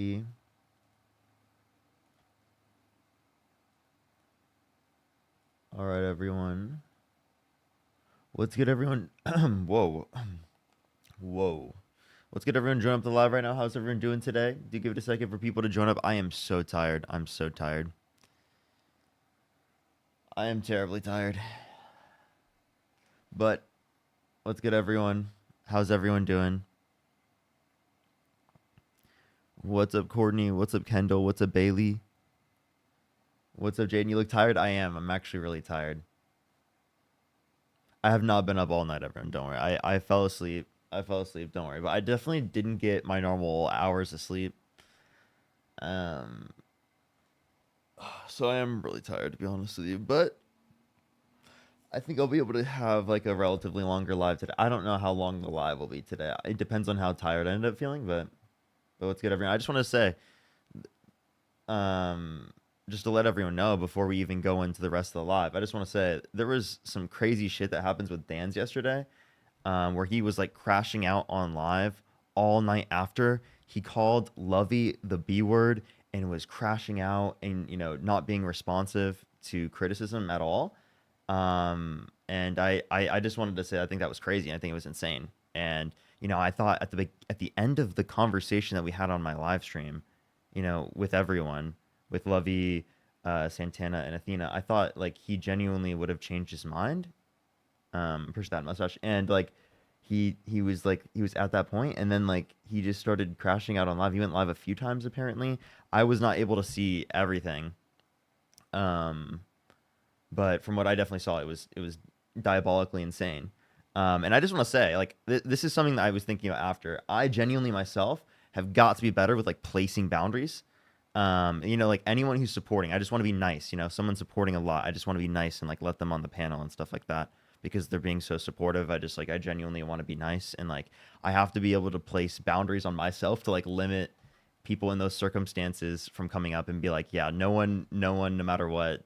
see. All right, everyone. Let's get everyone. Whoa. Whoa. Let's get everyone join up the live right now. How's everyone doing today? Do give it a second for people to join up. I am so tired. I'm so tired. I am terribly tired. But let's get everyone. How's everyone doing? What's up, Courtney? What's up, Kendall? What's up, Bailey? What's up, Jaden? You look tired? I am. I'm actually really tired. I have not been up all night, everyone. Don't worry. I fell asleep. I fell asleep. Don't worry. But I definitely didn't get my normal hours of sleep. Um, so I am really tired, to be honest with you. But I think I'll be able to have like a relatively longer live today. I don't know how long the live will be today. It depends on how tired I end up feeling. But let's get everyone. I just want to say, um, just to let everyone know before we even go into the rest of the live, I just want to say there was some crazy shit that happens with Dan's yesterday, where he was like crashing out on live all night after. He called Lovey the B word and was crashing out and not being responsive to criticism at all. And I just wanted to say I think that was crazy. I think it was insane. And I thought at the end of the conversation that we had on my live stream, with everyone, with Lovey, Santana, and Athena, I thought like he genuinely would have changed his mind. Push that mustache, and like he was at that point, and then like he just started crashing out on live. He went live a few times apparently. I was not able to see everything. Um, but from what I definitely saw, it was diabolically insane. And I just want to say, like, this is something that I was thinking about after. I genuinely myself have got to be better with like placing boundaries. Like anyone who's supporting, I just want to be nice. If someone's supporting a lot, I just want to be nice and like let them on the panel and stuff like that because they're being so supportive. I genuinely want to be nice and like I have to be able to place boundaries on myself to like limit people in those circumstances from coming up and be like, yeah, no one, no matter what,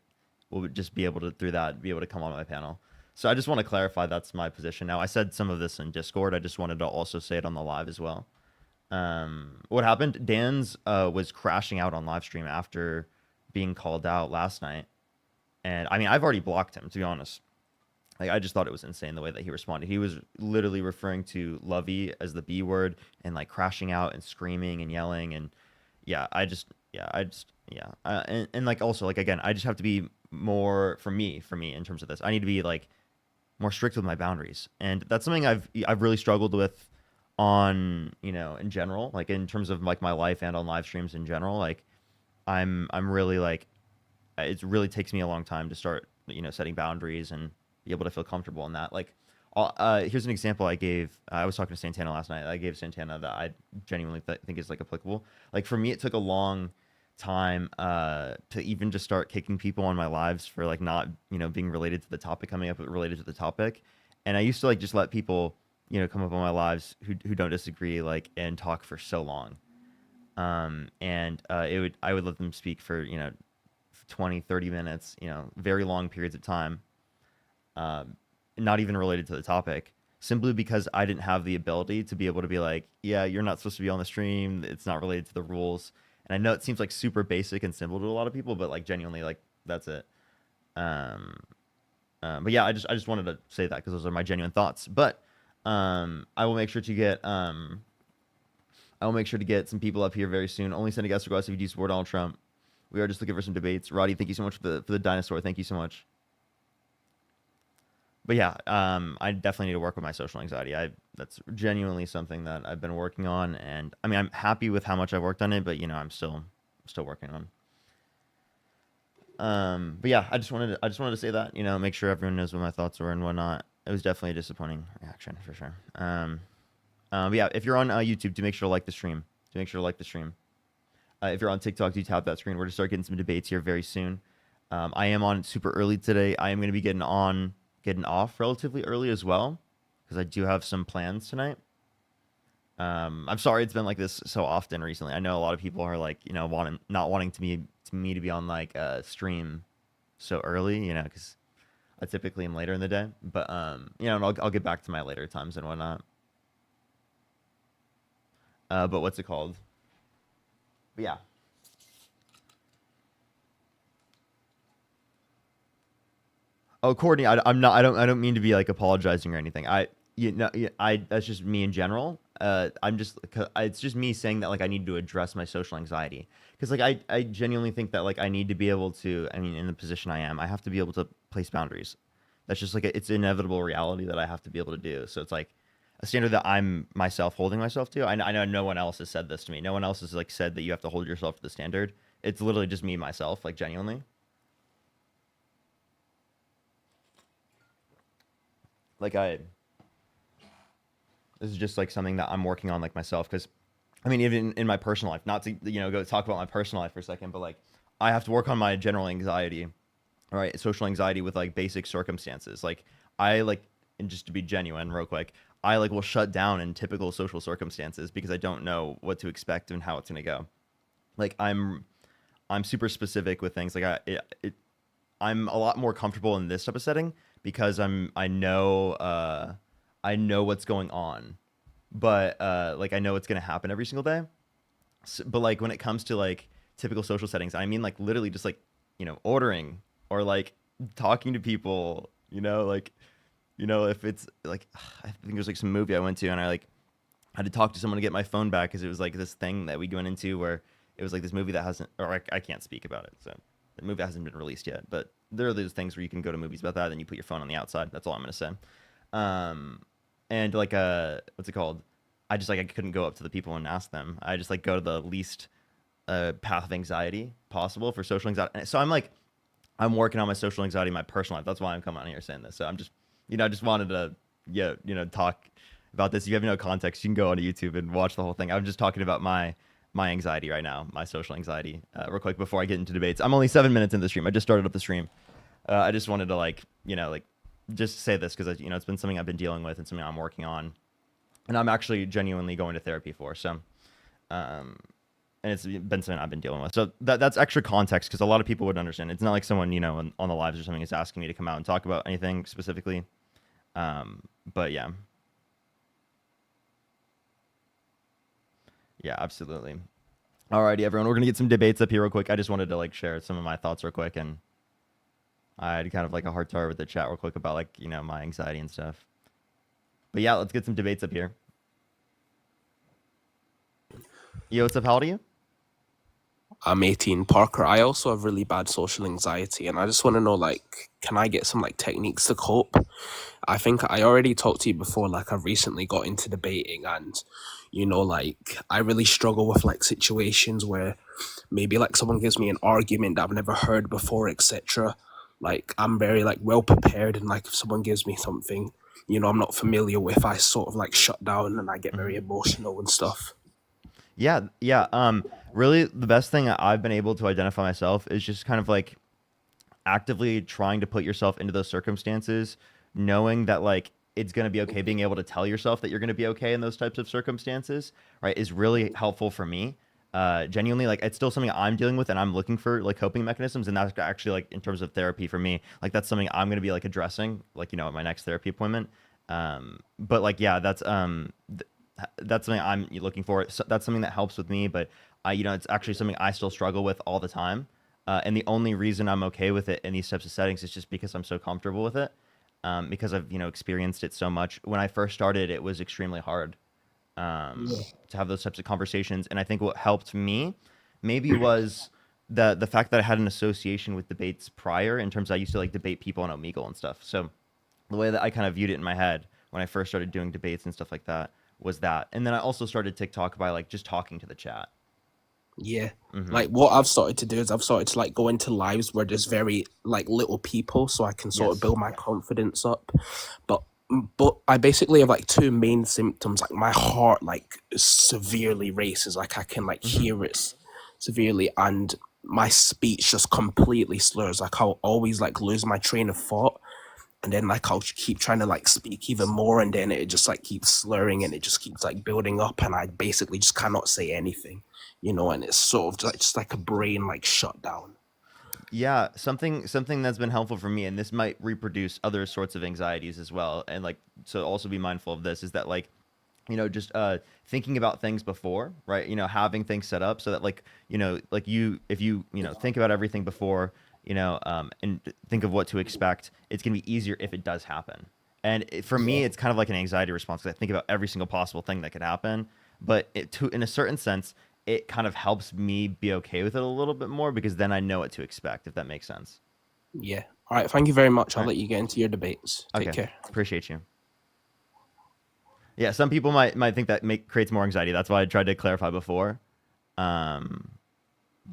will just be able to through that be able to come on my panel. So I just want to clarify that's my position now. I said some of this in Discord. I just wanted to also say it on the live as well. What happened? Dan's was crashing out on live stream after being called out last night, and I mean I've already blocked him to be honest. Like I just thought it was insane the way that he responded. He was literally referring to Lovey as the B word and like crashing out and screaming and yelling and and like also like again I just have to be more for me in terms of this. I need to be like more strict with my boundaries, and that's something I've really struggled with on in general, like in terms of like my life and on live streams in general. Like I'm really like it really takes me a long time to start setting boundaries and be able to feel comfortable in that. Like here's an example I gave. I was talking to Santana last night. I gave Santana that I genuinely think is like applicable. Like for me, it took a long time to even just start kicking people on my lives for like not being related to the topic coming up, but related to the topic. And I used to like just let people come up on my lives who don't disagree like and talk for so long. And I would let them speak for 20, 30 minutes, very long periods of time, not even related to the topic, simply because I didn't have the ability to be able to be like, yeah, you're not supposed to be on the stream. It's not related to the rules. And I know it seems like super basic and simple to a lot of people, but like genuinely, like that's it. Um, but yeah, I just wanted to say that because those are my genuine thoughts. But I will make sure to get I will make sure to get some people up here very soon. Only sending guest requests if you do support Donald Trump. We are just looking for some debates. Roddy, thank you so much for the dinosaur. Thank you so much. But yeah, I definitely need to work with my social anxiety. That's genuinely something that I've been working on, and I mean, I'm happy with how much I've worked on it, but I'm still working on. But yeah, I just wanted to say that make sure everyone knows what my thoughts were and whatnot. It was definitely a disappointing reaction for sure. But yeah, if you're on YouTube, do make sure to like the stream. Do make sure to like the stream. If you're on TikTok, do tap that screen. We're gonna start getting some debates here very soon. I am on super early today. I am gonna be getting off relatively early as well because I do have some plans tonight. I'm sorry it's been like this so often recently. I know a lot of people are like, not wanting me to be on like a stream so early, because I typically am later in the day. But and I'll get back to my later times and whatnot. But what's it called? But yeah. Oh, Courtney, I'm not. I don't mean to be like apologizing or anything. That's just me in general. I'm just. It's just me saying that like I need to address my social anxiety because like I genuinely think that like I need to be able to. I mean, in the position I am, I have to be able to place boundaries. That's just like it's inevitable reality that I have to be able to do. So it's like a standard that I'm myself holding myself to. I know no one else has said this to me. No one else has like said that you have to hold yourself to the standard. It's literally just me myself, like genuinely. Like I This is just like something that I'm working on like myself because I mean even in my personal life, not to go talk about my personal life for a second, but like I have to work on my general anxiety, all right, social anxiety with like basic circumstances. Like I like and just to be genuine real quick, I like will shut down in typical social circumstances because I don't know what to expect and how it's going to go. Like I'm super specific with things like I'm a lot more comfortable in this type of setting because I know what's going on, but like I know what's gonna happen every single day. But like when it comes to like typical social settings, I mean like literally just like ordering or like talking to people, like if it's like I think there's like some movie I went to and I like had to talk to someone to get my phone back because it was like this thing that we went into where it was like this movie that hasn't or I can't speak about it, so the movie hasn't been released yet, but there are those things where you can go to movies about that and you put your phone on the outside. That's all I'm gonna say. um and like what's it called, I just like I couldn't go up to the people and ask them. I just like go to the least path of anxiety possible for social anxiety. And so I'm like I'm working on my social anxiety in my personal life. That's why I'm coming on here saying this. So I'm just I just wanted to talk about this. If you have no context, you can go on YouTube and watch the whole thing. I'm just talking about my anxiety right now, my social anxiety, real quick before I get into debates. I'm only 7 minutes into the stream. I just started up the stream. I just wanted to like just say this because it's been something I've been dealing with and something I'm working on, and I'm actually genuinely going to therapy for. So, and it's been something I've been dealing with. So that's extra context because a lot of people would understand. It's not like someone on the lives or something is asking me to come out and talk about anything specifically. But yeah, yeah, absolutely. Alrighty, everyone, we're gonna get some debates up here real quick. I just wanted to like share some of my thoughts real quick, and I had kind of like a heart to heart with the chat real quick about like my anxiety and stuff. But yeah, let's get some debates up here. Yo, what's up? How old are you? I'm 18, Parker. I also have really bad social anxiety, and I just want to know, like, can I get some like techniques to cope? I think I already talked to you before. Like, I've recently got into debating, and like, I really struggle with like situations where maybe like someone gives me an argument that I've never heard before, etc. Like, I'm very like well prepared, and like if someone gives me something, I'm not familiar with, I sort of like shut down and I get very Mm-hmm. emotional and stuff. Yeah, yeah. Really, the best thing I've been able to identify myself is just kind of like actively trying to put yourself into those circumstances, knowing that like it's going to be okay, being able to tell yourself that you're going to be okay in those types of circumstances, right, is really helpful for me. Genuinely, like it's still something I'm dealing with, and I'm looking for like coping mechanisms, and that's actually like in terms of therapy for me, like that's something I'm going to be like addressing, like at my next therapy appointment. But like yeah, that's something I'm looking for. So that's something that helps with me, but it's actually something I still struggle with all the time. And the only reason I'm okay with it in these types of settings is just because I'm so comfortable with it. Because I've experienced it so much. When I first started, it was extremely hard to have those types of conversations. And I think what helped me maybe was the fact that I had an association with debates prior. In terms of I used to like debate people on Omegle and stuff. So the way that I kind of viewed it in my head when I first started doing debates and stuff like that was that. And then I also started TikTok by like just talking to the chat. Yeah. Mm-hmm. Like what I've started to do is I've started to like go into lives where there's very like little people so I can sort of Yes. build my confidence up. But but I basically have like two main symptoms. Like my heart like severely races, like I can like Mm-hmm. hear it severely, and my speech just completely slurs. Like I'll always like lose my train of thought, and then like I'll keep trying to like speak even more, and then it just like keeps slurring, and it just keeps like building up, and I basically just cannot say anything, and it's sort of like just like a brain like shut down. Yeah, something that's been helpful for me, and this might reproduce other sorts of anxieties as well. And like, so also be mindful of this is that like just thinking about things before, right? Having things set up so that, like, like if you think about everything before, and think of what to expect, it's gonna be easier if it does happen. And for Yeah. me, it's kind of like an anxiety response because I think about every single possible thing that could happen. But in a certain sense, it kind of helps me be okay with it a little bit more because then I know what to expect, if that makes sense. Yeah. All right. Thank you very much. All I'll right. let you get into your debates. Take Okay. care. Appreciate you. Yeah, some people might think that creates more anxiety. That's why I tried to clarify before. Um,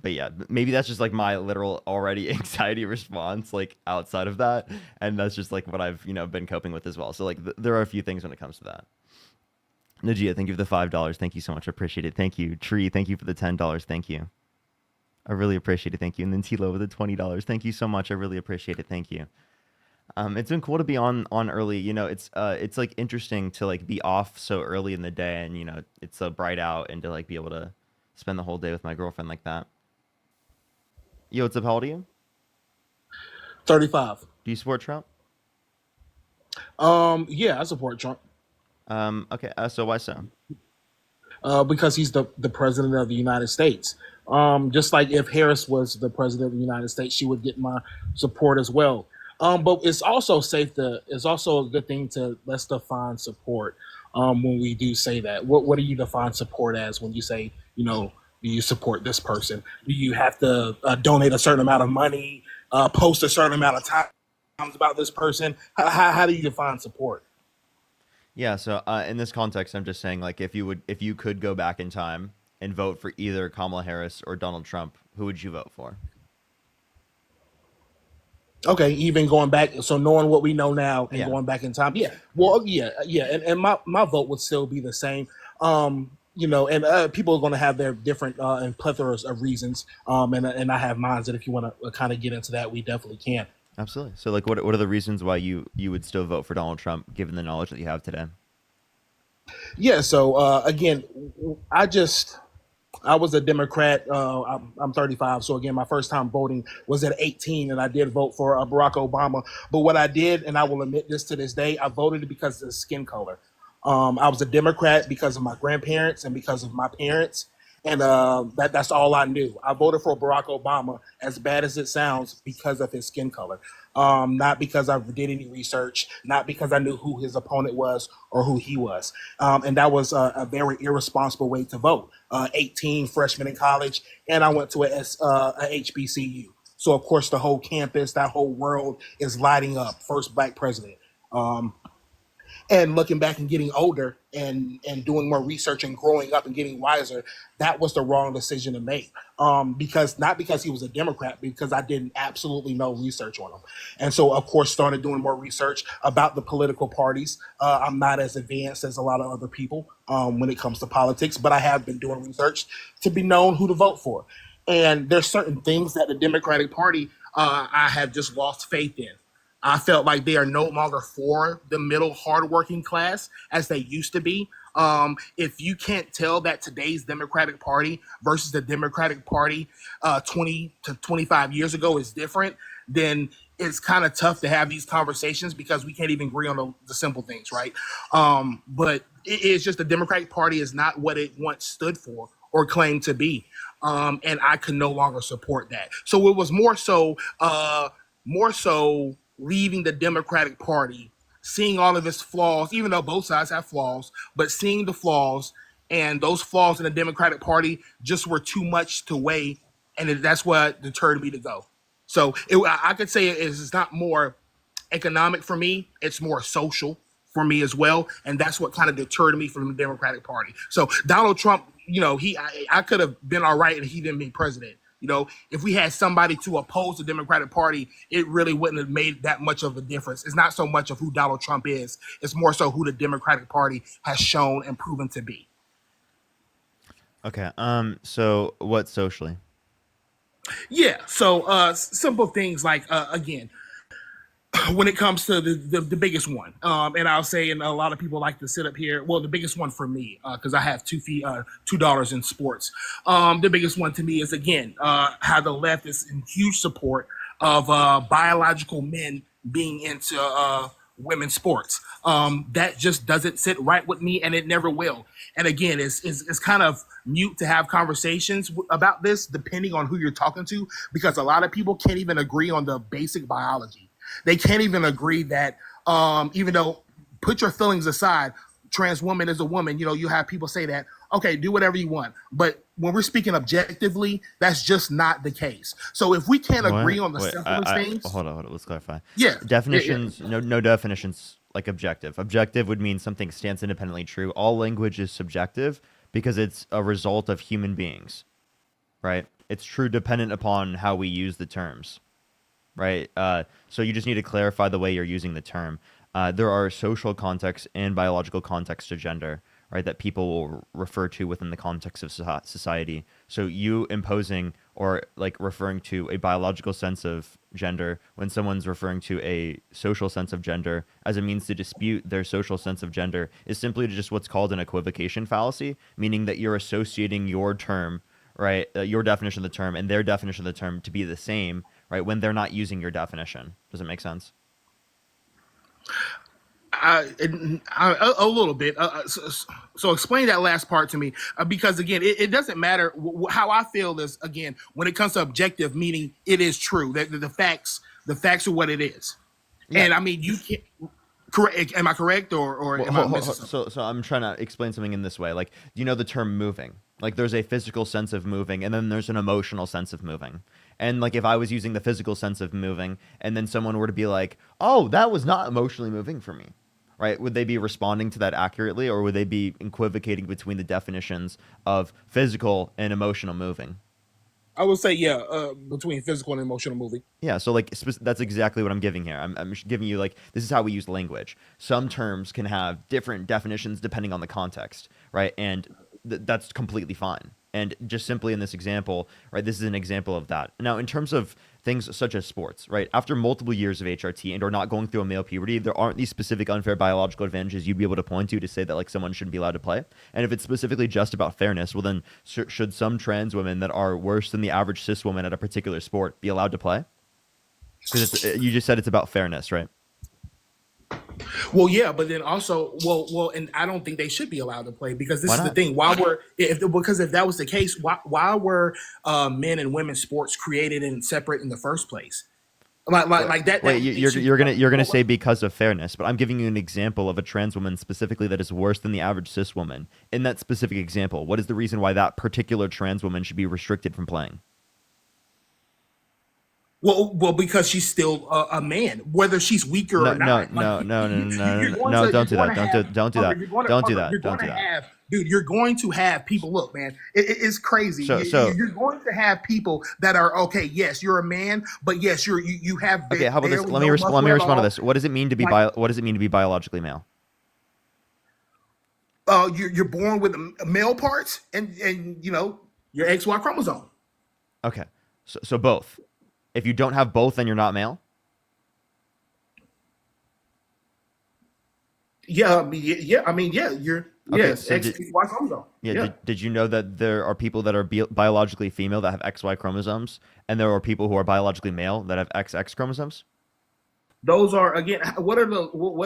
but yeah, maybe that's just like my literal already anxiety response, like outside of that, and that's just like what I've been coping with as well. So like there are a few things when it comes to that. Najia, thank you for the $5. Thank you so much. I appreciate it. Thank you. Tree, thank you for the $10. Thank you. I really appreciate it. Thank you. And then Tilo with the $20. Thank you so much. I really appreciate it. Thank you. It's been cool to be on early. It's like interesting to like be off so early in the day, and it's so bright out, and to like be able to spend the whole day with my girlfriend like that. Yo, what's up? How old are you? 35. Do you support Trump? Yeah, I support Trump Okay. So why so? because he's the president of the United States. Just like if Harris was the president of the United States, she would get my support as well. But it's also safe to. It's also a good thing to let's define support. When we do say that, what do you define support as when you say, do you support this person? Do you have to donate a certain amount of money, post a certain amount of times about this person? How do you define support? Yeah. So in this context, I'm just saying like if you could go back in time and vote for either Kamala Harris or Donald Trump, who would you vote for? Okay, even going back, so knowing what we know now and Yeah. going back in time, yeah. Well, yeah, and my vote would still be the same. And people are going to have their different and plethoras of reasons. And I have mine that if you want to kind of get into that, we definitely can. Absolutely. So like what are the reasons why you would still vote for Donald Trump given the knowledge that you have today? Yeah. So again, I just I was a Democrat. I'm 35, so again, my first time voting was at 18, and I did vote for Barack Obama. But what I did, and I will admit this to this day, I voted because of skin color. I was a Democrat because of my grandparents and because of my parents, and that's all I knew. I voted for Barack Obama, as bad as it sounds, because of his skin color. Not because I did any research, not because I knew who his opponent was or who he was. And that was a very irresponsible way to vote. 18, freshman in college, and I went to a HBCU. So, of course, the whole campus, that whole world is lighting up. First black president. Um, and looking back and getting older and doing more research and growing up and getting wiser, that was the wrong decision to make. Because not because he was a Democrat, because I didn't absolutely no research on him, and so of course started doing more research about the political parties. I'm not as advanced as a lot of other people when it comes to politics, but I have been doing research to be known who to vote for. And there's certain things that the Democratic Party I have just lost faith in. I felt like they are no longer for the middle hardworking class as they used to be. If you can't tell that today's Democratic Party versus the Democratic Party 20 to 25 years ago is different, then it's kind of tough to have these conversations because we can't even agree on the simple things, right? But it's just the Democratic Party is not what it once stood for or claimed to be. And I could no longer support that. So it was more so leaving the Democratic Party, seeing all of its flaws, even though both sides have flaws, but seeing the flaws and those flaws in the Democratic Party just were too much to weigh, and that's what deterred me to go. So I could say it's not more economic for me; it's more social for me as well, and that's what kind of deterred me from the Democratic Party. So Donald Trump, I could have been all right and he didn't be president. If we had somebody to oppose the Democratic Party, it really wouldn't have made that much of a difference. It's not so much of who Donald Trump is; it's more so who the Democratic Party has shown and proven to be. Okay. So what socially? Yeah. So simple things like again, when it comes to the biggest one, and I'll say, and a lot of people like to sit up here. Well, the biggest one for me, because I have $2 in sports. The biggest one to me is again how the left is in huge support of biological men being into women's sports. That just doesn't sit right with me, and it never will. And again, it's kind of mute to have conversations about this, depending on who you're talking to, because a lot of people can't even agree on the basic biology. They can't even agree that, even though, put your feelings aside, trans woman is a woman. You have people say that, okay, do whatever you want. But when we're speaking objectively, that's just not the case. So if we can't agree on the Wait, simplest things, hold on, let's clarify. yeah, Definitions, no definitions like objective. Objective would mean something stands independently true. All language is subjective because it's a result of human beings, right? It's true dependent upon how we use the terms, right? So you just need to clarify the way you're using the term. There are social contexts and biological contexts to gender, right, that people will refer to within the context of society. So you imposing or like referring to a biological sense of gender when someone's referring to a social sense of gender as a means to dispute their social sense of gender is simply just what's called an equivocation fallacy, meaning that you're associating your term, right, your definition of the term and their definition of the term to be the same, right, when they're not using your definition. Does it make sense? A little bit. So explain that last part to me, because again, it doesn't matter how I feel is, again, when it comes to objective, meaning it is true that the facts are what it is. Yeah. And I mean, you can't. Correct? Am I correct, or am I missing something? So I'm trying to explain something in this way. Like, you know the term moving? Like, there's a physical sense of moving, and then there's an emotional sense of moving. And like, if I was using the physical sense of moving, and then someone were to be like, "Oh, that was not emotionally moving for me," right? Would they be responding to that accurately, or would they be equivocating between the definitions of physical and emotional moving? I would say, yeah, between physical and emotional moving. Yeah, so like that's exactly what I'm giving here. I'm giving you like this is how we use language. Some terms can have different definitions depending on the context, right? And that's completely fine. And just simply in this example, right, this is an example of that. Now, in terms of things such as sports, right, after multiple years of HRT and or not going through a male puberty, there aren't these specific unfair biological advantages you'd be able to point to say that like someone shouldn't be allowed to play. And if it's specifically just about fairness, well then should some trans women that are worse than the average cis woman at a particular sport be allowed to play? Because you just said it's about fairness, right? Well, yeah, but then also, and I don't think they should be allowed to play, because this Why is the not? thing. Because if that was the case, why were men and women's sports created and separate in the first place? Like that. Wait, you're gonna say because of fairness, but I'm giving you an example of a trans woman specifically that is worse than the average cis woman. In that specific example, what is the reason why that particular trans woman should be restricted from playing? Well, because she's still a man, whether she's weaker No, or no, not. no, Like, no, no, no, no, you're going no, to- don't do you're that. going to Don't do have- that. you're going to- Don't do that. you're Don't going do to that. have, dude, you're going to have people. Look, man, it's crazy. So- You're going to have people that are okay. Yes, you're a man, but yes, you have. Okay, how about this? barely Let me no respond muscle at to all. this. What does it mean to be what does it mean to be biologically male? You're born with male parts and your XY chromosome. Okay, so both. If you don't have both, then you're not male. Yeah, you're Okay, yes, so XY chromosome. Yeah. Did you know that there are people that are biologically female that have XY chromosomes, and there are people who are biologically male that have XX chromosomes? Those are, again, what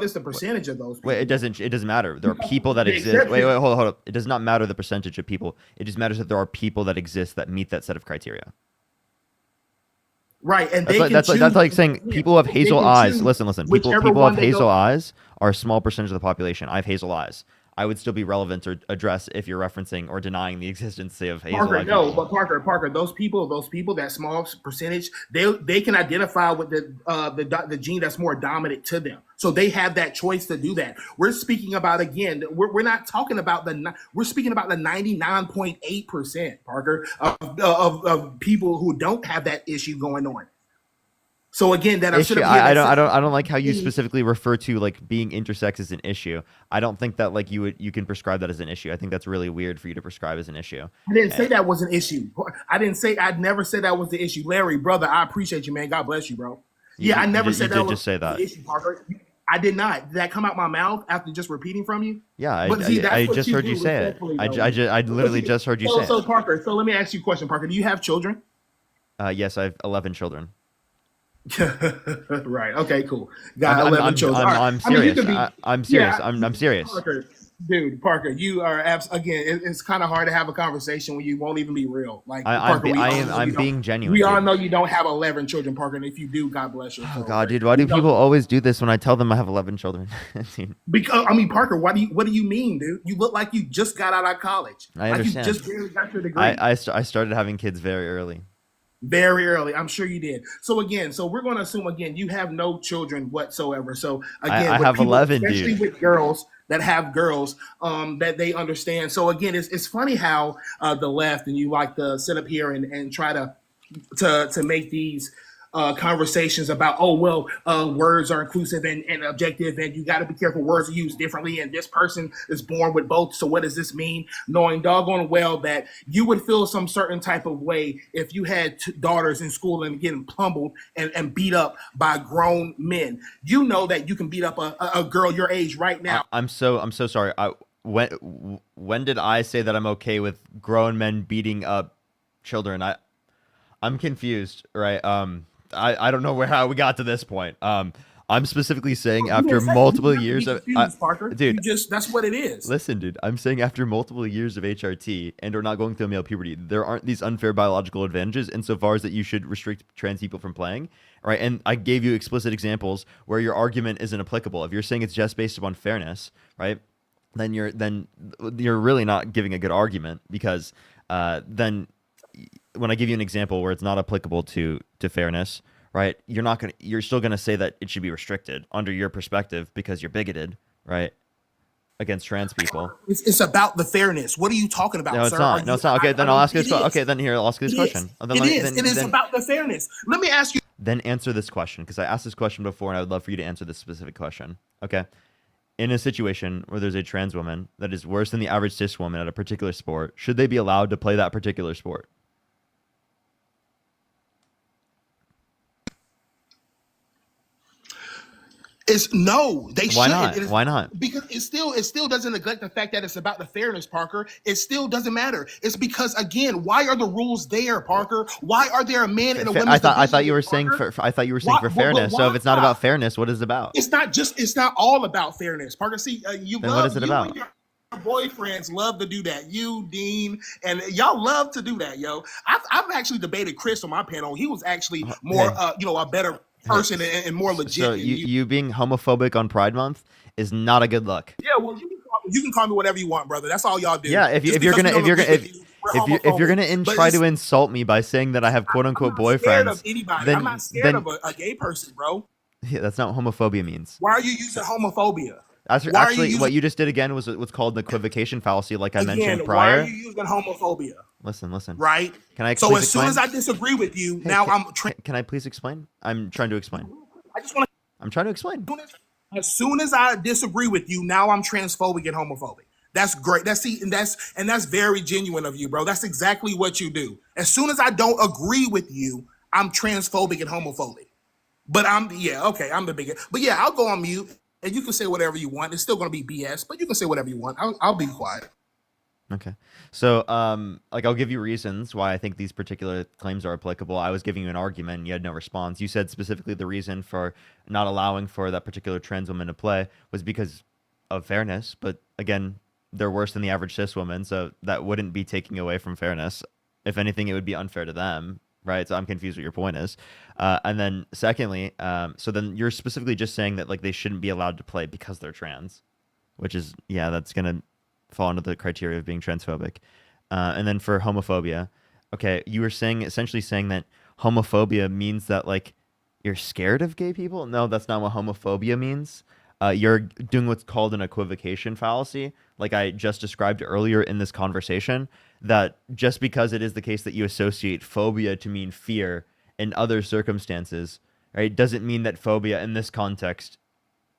is the percentage of those people? Wait, it doesn't matter. There are people that The exist. exception- Wait, hold up. It does not matter the percentage of people. It just matters that there are people that exist that meet that set of criteria. Right, and That's like saying people who have hazel eyes. Listen. People whichever who one have they hazel go- eyes are a small percentage of the population. I have hazel eyes. I would still be relevant to address if you're referencing or denying the existence, say, of hazel Parker, eyes. no, but Parker, those people, that small percentage, they can identify with the gene that's more dominant to them, so they have that choice to do that. We're speaking about, again, we're not talking about we're speaking about the 99.8%, Parker, of people who don't have that issue going on. So again, that Issue. I don't like how you specifically refer to like being intersex as an issue. I don't think that like you can prescribe that as an issue. I think that's really weird for you to prescribe as an issue. I didn't say that was an issue. I'd never said that was the issue. Larry, brother, I appreciate you, man. God bless you, bro. I never said that was just say that. the issue, Parker. I did not. Did that come out my mouth after just repeating from you? Yeah, I just heard you say it. I literally just heard you say it. So Parker, so let me ask you a question, Parker. Do you have children? Yes, I have 11 children. Right. Okay. Cool. Got 11 children. All right. I'm I mean, you serious. could be. I'm serious. Yeah. I'm serious. Parker, dude. Parker, you are again. It's kind of hard to have a conversation when you won't even be real. Like Parker, I'm being genuine, we all dude. know you don't have 11 children, Parker. And if you do, God bless your Oh soul. God, But dude, why we do people know always do this when I tell them I have 11 children? Dude, because I mean, Parker, what do you mean, dude? You look like you just got out of college. I Like you understand. just barely got your degree. I started having kids very early. Very early. I'm sure you did. So again, so we're going to assume again you have no children whatsoever. So I again, with have people, 11, especially dude. with girls that have girls, that they understand. So again, it's funny how the left and you like to sit up here and try to make these conversations about words are inclusive and objective and you got to be careful words are used differently and this person is born with both, so what does this mean, knowing doggone well that you would feel some certain type of way if you had daughters in school and getting pummeled and beat up by grown men. You know that you can beat up a girl your age right now. I'm so sorry. When did I say that I'm okay with grown men beating up children? I'm confused, right? I don't know how we got to this point. I'm specifically saying You after didn't say it. You multiple have to be years of confused, Parker. dude, You just that's what it is. listen, dude. I'm saying after multiple years of HRT and or not going through male puberty, there aren't these unfair biological advantages insofar as that you should restrict trans people from playing, right? And I gave you explicit examples where your argument isn't applicable. If you're saying it's just based upon fairness, right? Then you're really not giving a good argument because then when I give you an example where it's not applicable to fairness, right? You're still gonna say that it should be restricted under your perspective because you're bigoted, right? Against trans people. It's about the fairness. What are you talking about, No, it's sir? Are not. No, you? it's not. Okay, I then I'll mean, ask you this. it is. Okay, then here I'll ask you this It question. is. Then It let me is. It is then about the fairness. Let me ask you. then answer this question because I asked this question before and I would love for you to answer this specific question. Okay. In a situation where there's a trans woman that is worse than the average cis woman at a particular sport, should they be allowed to play that particular sport? It's no, they Why shouldn't. not? Why not? Because it still doesn't neglect the fact that it's about the fairness, Parker. It still doesn't matter. It's because again, why are the rules there, Parker? Why are there a man and a women's I thought division, you were saying Parker? I thought you were saying Why, for but fairness. So if it's not why? about fairness, what is it about? It's not all about fairness, Parker. See, Then what is it you and about? your boyfriends love to do that. You, Dean, and y'all love to do that, yo. I've actually debated Chris on my panel. He was actually more, Hey, a better hey. person and more legit So than you. you being homophobic on Pride Month is not a good look. Yeah, well, you can call me whatever you want, brother. That's all y'all do. Yeah, Just because we don't agree with you, we're if you're homophobic. gonna But try to insult me by saying that I have quote I'm unquote not scared of boyfriends, anybody. I'm not scared then of a gay person, bro. yeah, that's not what homophobia means. Why are you using homophobia? Actually, Why are you what using you just did again was what's called an equivocation fallacy, like I mentioned again? Why are you prior. using homophobia? Listen. Right. Can I So please as soon as explain? I disagree with you, Hey, now can I please explain? I'm trying to explain. I just want I'm trying to explain. to. As soon as I disagree with you, now I'm transphobic and homophobic. That's great. That's very genuine of you, bro. That's exactly what you do. As soon as I don't agree with you, I'm transphobic and homophobic. But I'm the biggest. But yeah, I'll go on mute and you can say whatever you want. It's still gonna be BS, but you can say whatever you want. I'll be quiet. Okay. So, like, I'll give you reasons why I think these particular claims are applicable. I was giving you an argument, and you had no response. You said specifically the reason for not allowing for that particular trans woman to play was because of fairness. But again, they're worse than the average cis woman, so that wouldn't be taking away from fairness. If anything, it would be unfair to them, right? So I'm confused what your point is. And then secondly, so then you're specifically just saying that like they shouldn't be allowed to play because they're trans, which is that's gonna fall under the criteria of being transphobic. And then for homophobia, okay, you were essentially saying that homophobia means that like you're scared of gay people. No, that's not what homophobia means. You're doing what's called an equivocation fallacy, like I just described earlier in this conversation, that just because it is the case that you associate phobia to mean fear in other circumstances, right, doesn't mean that phobia in this context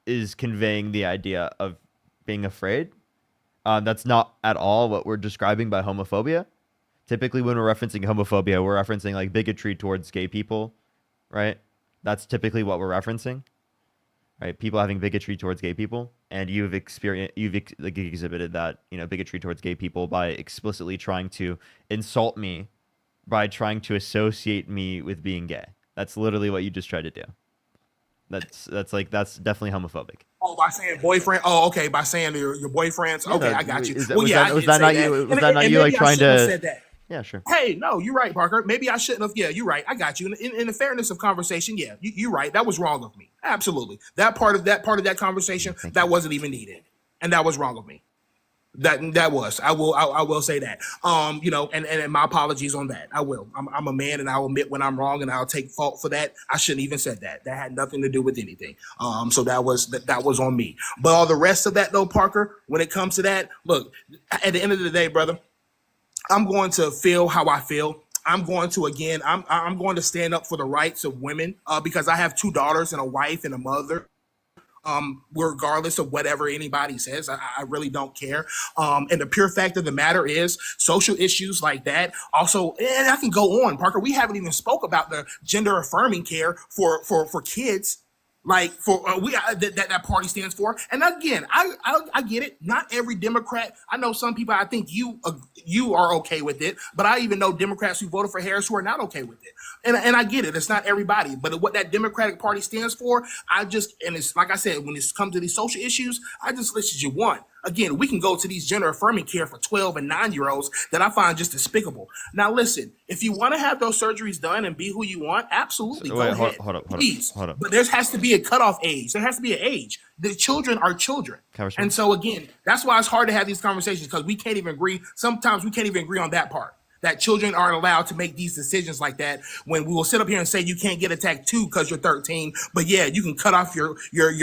is conveying the idea of being afraid. That's not at all what we're describing by homophobia. Typically, when we're referencing homophobia, we're referencing like bigotry towards gay people, right? That's typically what we're referencing, right? People having bigotry towards gay people, and like exhibited that bigotry towards gay people by explicitly trying to insult me, by trying to associate me with being gay. That's literally what you just tried to do. That's definitely homophobic. Oh, by saying boyfriend. Oh, okay. By saying your boyfriends. Yeah, Okay, I got you. is that Well, was yeah, I that was did that say not that, you? Was and, that not and you like maybe I trying shouldn't have to? said that. Yeah, sure. Hey, no, you're right, Parker. Maybe I shouldn't have. Yeah, you're right. I got you. In the fairness of conversation, yeah, you're right. That was wrong of me. Absolutely. That conversation Thank you. that wasn't even needed, and that was wrong of me. That was. I will say that. And my apologies on that. I will. I'm a man, and I'll admit when I'm wrong, and I'll take fault for that. I shouldn't even said that. That had nothing to do with anything. So that was on me. But all the rest of that though, Parker, when it comes to that, look, at the end of the day, brother, I'm going to feel how I feel. I'm going to again. I'm going to stand up for the rights of women because I have two daughters and a wife and a mother. Regardless of whatever anybody says, I really don't care. And the pure fact of the matter is, social issues like that. Also, and I can go on, Parker. We haven't even spoke about the gender affirming care for kids. Like for that party stands for, and again, I get it. Not every Democrat. I know some people. I think you are okay with it, but I even know Democrats who voted for Harris who are not okay with it. And I get it. It's not everybody, but what that Democratic Party stands for, and it's like I said, when it comes to these social issues, I just listed you one. Again, we can go to these gender affirming care for 12 and 9-year olds that I find just despicable. Now, listen, if you want to have those surgeries done and be who you want, absolutely, go Wait, ahead. Please. hold up. But there has to be a cutoff age. There has to be an age. The children are children. Can I respond? And so, again, that's why it's hard to have these conversations because we can't even agree. Sometimes we can't even agree on that part. That children aren't allowed to make these decisions like that when we will sit up here and say you can't get a tattoo because you're 13, but yeah, you can cut off your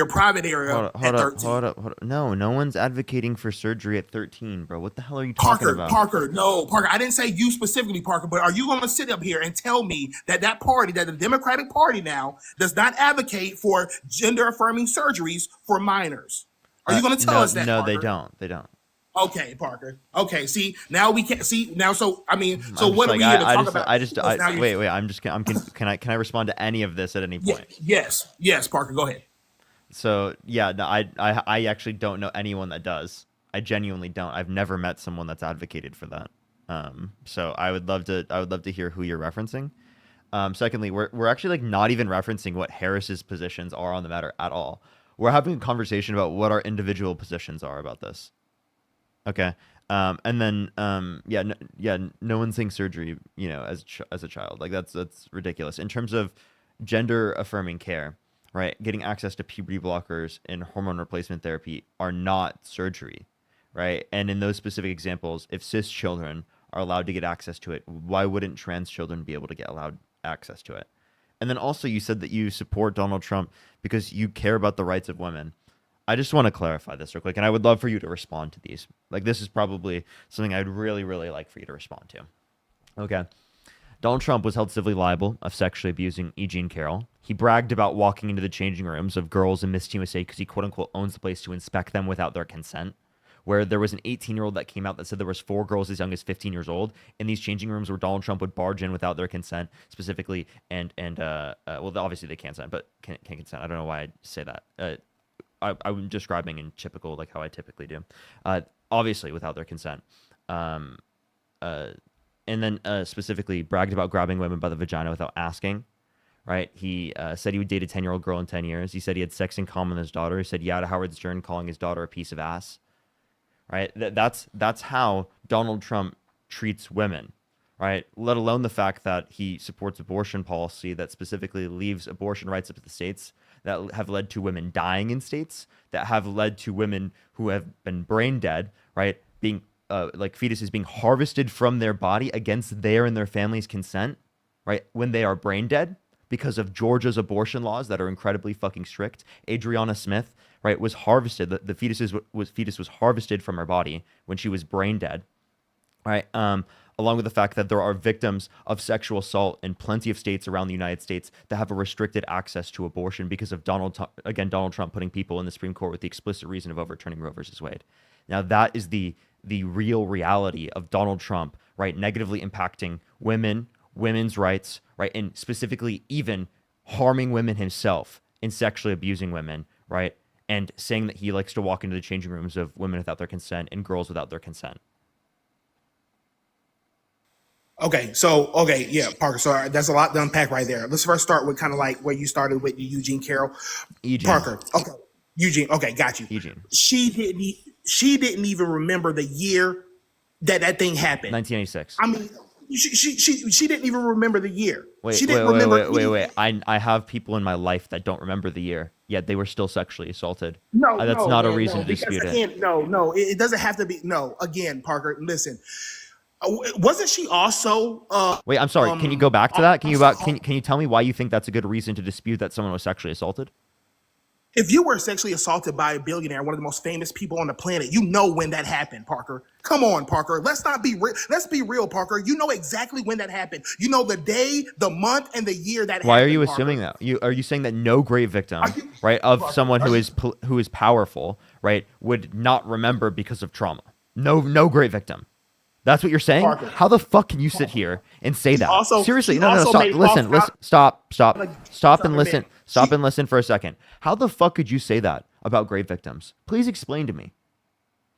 private area at 13. Hold up. No one's advocating for surgery at 13, bro. What the hell are you talking Parker, about? Parker, no, Parker. I didn't say you specifically, Parker, but are you going to sit up here and tell me that party, that the Democratic Party now does not advocate for gender affirming surgeries for minors? Are you going to tell us that? No, Parker? they don't. Okay, Parker. Okay, see, now we can't see now. So I mean, so I'm what just are we like, here to talk about? wait. Can I respond to any of this at any point? Yes, Parker. Go ahead. So yeah, no, I actually don't know anyone that does. I genuinely don't. I've never met someone that's advocated for that. So I would love to hear who you're referencing. Secondly, we're actually like not even referencing what Harris's positions are on the matter at all. We're having a conversation about what our individual positions are about this. Okay. And then no one's saying surgery, as a child. Like that's ridiculous. In terms of gender affirming care, right? Getting access to puberty blockers and hormone replacement therapy are not surgery, right? And in those specific examples, if cis children are allowed to get access to it, why wouldn't trans children be able to get allowed access to it? And then also you said that you support Donald Trump because you care about the rights of women. I just want to clarify this real quick, and I would love for you to respond to these. Like, this is probably something I'd really, really like for you to respond to. Okay. Donald Trump was held civilly liable of sexually abusing E. Jean Carroll. He bragged about walking into the changing rooms of girls in Miss USA because he, quote-unquote, owns the place to inspect them without their consent, where there was an 18-year-old that came out that said there was 4 girls as young as 15 years old in these changing rooms where Donald Trump would barge in without their consent, specifically, well, obviously they can't consent, but can't consent. I don't know why I say that. I'm describing in typical, like how I typically do, obviously without their consent. And then specifically bragged about grabbing women by the vagina without asking, right? He said he would date a 10-year-old girl in 10 years. He said he had sex in common with his daughter. He said yeah to Howard Stern, calling his daughter a piece of ass, right? That's how Donald Trump treats women, right? Let alone the fact that he supports abortion policy that specifically leaves abortion rights up to the states, that have led to women dying in states, that have led to women who have been brain dead, right? Being like fetuses being harvested from their body against their and their family's consent, right? When they are brain dead because of Georgia's abortion laws that are incredibly fucking strict. Adriana Smith, right, was harvested. The fetus was harvested from her body when she was brain dead, right? Along with the fact that there are victims of sexual assault in plenty of states around the United States that have a restricted access to abortion because of Donald Trump putting people in the Supreme Court with the explicit reason of overturning Roe versus Wade. Now that is the real reality of Donald Trump, right? Negatively impacting women, women's rights, right? And specifically even harming women himself and sexually abusing women, right? And saying that he likes to walk into the changing rooms of women without their consent and girls without their consent. Okay, yeah, Parker. So that's a lot to unpack right there. Let's first start with kind of like where you started with Eugene Carroll. Eugene. Parker. Okay, Eugene. Okay, got you. Eugene. She didn't even remember the year that thing happened. 1986. I mean, she didn't even remember the year. Wait, She didn't remember. wait. I have people in my life that don't remember the year, yet they were still sexually assaulted. No, That's no, not a man, reason no. to Because dispute it. again, no. It doesn't have to be. No, again, Parker. Listen, wasn't she also? Wait, I'm sorry. Can you go back to that? Can you tell me why you think that's a good reason to dispute that someone was sexually assaulted? If you were sexually assaulted by a billionaire, one of the most famous people on the planet, you know when that happened, Parker. Come on, Parker. Let's be real, Parker. You know exactly when that happened. You know the day, the month, and the year that happened. Why are you Parker. assuming that? Are you saying that no great victim, right, of Parker, someone who is powerful, right, would not remember because of trauma? No great victim. That's what you're saying? Parker. How the fuck can you sit here and say that? also- Seriously, she no, also stop. made Listen, false- stop and listen. man. Stop and listen for a second. How the fuck could you say that about great victims? Please explain to me.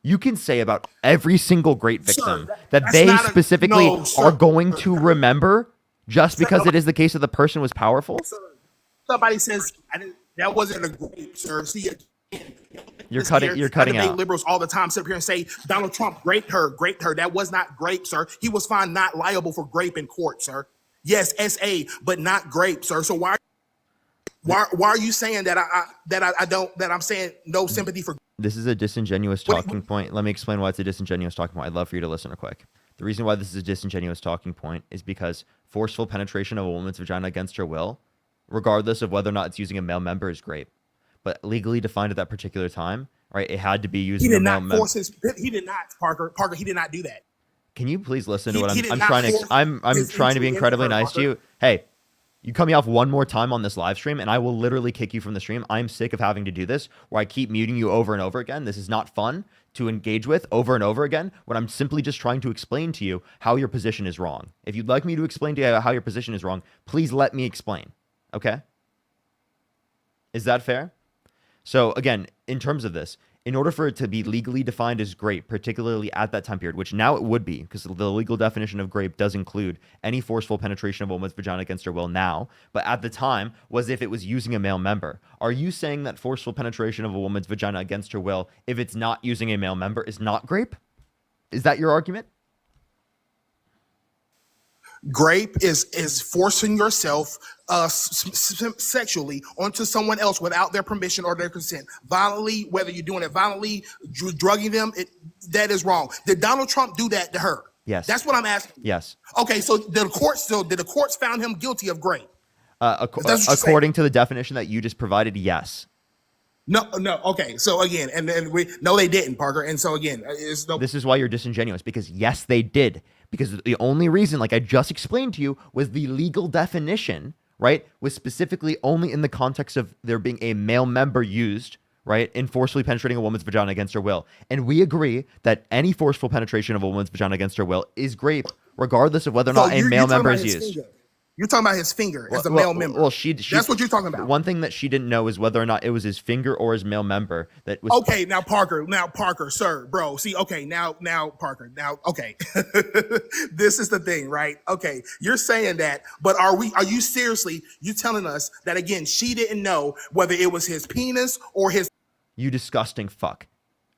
You can say about every single great victim that that's they not a- specifically no, sir. are going to remember just because it is the case that the person was powerful? Somebody says that wasn't a grape, sir. See, You're cutting I debate out. liberals all the time sit up here and say Donald Trump raped her. That was not grape, sir. He was found not liable for grape in court, sir. Yes, SA, but not grape, sir. So why are you saying that I'm saying no sympathy for? This is a disingenuous talking point. Let me explain why it's a disingenuous talking point. I'd love for you to listen real quick. The reason why this is a disingenuous talking point is because forceful penetration of a woman's vagina against her will, regardless of whether or not it's using a male member, is grape. But legally defined at that particular time, right, it had to be using a male member. He did not, Parker. Parker, he did not do that. Can you please listen to He what did I'm not trying to? force I'm his trying to be entry incredibly into her, nice to you. Hey, you cut me off one more time on this live stream, and I will literally kick you from the stream. I'm sick of having to do this, where I keep muting you over and over again. This is not fun to engage with over and over again, when I'm simply just trying to explain to you how your position is wrong. If you'd like me to explain to you how your position is wrong, please let me explain. Okay? Is that fair? So again, in terms of this, in order for it to be legally defined as grape, particularly at that time period, which now it would be, because the legal definition of grape does include any forceful penetration of a woman's vagina against her will now, but at the time was if it was using a male member. Are you saying that forceful penetration of a woman's vagina against her will, if it's not using a male member, is not grape? Is that your argument? Grape is forcing yourself sexually onto someone else without their permission or their consent. Violently, whether you're doing it violently, drugging them, that is wrong. Did Donald Trump do that to her? Yes. That's what I'm asking. Yes. Okay, so did the courts found him guilty of grape? According to the definition that you just provided, yes. No. Okay, so again, and then they didn't, Parker. And so again, This is why you're disingenuous, because yes, they did. Because the only reason, like I just explained to you, was the legal definition, right, was specifically only in the context of there being a male member used, right, in forcefully penetrating a woman's vagina against her will. And we agree that any forceful penetration of a woman's vagina against her will is grape, regardless of whether or not a male member is used. Finger. You're talking about his finger as a male member. Well, she that's what you're talking about. One thing that she didn't know is whether or not it was his finger or his male member that was. Okay, now Parker, sir, bro. See, okay, now Parker, okay. This is the thing, right? Okay, you're saying that, but are you seriously? You telling us that again? She didn't know whether it was his penis or his. You disgusting fuck.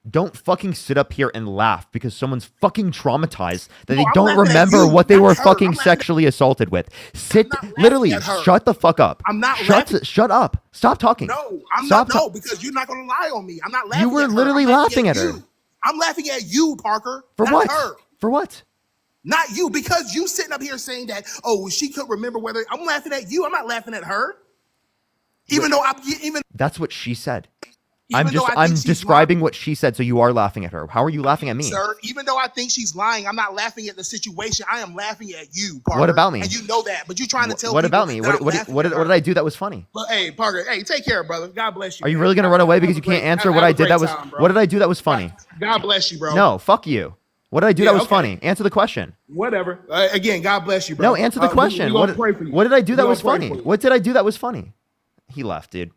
Don't fucking sit up here and laugh because someone's fucking traumatized that they don't remember what they were fucking sexually assaulted with. Literally, shut the fuck up. I'm not Shut up. Stop talking. No, I'm not. No, because you're not going to lie on me. I'm not laughing. You were literally laughing at her. I'm laughing at you, Parker. For what? Her. For what? Not you, because you sitting up here saying that, she could remember whether. I'm laughing at you. I'm not laughing at her. That's what she said. I'm describing what she said, so you are laughing at her. How are you laughing at me? Sir, even though I think she's lying, I'm not laughing at the situation. I am laughing at you, Parker. What about me? And you know that, but you're trying to tell what people about me? What did I do that was funny? But hey, Parker, hey, take care, brother. God bless you. Are you really gonna run away because you can't answer what I did that was what did I do that was funny? God bless you, bro. No, fuck you. What did I do that was funny? Answer the question. Whatever. Again, God bless you, bro. No, answer the question. What did I do that was funny? What did I do that was funny? He left, dude.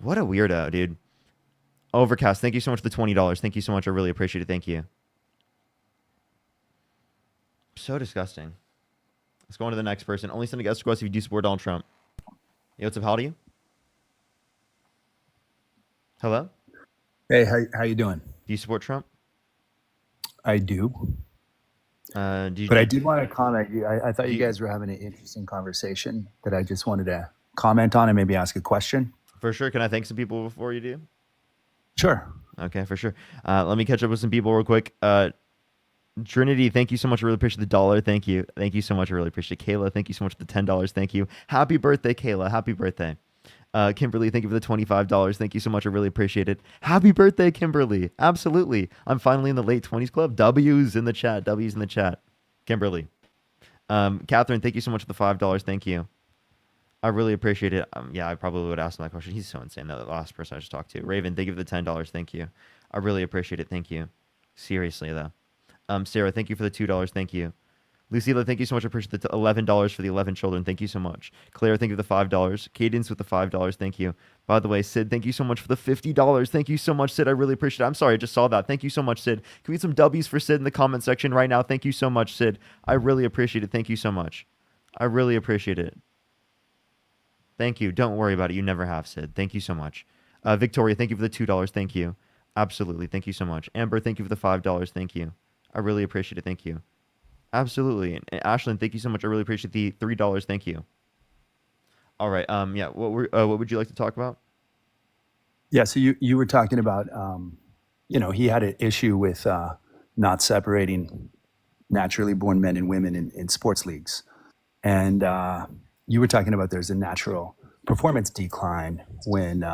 What a weirdo, dude. Overcast, thank you so much for the $20. Thank you so much. I really appreciate it. Thank you. So disgusting. Let's go on to the next person. Only send a guest request if you do support Donald Trump. Yo, what's up? How old are you? Hello? Hey, how you doing? Do you support Trump? I do, Do you, but I did want to comment. I thought do you you, guys were having an interesting conversation that I just wanted to comment on and maybe ask a question. for sure. Can I thank some people before you do? Sure. Okay, for sure. Let me catch up with some people real quick. Trinity, thank you so much. I really appreciate the dollar. Thank you. Thank you so much. I really appreciate it. Kayla, thank you so much for the $10. Thank you. Happy birthday, Kayla. Happy birthday. Kimberly, thank you for the $25. Thank you so much. I really appreciate it. Happy birthday, Kimberly. Absolutely. I'm finally in the late 20s club. W's in the chat. W's in the chat. Kimberly. Catherine, thank you so much for the $5. Thank you. I really appreciate it. Yeah, I probably would ask him that question. He's so insane. That last person I just talked to. Raven, thank you for the $10. Thank you. I really appreciate it. Thank you. Seriously, though. Sarah, thank you for the $2. Thank you. Lucila, thank you so much. I appreciate the $11 for the 11 children. Thank you so much. Claire, thank you for the $5. Cadence with the $5. Thank you. By the way, Sid, thank you so much for the $50. Thank you so much, Sid. I really appreciate it. I'm sorry, I just saw that. Thank you so much, Sid. Can we get some W's for Sid in the comment section right now? Thank you so much, Sid. I really appreciate it. Thank you so much. I really appreciate it. Thank you. Don't worry about it. You never have, Sid. Thank you so much. Victoria, thank you for the $2. Thank you. Absolutely. Thank you so much. Amber, thank you for the $5. Thank you. I really appreciate it. Thank you. Absolutely. And Ashlyn, thank you so much. I really appreciate the $3. Thank you. All right. Yeah. What would you like to talk about? Yeah. So you were talking about, he had an issue with not separating naturally born men and women in sports leagues, and you were talking about there's a natural performance decline when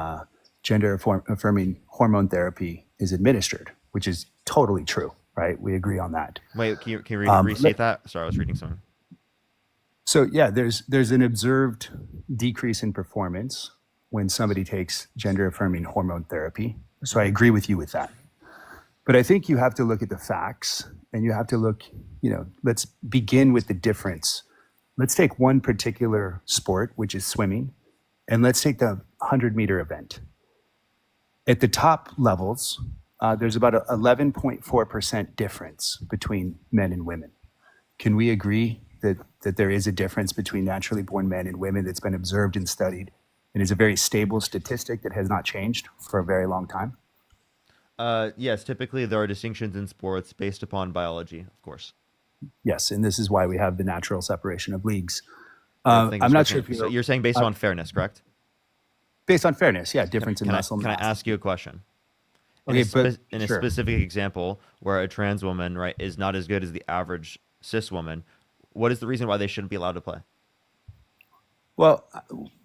gender affirming hormone therapy is administered, which is totally true. Right, we agree on that. Wait, can you restate that? Sorry, I was reading something. So yeah, there's an observed decrease in performance when somebody takes gender affirming hormone therapy. So I agree with you with that. But I think you have to look at the facts, and you have to look, let's begin with the difference. Let's take one particular sport, which is swimming, and let's take the 100-meter event. At the top levels, there's about an 11.4% difference between men and women. Can we agree that there is a difference between naturally born men and women that's been observed and studied and is a very stable statistic that has not changed for a very long time? Yes, typically there are distinctions in sports based upon biology, of course. Yes, and this is why we have the natural separation of leagues. Everything I'm is not sure different. if So you're saying based on fairness, correct? based on fairness, yeah, difference in Can I muscle can I mass. ask you a question? Okay, but In a sure. specific example where a trans woman, right, is not as good as the average cis woman, what is the reason why they shouldn't be allowed to play? Well,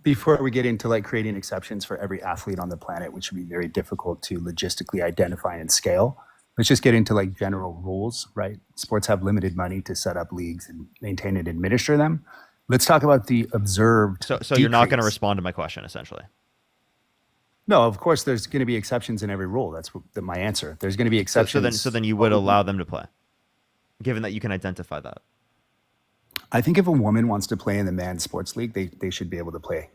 before we get into like creating exceptions for every athlete on the planet, which would be very difficult to logistically identify and scale, let's just get into like general rules, right? Sports have limited money to set up leagues and maintain and administer them. Let's talk about the observed. So you're not going to decrease. respond to my question, essentially. No, of course, there's going to be exceptions in every rule. That's my answer. There's going to be exceptions. So then you would allow them to play, given that you can identify that. I think if a woman wants to play in the men's sports league, they should be able to play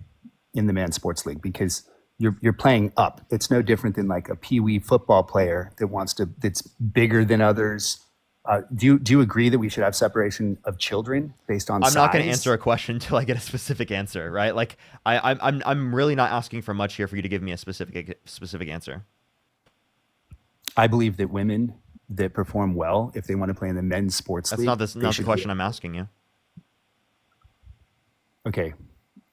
in the men's sports league because you're playing up. It's no different than like a peewee football player that's bigger than others. Do you agree that we should have separation of children based on I'm size? not going to answer a question until I get a specific answer, right? Like I'm really not asking for much here for you to give me a specific answer. I believe that women that perform well, if they want to play in the men's sports That's league, not they the should question I'm asking you. Okay,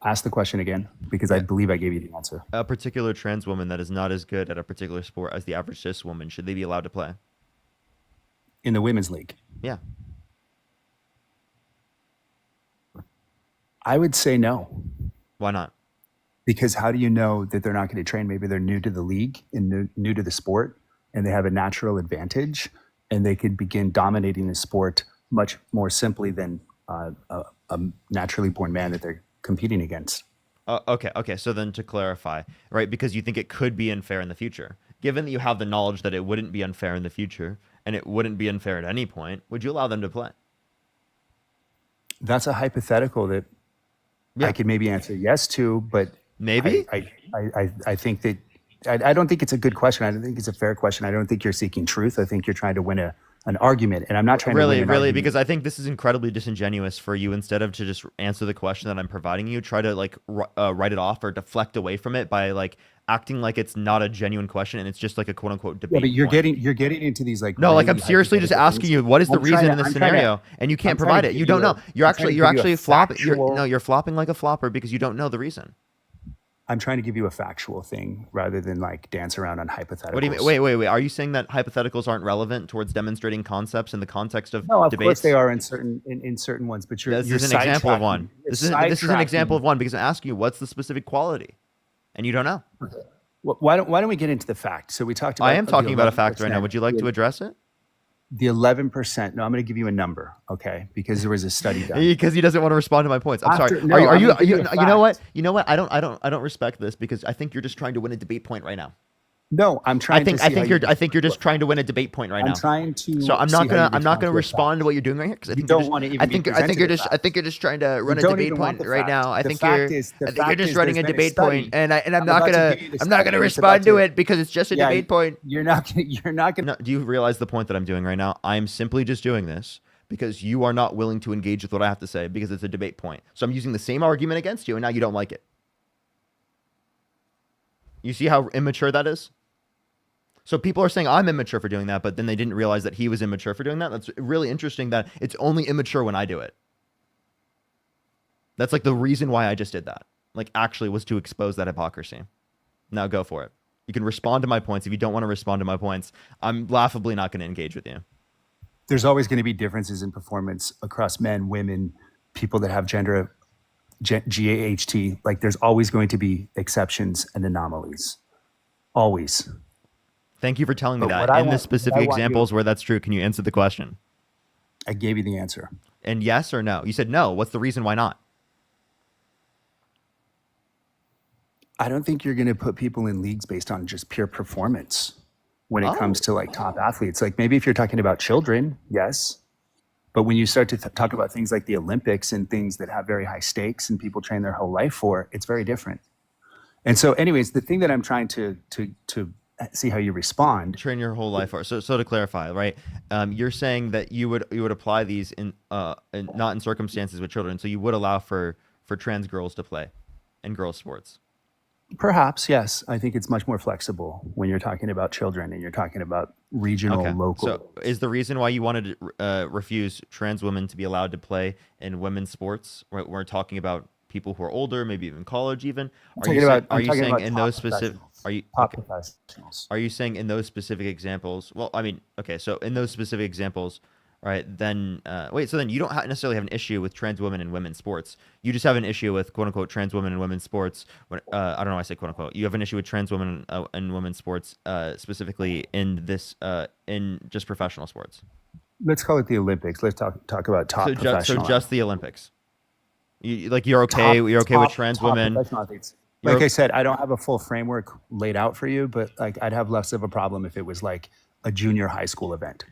ask the question again because I believe I gave you the answer. A particular trans woman that is not as good at a particular sport as the average cis woman, should they be allowed to play? In the women's league, Yeah. I would say no. Why not? Because how do you know that they're not going to train? Maybe they're new to the league and new to the sport, and they have a natural advantage, and they could begin dominating the sport much more simply than a naturally born man that they're competing against. Okay. So then to clarify, right, because you think it could be unfair in the future, given that you have the knowledge that it wouldn't be unfair in the future and it wouldn't be unfair at any point, would you allow them to play? That's a hypothetical that Yeah. I could maybe answer yes to, but Maybe? I think that I don't think it's a good question. I don't think it's a fair question. I don't think you're seeking truth. I think you're trying to win a an argument, and I'm not trying to win Really, an really, argument. because I think this is incredibly disingenuous for you. Instead of to just answer the question that I'm providing you, try to like write it off or deflect away from it by like acting like it's not a genuine question and it's just like a quote unquote Yeah, but debate point. you're getting into these like No, like I'm really seriously just hypothetical asking things. you what is the I'm trying reason to- in this I'm trying to- scenario, and you can't I'm trying provide to it. give You don't you a- know. You're I'm trying to actually you're give you a actually flopping. factual- No, you're flopping like a flopper because you don't know the reason. I'm trying to give you a factual thing rather than like dance around on hypotheticals. What do you mean? Wait. Are you saying that hypotheticals aren't relevant towards demonstrating concepts in the context of No, of debates? course they are in certain ones, but you're This is an example of one. This is an sidetracking. example of one because I'm asking you what's the specific quality, and you don't know. Why don't we get into the fact? So we talked about. I am the talking about a fact right now. 11%. Would you like to address it? The 11%. No, I'm going to give you a number, okay? Because there was a study done. Because he doesn't want to respond to my points. I'm After- sorry. no, Are I'm you? gonna give you a You know what? fact. You know what? I don't respect this because I think you're just trying to win a debate point right now. No, I'm trying. I think to see how I think you're just trying to win a debate point right I'm now. trying to. So I'm see not how you gonna respond to a respond to fact. what you're doing right here because I You think don't you're just, want to even I be think presented you're a just fact. I think you're just trying to run a don't debate even want point the right fact. now. I The think fact you're is- the I think you're fact just is running a there's been a debate study. point, and I'm I'm not about to gonna give you the I'm not study. gonna It's about respond to to- it because it's just a Yeah, debate point. You're not. You're not going to. No, do you realize the point that I'm doing right now? I'm simply just doing this because you are not willing to engage with what I have to say because it's a debate point. So I'm using the same argument against you, and now you don't like it. You see how immature that is? So people are saying I'm immature for doing that, but then they didn't realize that he was immature for doing that. That's really interesting that it's only immature when I do it. That's like the reason why I just did that. Like actually was to expose that hypocrisy. Now go for it. You can respond to my points. If you don't want to respond to my points, I'm laughably not going to engage with you. There's always going to be differences in performance across men, women, people that have gender, GAHT. Like there's always going to be exceptions and anomalies. Always. Thank you for telling me But that. what I In the want- specific what I want you- examples where that's true, can you answer the question? I gave you the answer. And yes or no? You said no. What's the reason why not? I don't think you're going to put people in leagues based on just pure performance when it Oh. comes to like top athletes. Like maybe if you're talking about children, yes. But when you start to talk about things like the Olympics and things that have very high stakes and people train their whole life for, it's very different. And so, anyways, the thing that I'm trying to see how you respond. Train your whole life for. So to clarify, right? You're saying that you would apply these in not in circumstances with children. So you would allow for trans girls to play in girls sports. Perhaps, yes. I think it's much more flexible when you're talking about children and you're talking about regional, local. So is the reason why you wanted to refuse trans women to be allowed to play in women's sports? We're talking about people who are older, maybe even college, even. I'm talking about saying in top those specific? professionals. Are you Top okay. professionals. Are you saying in those specific examples? Well, I mean, okay. So in those specific examples, right? Then wait. So then you don't necessarily have an issue with trans women in women's sports. You just have an issue with quote unquote trans women in women's sports. When I don't know why I say quote unquote. You have an issue with trans women in women's sports, specifically in this in just professional sports. Let's call it the Olympics. Let's talk about top So professional. just the Olympics. You're okay. You're okay with trans top women. professional athletes. You're- Like I said, I don't have a full framework laid out for you, but like I'd have less of a problem if it was like a junior high school event.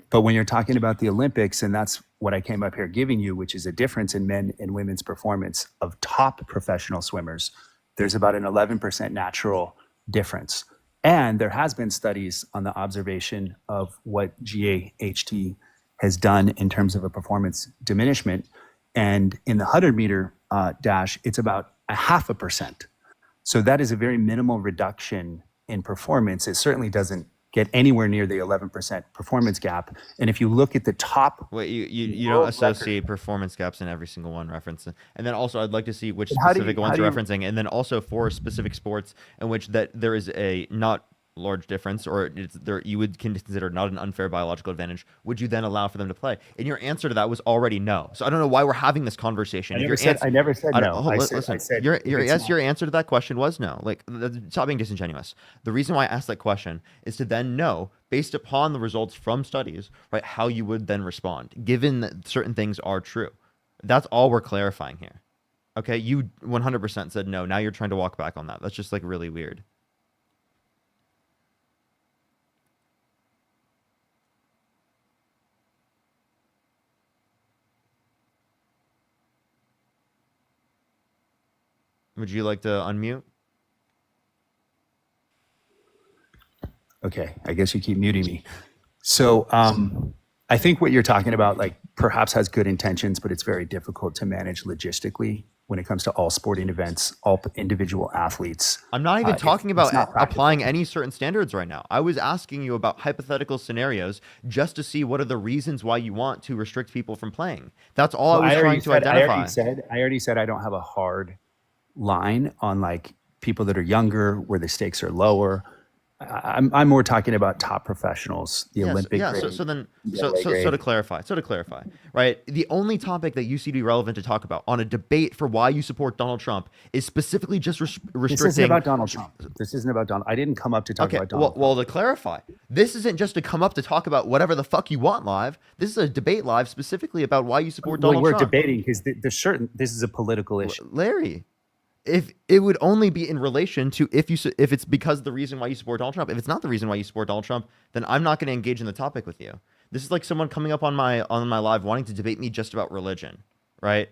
But when you're talking about the Olympics, and that's what I came up here giving you, which is a difference in men and women's performance of top professional swimmers, there's about an 11% natural difference. And there has been studies on the observation of what GAHT has done in terms of a performance diminishment. And in the 100-meter dash, it's about 0.5%. So that is a very minimal reduction in performance. It certainly doesn't get anywhere near the 11% performance gap. And if you look at the top, Wait, you don't associate performance gaps in every single one reference, and then also I'd like to see which How do specific you- ones how you're do you- referencing, and then also for specific sports in which that there is a not large difference, or it's there you would consider not an unfair biological advantage. Would you then allow for them to play? And your answer to that was already no. So I don't know why we're having this conversation. I If never your said, answer- I never said I don't- no. hold- I listen, said your if it's yes, not. your answer to that question was no. Like, stop being disingenuous. The reason why I asked that question is to then know, based upon the results from studies, right, how you would then respond, given that certain things are true. That's all we're clarifying here. Okay, you 100% said no. Now you're trying to walk back on that. That's just like really weird. Would you like to unmute? Okay, I guess you keep muting me. So I think what you're talking about, like, perhaps has good intentions, but it's very difficult to manage logistically when it comes to all sporting events, all individual athletes. I'm not even talking It's about not practical. applying any certain standards right now. I was asking you about hypothetical scenarios just to see what are the reasons why you want to restrict people from playing. That's all I was trying to identify. I already said I don't have a hard line on like people that are younger where the stakes are lower. I'm more talking about top professionals, the Olympic grade. So to clarify, right? The only topic that you see to be relevant to talk about on a debate for why you support Donald Trump is specifically just restricting. This isn't about Donald Trump. This isn't about Donald. I didn't come up to talk about Donald Trump. Well, to clarify, this isn't just to come up to talk about whatever the fuck you want live. This is a debate live specifically about why you support Donald Trump. We're debating because this is a political issue. Larry, if it would only be in relation to if it's because the reason why you support Donald Trump. If it's not the reason why you support Donald Trump, then I'm not going to engage in the topic with you. This is like someone coming up on my live wanting to debate me just about religion, right?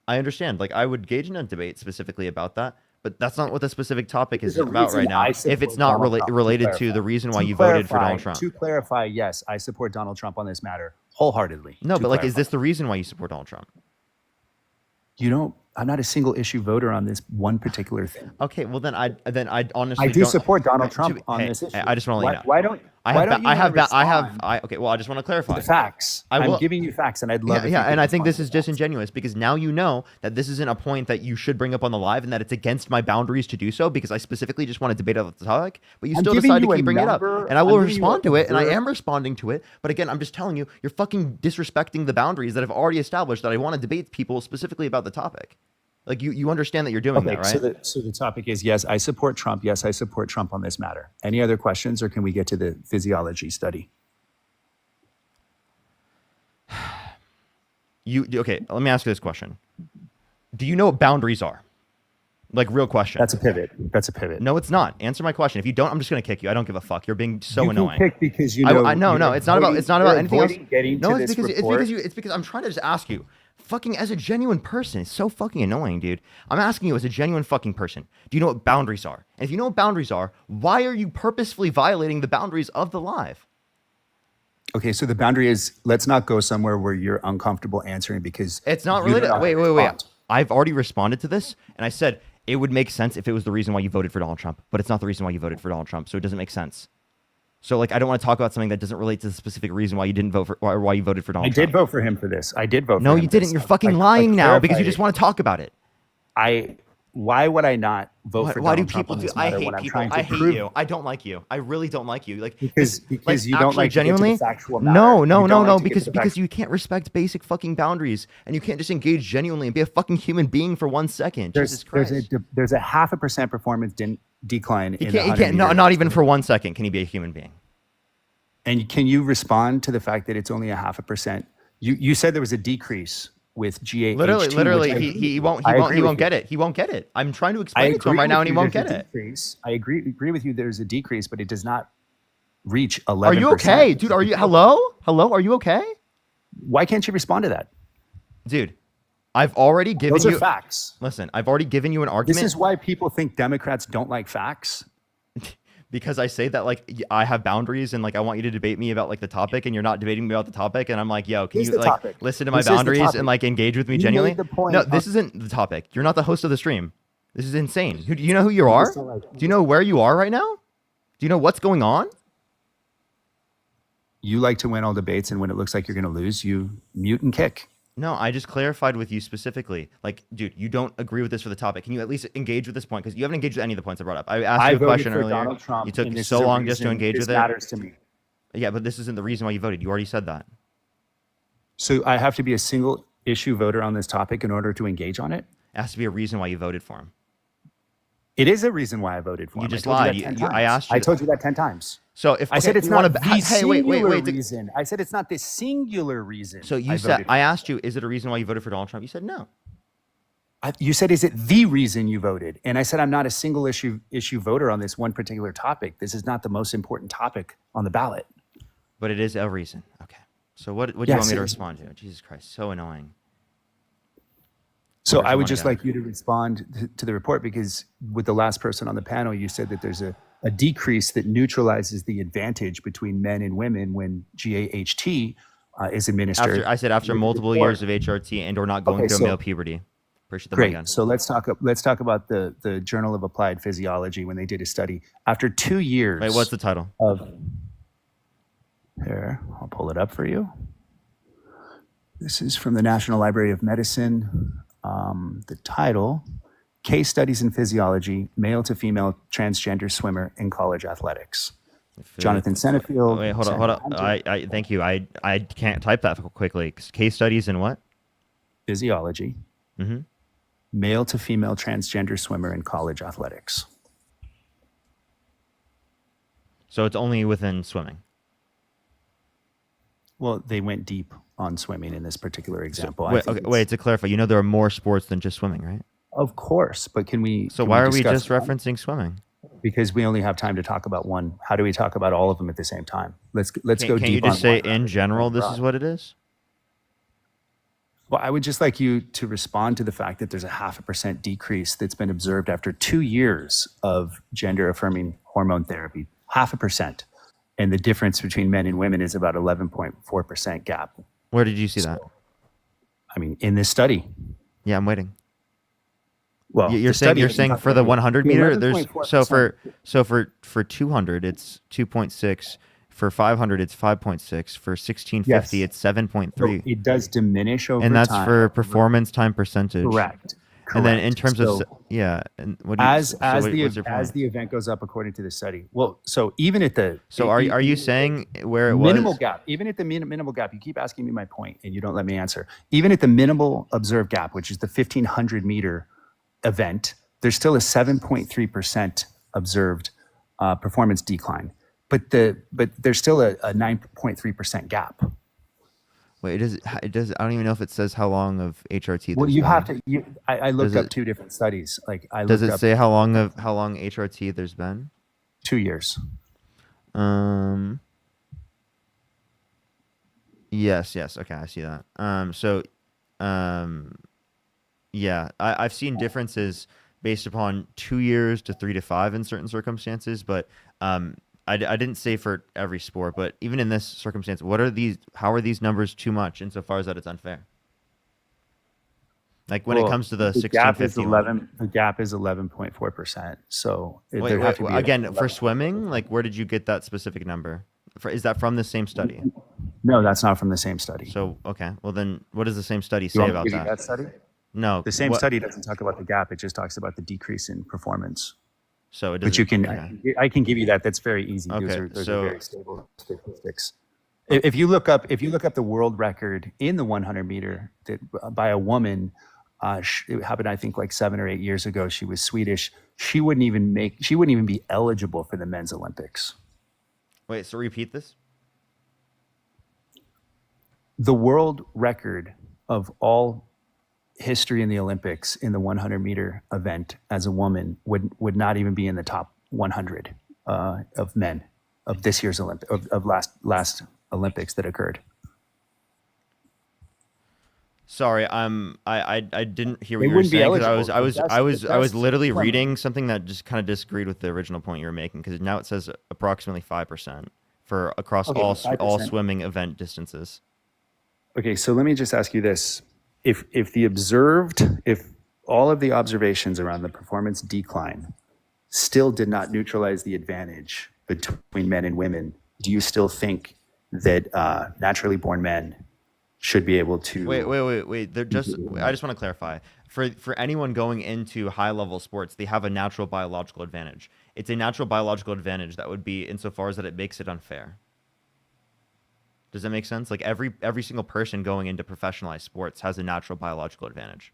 I understand. Like, I would engage in a debate specifically about that, but that's not what the specific topic is about right now. If it's not related to the reason why you voted for Donald Trump. To clarify, yes, I support Donald Trump on this matter wholeheartedly. No, but like, is this the reason why you support Donald Trump? I'm not a single issue voter on this one particular thing. Okay, well then I honestly I do support Donald Trump on this issue. I just want to let you know. Why don't okay, well, I just want to clarify the facts. I'm giving you facts, and I'd love. And I think this is disingenuous because now you know that this isn't a point that you should bring up on the live, and that it's against my boundaries to do so because I specifically just want to debate about the topic. But you still decide to keep bringing it up, and I will respond to it, and I am responding to it. But again, I'm just telling you, you're fucking disrespecting the boundaries that I've already established that I want to debate people specifically about the topic. Like, you understand that you're doing that, right? So the topic is, yes, I support Trump. Yes, I support Trump on this matter. Any other questions, or can we get to the physiology study? Okay, let me ask you this question. Do you know what boundaries are? Like, real question. That's a pivot. No, it's not. Answer my question. If you don't, I'm just going to kick you. I don't give a fuck. You're being so annoying. You can kick because you know. No, it's not about anything else. No, it's because I'm trying to just ask you. Fucking as a genuine person, it's so fucking annoying, dude. I'm asking you as a genuine fucking person. Do you know what boundaries are? And if you know what boundaries are, why are you purposefully violating the boundaries of the live? Okay, so the boundary is, let's not go somewhere where you're uncomfortable answering because it's not related. Wait. I've already responded to this, and I said it would make sense if it was the reason why you voted for Donald Trump, but it's not the reason why you voted for Donald Trump, so it doesn't make sense. So, like, I don't want to talk about something that doesn't relate to the specific reason why you didn't vote for, or why you voted for Donald Trump. I did vote for him for this. I did vote for him. No, you didn't. You're fucking lying now because you just want to talk about it. Why would I not vote for Donald Trump? Why do people do? I hate people. I hate you. I don't like you. I really don't like you. Like, because you don't like genuinely. No. Because you can't respect basic fucking boundaries, and you can't just engage genuinely and be a fucking human being for 1 second. Jesus Christ. There's a 0.5% performance decline. He can't. Not even for 1 second can he be a human being. And can you respond to the fact that it's only a 0.5%? You said there was a decrease with GAH2. Literally, he won't get it. He won't get it. I'm trying to explain it to him right now, and he won't get it. I agree with you. There's a decrease, but it does not reach 11%. Are you okay, dude? Hello? Are you okay? Why can't you respond to that, dude? I've already given you. Those are facts. Listen, I've already given you an argument. This is why people think Democrats don't like facts. Because I say that, like, I have boundaries and, like, I want you to debate me about, like, the topic, and you're not debating me about the topic, and I'm like, yo, can you, like, listen to my boundaries and, like, engage with me genuinely? No, this isn't the topic. You're not the host of the stream. This is insane. Do you know who you are? Do you know where you are right now? Do you know what's going on? You like to win all debates, and when it looks like you're going to lose, you mute and kick. No, I just clarified with you specifically. Like, dude, you don't agree with this for the topic. Can you at least engage with this point? Because you haven't engaged with any of the points I brought up. I asked you a question earlier. You took so long just to engage with it. This matters to me. Yeah, but this isn't the reason why you voted. You already said that. So I have to be a single issue voter on this topic in order to engage on it? It has to be a reason why you voted for him. It is a reason why I voted for him. You just lied. I asked you. I told you that 10 times. So if I said it's not the singular wait. reason. I said it's not the singular reason. So you said, I asked you, is it a reason why you voted for Donald Trump? You said no. You said, is it the reason you voted? And I said, I'm not a single issue voter on this one particular topic. This is not the most important topic on the ballot. But it is a reason. Okay. So what do you want me to respond to? Jesus Christ, so annoying. So I would just like you to respond to the report, because with the last person on the panel, you said that there's a a decrease that neutralizes the advantage between men and women when GAHT is administered. After multiple years of HRT and or not going Okay, through a so- male puberty. Appreciate the mic Great. again. So let's talk about the Journal of Applied Physiology when they did a study. After 2 years Wait, what's the title? of here, I'll pull it up for you. This is from the National Library of Medicine. The title, Case Studies in Physiology, Male to Female Transgender Swimmer in College Athletics. Jonathan Senefield. Wait, hold on. I thank you. I can't type that quickly. Case studies in what? Physiology. Mm-hmm. Male to female transgender swimmer in college athletics. So it's only within swimming. Well, they went deep on swimming in this particular example. Wait, to clarify, there are more sports than just swimming, right? Of course, but can we? So can why we are we discuss just one? referencing swimming? Because we only have time to talk about one. How do we talk about all of them at the same time? Let's go Can't deep. you just on say one. in general this is what it is? Well, I would just like you to respond to the fact that there's a 0.5% decrease that's been observed after 2 years of gender affirming hormone therapy. 0.5%. And the difference between men and women is about 11.4% gap. Where did you see that? I mean, in this study. Yeah, I'm waiting. Well, You're saying for the 100 meter, there's for 200 it's 2.6, for 500 it's 5.6, for 1650 Yes. it's 7.3, So it does diminish over and that's time. for performance time percentage. Correct. And then in terms So, of and what do you, as what's the your point? as the event goes up according to the study. Well, so even at the So are you saying where it was minimal gap, even at the minimal gap, you keep asking me my point and you don't let me answer. Even at the minimal observed gap, which is the 1500 meter event, there's still a 7.3% observed performance decline, but there's still a 9.3% gap. Wait, it does I don't even know if it says how long of HRT Well, there's you been. have to. I looked Does up it- 2 different studies. Like I Does looked it up say how long HRT there's been? 2 years. Yes. Okay, I see that. Yeah, I've seen differences based upon 2 years to 3 to 5 in certain circumstances, but I didn't say for every sport, but even in this circumstance, how are these numbers too much insofar as that it's unfair? Like when it comes to the 1650 one. The gap is 11.4%. So Wait, again, for swimming, like where did you get that specific number? Is that from the same study? No, that's not from the same study. So, okay. Well, then what does the same study You say want me to about give you that? that study? No. The same what- study doesn't talk about the gap. It just talks about the decrease in performance. So it But you doesn't- can, okay. I can give you that. That's very easy. Okay, Those so- are very stable statistics. If you look up the world record in the 100 meter by a woman, it happened I think like 7 or 8 years ago. She was Swedish. She wouldn't even be eligible for the men's Olympics. Wait, so repeat this? The world record of all history in the Olympics in the 100 meter event as a woman would not even be in the top 100 of men of this year's of last Olympics that occurred. Sorry, I didn't hear what They you were wouldn't be saying because eligible. I was literally That's- reading something that just kind of disagreed with the original point you were making because now it says approximately 5% for across Okay, all 5%. swimming event distances. Okay, so let me just ask you this: if all of the observations around the performance decline still did not neutralize the advantage between men and women, do you still think that naturally born men should be able to? Wait. I just want to clarify. For anyone going into high level sports, they have a natural biological advantage. It's a natural biological advantage that would be insofar as that it makes it unfair. Does that make sense? Like every single person going into professionalized sports has a natural biological advantage.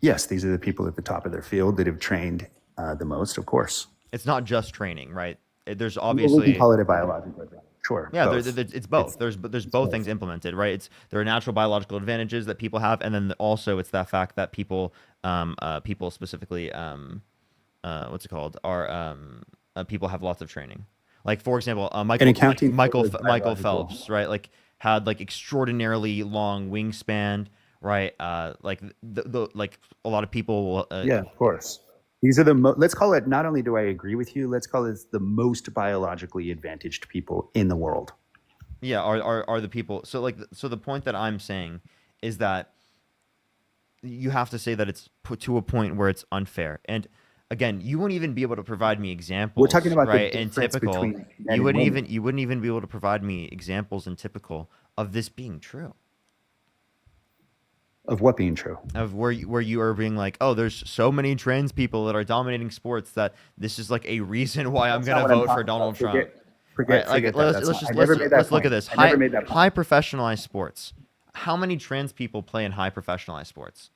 Yes, these are the people at the top of their field that have trained the most, of course. It's not just training, right? There's Well, we obviously can call it a biological advantage. Sure. yeah, both. it's both. There's both things implemented, right? There are natural biological advantages that people have, and then also it's that fact that people specifically what's it called are people have lots of training. Like for example, Michael Phelps, right? Like had like extraordinarily long wingspan, right? Like like a lot of people. Yeah, of course. These are let's call it, not only do I agree with you, let's call it the most biologically advantaged people in the world. Yeah, are the people. So like, so the point that I'm saying is that you have to say that it's put to a point where it's unfair. And again, you won't even be able to provide me examples. We're talking about right? the And difference typical, between men and women. you wouldn't even be able to provide me examples and typical of this being true. Of what being true? Of where you are being like, oh, there's so many trans people that are dominating sports that this is like a reason why I'm That's not gonna what I'm vote for talking Donald about. Trump. Forget Like, that. let's That's just not- I never made that let's look at point. this. I never made that point. High professionalized sports. How many trans people play in high professionalized sports?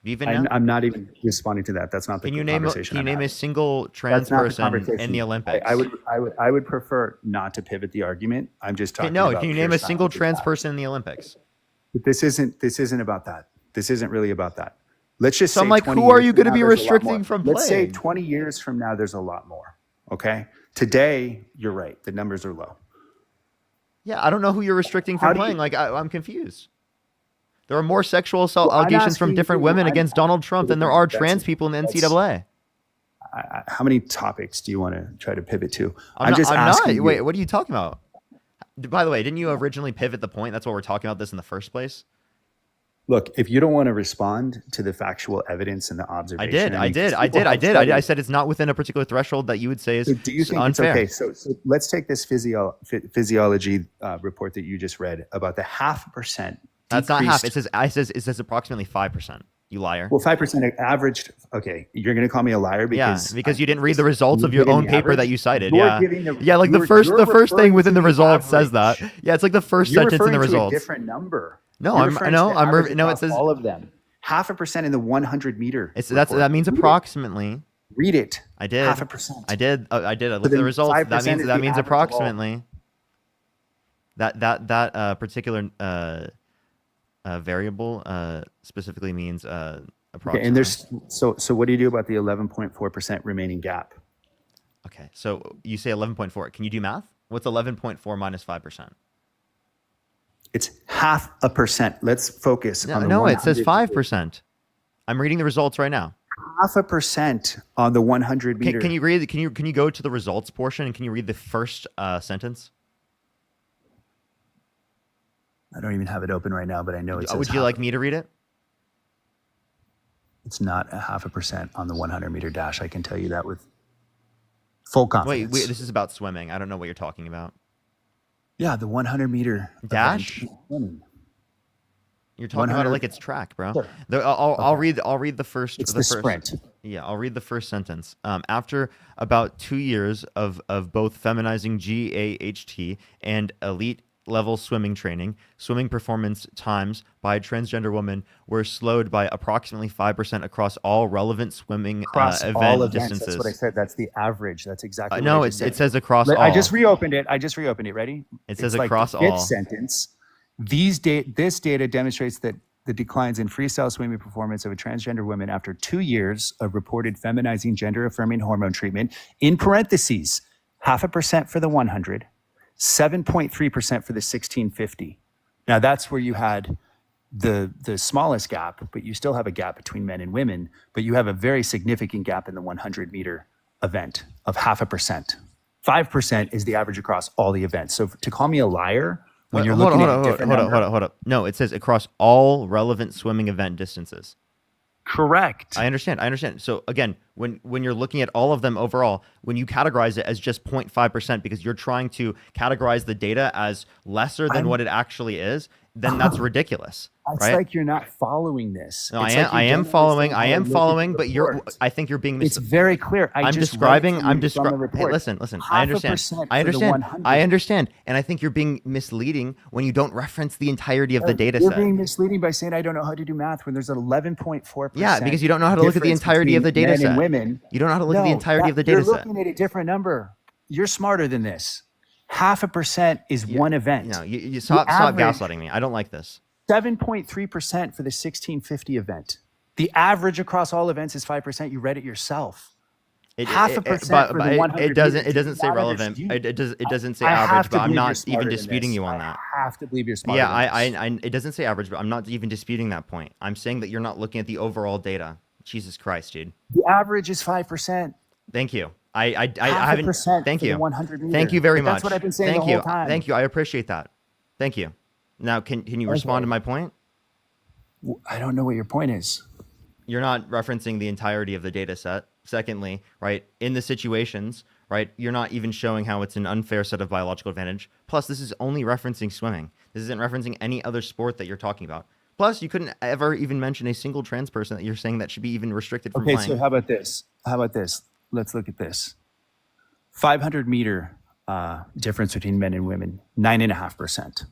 Do you even know? I'm not even responding to that. That's not the Can you name conversation. a I'm having. single trans That's not the person in conversation. the Olympics? I would prefer not to pivot the argument. I'm just talking No, about can you pure name a single science and trans facts. person in the Olympics? But this isn't about that. This isn't really about that. Let's just So say I'm like, 20 who are years you from going to now, be there's a lot restricting more. from Let's say playing? 20 years from now, there's a lot more. Okay. Today, you're right. The numbers are low. Yeah, I don't know who you're restricting How from do you- playing. Like, I'm confused. There are more sexual assault Well, I'm allegations from asking different you, women I'm- against Donald Trump than there are That's- trans people in the that's- NCAA. How many topics do you want to try to pivot to? I'm just not. asking you. Wait, what are you talking about? By the way, didn't you originally pivot the point? That's why we're talking about this in the first place. Look, if you don't want to respond to the factual evidence and the observation, I said it's not within a particular threshold that you would say is So do you think unfair. it's okay? So let's take this physiology report that you just read about the 0.5%. That's not half. decreased- It says approximately 5%. You liar. Well, 5% averaged. Okay, you're going to call me a liar because because you didn't read the results of you're your own giving the paper that average? you cited. You're Yeah, giving the- yeah. Like the you're first thing referring within to the the results says that. average. Yeah, it's like the first you're sentence in the referring to a results. different number. No, You're I'm referring no, to the I'm average no. It across says all of them. 0.5% in the 100 meter. that means approximately. Read it. I did. 0.5%. I did. I did. I looked at then the results. 5% is the Means average of all. approximately. That particular variable specifically means approximately. Okay, and there's so what do you do about the 11.4% remaining gap? Okay, so you say 11.4. Can you do math? What's 11.4 minus 5%? It's 0.5%. Let's focus on the No, it says 100 5%. I'm reading the results right now. 0.5% on the 100 meter. Can you read? Can you go to the results portion and can you read the first sentence? I don't even have it open right now, but I know it says. Would you like me to read it? It's not 0.5% on the 100 meter dash. I can tell you that with full confidence. Wait, this is about swimming. I don't know what you're talking about. Yeah, the 100 meter Dash? event. You're talking about it 100 like it's track, bro. Sure. I'll read the first. It's the first, sprint. Yeah, I'll read the first sentence. After about 2 years of both feminizing GAHT and elite level swimming training, swimming performance times by a transgender woman were slowed by approximately 5% across all relevant swimming Across event all events. distances. That's what I said. That's the average. That's exactly what No, I it just said. says across all. I just reopened it. Ready? It says It's like across the fifth all. sentence. This data demonstrates that the declines in freestyle swimming performance of a transgender woman after 2 years of reported feminizing gender affirming hormone treatment, in parentheses, 0.5% for the 100, 7.3% for the 1650. Now that's where you had the smallest gap, but you still have a gap between men and women, but you have a very significant gap in the 100 meter event of 0.5%. 5% is the average across all the events. So to call me a liar when you're looking at a different number. Hold up. No, it says across all relevant swimming event distances. Correct. I understand. So again, when you're looking at all of them overall, when you categorize it as just 0.5% because you're trying to categorize the data as lesser than what it actually is, then that's ridiculous. It's right? like you're not following this. No, It's I like you am don't following. understand I how am to look at following, the but report. I think you're being It's very clear. I'm just describing. read I'm to you from the describing. Hey, report. listen. I understand. 0.5% I for the understand. 100. I understand. And I think you're being misleading when you don't reference the entirety of the data You're set. being misleading by saying I don't know how to do math when there's an 11.4%. Yeah, because you don't know how to look at the difference entirety of the between data men set. and women. You don't know how to look at the entirety of the data You're set. looking at a different number. You're smarter than this. 0.5% is one event. No, you stop average- gaslighting me. I don't like this. 7.3% for the 1650 event. The average across all events is 5%. You read it yourself. 0.5% for the 100 it doesn't. meters. It doesn't Do say not relevant. understand. It doesn't say I have average, to but I'm believe you're not even smarter than disputing this. you on that. I have to believe you're smarter Yeah, than this. it doesn't say average, but I'm not even disputing that point. I'm saying that you're not looking at the overall data. Jesus Christ, dude. The average is 5%. Thank you. I Half a haven't. percent Thank for the you. 100 meter. Thank you very But much. that's what I've been saying Thank the you. whole time. Thank you. I appreciate that. Thank you. Now, can you respond to Okay. my point? I don't know what your point is. You're not referencing the entirety of the data set. Secondly, right, in the situations, right, you're not even showing how it's an unfair set of biological advantage. Plus, this is only referencing swimming. This isn't referencing any other sport that you're talking about. Plus, you couldn't ever even mention a single trans person that you're saying that should be even restricted from Okay, playing. so how about this? Let's look at this. 500 meter difference between men and women, 9.5%.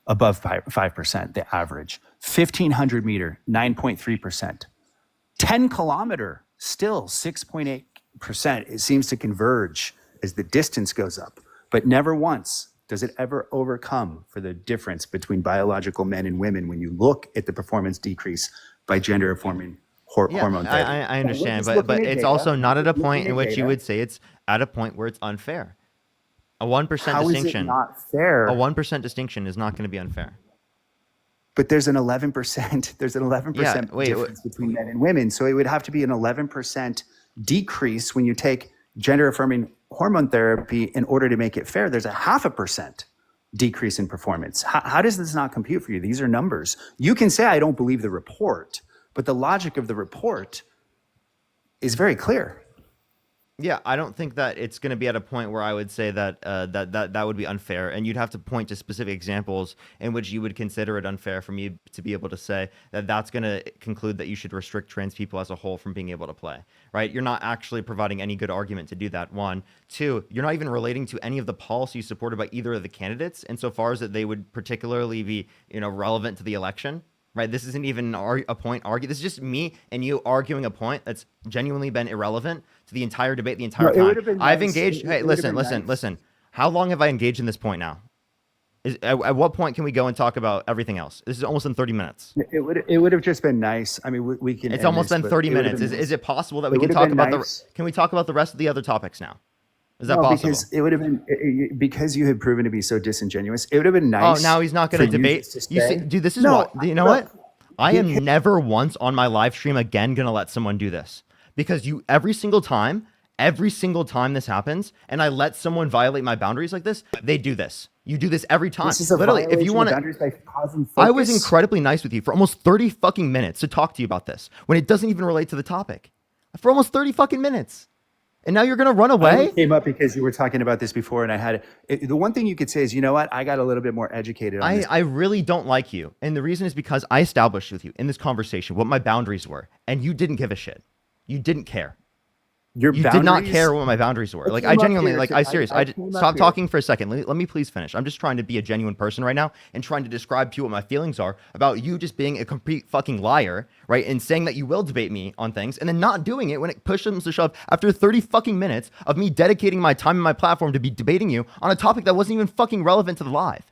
Above 5%, the average. 1,500 meter, 9.3%. 10 kilometer, still 6.8%. It seems to converge as the distance goes up, but never once does it ever overcome for the difference between biological men and women when you look at the performance decrease by gender affirming hormone therapy. I understand, Now, we're just but looking at it's data. also not at a Looking point in at which you data. would say it's at a point where it's unfair. A 1% How is it distinction. not fair? A 1% distinction is not going to be unfair. But there's an 11%. There's an 11% Yeah, wait, difference between men and women. So it would have to be an 11% decrease when you take gender affirming hormone therapy in order to make it fair. There's a 0.5% decrease in performance. How does this not compute for you? These are numbers. You can say I don't believe the report, but the logic of the report is very clear. Yeah, I don't think that it's going to be at a point where I would say that that would be unfair, and you'd have to point to specific examples in which you would consider it unfair for me to be able to say that that's going to conclude that you should restrict trans people as a whole from being able to play, right? You're not actually providing any good argument to do that. One, two, you're not even relating to any of the policies supported by either of the candidates insofar as that they would particularly be, relevant to the election. Right, this isn't even a point argued. This is just me and you arguing a point that's genuinely been irrelevant to the entire debate the entire No, it would time. have been I've nice. engaged. It Hey, would have been listen. nice. How long have I engaged in this point now? At what point can we go and talk about everything else? This is almost in 30 minutes. It would have just been nice. I mean, we can. It's end almost this, been but 30 it would have minutes. been Is nice. it possible that It we can would have talk been about nice. Can we talk about the rest of the other topics now? Is that No, possible? because it would have been because you had proven to be so disingenuous. It would have been nice. Oh, now he's not going for to you debate. just to You see, say- dude, this is No, what. You know look, what? I am because- never once on my live stream again going to let someone do this because every single time this happens, and I let someone violate my boundaries like this, they do this. You do this every time. This is a Literally, if you violation want of to. boundaries by causing I was focus. incredibly nice with you for almost 30 fucking minutes to talk to you about this when it doesn't even relate to the topic. For almost 30 fucking minutes. And now you're going to run I away? only came up because you were talking about this before, and I had the one thing you could say is, you know what? I got a little bit more educated on this. I really don't like you. And the reason is because I established with you in this conversation what my boundaries were. And you didn't give a shit. You didn't care. Your You did not boundaries- care what my boundaries were. I Like, came I up genuinely, here like, to- I serious. I came up Stop here- talking for a second. Let me please finish. I'm just trying to be a genuine person right now and trying to describe to you what my feelings are about you just being a complete fucking liar, right? And saying that you will debate me on things and then not doing it when it pushes to shove after 30 fucking minutes of me dedicating my time and my platform to be debating you on a topic that wasn't even fucking relevant to the live.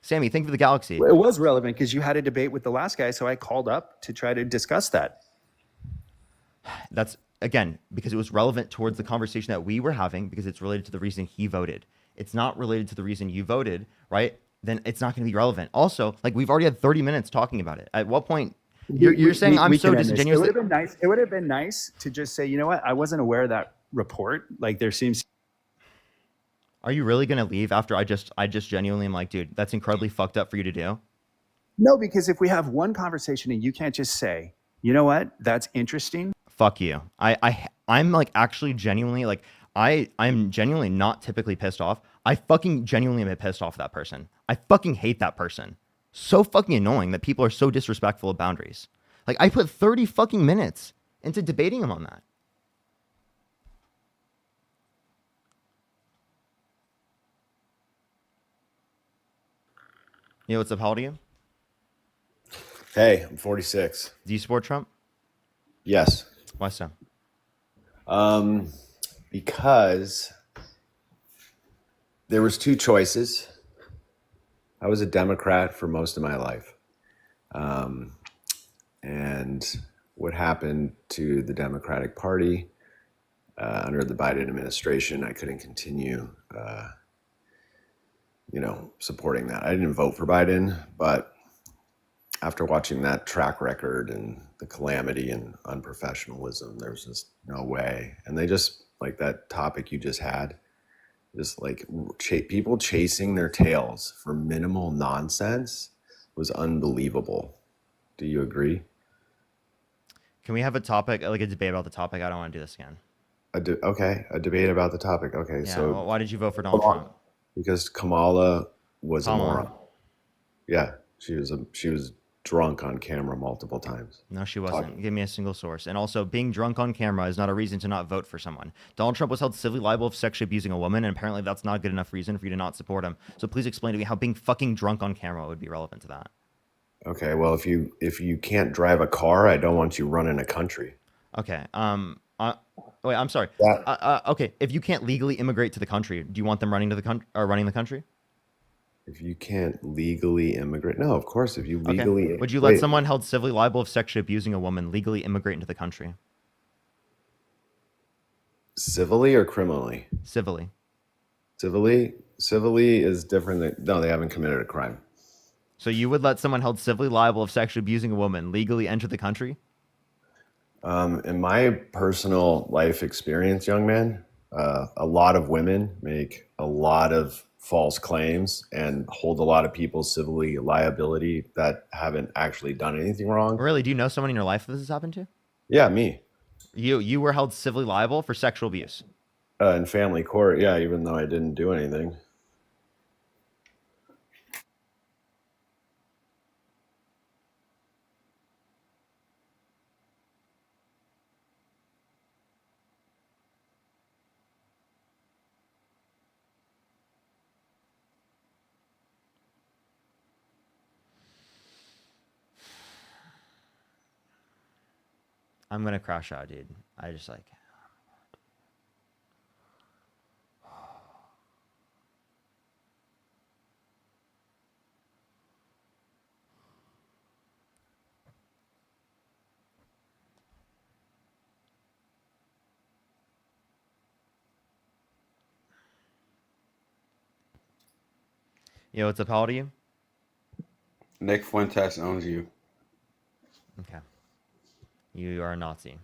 Sammy, thank you for the galaxy. It was relevant because you had a debate with the last guy, so I called up to try to discuss that. That's, again, because it was relevant towards the conversation that we were having because it's related to the reason he voted. It's not related to the reason you voted, right? Then it's not going to be relevant. Also, like, we've already had 30 minutes talking about it. At what point you're saying I'm so can end this. disingenuous? It would have been nice. It would have been nice to just say, you know what? I wasn't aware of that report. Like there seems. Are you really going to leave after I just genuinely am like, dude, that's incredibly fucked up for you to do? No, because if we have one conversation and you can't just say, you know what? That's interesting. Fuck you. I'm like actually genuinely like I'm genuinely not typically pissed off. I fucking genuinely am pissed off at that person. I fucking hate that person. So fucking annoying that people are so disrespectful of boundaries. Like I put 30 fucking minutes into debating him on that. Yo, what's up? How old are you? Hey, I'm 46. Do you support Trump? Yes. Why so? Because there was two choices. I was a Democrat for most of my life. And what happened to the Democratic Party under the Biden administration, I couldn't continue, supporting that. I didn't vote for Biden, but after watching that track record and the calamity and unprofessionalism, there's just no way. And they just, like that topic you just had, just like people chasing their tails for minimal nonsense was unbelievable. Do you agree? Can we have a topic, like a debate about the topic? I don't want to do this again. Okay, a debate about the topic. Okay, Yeah. so Well, why did you vote for Donald Trump? because Kamala was a Kamala. moron. Yeah, she was drunk on camera multiple times. No, she wasn't. Give me a single source. And also, being drunk on camera is not a reason to not vote for someone. Donald Trump was held civilly liable for sexually abusing a woman, and apparently that's not a good enough reason for you to not support him. So please explain to me how being fucking drunk on camera would be relevant to that. Okay, well, if you can't drive a car, I don't want you running a country. Okay. Wait, I'm sorry. Okay, if you can't legally immigrate to the country, do you want them running to the country or running the country? If you can't legally immigrate, no, of course. If you Okay. legally, Would you let someone held civilly liable of sexually abusing a woman legally immigrate into the country? civilly or criminally? Civilly. Civilly is different than, no, they haven't committed a crime. So you would let someone held civilly liable of sexually abusing a woman legally enter the country? In my personal life experience, young man, a lot of women make a lot of false claims and hold a lot of people civilly liability that haven't actually done anything wrong. Really? Do you know someone in your life that this has happened to? Yeah, me. You were held civilly liable for sexual abuse. In family court, yeah, even though I didn't do anything. I'm gonna crash out, dude. I just like. Yo, what's up? How old are you? Nick Fuentes owns you. Okay. You are a Nazi.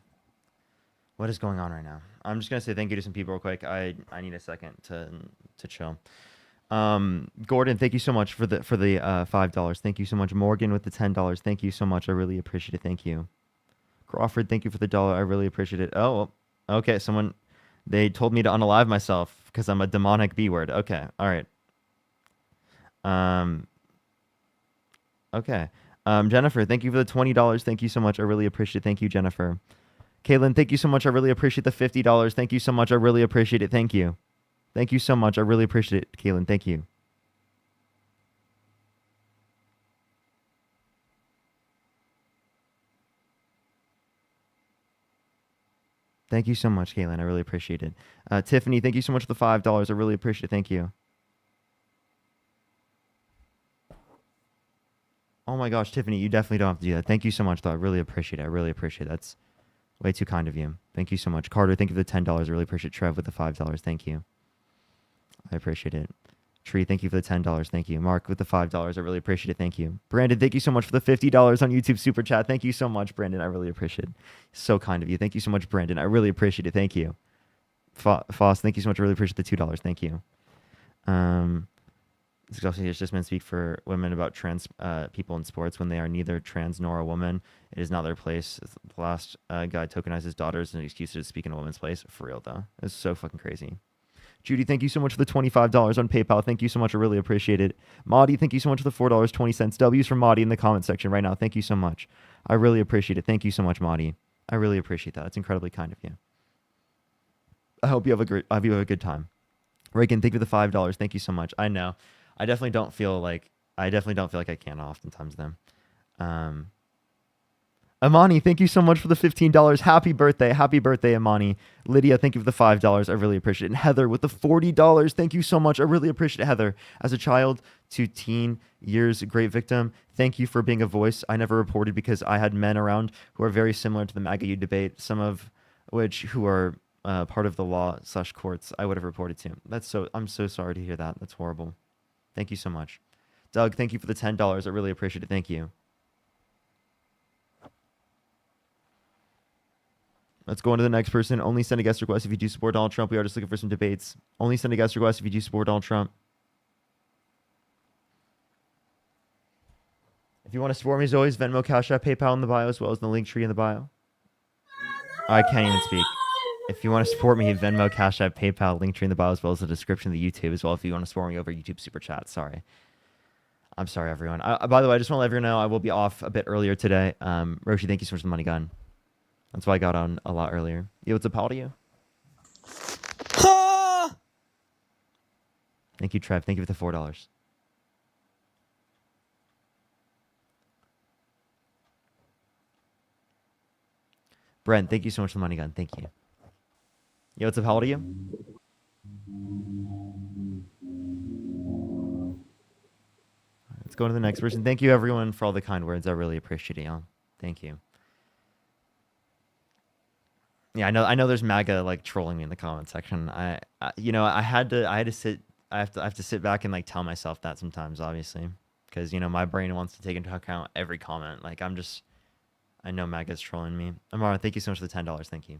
What is going on right now? I'm just gonna say thank you to some people real quick. I need a second to chill. Gordon, thank you so much for the $5. Thank you so much. Morgan with the $10. Thank you so much. I really appreciate it. Thank you. Crawford, thank you for the $1. I really appreciate it. Oh, okay. They told me to unalive myself because I'm a demonic B word. Okay. All right. Okay. Jennifer, thank you for the $20. Thank you so much. I really appreciate it. Thank you, Jennifer. Caitlin, thank you so much. I really appreciate the $50. Thank you so much. I really appreciate it. Thank you. Thank you so much. I really appreciate it, Caitlin. Thank you. Thank you so much, Caitlin. I really appreciate it. Tiffany, thank you so much for the $5. I really appreciate it. Thank you. Oh my gosh, Tiffany, you definitely don't have to do that. Thank you so much, though. I really appreciate it. I really appreciate it. That's way too kind of you. Thank you so much. Carter, thank you for the $10. I really appreciate it. Trev with the $5. Thank you. I appreciate it. Tree, thank you for the $10. Thank you. Mark with the $5. I really appreciate it. Thank you. Brandon, thank you so much for the $50 on YouTube Super Chat. Thank you so much, Brandon. I really appreciate it. So kind of you. Thank you so much, Brandon. I really appreciate it. Thank you. Foss, thank you so much. I really appreciate the $2. Thank you. It's just men speak for women about trans people in sports when they are neither trans nor a woman. It is not their place. The last guy tokenized his daughters and an excuse to speak in a woman's place. For real, though. It's so fucking crazy. Judy, thank you so much for the $25 on PayPal. Thank you so much. I really appreciate it. Maudie, thank you so much for the $4.20. W's from Maudie in the comment section right now. Thank you so much. I really appreciate it. Thank you so much, Maudie. I really appreciate that. It's incredibly kind of you. I hope you have a good time. Reagan, thank you for the $5. Thank you so much. I know. I definitely don't feel like I can oftentimes then. Amani, thank you so much for the $15. Happy birthday, Amani. Lydia, thank you for the $5. I really appreciate it. And Heather with the $40. Thank you so much. I really appreciate it, Heather. As a child to teen years, great victim. Thank you for being a voice. I never reported because I had men around who are very similar to the MAGA debate, some of which who are part of the law/courts I would have reported to. I'm so sorry to hear that. That's horrible. Thank you so much. Doug, thank you for the $10. I really appreciate it. Thank you. Let's go on to the next person. Only send a guest request if you do support Donald Trump. We are just looking for some debates. Only send a guest request if you do support Donald Trump. If you want to support me, as always, Venmo, Cash App, PayPal in the bio, as well as the link tree in the bio. I can't even speak. If you want to support me, Venmo, Cash App, PayPal, link tree in the bio, as well as the description of the YouTube, as well if you want to support me over YouTube Super Chat. Sorry. I'm sorry, everyone. By the way, I just want to let everyone know I will be off a bit earlier today. Roshi, thank you so much for the money gun. That's why I got on a lot earlier. Yo, what's up, Paul, to you? Thank you, Trev. Thank you for the $4. Brent, thank you so much for the money gun. Thank you. Yo, what's up? How old are you? Let's go to the next person. Thank you, everyone, for all the kind words. I really appreciate it, y'all. Thank you. Yeah, I know. There's MAGA like trolling me in the comment section. I have to sit back and like tell myself that sometimes, obviously, because my brain wants to take into account every comment. Like I know MAGA's trolling me. Amara, thank you so much for the $10. Thank you.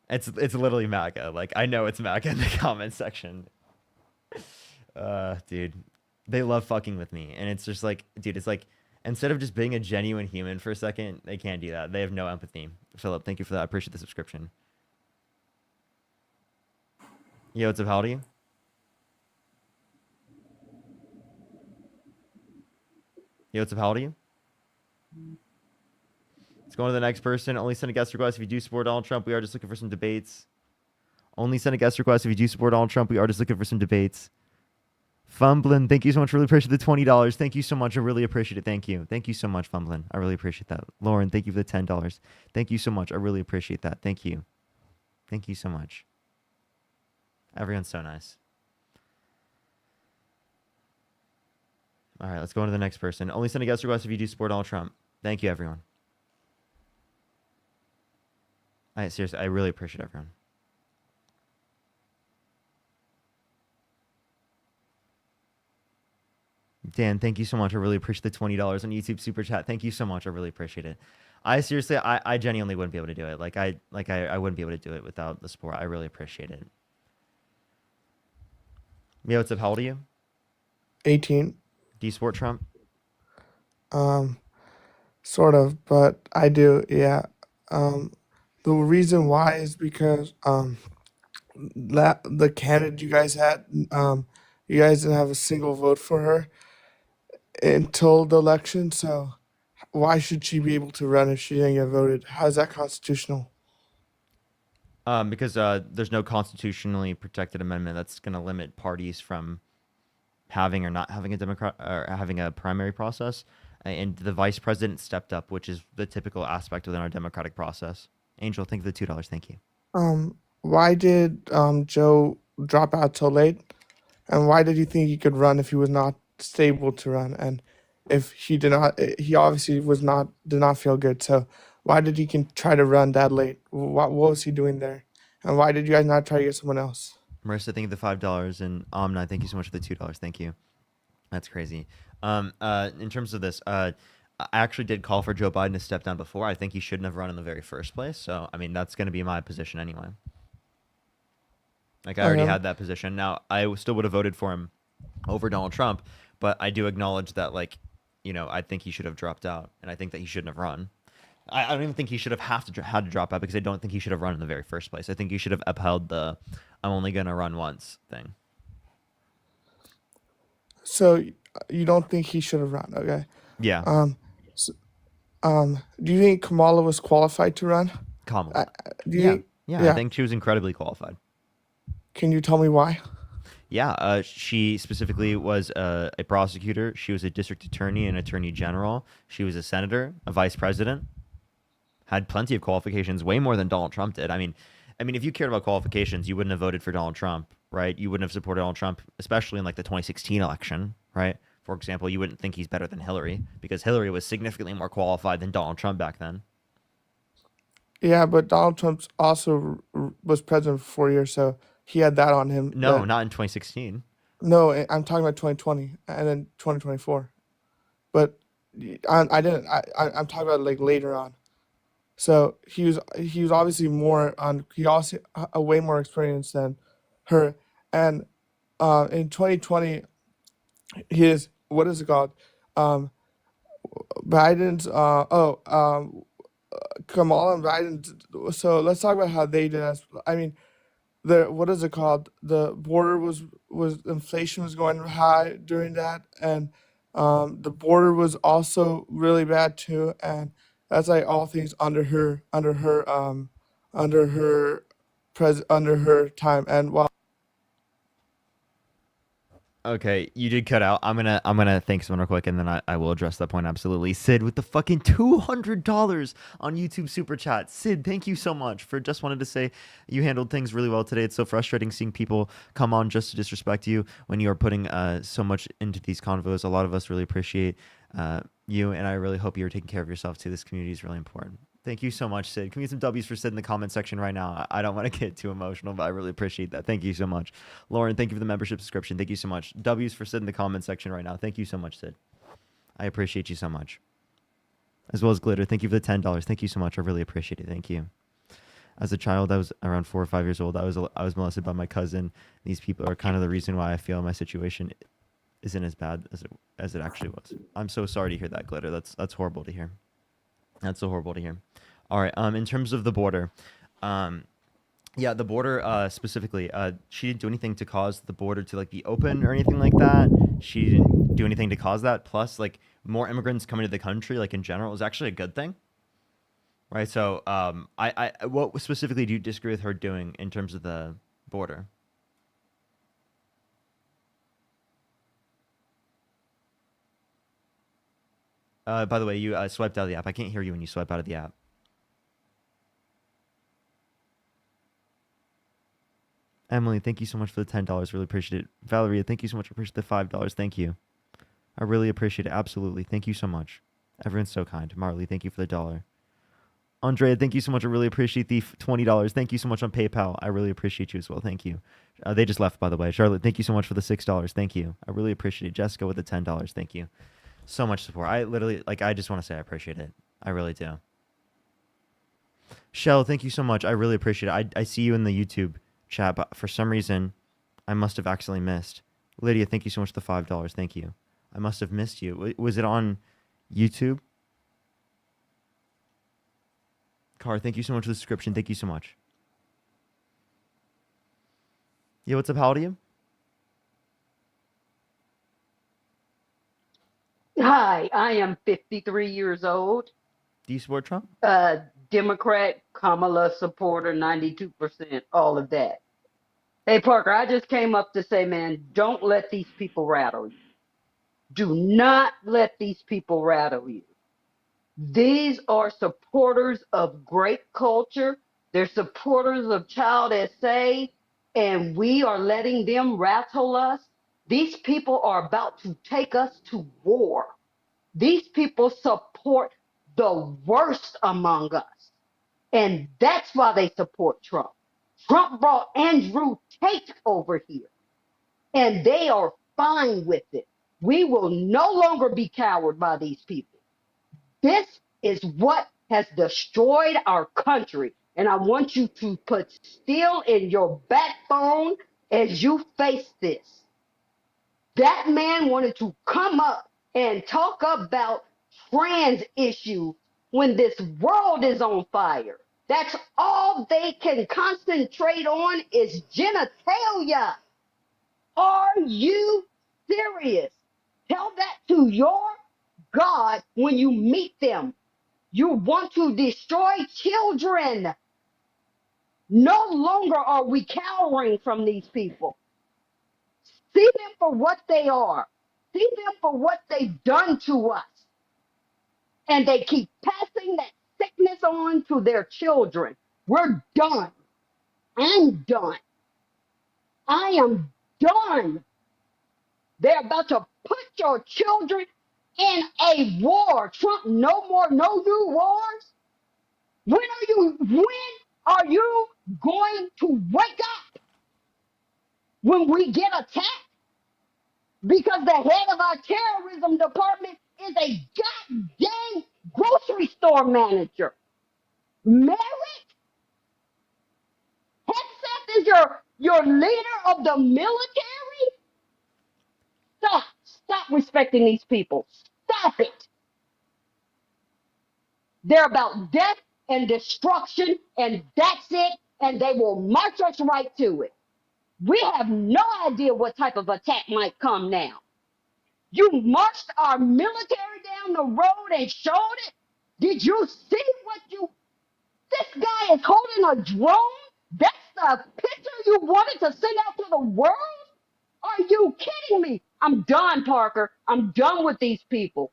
It's literally MAGA. Like I know it's MAGA in the comment section. Dude, they love fucking with me, and it's just like, dude, it's like instead of just being a genuine human for a second, they can't do that. They have no empathy. Philip, thank you for that. I appreciate the subscription. Yo, what's up? How old are you? Yo, what's up? How old are you? Let's go on to the next person. Only send a guest request if you do support Donald Trump. We are just looking for some debates. Only send a guest request if you do support Donald Trump. We are just looking for some debates. Fumblin, thank you so much. Really appreciate the $20. Thank you so much. I really appreciate it. Thank you. Thank you so much, Fumblin. I really appreciate that. Lauren, thank you for the $10. Thank you so much. I really appreciate that. Thank you. Thank you so much. Everyone's so nice. All right, let's go on to the next person. Only send a guest request if you do support Donald Trump. Thank you, everyone. Seriously, I really appreciate everyone. Dan, thank you so much. I really appreciate the $20 on YouTube Super Chat. Thank you so much. I really appreciate it. I genuinely wouldn't be able to do it. I wouldn't be able to do it without the support. I really appreciate it. Yo, what's up? How old are you? 18. Do you support Trump? Sort of, but I do, yeah. The reason why is because the candidate you guys had, you guys didn't have a single vote for her until the election, so why should she be able to run if she didn't get voted? How is that constitutional? Because there's no constitutionally protected amendment that's going to limit parties from having or not having a Democrat or having a primary process. And the vice president stepped up, which is the typical aspect within our democratic process. Angel, thank you for the $2. Thank you. Why did Joe drop out so late? And why did you think he could run if he was not stable to run? And if he did not, he obviously did not feel good. So why did he try to run that late? What was he doing there? And why did you guys not try to get someone else? Marissa, thank you for the $5, and Amna, thank you so much for the $2. Thank you. That's crazy. In terms of this, I actually did call for Joe Biden to step down before. I think he shouldn't have run in the very first place. So, I mean, that's going to be my position anyway. Like, I already had that position. Now, I still would have voted for him over Donald Trump, but I do acknowledge that, like, I think he should have dropped out, and I think that he shouldn't have run. I don't even think he should have had to drop out because I don't think he should have run in the very first place. I think he should have upheld the "I'm only going to run once" thing. So you don't think he should have run? Okay. Yeah. Do you think Kamala was qualified to run? Kamala. Do you think, I think she was incredibly qualified. Can you tell me why? Yeah, she specifically was a prosecutor. She was a district attorney and attorney general. She was a senator, a vice president. Had plenty of qualifications, way more than Donald Trump did. I mean, if you cared about qualifications, you wouldn't have voted for Donald Trump, right? You wouldn't have supported Donald Trump, especially in like the 2016 election, right? For example, you wouldn't think he's better than Hillary because Hillary was significantly more qualified than Donald Trump back then. Yeah, but Donald Trump also was president for 4 years, so he had that on him. No, not in 2016. No, I'm talking about 2020 and then 2024. But I'm talking about like later on. So he was obviously more on. He also a way more experienced than her. And in 2020, his what is it called? Um, Biden's Kamala and Biden. So let's talk about how they did. I mean, the what is it called? The border was inflation was going high during that, and the border was also really bad too. And that's like all things under her under her time. And while Okay, you did cut out. I'm gonna thank someone real quick, and then I will address that point absolutely. Sid with the fucking $200 on YouTube super chat. Sid, thank you so much for just wanted to say you handled things really well today. It's so frustrating seeing people come on just to disrespect you when you are putting so much into these convos. A lot of us really appreciate you, and I really hope you're taking care of yourself too. This community is really important. Thank you so much, Sid. Can we get some W's for Sid in the comment section right now? I don't want to get too emotional, but I really appreciate that. Thank you so much. Lauren, thank you for the membership subscription. Thank you so much. W's for Sid in the comment section right now. Thank you so much, Sid. I appreciate you so much. As well as Glitter, thank you for the $10. Thank you so much. I really appreciate it. Thank you. As a child, I was around 4 or 5 years old. I was molested by my cousin. These people are kind of the reason why I feel my situation isn't as bad as it actually was. I'm so sorry to hear that, Glitter. That's horrible to hear. That's so horrible to hear. All right. In terms of the border, yeah, the border specifically, she didn't do anything to cause the border to like be open or anything like that. She didn't do anything to cause that. Plus, like more immigrants coming to the country, like in general, is actually a good thing, right? So, what specifically do you disagree with her doing in terms of the border? By the way, you swiped out of the app. I can't hear you when you swipe out of the app. Emily, thank you so much for the $10. Really appreciate it. Valeria, thank you so much. I appreciate the $5. Thank you. I really appreciate it. Absolutely. Thank you so much. Everyone's so kind. Marley, thank you for the $1. Andrea, thank you so much. I really appreciate the $20. Thank you so much on PayPal. I really appreciate you as well. Thank you. They just left, by the way. Charlotte, thank you so much for the $6. Thank you. I really appreciate it. Jessica with the $10. Thank you. So much support. I literally, I just want to say I appreciate it. I really do. Shell, thank you so much. I really appreciate it. I see you in the YouTube chat, but for some reason, I must have accidentally missed. Lydia, thank you so much for the $5. Thank you. I must have missed you. Was it on YouTube? Car, thank you so much for the subscription. Thank you so much. Yeah, what's up? How old are you? Hi, I am 53 years old. Do you support Trump? Democrat, Kamala supporter, 92%, all of that. Hey, Parker, I just came up to say, man, don't let these people rattle you. Do not let these people rattle you. These are supporters of great culture. They're supporters of Child SA, and we are letting them rattle us. These people are about to take us to war. These people support the worst among us. And that's why they support Trump. Trump brought Andrew Tate over here, and they are fine with it. We will no longer be cowered by these people. This is what has destroyed our country. And I want you to put steel in your backbone as you face this. That man wanted to come up and talk about trans issues when this world is on fire. That's all they can concentrate on is genitalia. Are you serious? Tell that to your God when you meet them. You want to destroy children. No longer are we cowering from these people. See them for what they are. See them for what they've done to us. And they keep passing that sickness on to their children. We're done. I'm done. I am done. They're about to put your children in a war. Trump, no more, no new wars. When are you going to wake up when we get attacked? Because the head of our terrorism department is a goddamn grocery store manager. Merrick Hegseth is your leader of the military? Stop respecting these people. Stop it. They're about death and destruction, and that's it, and they will march us right to it. We have no idea what type of attack might come now. You marched our military down the road and showed it. Did you see what you... This guy is holding a drone? That's the picture you wanted to send out to the world? Are you kidding me? I'm done, Parker. I'm done with these people.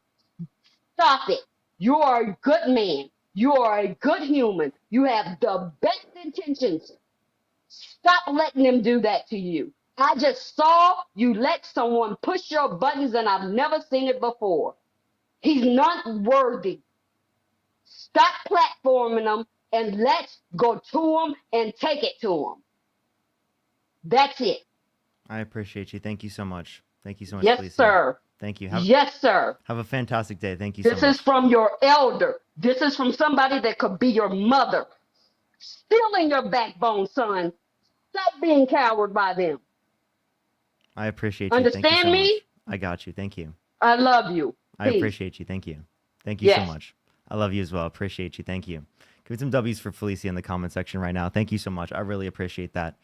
Stop it. You are a good man. You are a good human. You have the best intentions. Stop letting them do that to you. I just saw you let someone push your buttons and I've never seen it before. He's not worthy. Stop platforming them and let's go to him and take it to him. That's it. I appreciate you. Thank you so much. Thank you so much, Yes, Felicia. sir. Thank you. Yes, sir. Have a fantastic day. Thank you so This much. is from your elder. This is from somebody that could be your mother. Stealing your backbone, son. Stop being coward by them. I appreciate you. Thank you Understand so me? much. I got you. Thank you. I love you. I Peace. appreciate you. Thank you. Thank you so Yes. much. I love you as well. Appreciate you. Thank you. Give me some W's for Felicia in the comment section right now. Thank you so much. I really appreciate that.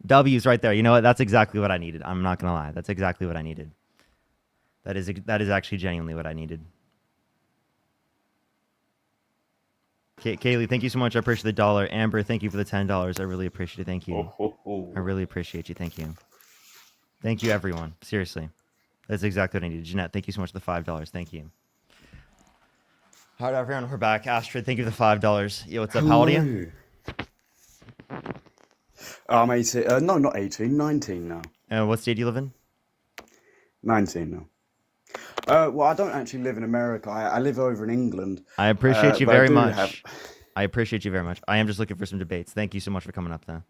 W's right there. You know what? That's exactly what I needed. I'm not gonna lie. That's exactly what I needed. That is actually genuinely what I needed. Kaylee, thank you so much. I appreciate the dollar. Amber, thank you for the $10. I really appreciate it. Thank you. I really appreciate you. Thank you. Thank you, everyone. Seriously. That's exactly what I needed. Jeanette, thank you so much for the $5. Thank you. All right, everyone, we're back. Astrid, thank you for the $5. Yo, what's up? How old are you? I'm 18. No, not 18. 19 now. What state do you live in? 19 now. Well, I don't actually live in America. I live over in England. I appreciate you but I very do much. have- I appreciate you very much. I am just looking for some debates. Thank you so much for coming up, though.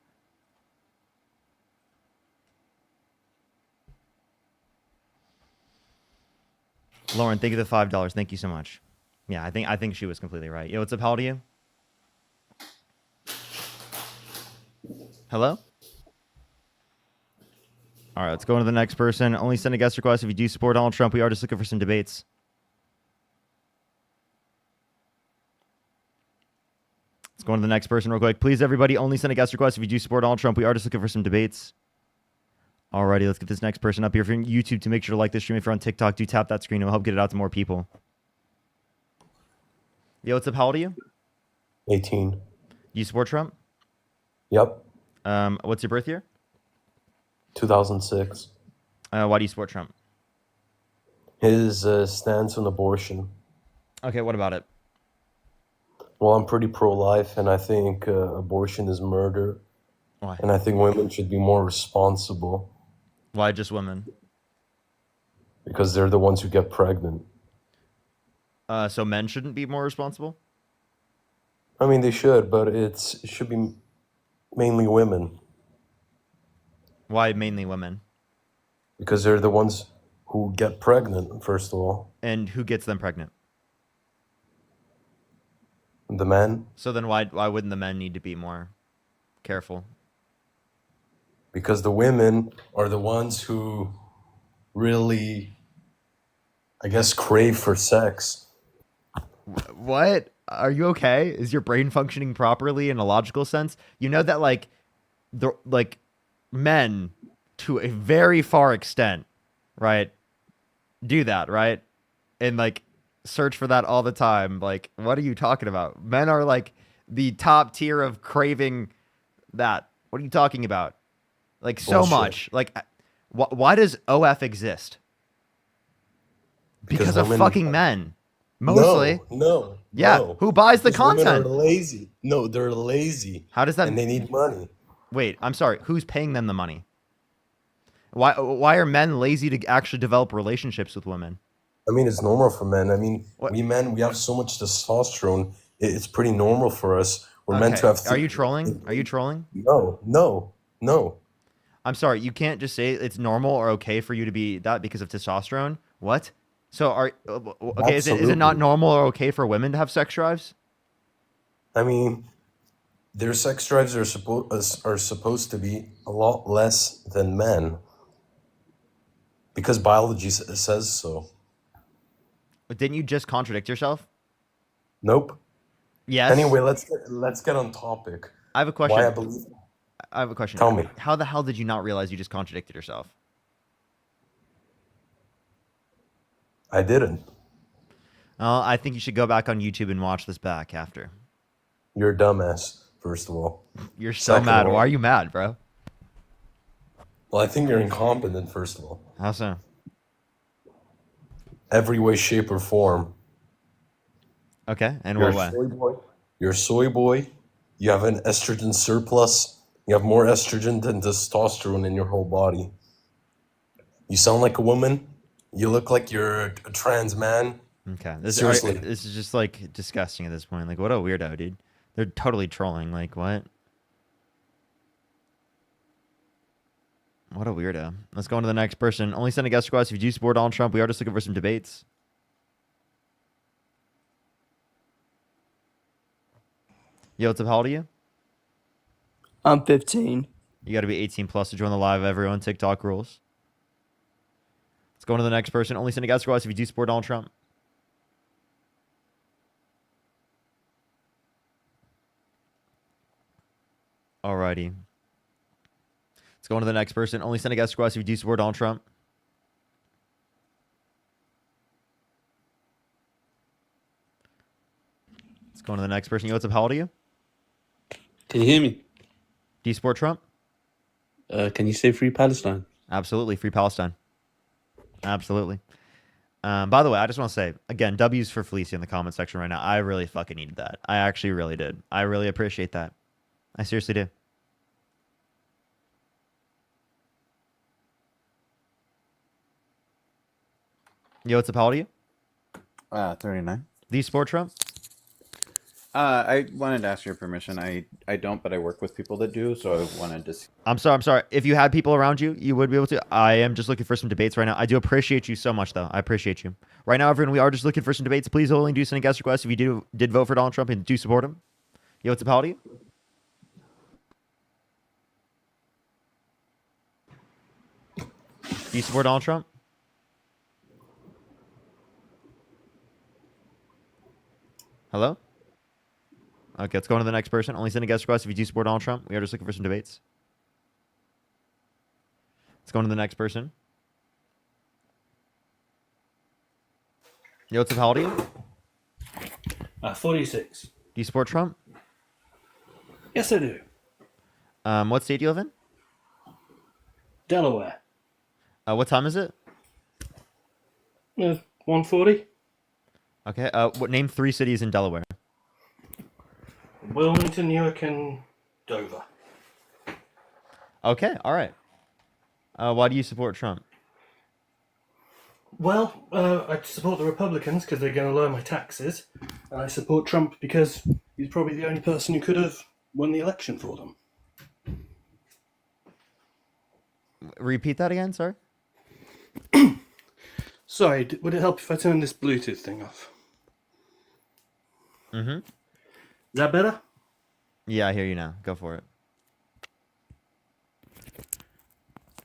Lauren, thank you for the $5. Thank you so much. Yeah, I think she was completely right. Yo, what's up? How old are you? Hello? All right, let's go on to the next person. Only send a guest request if you do support Donald Trump. We are just looking for some debates. Let's go on to the next person real quick. Please, everybody, only send a guest request if you do support Donald Trump. We are just looking for some debates. Alrighty, let's get this next person up here. If you're on YouTube, to make sure to like this stream. If you're on TikTok, do tap that screen. It'll help get it out to more people. Yo, what's up? How old are you? 18. You support Trump? Yep. What's your birth year? 2006. Why do you support Trump? His stance on abortion. Okay, what about it? Well, I'm pretty pro-life, and I think abortion is murder. Why? And I think women should be more responsible Why just women? because they're the ones who get pregnant. So men shouldn't be more responsible? I mean, they should, but it should be mainly women Why mainly women? because they're the ones who get pregnant, first of all. And who gets them pregnant? The men, So then why wouldn't the men need to be more careful? because the women are the ones who really, I guess, crave for sex. What? Are you okay? Is your brain functioning properly in a logical sense? You know that like men to a very far extent, right? Do that, right? And like search for that all the time. Like, what are you talking about? Men are like the top tier of craving that. What are you talking about? Like so Bullshit. much. Like why does OF exist? Because of women- fucking men. Mostly. No. Yeah, no. who buys the Because women content? are lazy. No, they're lazy. How does that... And they need money. Wait, I'm sorry. Who's paying them the money? Why are men lazy to actually develop relationships with women? I mean, it's normal for men. I mean, What? we men, we have so much testosterone. It's pretty normal for us. We're meant to have... Are you trolling? Are you trolling? No. I'm sorry. You can't just say it's normal or okay for you to be that because of testosterone. What? So okay, is it not Absolutely. normal or okay for women to have sex drives? I mean, their sex drives are supposed to be a lot less than men because biology says so. Didn't you just contradict yourself? Nope. Yes. Anyway, let's get on topic. I have a Why I question. believe. I have a question. Tell me. How the hell did you not realize you just contradicted yourself? I didn't. I think you should go back on YouTube and watch this back after. You're a dumbass, first of all. You're so Second mad. of all- Why are you mad, bro? Well, I think you're incompetent, first of all. How so? Every way, shape, or form. Okay, and You're what a way? soy boy. You're a soy boy. You have an estrogen surplus. You have more estrogen than testosterone in your whole body. You sound like a woman. You look like you're a trans man. Okay, Seriously. this is just like disgusting at this point. Like, what a weirdo, dude. They're totally trolling. Like, what? What a weirdo. Let's go on to the next person. Only send a guest request if you do support Donald Trump. We are just looking for some debates. Yo, what's up? How old are you? I'm 15. You got to be 18 plus to join the live, everyone. TikTok rules. Let's go on to the next person. Only send a guest request if you do support Donald Trump. Alrighty. Let's go on to the next person. Only send a guest request if you do support Donald Trump. Let's go on to the next person. Yo, what's up? How old are you? Can you hear me? Do you support Trump? Can you say Free Palestine? Absolutely. Free Palestine. Absolutely. By the way, I just want to say, again, W's for Felicia in the comment section right now. I really fucking needed that. I actually really did. I really appreciate that. I seriously do. Yo, what's up? How old are you? 39. Do you support Trump? I wanted to ask your permission. I don't, but I work with people that do, so I wanted to see. I'm sorry. If you had people around you, you would be able to. I am just looking for some debates right now. I do appreciate you so much, though. I appreciate you. Right now, everyone, we are just looking for some debates. Please only do send a guest request if you did vote for Donald Trump and do support him. Yo, what's up? How old are you? Do you support Donald Trump? Hello? Okay, let's go on to the next person. Only send a guest request if you do support Donald Trump. We are just looking for some debates. Let's go on to the next person. Yo, what's up? How old are you? 46. Do you support Trump? Yes, I do. What state do you live in? Delaware. What time is it? 140. Okay. Name 3 cities in Delaware. Wilmington, Newark, and Dover. Okay. All right. Why do you support Trump? Well, I support the Republicans because they're going to lower my taxes. And I support Trump because he's probably the only person who could have won the election for them. Repeat that again, sorry? Sorry, would it help if I turn this Bluetooth thing off? Mm-hmm. Is that better? Yeah, I hear you now. Go for it.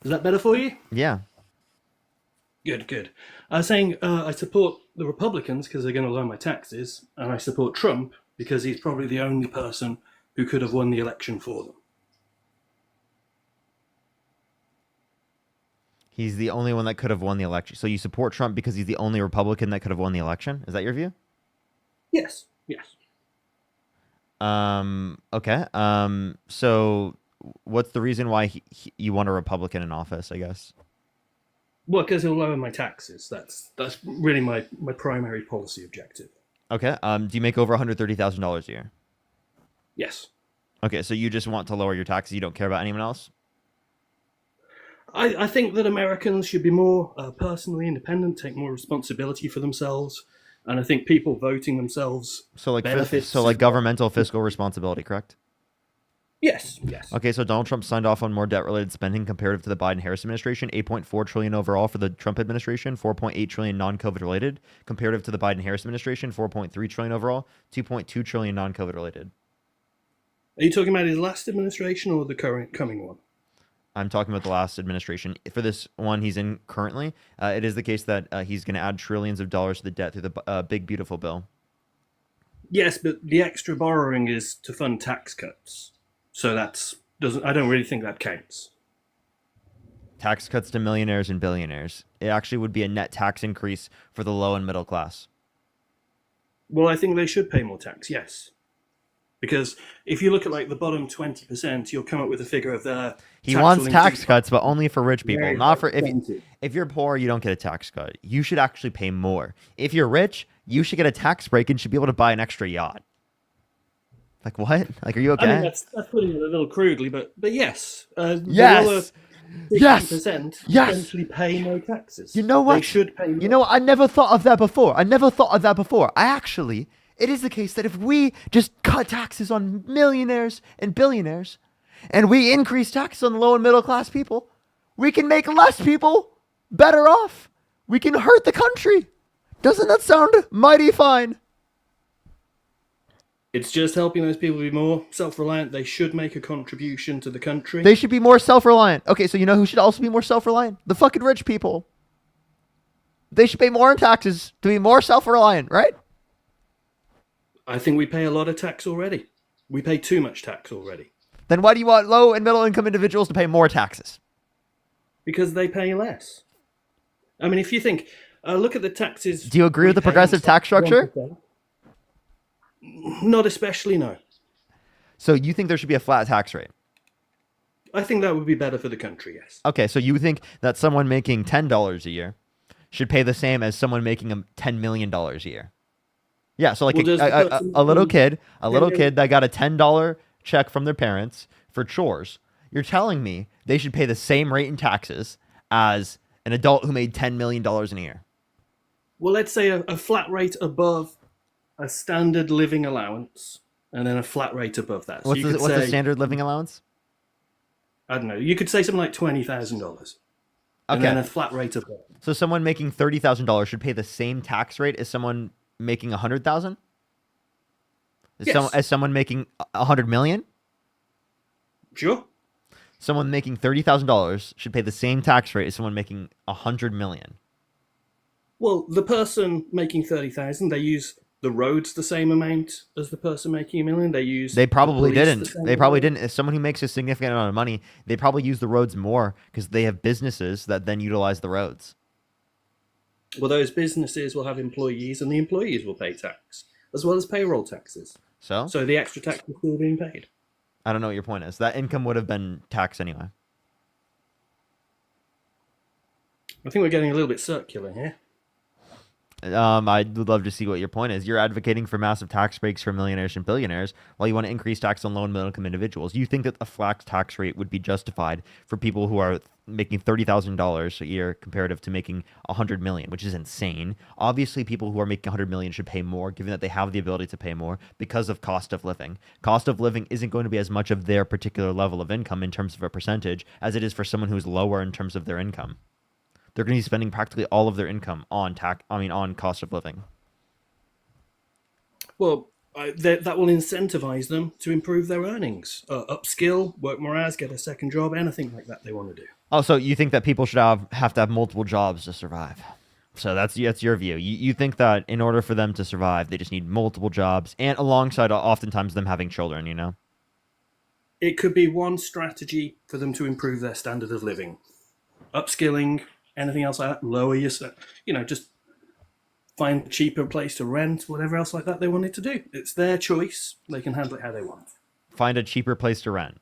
Is that better for you? Yeah. Good. I was saying I support the Republicans because they're going to lower my taxes, and I support Trump because he's probably the only person who could have won the election for them. He's the only one that could have won the election. So you support Trump because he's the only Republican that could have won the election? Is that your view? Yes. Okay. So what's the reason why you want a Republican in office, I guess? Well, because he'll lower my taxes. That's really my primary policy objective. Okay. Do you make over $130,000 a year? Yes. Okay, so you just want to lower your taxes. You don't care about anyone else? I think that Americans should be more personally independent, take more responsibility for themselves, and I think people voting themselves So like benefits. governmental fiscal responsibility, correct? Yes, yes. Okay, so Donald Trump signed off on more debt-related spending comparative to the Biden-Harris administration. 8.4 trillion overall for the Trump administration. 4.8 trillion non-COVID related. Comparative to the Biden-Harris administration. 4.3 trillion overall. 2.2 trillion non-COVID related. Are you talking about his last administration or the current coming one? I'm talking about the last administration. For this one he's in currently, it is the case that he's going to add trillions of dollars to the debt through the big beautiful bill. Yes, but the extra borrowing is to fund tax cuts. So I don't really think that counts. Tax cuts to millionaires and billionaires. It actually would be a net tax increase for the low and middle class. Well, I think they should pay more tax, yes. Because if you look at like the bottom 20%, you'll come up with a figure of their. He wants tax cuts, but only for rich people. Not for if you're poor, you don't get a tax cut. You should actually pay more. If you're rich, you should get a tax break and should be able to buy an extra yacht. Like what? Like, are you okay? I mean, that's putting it a little crudely, but yes. Yes. Yes. Essentially pay no taxes. You know what? They should pay more. You know what? I never thought of that before. It is the case that if we just cut taxes on millionaires and billionaires, and we increase taxes on the low and middle class people, we can make less people better off. We can hurt the country. Doesn't that sound mighty fine? It's just helping those people be more self-reliant. They should make a contribution to the country. They should be more self-reliant. Okay, so you know who should also be more self-reliant? The fucking rich people. They should pay more in taxes to be more self-reliant, right? I think we pay a lot of tax already. We pay too much tax already. Then why do you want low and middle income individuals to pay more taxes? Because they pay less. I mean, if you think, look at the taxes. Do you agree with the progressive tax structure? 1%. Not especially, no. So you think there should be a flat tax rate? I think that would be better for the country, yes. Okay, so you think that someone making $10 a year should pay the same as someone making $10 million a year? Yeah, so like a little kid that got a $10 check from their parents for chores. You're telling me they should pay the same rate in taxes as an adult who made $10 million in a year? Well, let's say a flat rate above a standard living allowance, and then a flat rate above that. What's the standard living allowance? I don't know. You could say something like $20,000. And then a flat rate above. So someone making $30,000 should pay the same tax rate as someone making $100,000? Yes. As someone making $100 million? Sure. Someone making $30,000 should pay the same tax rate as someone making $100 million. Well, the person making 30,000, they use the roads the same amount as the person making $1 million. They probably didn't. They probably didn't. As someone who makes a significant amount of money, they probably use the roads more because they have businesses that then utilize the roads. Well, those businesses will have employees, and the employees will pay tax as well as payroll taxes. So the extra tax is still being paid. I don't know what your point is. That income would have been taxed anyway. I think we're getting a little bit circular here. I would love to see what your point is. You're advocating for massive tax breaks for millionaires and billionaires while you want to increase tax on low and middle income individuals. You think that a flat tax rate would be justified for people who are making $30,000 a year comparative to making $100 million, which is insane. Obviously, people who are making $100 million should pay more, given that they have the ability to pay more because of cost of living. Cost of living isn't going to be as much of their particular level of income in terms of a percentage as it is for someone who's lower in terms of their income. They're going to be spending practically all of their income on on cost of living. Well, that will incentivize them to improve their earnings, upskill, work more hours, get a second job, anything like that they want to do. Oh, so you think that people should have to have multiple jobs to survive? So that's your view. You think that in order for them to survive, they just need multiple jobs, and alongside oftentimes them having children, you know? It could be one strategy for them to improve their standard of living. Upskilling, anything else like that, lower your, just find a cheaper place to rent, whatever else like that they wanted to do. It's their choice. They can handle it how they want. Find a cheaper place to rent.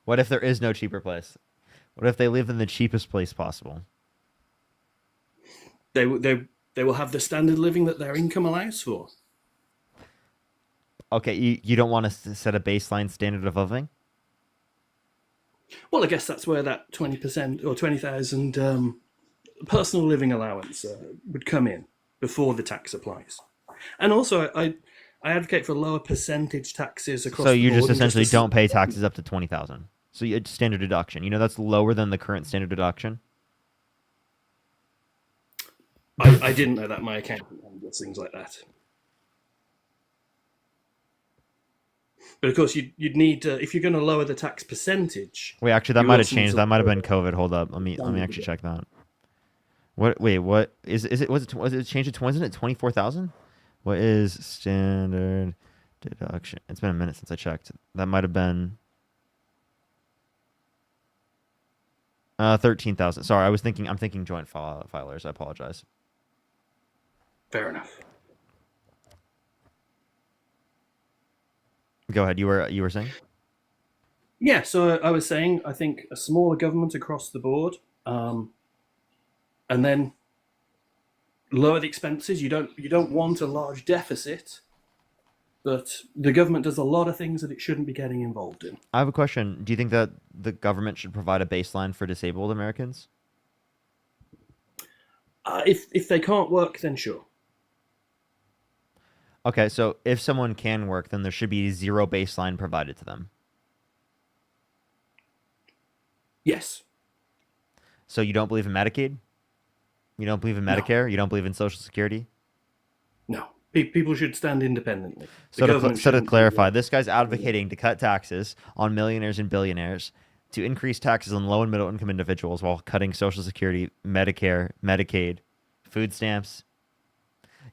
What if there is no cheaper place? What if they live in the cheapest place possible? They will have the standard living that their income allows for. Okay, you don't want to set a baseline standard of living? Well, I guess that's where that 20% or 20,000 personal living allowance would come in before the tax applies. And also, I I advocate for lower percentage taxes across So the you board. just and essentially a don't pay taxes up to 20,000. So it's standard deduction. You know that's lower than the current standard deduction. I didn't know that. My accountant handles things like that. But of course, you'd need if you're going to lower the tax percentage. Wait, actually, that you might have also need changed. to That might have lower been COVID. Hold up. Let me actually check that. What? Wait, what is it? Was it changed to? Wasn't it 24,000? What is standard deduction? It's been a minute since I checked. That might have been 13,000. Sorry, I'm thinking joint filers. I apologize. Fair enough. Go ahead. You were saying? Yeah, so I was saying I think a smaller government across the board, and then lower the expenses. You don't want a large deficit, but the government does a lot of things that it shouldn't be getting involved in. I have a question. Do you think that the government should provide a baseline for disabled Americans? If they can't work, then sure. Okay, so if someone can work, then there should be zero baseline provided to them. Yes. So you don't believe in Medicaid? You don't believe in Medicare? You don't believe in Social Security? No. People should stand independently. So to clarify, this guy's advocating to cut taxes on millionaires and billionaires, to increase taxes on low and middle income individuals while cutting Social Security, Medicare, Medicaid, food stamps.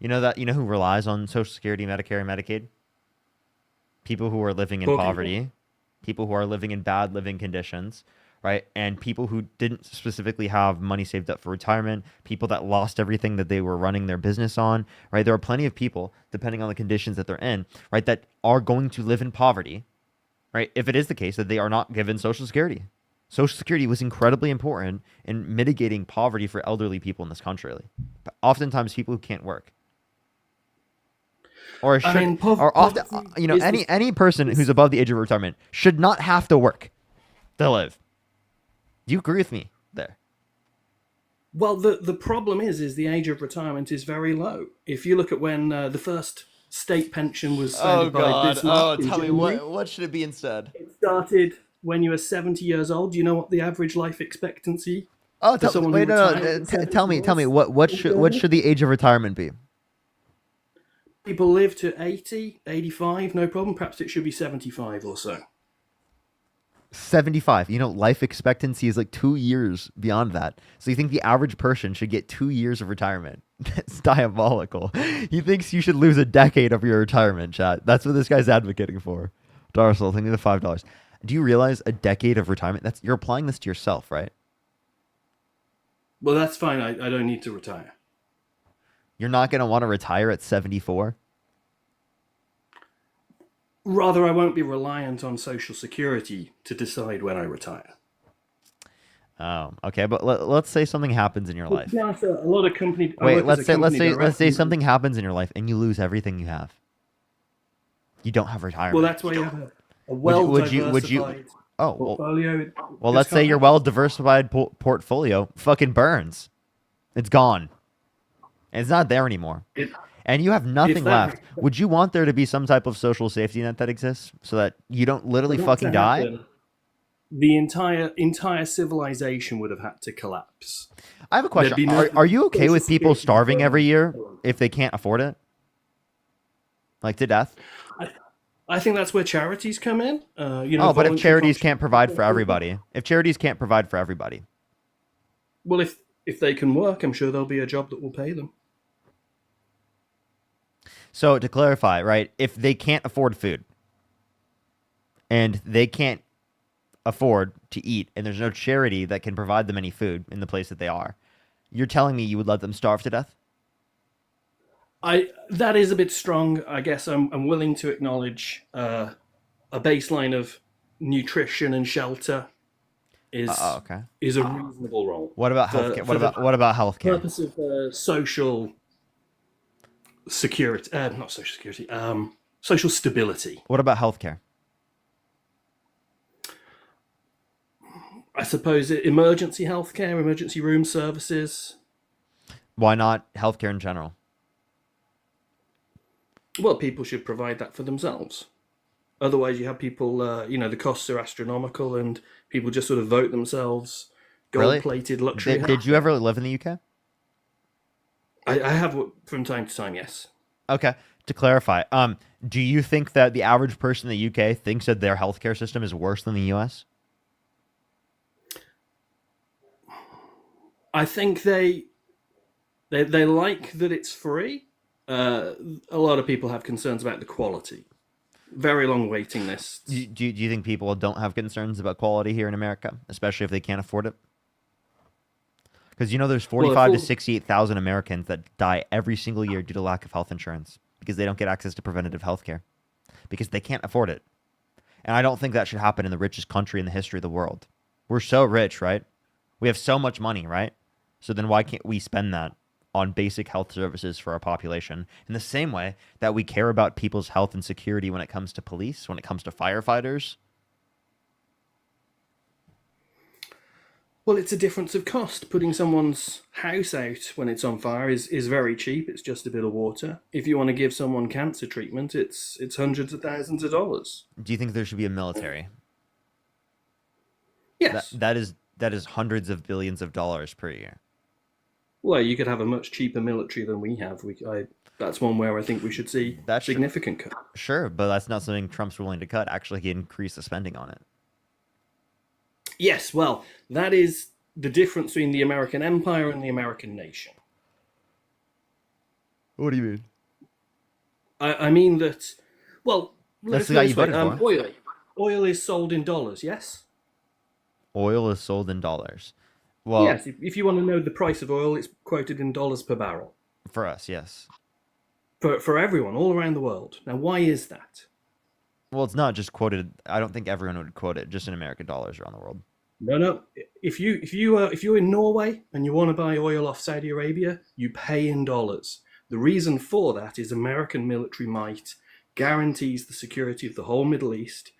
You know who relies on Social Security, Medicare, and Medicaid? People who are living in poverty, people who are living in bad living conditions, right? And people who didn't specifically have money saved up for retirement, people that lost everything that they were running their business on, right? There are plenty of people, depending on the conditions that they're in, right, that are going to live in poverty, right? If it is the case that they are not given Social Security. Social Security was incredibly important in mitigating poverty for elderly people in this country. But oftentimes people who can't work. Or any person who's above the age of retirement should not have to work to live. Do you agree with me there? Well, the problem is the age of retirement is very low. If you look at when the first state pension was founded by Bismarck, tell me what should it be instead? It started when you were 70 years old. Do you know what the average life expectancy? Tell me what should the age of retirement be? People live to 80, 85, no problem. Perhaps it should be 75 or so. 75. Life expectancy is like 2 years beyond that. So you think the average person should get 2 years of retirement? That's diabolical. He thinks you should lose a decade of your retirement, chat. That's what this guy's advocating for. Darcel, think of the $5. Do you realize a decade of retirement? You're applying this to yourself, right? Well, that's fine. I don't need to retire. You're not going to want to retire at 74? Rather, I won't be reliant on Social Security to decide when I retire. Oh, okay. But let's say something happens in your life. Yeah, a lot of companies. Wait, let's say something happens in your life and you lose everything you have. You don't have retirement. Well, that's why you have a well-diversified portfolio. Well, let's say your well-diversified portfolio fucking burns. It's gone. And it's not there anymore. And you have nothing left. Would you want there to be some type of social safety net that exists so that you don't literally fucking die? The entire civilization would have had to collapse. I have a question. Are you okay with people starving every year if they can't afford it? Like to death? I think that's where charities come in. But if charities can't provide for everybody, well, if they can work, I'm sure there'll be a job that will pay them. So to clarify, right, if they can't afford food and they can't afford to eat and there's no charity that can provide them any food in the place that they are, you're telling me you would let them starve to death? That is a bit strong. I guess I'm willing to acknowledge a baseline of nutrition and shelter is a reasonable role. What about healthcare? What about healthcare? Purpose of social security, not social security, social stability. What about healthcare? I suppose emergency healthcare, emergency room services. Why not healthcare in general? Well, people should provide that for themselves. Otherwise, you have people, the costs are astronomical, and people just sort of vote themselves Really? gold-plated luxury Did you healthcare. ever live in the UK? I have from time to time, yes. Okay. To clarify, do you think that the average person in the UK thinks that their healthcare system is worse than the US? I think they like that it's free. A lot of people have concerns about the quality. Very long waiting lists. Do you think people don't have concerns about quality here in America, especially if they can't afford it? Because there's 45 to 68,000 Americans that die every single year due to lack of health insurance because they don't get access to preventative health care because they can't afford it. And I don't think that should happen in the richest country in the history of the world. We're so rich, right? We have so much money, right? So then why can't we spend that on basic health services for our population in the same way that we care about people's health and security when it comes to police, when it comes to firefighters? Well, it's a difference of cost. Putting someone's house out when it's on fire is very cheap. It's just a bit of water. If you want to give someone cancer treatment, it's hundreds of thousands of dollars. Do you think there should be a military? Yes. That is hundreds of billions of dollars per year. Well, you could have a much cheaper military than we have. That's one where I think we should see significant cut. Sure, but that's not something Trump's willing to cut. Actually, he increased the spending on it. Yes, well, that is the difference between the American empire and the American nation. What do you mean? I mean that, well, That's the guy you voted for. Oil is sold in dollars, yes? Oil is sold in dollars. Well, yes, if you want to know the price of oil, it's quoted in dollars per barrel. For us, yes. For everyone, all around the world. Now, why is that? Well, it's not just quoted. I don't think everyone would quote it just in American dollars around the world. No. If you're in Norway and you want to buy oil off Saudi Arabia, you pay in dollars. The reason for that is American military might guarantees the security of the whole Middle East,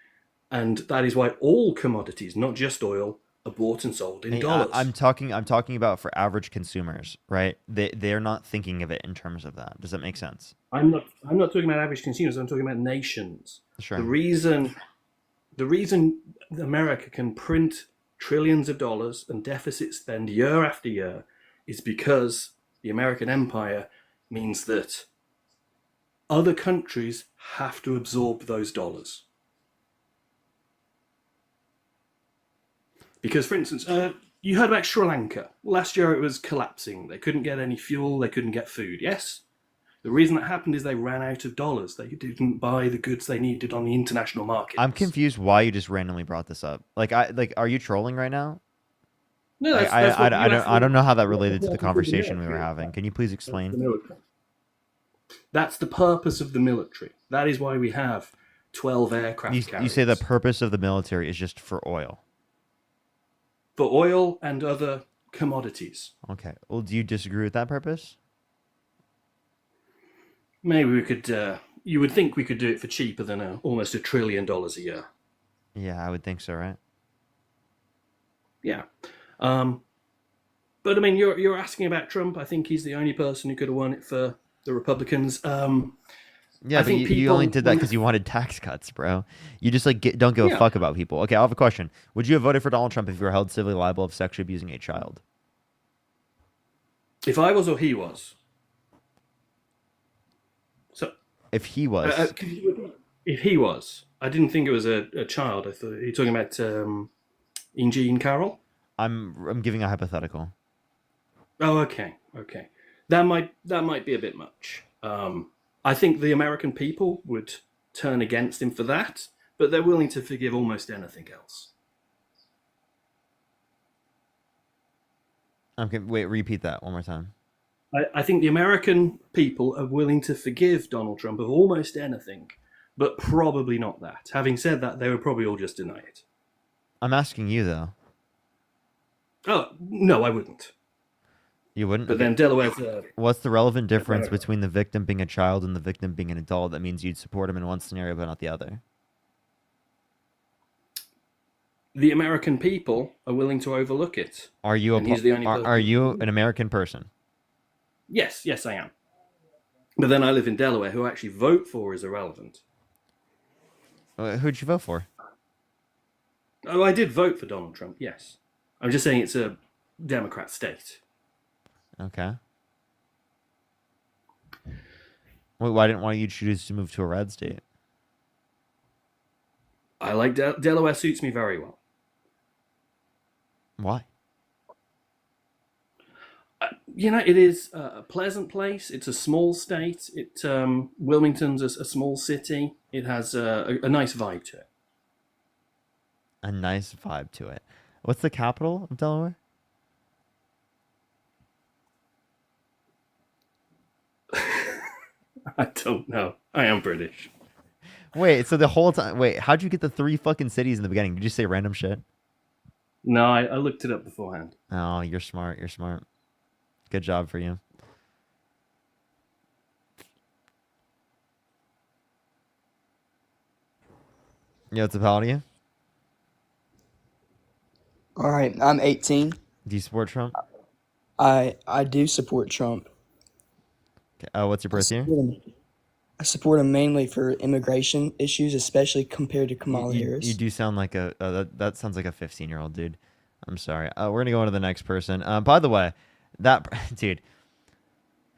and that is why all commodities, not just oil, are bought and sold in dollars. I'm talking about for average consumers, right? They're not thinking of it in terms of that. Does that make sense? I'm not talking about average consumers. I'm talking about nations. Sure. The reason America can print trillions of dollars and deficit spend year after year is because the American empire means that other countries have to absorb those dollars. Because, for instance, you heard about Sri Lanka. Last year it was collapsing. They couldn't get any fuel. They couldn't get food. Yes? The reason that happened is they ran out of dollars. They didn't buy the goods they needed on the international market. I'm confused why you just randomly brought this up. Are you trolling right now? No, I don't know how that related to the conversation we were having. Can you please explain? That's the purpose of the military. That is why we have 12 aircraft carriers. You say the purpose of the military is just for oil. For oil and other commodities. Okay. Well, do you disagree with that purpose? Maybe we could. You would think we could do it for cheaper than almost $1 trillion a year. Yeah, I would think so, right? Yeah. But I mean, you're asking about Trump. I think he's the only person who could have won it for the Republicans. Yeah, but you only did that because you wanted tax cuts, bro. You just don't give a fuck about people. Okay, I have a question. Would you have voted for Donald Trump if you were held civilly liable of sexually abusing a child? If I was or he was. So. If he was. If he was. I didn't think it was a child. I thought you're talking about Jean Carroll. I'm giving a hypothetical. Oh, okay. That might be a bit much. I think the American people would turn against him for that, but they're willing to forgive almost anything else. Okay, wait, repeat that one more time. I think the American people are willing to forgive Donald Trump of almost anything, but probably not that. Having said that, they would probably all just deny it. I'm asking you, though. Oh, no, I wouldn't. You wouldn't? But then Delaware's... What's the relevant difference between the victim being a child and the victim being an adult that means you'd support him in one scenario but not the other? The American people are willing to overlook it. Are you an American person? Yes, I am. But then I live in Delaware. Who I actually vote for is irrelevant. Who'd you vote for? Oh, I did vote for Donald Trump, yes. I'm just saying it's a Democrat state. Okay. Why didn't you choose to move to a red state? I like Delaware suits me very well. Why? It is a pleasant place. It's a small state. Wilmington's a small city. It has a nice vibe to it. A nice vibe to it. What's the capital of Delaware? I don't know. I am British. Wait, so the whole time, how'd you get the 3 fucking cities in the beginning? Did you say random shit? No, I looked it up beforehand. Oh, you're smart. You're smart. Good job for you. Yo, what's up, how old are you? All right, I'm 18. Do you support Trump? I do support Trump. Okay. What's your birth year? I support him mainly for immigration issues, especially compared to Kamala You Harris. do sound like that sounds like a 15-year-old dude. I'm sorry. We're gonna go on to the next person. By the way, that dude,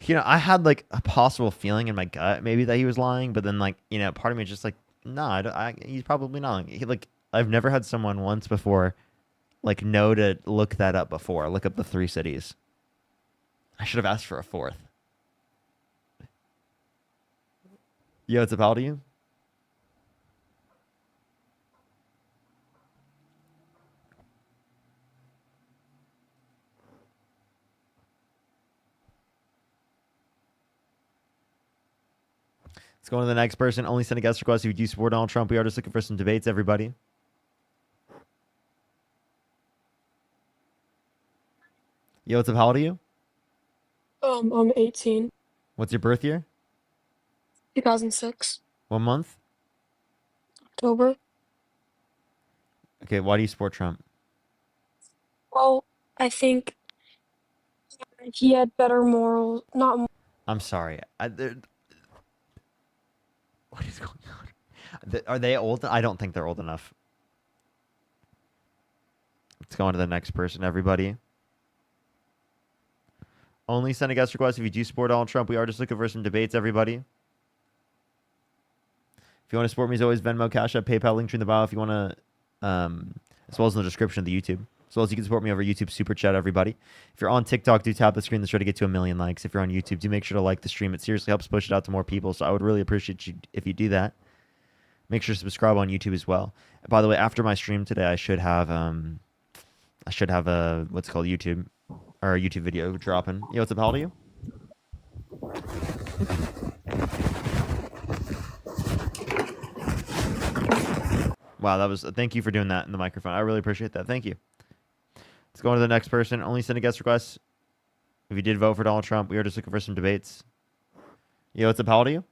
I had like a possible feeling in my gut maybe that he was lying, but then like part of me is just like, nah, he's probably not. I've never had someone once before like know to look that up before. Look up the 3 cities. I should have asked for a 4th. Yo, what's up, how old are you? Let's go on to the next person. Only send a guest request if you do support Donald Trump. We are just looking for some debates, everybody. Yo, what's up? How old are you? I'm 18. What's your birth year? 2006. What month? October. Okay, why do you support Trump? Well, I think he had better morals. Not. I'm sorry. What is going on? Are they old? I don't think they're old enough. Let's go on to the next person, everybody. Only send a guest request if you do support Donald Trump. We are just looking for some debates, everybody. If you want to support me, as always, Venmo, Cash App, PayPal, link in the bio. If you want to, as well as in the description of the YouTube. As well as you can support me over YouTube Super Chat, everybody. If you're on TikTok, do tap the screen. Let's try to get to 1 million likes. If you're on YouTube, do make sure to like the stream. It seriously helps push it out to more people. So I would really appreciate you if you do that. Make sure to subscribe on YouTube as well. And by the way, after my stream today, I should have a what's called YouTube or a YouTube video dropping. Yo, what's up? How old are you? Wow, thank you for doing that in the microphone. I really appreciate that. Thank you. Let's go on to the next person. Only send a guest request if you did vote for Donald Trump. We are just looking for some debates. Yo, what's up? How old are you?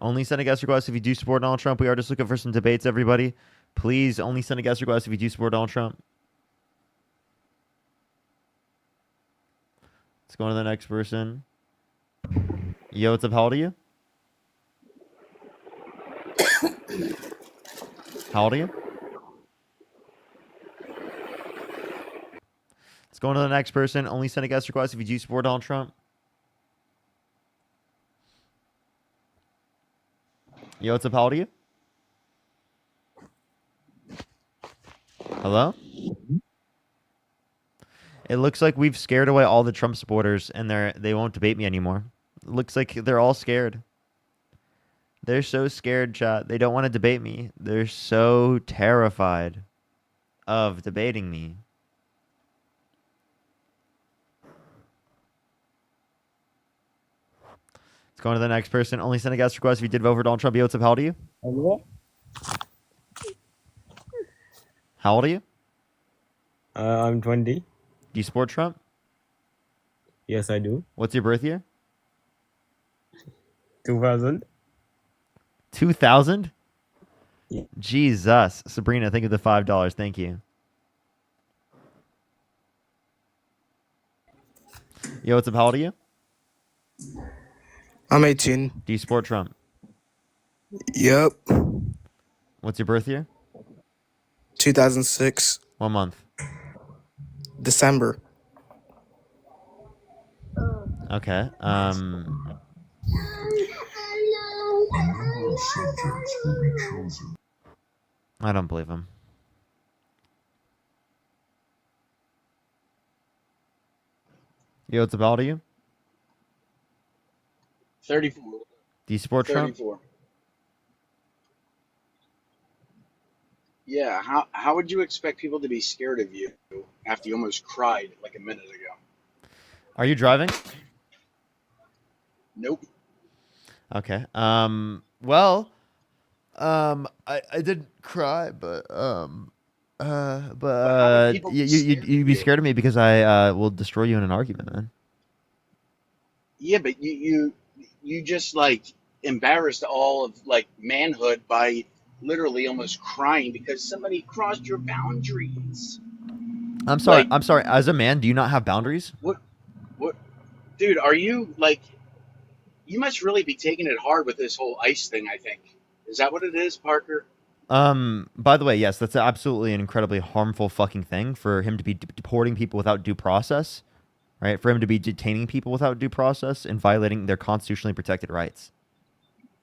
Only send a guest request if you do support Donald Trump. We are just looking for some debates, everybody. Please only send a guest request if you do support Donald Trump. Let's go on to the next person. Yo, what's up? How old are you? How old are you? Let's go on to the next person. Only send a guest request if you do support Donald Trump. Yo, what's up? How old are you? Hello? It looks like we've scared away all the Trump supporters and they won't debate me anymore. It looks like they're all scared. They're so scared, chat. They don't want to debate me. They're so terrified of debating me. Let's go on to the next person. Only send a guest request if you did vote for Donald Trump. Yo, what's up? How old are you? How old are you? I'm 20. Do you support Trump? Yes, I do. What's your birth year? 2000. 2000? Jesus. Sabrina, think of the $5. Thank you. Yo, what's up? How old are you? I'm 18. Do you support Trump? Yep. What's your birth year? 2006. What month? December. Okay. I don't believe him. Yo, what's up? How old are you? 34. Do you support Trump? 34. Yeah, how would you expect people to be scared of you after you almost cried like a minute ago? Are you driving? Nope. Okay. Well, I didn't cry, but But how would people be scared you'd of be you? scared of me because I will destroy you in an argument, man. Yeah, but you just like embarrassed all of like manhood by literally almost crying because somebody crossed your boundaries. I'm sorry. Like I'm sorry. As a man, do you not have boundaries? what dude, are you like you must really be taking it hard with this whole ICE thing, I think. Is that what it is, Parker? By the way, yes, that's absolutely an incredibly harmful fucking thing for him to be deporting people without due process, right? For him to be detaining people without due process and violating their constitutionally protected rights.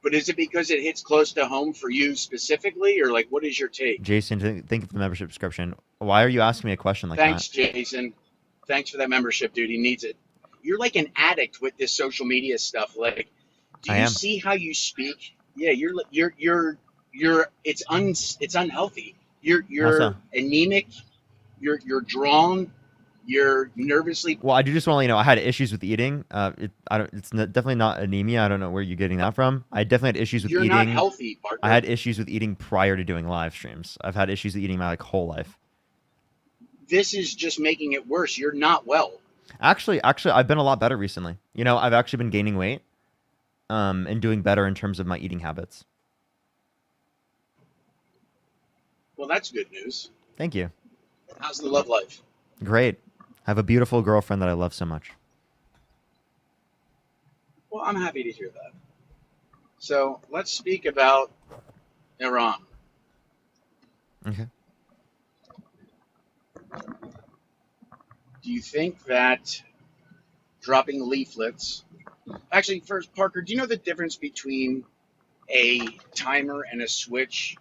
But is it because it hits close to home for you specifically, or like what is your take? Jason, think of the membership description. Why are you asking me a question like Thanks, that? Jason. Thanks for that membership, dude. He needs it. You're like an addict with this social media stuff. Like, do I you am. see how you speak? Yeah, it's unhealthy. How You're so? anemic. You're drawn. You're nervously. Well, I do just want to let you know I had issues with eating. It's definitely not anemia. I don't know where you're getting that from. I definitely had issues with You're not eating. healthy, Parker. I had issues with eating prior to doing live streams. I've had issues with eating my like whole life. This is just making it worse. You're not well. Actually, I've been a lot better recently. You know, I've actually been gaining weight, and doing better in terms of my eating habits. Well, that's good news. Thank you. How's the love life? Great. I have a beautiful girlfriend that I love so much. Well, I'm happy to hear that. So let's speak about Iran. Okay. Do you think that dropping leaflets... Actually, first, Parker, do you know the difference between a timer and a switch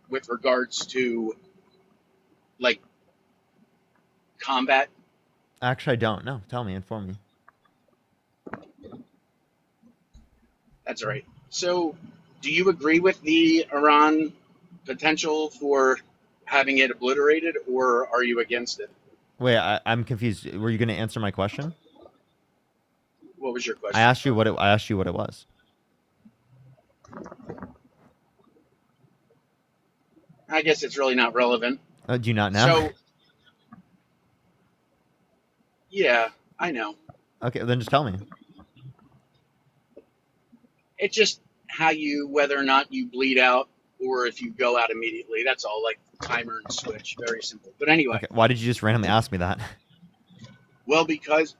with regards to, like, combat? Actually, I don't. No, tell me, inform me. That's all right. So, do you agree with the Iran potential for having it obliterated, or are you against it? Wait, I'm confused. Were you going to answer my question? What was your question? I asked you what it was. I guess it's really not relevant. Do you not know? So, yeah, I know. Okay, then just tell me. It's just how whether or not you bleed out or if you go out immediately. That's all, like timer and switch. Very simple. But anyway. Okay, why did you just randomly ask me that? Well, because,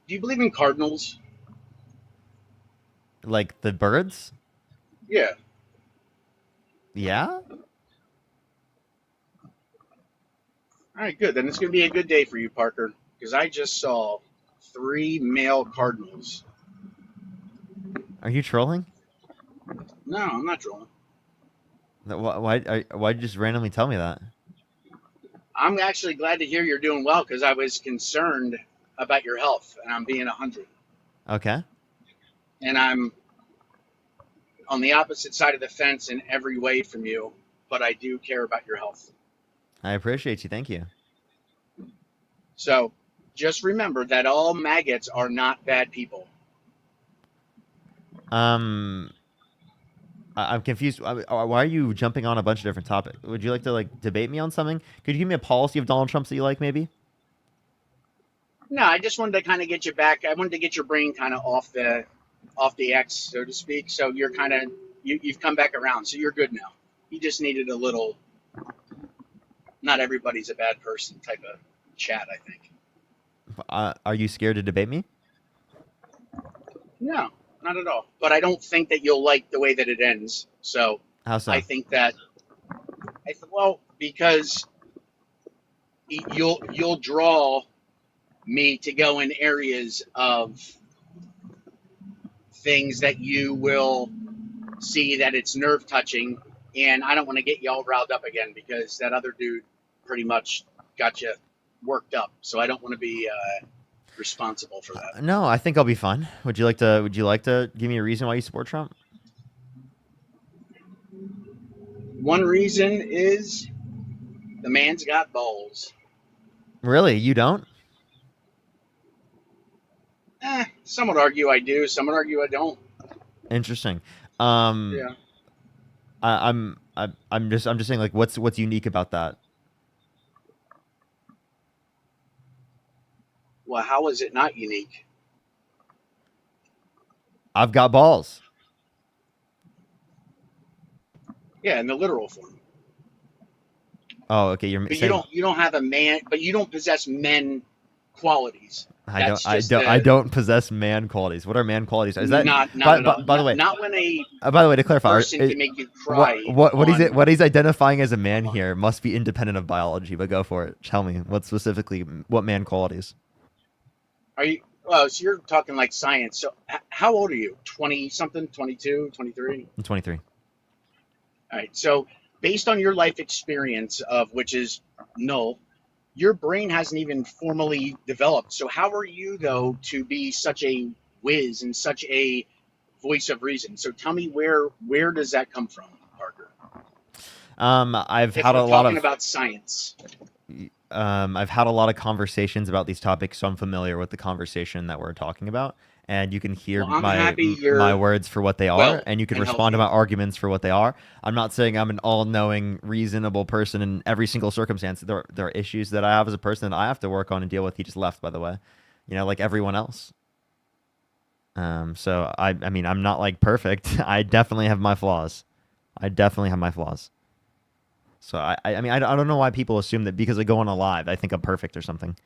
do you believe in cardinals? Like the birds? Yeah. Yeah? All right, good. Then it's going to be a good day for you, Parker, because I just saw 3 male cardinals. Are you trolling? No, I'm not trolling. Why'd you just randomly tell me that? I'm actually glad to hear you're doing well because I was concerned about your health, and I'm being 100. Okay. And I'm on the opposite side of the fence in every way from you, but I do care about your health. I appreciate you. Thank you. So just remember that all maggots are not bad people. I'm confused. Why are you jumping on a bunch of different topics? Would you like to like debate me on something? Could you give me a policy of Donald Trump's that you like, maybe? No, I just wanted to kind of get you back. I wanted to get your brain kind of off the X, so to speak. So you're kind of you've come back around, so you're good now. He just needed a little, not everybody's a bad person type of chat, I think. Are you scared to debate me? No, not at all. But I don't think that you'll like the way that it ends. So How so? I think that, well, because you'll draw me to go in areas of things that you will see that it's nerve touching, and I don't want to get y'all riled up again because that other dude pretty much got you worked up. So I don't want to be responsible for that. No, I think I'll be fine. Would you like to give me a reason why you support Trump? One reason is the man's got balls. Really? You don't? Some would argue I do. Some would argue I don't. Interesting. Yeah. I'm just saying, like, what's unique about that? Well, how is it not unique? I've got balls. Yeah, in the literal form. Oh, okay. You're But saying you don't have a man, but you don't possess men qualities. I don't possess man qualities. What are man qualities? Is that not by the way? Not when a By the way, to clarify, person can make you cry. What he's identifying as a man here must be independent of biology. But go for it. Tell me what man qualities. Are you? Well, so you're talking like science. So how old are you? 20 something? 22, 23? I'm 23. All right. So based on your life experience, of which is null, your brain hasn't even formally developed. So how are you, though, to be such a whiz and such a voice of reason? So tell me, where does that come from, Parker? I've If had we're a lot talking of about science. I've had a lot of conversations about these topics, so I'm familiar with the conversation that we're talking about, and you can hear Well, I'm happy you're my words for what they are, well and you can and respond to healthy. my arguments for what they are. I'm not saying I'm an all-knowing, reasonable person in every single circumstance. There are issues that I have as a person that I have to work on and deal with. He just left, by the way, like everyone else. So I mean, I'm not like perfect. I definitely have my flaws. So I mean, I don't know why people assume that because I go on a live, I think I'm perfect or something.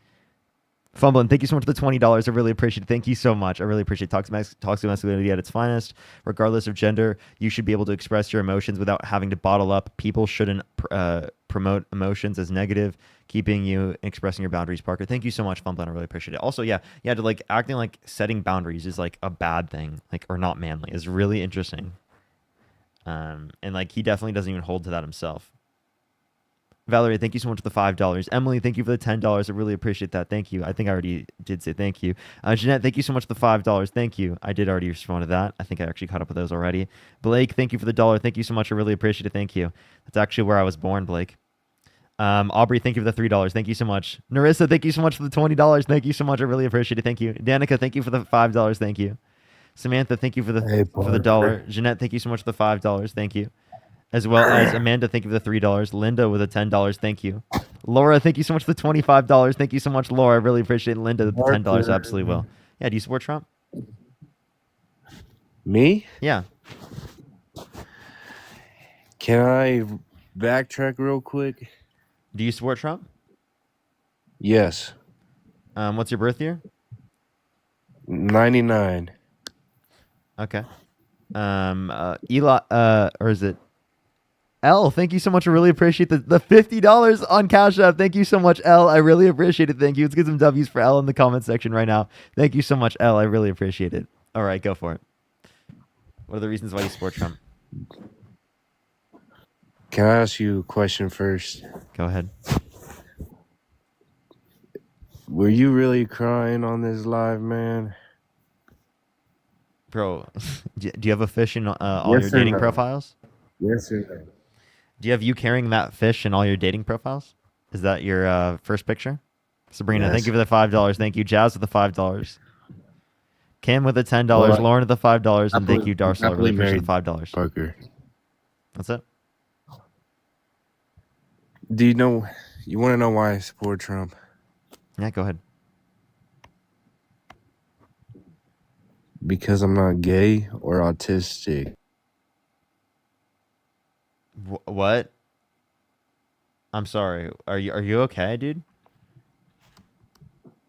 Fumbling, thank you so much for the $20. I really appreciate it. Thank you so much. I really appreciate it. Toxic masculinity at its finest. Regardless of gender, you should be able to express your emotions without having to bottle up. People shouldn't promote emotions as negative, keeping you expressing your boundaries. Parker, thank you so much, Fumbling. I really appreciate it. Also, yeah, to like acting like setting boundaries is like a bad thing, like or not manly, is really interesting. And like he definitely doesn't even hold to that himself. Valerie, thank you so much for the $5. Emily, thank you for the $10. I really appreciate that. Thank you. I think I already did say thank you. Jeanette, thank you so much for the $5. Thank you. I did already respond to that. I think I actually caught up with those already. Blake, thank you for the $1. Thank you so much. I really appreciate it. Thank you. That's actually where I was born, Blake. Aubrey, thank you for the $3. Thank you so much. Narissa, thank you so much for the $20. Thank you so much. I really appreciate it. Thank you. Danica, thank you for the $5. Thank you. Samantha, thank you for the dollar. Jeanette, thank you so much for the $5. Thank you. As well as Amanda, thank you for the $3. Linda with a $10. Thank you. Laura, thank you so much for the $25. Thank you so much, Laura. I really appreciate it. Linda, the $10. Absolutely will. Yeah, do you support Trump? Me? Yeah. Can I backtrack real quick? Do you support Trump? Yes. What's your birth year? 99. Okay. Eli, or is it L? Thank you so much. I really appreciate the $50 on Cash App. Thank you so much, L. I really appreciate it. Thank you. Let's get some W's for L in the comment section right now. Thank you so much, L. I really appreciate it. All right, go for it. What are the reasons why you support Trump? Can I ask you a question first? Go ahead. Were you really crying on this live, man? Bro, do you have a fish in all your dating profiles? Yes or no? Do you have you carrying that fish in all your dating profiles? Is that your first picture? Sabrina, Yes. thank you for the $5. Thank you. Jazz with the $5. Kim with the $10. Well, Lauren with the $5. And thank you, Darcel. I really happily appreciate the married, $5. Parker. That's it. Do you know? You want to know why I support Trump? Yeah, go ahead. Because I'm not gay or autistic. What? I'm sorry. Are you okay, dude?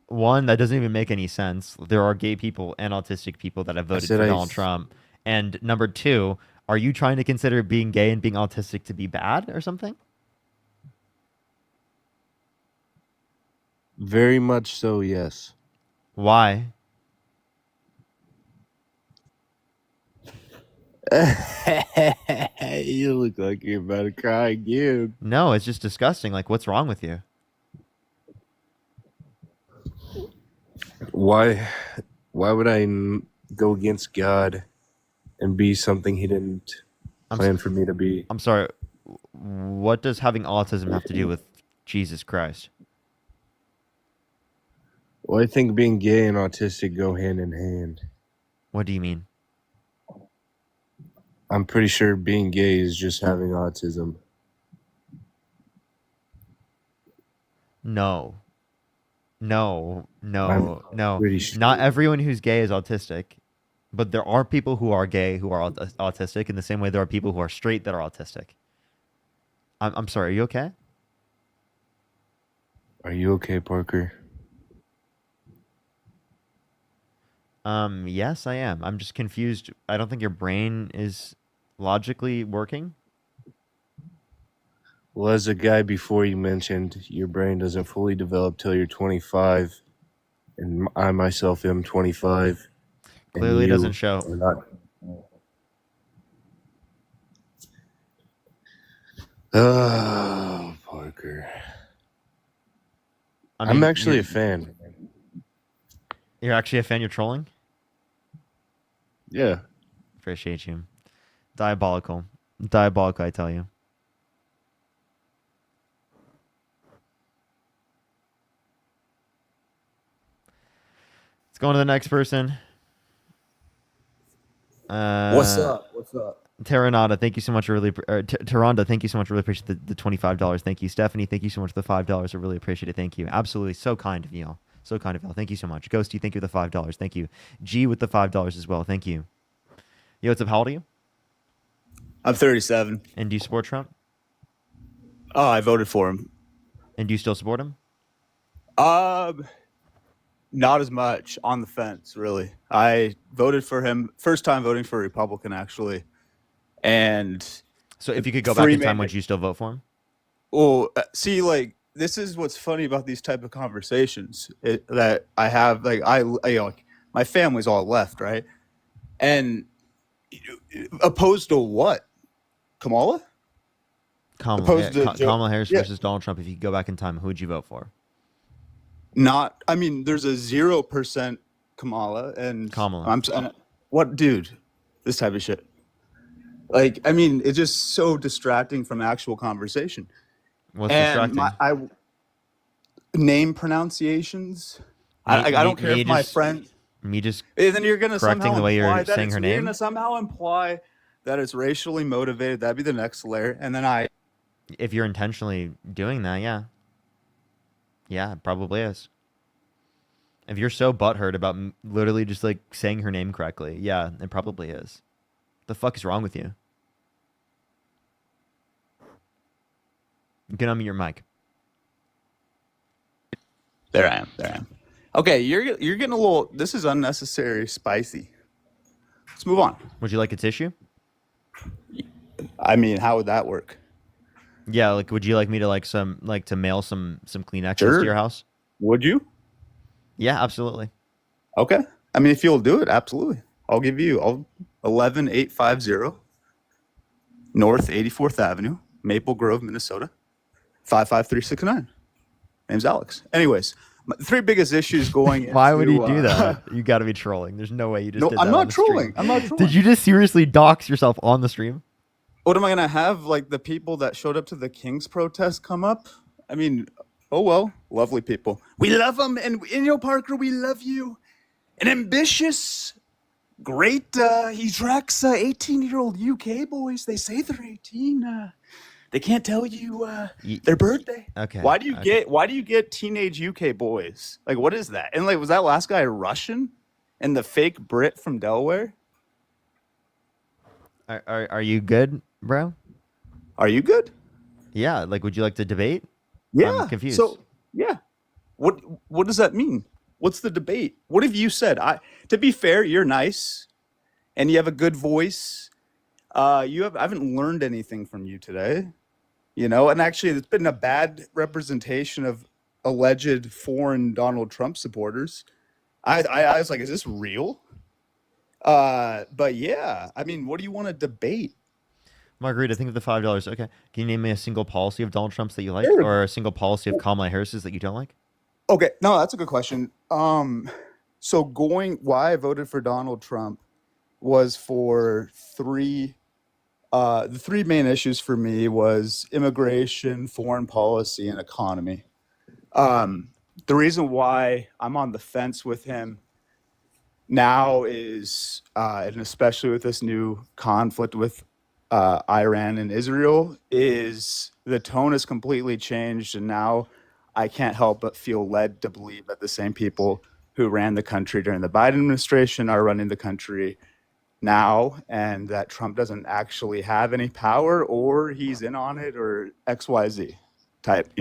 One, that doesn't even make any sense. There are gay people and autistic people that have I voted said for Donald Trump. And number two, are you trying to consider being gay and being autistic to be bad or something? very much so, yes. Why? You look like you're about to cry again. No, it's just disgusting. Like, what's wrong with you? Why would I go against God and be something he didn't I'm plan for me to be? I'm sorry. What does having autism have to do with Jesus Christ? Well, I think being gay and autistic go hand in hand. What do you mean? I'm pretty sure being gay is just having autism. No. No. I'm No. pretty sure. Not everyone who's gay is autistic, but there are people who are gay who are autistic in the same way there are people who are straight that are autistic. I'm sorry. Are you okay? Are you okay, Parker? Yes, I am. I'm just confused. I don't think your brain is logically working. Well, as a guy before you mentioned, your brain doesn't fully develop till you're 25, and I myself am 25. Clearly and doesn't you show. are not. Oh, Parker. I'm mean, actually you're- a fan. You're actually a fan. You're trolling. Yeah. Appreciate you. Diabolical. Diabolical, I tell you. Let's go on to the next person. What's up? What's up? Terranada, thank you so much. Taronda, thank you so much. Really appreciate the $25. Thank you. Stephanie, thank you so much for the $5. I really appreciate it. Thank you. Absolutely. So kind of y'all. So kind of y'all. Thank you so much. Ghosty, thank you for the $5. Thank you. G with the $5 as well. Thank you. Yo, what's up? How old are you? I'm 37. And do you support Trump? Oh, I voted for him. And do you still support him? Not as much. On the fence, really. I voted for him. First time voting for a Republican, actually. And so if you could go back in time, would you still vote for him? Well, see, like, this is what's funny about these type of conversations that I have. Like, like, my family's all left, right? And opposed to what? Kamala? Kamala Harris versus Donald Trump. If you could go back in time, who would you vote for? I mean, there's a 0% Kamala and what, dude? This type of shit. Like, I mean, it's just so distracting from actual conversation. What's distracting? Name pronunciations. I don't care if my friend. Me just. Then you're gonna correcting somehow the way you're imply saying her You're name. gonna somehow imply that it's racially motivated. That'd be the next layer, and then If you're intentionally doing that, yeah. Yeah, it probably is. If you're so butthurt about literally just like saying her name correctly, yeah, it probably is. The fuck is wrong with you? You can unmute your mic. There I am. Okay, you're getting a little. This is unnecessary spicy. Let's move on. Would you like a tissue? I mean, how would that work? Yeah, like, would you like me to to mail some Kleenexes to your house? Would you? Yeah, absolutely. Okay. I mean, if you'll do it, absolutely. I'll give you 11850 North 84th Avenue, Maple Grove, Minnesota, 55369. Name's Alex. Anyways, the three biggest issues going into... Why would he do that? You got to be trolling. There's no way you just did that. I'm not trolling. Did you just seriously dox yourself on the stream? What am I going to have, like, the people that showed up to the King's protest come up? I mean, oh well, lovely people. We love them, and Parker, we love you. An ambitious, great, he tracks 18-year-old UK boys. They say they're 18. They can't tell you their birthday. Okay. Why do you get teenage UK boys? Like, what is that? And like, was that last guy Russian? And the fake Brit from Delaware? Are you good, bro? Are you good? Yeah, like, would you like to debate? I'm Yeah. confused. So yeah. What does that mean? What's the debate? What have you said? To be fair, you're nice and you have a good voice. I haven't learned anything from you today. And actually it's been a bad representation of alleged foreign Donald Trump supporters. I was like, is this real? But yeah, I mean, what do you want to debate? Margarita, think of the $5. Okay. Can you name me a single policy of Donald Trump's that you like, Sure. or a single policy of Kamala Harris's that you don't like? Okay, no, that's a good question. So why I voted for Donald Trump was for the three main issues for me was immigration, foreign policy, and economy. The reason why I'm on the fence with him now is, and especially with this new conflict with Iran and Israel, is the tone has completely changed, and now I can't help but feel led to believe that the same people who ran the country during the Biden administration are running the country now, and that Trump doesn't actually have any power, or he's in on it, or XYZ type,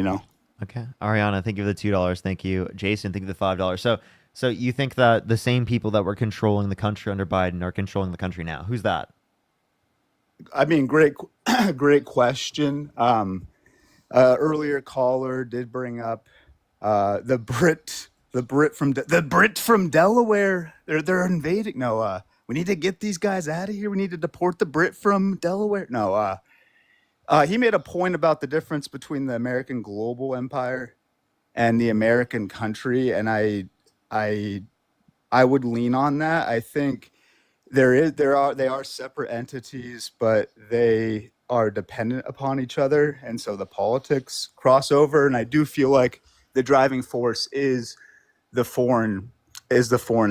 Okay. Ariana, thank you for the $2. Thank you. Jason, thank you for the $5. So you think that the same people that were controlling the country under Biden are controlling the country now? Who's that? I mean, great question. Earlier caller did bring up the Brit from Delaware. They're invading. No, we need to get these guys out of here. We need to deport the Brit from Delaware. No, he made a point about the difference between the American global empire and the American country, and I would lean on that. I think they are separate entities, but they are dependent upon each other, and so the politics cross over. And I do feel like the driving force is the foreign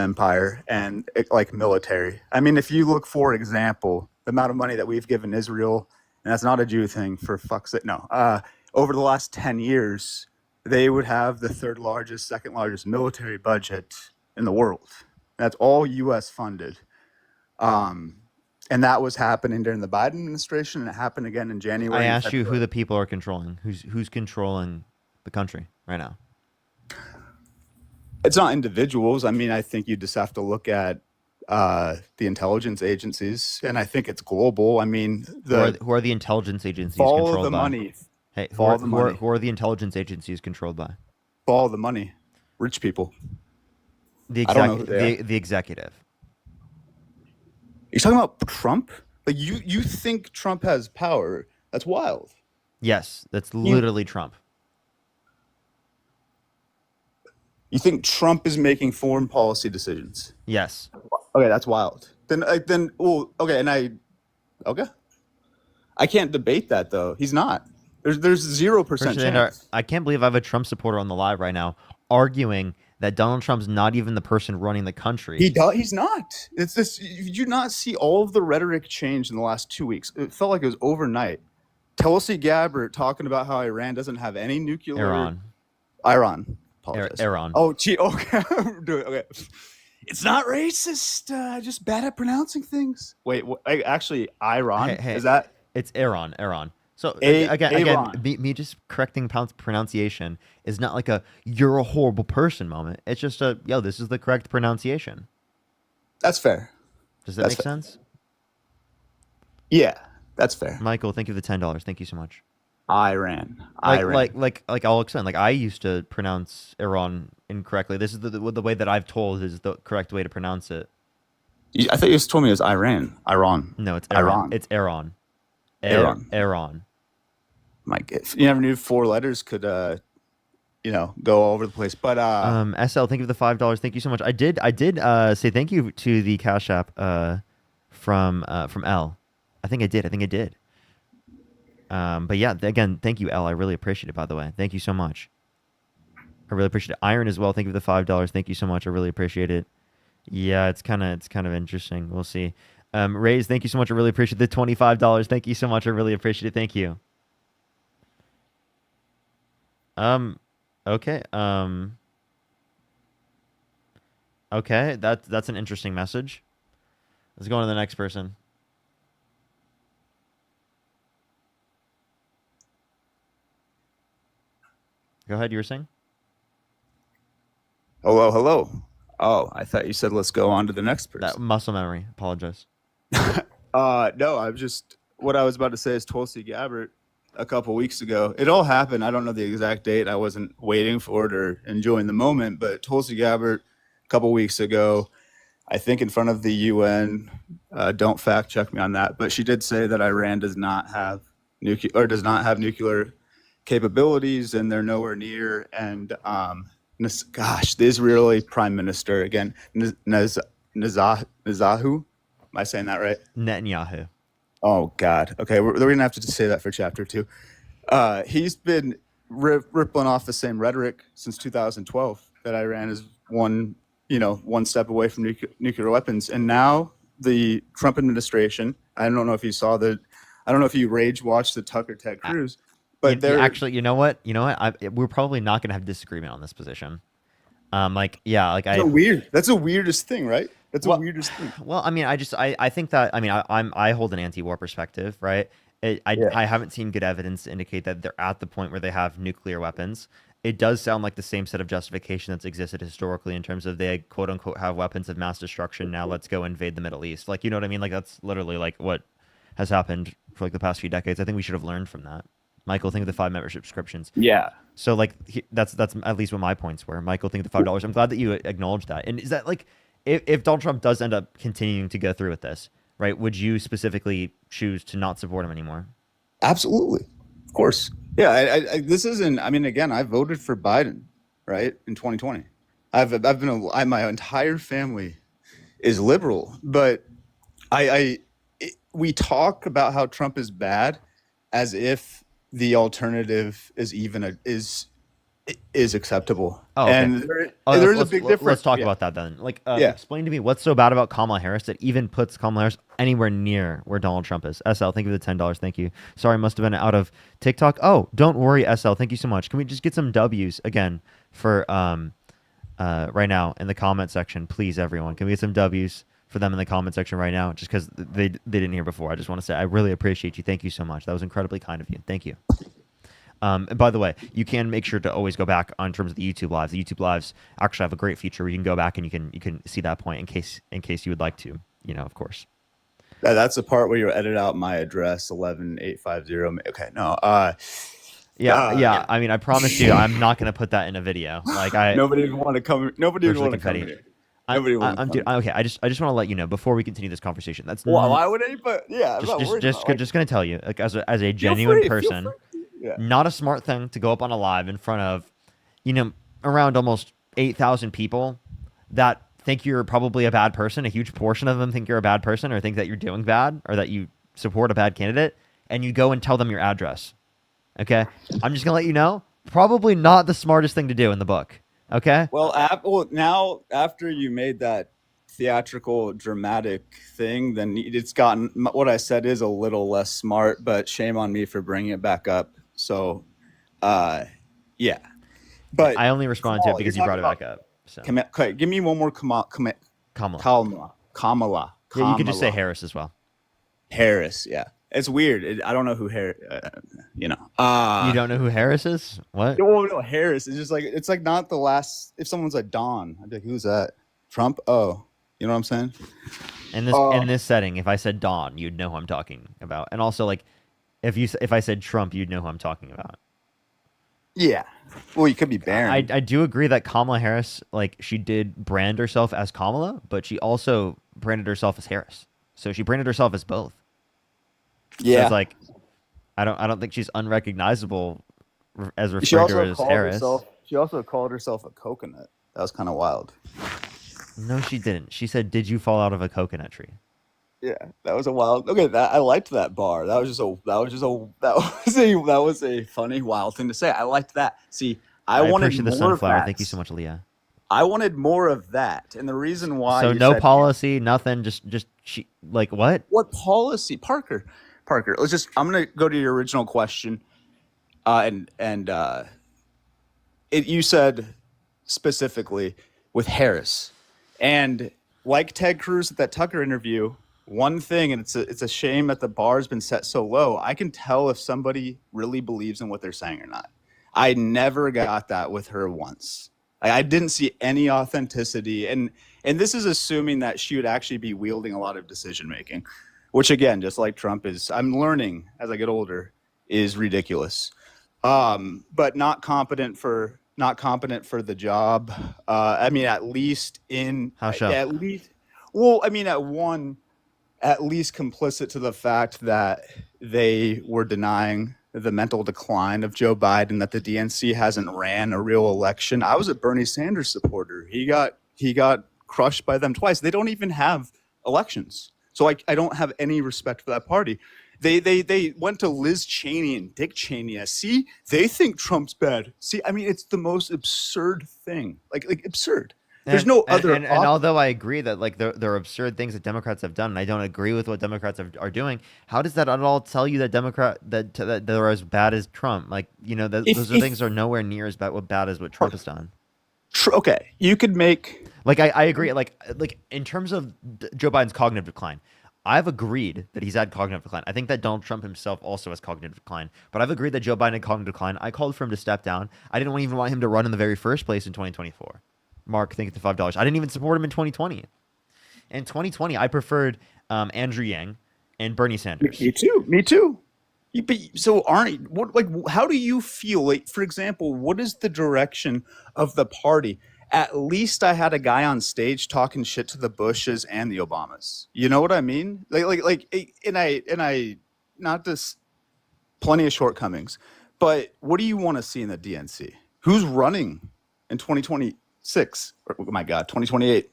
empire and like military. I mean, if you look, for example, the amount of money that we've given Israel, and that's not a Jew thing, for fuck's sake. No, over the last 10 years, they would have the second largest military budget in the world. That's all U.S. funded. And that was happening during the Biden administration, and it happened again in January. I asked you who the people are controlling. Who's controlling the country right now? It's not individuals. I mean, I think you just have to look at the intelligence agencies, and I think it's global. I mean, who are the intelligence agencies follow controlled the by? money. Hey, who Follow are, the who, are, money. who are the intelligence agencies controlled by? Follow the money. Rich people. The I don't know who they are. the executive. You're talking about Trump? Like you think Trump has power? That's wild. Yes, that's literally Trump. You think Trump is making foreign policy decisions? Yes. Okay, that's wild. Okay, I can't debate that though. He's not. There's 0% chance. I can't believe I have a Trump supporter on the live right now arguing that Donald Trump's not even the person running the country. He's not. It's this. Did you not see all of the rhetoric change in the last 2 weeks? It felt like it was overnight. Tulsi Gabbard talking about how Iran doesn't have any nuclear. Iran. Apologize. Iran. Oh, gee. Okay. Okay. It's not racist. Just bad at pronouncing things. Wait. Actually, Iran. Is that? It's Iran. So Iran. again, me just correcting pronunciation is not like a "you're a horrible person" moment. It's just this is the correct pronunciation. That's fair. Does that make sense? Yeah, that's fair. Michael, thank you for the $10. Thank you so much. Iran. Like I'll explain. Like I used to pronounce Iran incorrectly. This is the way that I've told is the correct way to pronounce it. I thought you just told me it was Iran. No, it's Iran. It's Iran. Iran. Mike, you never knew 4 letters could go all over the place. But SL, thank you for the $5. Thank you so much. I did say thank you to the Cash App from L. I think I did. But yeah, again, thank you, L. I really appreciate it, by the way. Thank you so much. I really appreciate it. Iron as well. Thank you for the $5. Thank you so much. I really appreciate it. Yeah, it's kind of interesting. We'll see. Raise, thank you so much. I really appreciate the $25. Thank you so much. I really appreciate it. Thank you. Okay. Okay, that's an interesting message. Let's go on to the next person. Go ahead. You were saying? Hello, hello. Oh, I thought you said let's go on to the next person. That muscle memory. Apologize. No, I'm just what I was about to say is Tulsi Gabbard a couple weeks ago. It all happened. I don't know the exact date. I wasn't waiting for it or enjoying the moment, but Tulsi Gabbard a couple weeks ago, I think in front of the UN. Don't fact check me on that, but she did say that Iran does not have nuclear capabilities, and they're nowhere near. And the Israeli Prime Minister again, Netanyahu. Am I saying that right? Netanyahu. Oh God. Okay, we're gonna have to just say that for chapter 2. He's been rippling off the same rhetoric since 2012 that Iran is one step away from nuclear weapons, and now the Trump administration. I don't know if you saw I don't know if you rage watched the Tucker Ted Cruz, but they're actually, you know what? We're probably not gonna have disagreement on this position. weird. That's the weirdest thing, right? That's the weirdest thing. Well, I mean, I think that I hold an anti-war perspective, right? I haven't seen good evidence to indicate that they're at the point where they have nuclear weapons. It does sound like the same set of justification that's existed historically in terms of they quote unquote have weapons of mass destruction. Now let's go invade the Middle East. Like, you know what I mean? Like, that's literally like what has happened for like the past few decades. I think we should have learned from that. Michael, think of the 5 membership subscriptions. Yeah. So like that's at least what my points were. Michael, think of the $5. I'm glad that you acknowledged that. And is that like if Donald Trump does end up continuing to go through with this, right? Would you specifically choose to not support him anymore? Absolutely, of course. Yeah. This isn't. I mean, again, I voted for Biden, right, in 2020. My entire family is liberal, but we talk about how Trump is bad as if the alternative is acceptable. Oh, okay. And there's a big difference. Let's talk about that then. Like, explain to me what's so bad about Kamala Harris that even puts Kamala Harris anywhere near where Donald Trump is. SL, thank you for the $10. Thank you. Sorry, must have been out of TikTok. Oh, don't worry, SL. Thank you so much. Can we just get some W's again for right now in the comment section, please, everyone? Can we get some W's for them in the comment section right now? Just because they didn't hear before. I just want to say I really appreciate you. Thank you so much. That was incredibly kind of you. Thank you. And by the way, you can make sure to always go back on terms of the YouTube lives. The YouTube lives actually have a great feature where you can go back and you can see that point in case you would like to, of course. That's the part where you edit out my address 11850. Okay, no. Yeah. I mean, I promise you, I'm not going to put that in a video. Like nobody would want to come. Nobody would want to come here. Okay, I just want to let you know before we continue this conversation. That's why would anybody? Yeah, just going to tell you, like as a genuine person. Yeah. Not a smart thing to go up on a live in front of, around almost 8,000 people that think you're probably a bad person. A huge portion of them think you're a bad person or think that you're doing bad or that you support a bad candidate. And you go and tell them your address. Okay? I'm just going to let you know, probably not the smartest thing to do in the book. Okay? Well, now after you made that theatrical, dramatic thing, then it's gotten, what I said is a little less smart, but shame on me for bringing it back up. So, yeah. But I only responded to it because you brought it back up. So. Okay, give me one more Kamala. Yeah, you could just say Harris as well. Harris, yeah. It's weird. I don't know who Harris. You don't know who Harris is? What? No, Harris. It's just like it's like not the last. If someone's like Don, I'd be like, who's that? Trump? Oh, you know what I'm saying? In this setting, if I said Don, you'd know who I'm talking about. And also, like, if I said Trump, you'd know who I'm talking about. Yeah. Well, you could be Barron. I do agree that Kamala Harris, like, she did brand herself as Kamala, but she also branded herself as Harris. So she branded herself as both. Yeah. So it's like, I don't think she's unrecognizable as referred to as Harris. She also called herself a coconut. That was kind of wild. No, she didn't. She said, "Did you fall out of a coconut tree?" Yeah, that was a wild. Okay, I liked that bar. That was a funny, wild thing to say. I liked that. See, I wanted appreciate more the sunflower. of that. Thank you so much, Leah. I wanted more of that, and the reason why. So no policy, nothing. Just she like what? What policy, Parker? Let's just. I'm gonna go to your original question, you said specifically with Harris, and like Ted Cruz at that Tucker interview. One thing, and it's a shame that the bar has been set so low. I can tell if somebody really believes in what they're saying or not. I never got that with her once. I didn't see any authenticity, and this is assuming that she would actually be wielding a lot of decision making, which again, just like Trump is, I'm learning as I get older, is ridiculous. But not competent for the job. I mean, at least How so? at least, well, I mean, at least complicit to the fact that they were denying the mental decline of Joe Biden, that the DNC hasn't ran a real election. I was a Bernie Sanders supporter. He got crushed by them twice. They don't even have elections. So I don't have any respect for that party. They went to Liz Cheney and Dick Cheney. See, they think Trump's bad. See, I mean, it's the most absurd thing. Like absurd. There's no other. And although I agree that like there are absurd things that Democrats have done, and I don't agree with what Democrats are doing, how does that at all tell you that they're as bad as Trump? Like, you know, those things are nowhere near as bad as what Trump has done. Okay, you could make like I agree. Like in terms of Joe Biden's cognitive decline, I've agreed that he's had cognitive decline. I think that Donald Trump himself also has cognitive decline, but I've agreed that Joe Biden had cognitive decline. I called for him to step down. I didn't even want him to run in the very first place in 2024. Mark, thank you for $5. I didn't even support him in 2020. In 2020, I preferred Andrew Yang and Bernie Sanders. Me too. So how do you feel? Like, for example, what is the direction of the party? At least I had a guy on stage talking shit to the Bushes and the Obamas. You know what I mean? And I not this plenty of shortcomings, but what do you want to see in the DNC? Who's running in 2026? Oh my God, 2028.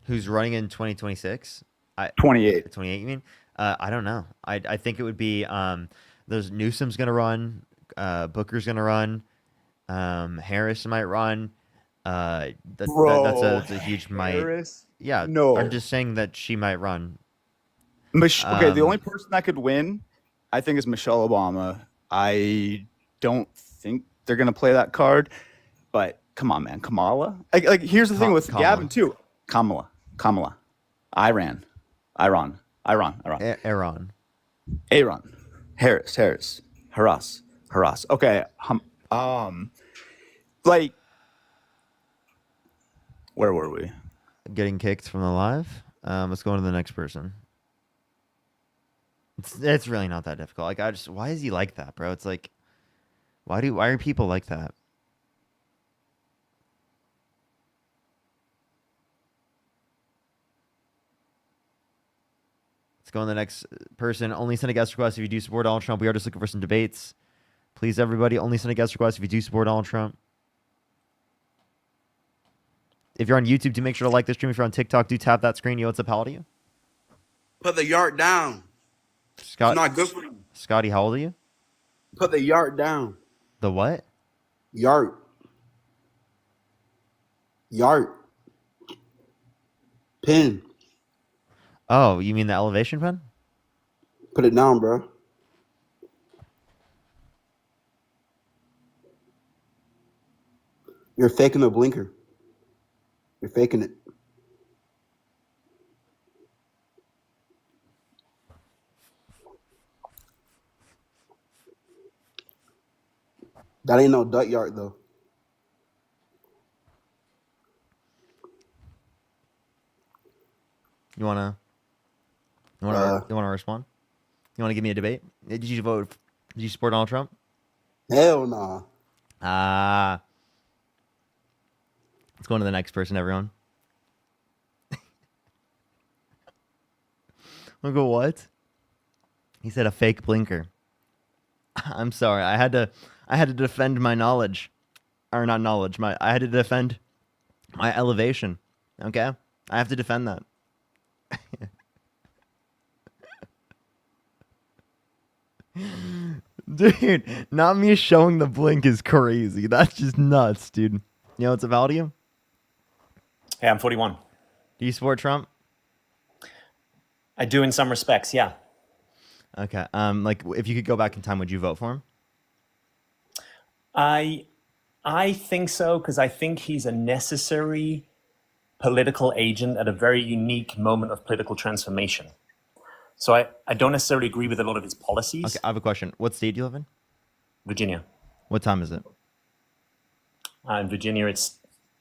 Who's running in 2026? 28. 28, you mean? I don't know. I think it would be there's Newsom's going to run, Booker's going to run, Harris might run. That's a huge Harris? might. Yeah, No. I'm just saying that she might run. Okay, the only person that could win, I think, is Michelle Obama. I don't think they're going to play that card, but come on, man. Kamala? Here's the thing with Kamala. Gavin, too. Kamala. Iran. Harris. Harass. Okay. Where were we? Getting kicked from the live. Let's go on to the next person. It's really not that difficult. Like why is he like that, bro? It's like, why are people like that? Let's go on to the next person. Only send a guest request if you do support Donald Trump. We are just looking for some debates. Please, everybody, only send a guest request if you do support Donald Trump. If you're on YouTube, do make sure to like the stream. If you're on TikTok, do tap that screen. Yo, what's up? How old are you? Put the yard down. Scott, It's not good for you. Scotty, how old are you? Put the yard down. The what? Yard. Pin. Oh, you mean the elevation pen? Put it down, bro. You're faking the blinker. You're faking it. That ain't no duck yard though. You wanna respond? You wanna give me a debate? Did you vote? Did you support Donald Trump? Hell nah. Let's go on to the next person, everyone. I'll go, what? He said a fake blinker. I'm sorry. I had to defend my knowledge. Or not knowledge. I had to defend my elevation. Okay? I have to defend that. Dude, not me showing the blink is crazy. That's just nuts, dude. You know what's about you? Hey, I'm 41. Do you support Trump? I do in some respects, yeah. Okay. Like, if you could go back in time, would you vote for him? I think so, because I think he's a necessary political agent at a very unique moment of political transformation. So I don't necessarily agree with a lot of his policies. Okay, I have a question. What state do you live in? Virginia. What time is it? In Virginia, it's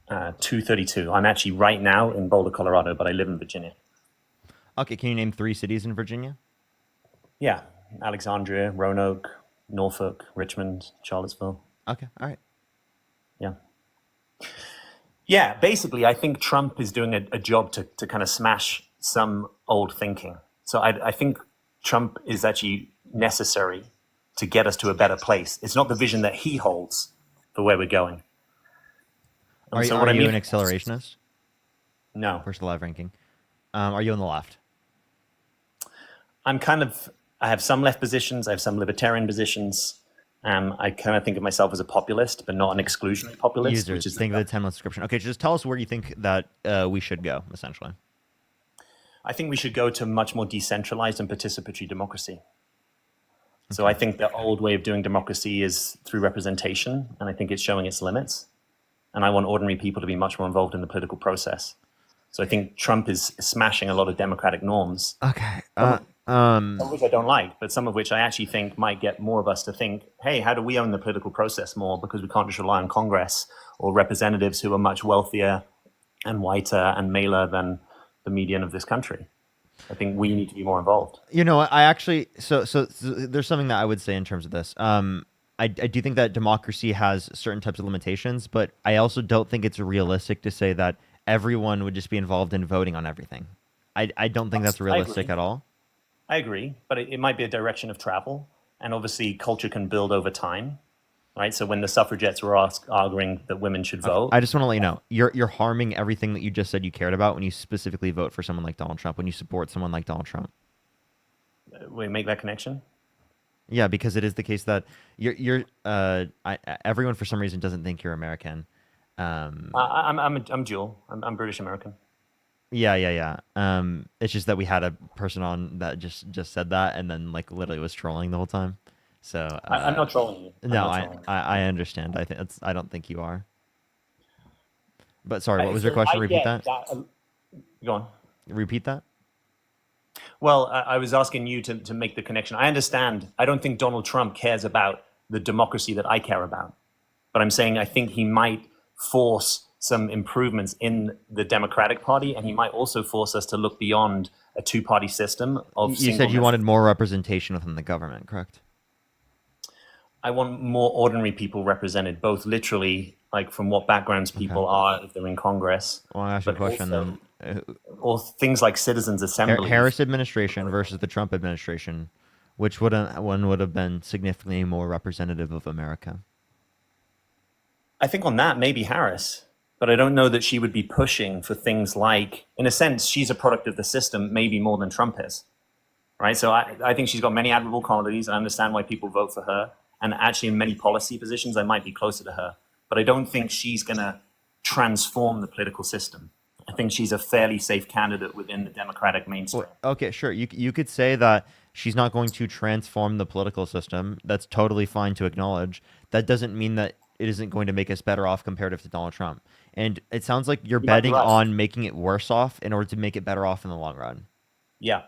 2:32. I'm actually right now in Boulder, Colorado, but I live in Virginia. Okay, can you name 3 cities in Virginia? Yeah, Alexandria, Roanoke, Norfolk, Richmond, Charlottesville. Okay, all right. Yeah. Yeah, basically, I think Trump is doing a job to kind of smash some old thinking. So I think Trump is actually necessary to get us to a better place. It's not the vision that he holds for where we're going. Are So you what I mean, an accelerationist? No. First live ranking. Are you on the left? I have some left positions. I have some libertarian positions. I kind of think of myself as a populist, but not an exclusionary populist. Users, Which is think of the 10-month description. Okay, just tell us where you think that we should go, essentially. I think we should go to much more decentralized and participatory democracy. So I think the old way of doing democracy is through representation, and I think it's showing its limits. And I want ordinary people to be much more involved in the political process. So I think Trump is smashing a lot of democratic norms. Okay. Some of which I don't like, but some of which I actually think might get more of us to think, hey, how do we own the political process more? Because we can't just rely on Congress or representatives who are much wealthier and whiter and maler than the median of this country. I think we need to be more involved. You know, I actually, so there's something that I would say in terms of this. I do think that democracy has certain types of limitations, but I also don't think it's realistic to say that everyone would just be involved in voting on everything. I don't think that's realistic at all. I agree, but it might be a direction of travel. And obviously culture can build over time, right? So when the suffragettes were arguing that women should vote. I just want to let you know, you're harming everything that you just said you cared about when you specifically vote for someone like Donald Trump, when you support someone like Donald Trump. We make that connection? Yeah, because it is the case that everyone for some reason doesn't think you're American. I'm dual. I'm British American. Yeah. It's just that we had a person on that just said that and then like literally was trolling the whole time. So I'm not trolling you. I understand. I don't think you are. But sorry, what was your question? Repeat that. Go on. Repeat that. Well, I was asking you to make the connection. I understand. I don't think Donald Trump cares about the democracy that I care about. But I'm saying I think he might force some improvements in the Democratic Party, and he might also force us to look beyond a two-party system of. You said you wanted more representation within the government, correct? I want more ordinary people represented, both literally, like from what backgrounds people are if they're in Congress. Well, I'll ask you a question then. Or things like citizens' assembly. Harris administration versus the Trump administration, which one would have been significantly more representative of America? I think on that, maybe Harris. But I don't know that she would be pushing for things like, in a sense, she's a product of the system, maybe more than Trump is, right? So I think she's got many admirable qualities. I understand why people vote for her. And actually in many policy positions, I might be closer to her. But I don't think she's going to transform the political system. I think she's a fairly safe candidate within the Democratic mainstream. Well, okay, sure. You could say that she's not going to transform the political system. That's totally fine to acknowledge. That doesn't mean that it isn't going to make us better off comparative to Donald Trump. And it sounds like you're betting on making it worse off in order to make it better off in the long run. Yeah.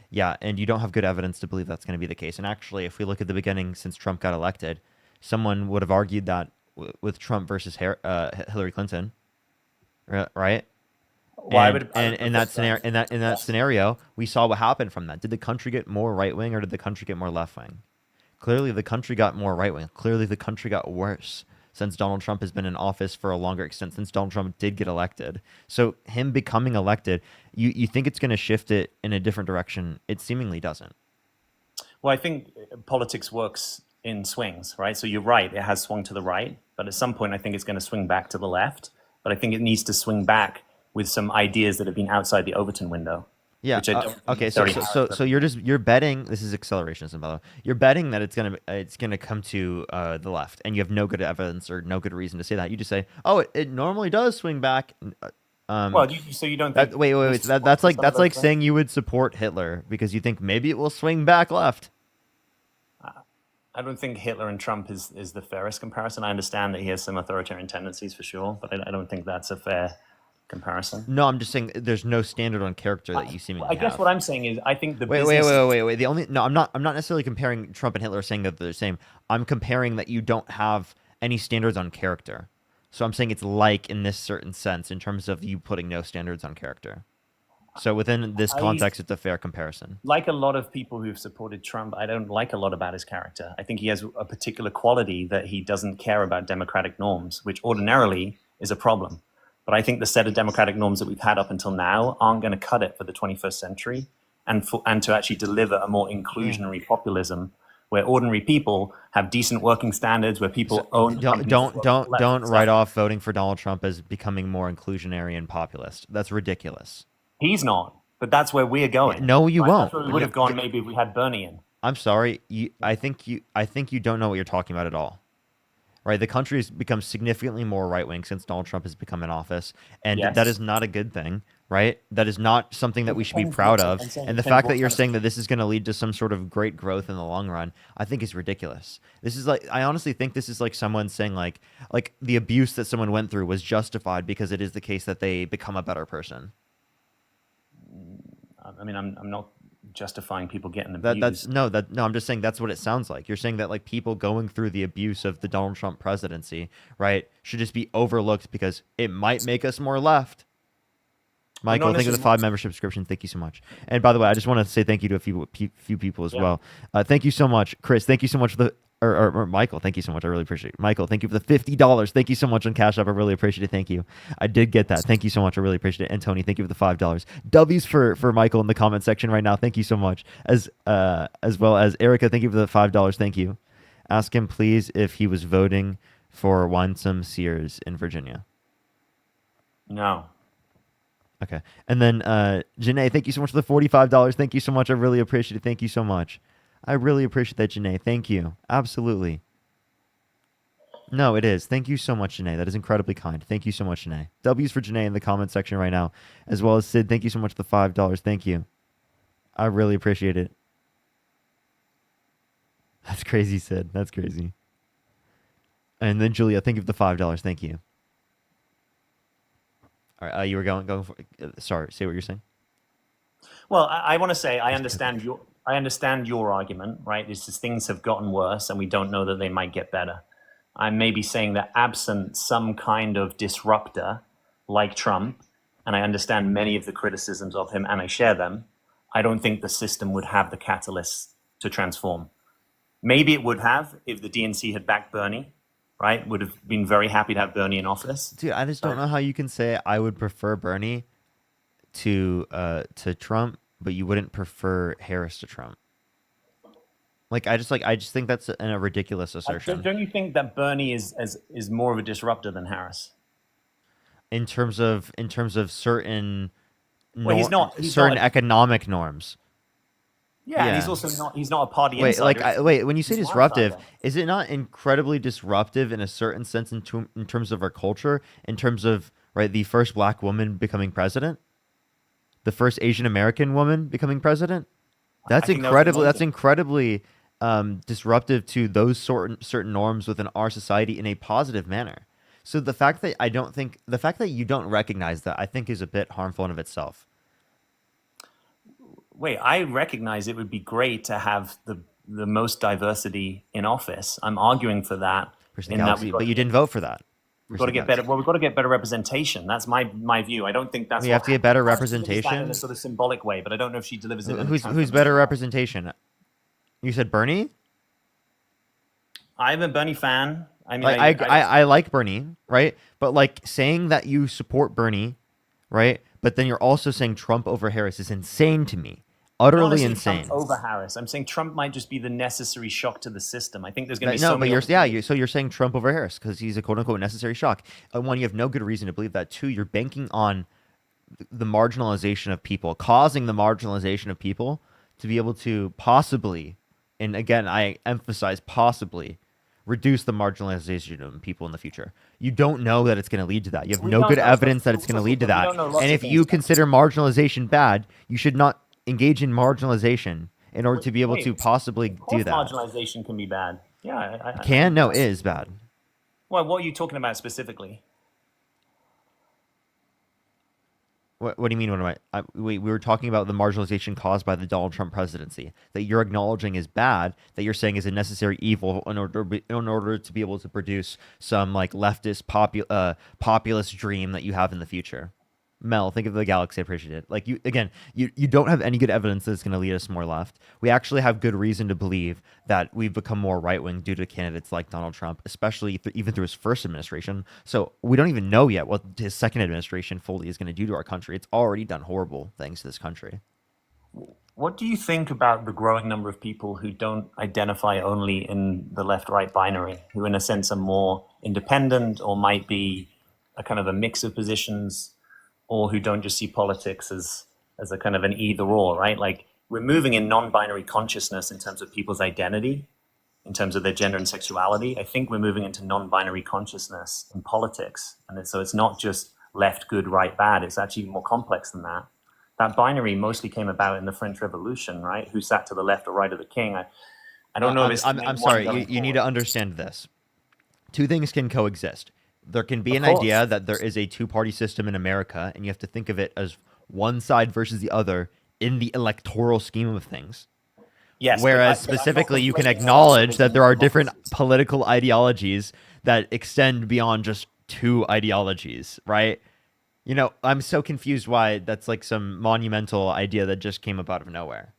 Yeah, and you don't have good evidence to believe that's going to be the case. And actually, if we look at the beginning since Trump got elected, someone would have argued that with Trump versus Hillary Clinton, right? Why and in that scenario, we saw what happened from that. Did the country get more right wing or did the country get more left wing? Clearly, the country got more right wing. Clearly, the country got worse since Donald Trump has been in office for a longer extent, since Donald Trump did get elected. So him becoming elected, you think it's going to shift it in a different direction. It seemingly doesn't. Well, I think politics works in swings, right? So you're right, it has swung to the right, but at some point I think it's going to swing back to the left. But I think it needs to swing back with some ideas that have been outside the Overton window. Yeah. Okay. So you're betting. This is accelerationism, by the way. You're betting that it's gonna come to the left, and you have no good evidence or no good reason to say that. You just say, oh, it normally does swing back. Well, so you don't think wait. That's like saying you would support Hitler because you think maybe it will swing back left. I don't think Hitler and Trump is the fairest comparison. I understand that he has some authoritarian tendencies for sure, but I don't think that's a fair comparison. No, I'm just saying there's no standard on character that you seemingly I guess have. what I'm saying is I think the Wait. business. The only no, I'm not necessarily comparing Trump and Hitler, saying that they're the same. I'm comparing that you don't have any standards on character. So I'm saying it's like in this certain sense in terms of you putting no standards on character. So within this I context, it's a fair comparison. like a lot of people who've supported Trump. I don't like a lot about his character. I think he has a particular quality that he doesn't care about democratic norms, which ordinarily is a problem. But I think the set of democratic norms that we've had up until now aren't going to cut it for the 21st century, and to actually deliver a more inclusionary populism where ordinary people have decent working standards, where people own. Don't write off voting for Donald Trump as becoming more inclusionary and populist. That's ridiculous. He's not, but that's where we're going. No, you won't. That's where we would have gone maybe if we had Bernie in. I'm sorry. I think you don't know what you're talking about at all. Right? The country has become significantly more right wing since Donald Trump has become in office, and that is not a good thing. Right? That is not something that we should be proud of. And the fact that you're saying that this is going to lead to some sort of great growth in the long run, I think is ridiculous. This is like, I honestly think this is like someone saying like the abuse that someone went through was justified because it is the case that they become a better person. I mean, I'm not justifying people getting abused. No, I'm just saying that's what it sounds like. You're saying that like people going through the abuse of the Donald Trump presidency, right, should just be overlooked because it might make us more left. Michael, thank you for the 5 membership subscription. Thank you so much. And by the way, I just want to say thank you to a few people as well. Thank you so much, Chris. Thank you so much for the or Michael. Thank you so much. I really appreciate it. Michael, thank you for the $50. Thank you so much on Cash App. I really appreciate it. Thank you. I did get that. Thank you so much. I really appreciate it. And Tony, thank you for the $5. W's for Michael in the comment section right now. Thank you so much. As well as Erica, thank you for the $5. Thank you. Ask him please if he was voting for Winsome Sears in Virginia. No. Okay. And then Janae, thank you so much for the $45. Thank you so much. I really appreciate it. Thank you so much. I really appreciate that, Janae. Thank you. Absolutely. No, it is. Thank you so much, Janae. That is incredibly kind. Thank you so much, Janae. W's for Janae in the comment section right now, as well as Sid. Thank you so much for the $5. Thank you. I really appreciate it. That's crazy, Sid. That's crazy. And then Julia, thank you for the $5. Thank you. All right, you were going for. Sorry, say what you're saying. Well, I want to say I understand your argument, right? This is things have gotten worse, and we don't know that they might get better. I may be saying that absent some kind of disruptor like Trump, and I understand many of the criticisms of him, and I share them, I don't think the system would have the catalyst to transform. Maybe it would have if the DNC had backed Bernie, right? Would have been very happy to have Bernie in office. Dude, I just don't know how you can say I would prefer Bernie to Trump, but you wouldn't prefer Harris to Trump. I just think that's a ridiculous assertion. Don't you think that Bernie is more of a disruptor than Harris? In terms of certain he's not economic norms. Yeah, and he's also not a party insider. Wait, when you say disruptive, is it not incredibly disruptive in a certain sense in terms of our culture, in terms of the first black woman becoming president, the first Asian American woman becoming president? That's incredibly disruptive to those certain norms within our society in a positive manner. So the fact that you don't recognize that, I think, is a bit harmful in of itself. Wait, I recognize it would be great to have the most diversity in office. I'm arguing for that. But you didn't vote for that. We've got to get better. Well, we've got to get better representation. That's my view. I don't think that's. We have to get better representation in a sort of symbolic way, but I don't know if she delivers it. Who's better representation? You said Bernie. I'm a Bernie fan. I mean, I like Bernie, right? But saying that you support Bernie, right? But then you're also saying Trump over Harris is insane to me. Utterly insane. Trump over Harris. I'm saying Trump might just be the necessary shock to the system. I think there's going to be so you're saying Trump over Harris because he's a quote unquote necessary shock. One, you have no good reason to believe that. Two, you're banking on the marginalization of people, causing the marginalization of people to be able to possibly, and again I emphasize possibly, reduce the marginalization of people in the future. You don't know that it's going to lead to that. You have no good evidence that it's going to lead to that. And if you consider marginalization bad, you should not engage in marginalization in order to be able to possibly do that. Marginalization can be bad. Yeah. Is bad. Well, what are you talking about specifically? What do you mean? What am we were talking about the marginalization caused by the Donald Trump presidency that you're acknowledging is bad, that you're saying is a necessary evil in order to be able to produce some like leftist populist dream that you have in the future. Mel, think of the galaxy. I appreciate it. Like you don't have any good evidence that it's going to lead us more left. We actually have good reason to believe that we've become more right wing due to candidates like Donald Trump, especially even through his first administration. So we don't even know yet what his second administration fully is going to do to our country. It's already done horrible things to this country. What do you think about the growing number of people who don't identify only in the left-right binary, who in a sense are more independent or might be a kind of a mix of positions, or who don't just see politics as a kind of an either or, right? Like we're moving in non-binary consciousness in terms of people's identity, in terms of their gender and sexuality. I think we're moving into non-binary consciousness in politics. And so it's not just left, good, right, bad. It's actually more complex than that. That binary mostly came about in the French Revolution, right? Who sat to the left or right of the king? I don't know if it's I'm sorry. You need to understand this. Two things can coexist. There can be an idea that there is a two-party system in America, and you have to think of it as one side versus the other in the electoral scheme of things. Yes. Whereas specifically, you can acknowledge that there are different political ideologies that extend beyond just two ideologies, right? You know, I'm so confused why that's like some monumental idea that just came up out of nowhere.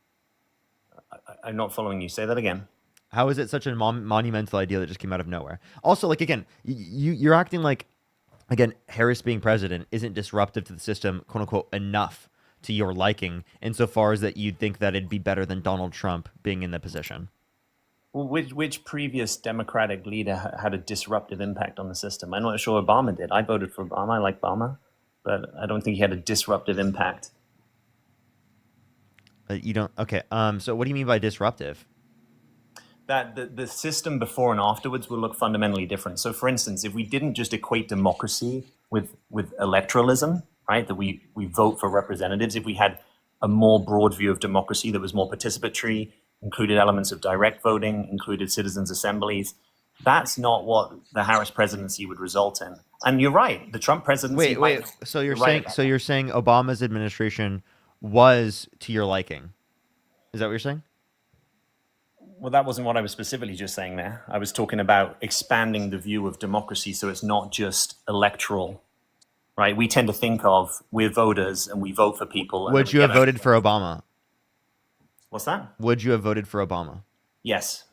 I'm not following you. Say that again. How is it such a monumental idea that just came out of nowhere? Also, like, again, you're acting like, again, Harris being president isn't disruptive to the system, quote unquote, enough to your liking, insofar as that you'd think that it'd be better than Donald Trump being in the position. Well, which previous Democratic leader had a disruptive impact on the system? I'm not sure Obama did. I voted for Obama. I like Obama, but I don't think he had a disruptive impact. You don't? Okay. So what do you mean by disruptive? That the system before and afterwards will look fundamentally different. So, for instance, if we didn't just equate democracy with electoralism, right, that we vote for representatives, if we had a more broad view of democracy that was more participatory, included elements of direct voting, included citizens' assemblies, that's not what the Harris presidency would result in. And you're right, the Trump presidency. Wait. So you're saying Obama's administration was to your liking? Is that what you're saying? Well, that wasn't what I was specifically just saying there. I was talking about expanding the view of democracy so it's not just electoral, right? We tend to think of we're voters and we vote for people. Would you have voted for Obama? What's that? Would you have voted for Obama? Yes.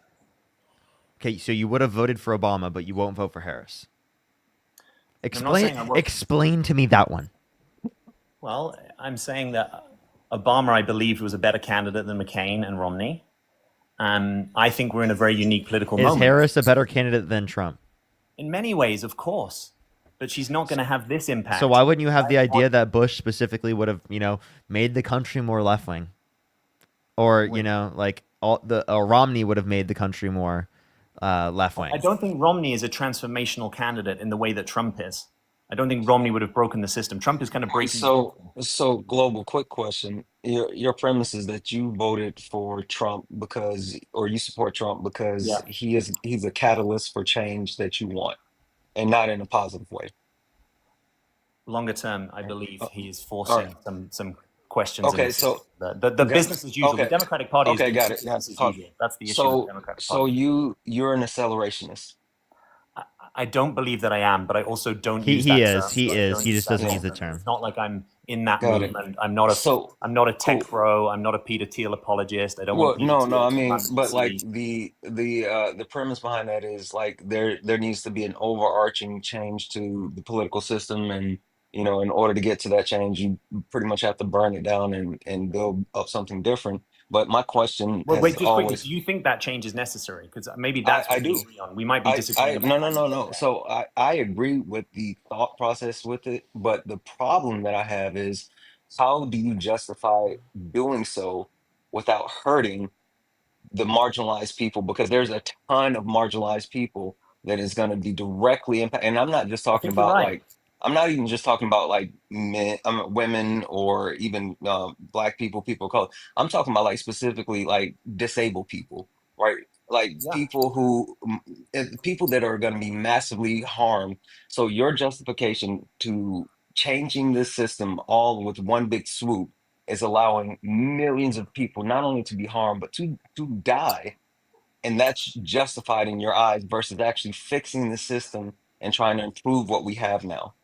Okay, so you would have voted for Obama, but you won't vote for Harris. Explain to me that one. Well, I'm saying that Obama, I believe, was a better candidate than McCain and Romney. I think we're in a very unique political moment. Is Harris a better candidate than Trump? In many ways, of course. But she's not going to have this impact. So why wouldn't you have the idea that Bush specifically would have, made the country more left-wing? Or, Romney would have made the country more left-wing? I don't think Romney is a transformational candidate in the way that Trump is. I don't think Romney would have broken the system. Trump is kind of breaking. So global. Quick question: your premise is that you voted for Trump or you support Trump because he's a catalyst for change that you want, and not in a positive way. Longer term, I believe he is forcing some questions. Okay, so the business as usual. The Democratic Party is doing business as usual. That's the issue with the Democratic Party. So you're an accelerationist. I don't believe that I am, but I also don't use that term. He just doesn't use the term. It's not like I'm in that movement. I'm not a tech bro. I'm not a Peter Thiel apologist. I don't want Peter Thiel I mean, but like the premise behind that is like there needs to be an overarching change to the political system, and in order to get to that change, you pretty much have to burn it down and build up something different. But my question wait, just quickly, do you think that change is necessary? Because maybe that's what we agree on. We might be disagreeing. No. So I agree with the thought process with it, but the problem that I have is how do you justify doing so without hurting the marginalized people? Because there's a ton of marginalized people that is going to be directly impacted. And I'm not just talking about I'm not even just talking about like men, women, or even black people of color. I'm talking about like specifically like disabled people, right? Like people that are going to be massively harmed. So your justification to changing this system all with one big swoop is allowing millions of people not only to be harmed but to die, and that's justified in your eyes versus actually fixing the system and trying to improve what we have now.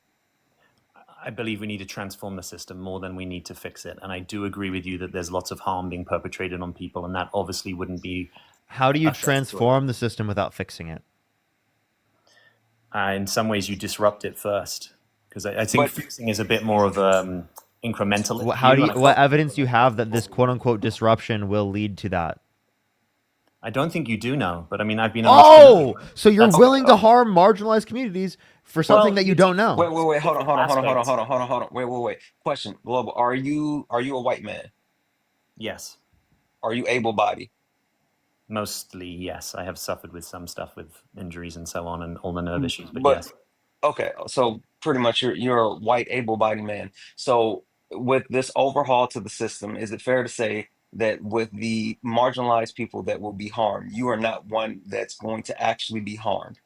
I believe we need to transform the system more than we need to fix it. And I do agree with you that there's lots of harm being perpetrated on people, and that obviously wouldn't be. How do you transform the system without fixing it? In some ways, you disrupt it first, because I think But fixing is a bit more of incremental. What evidence do you have that this quote unquote disruption will lead to that? I don't think you do know, but I mean, I've been. So you're willing to harm marginalized communities for something that you don't know? Wait, hold on. Wait. Question, Global, are you a white man? Yes. Are you able-bodied? Mostly, yes. I have suffered with some stuff with injuries and so on, and all the nerve issues. But yes. Okay, so pretty much you're a white able-bodied man. So with this overhaul to the system, is it fair to say that with the marginalized people that will be harmed, you are not one that's going to actually be harmed?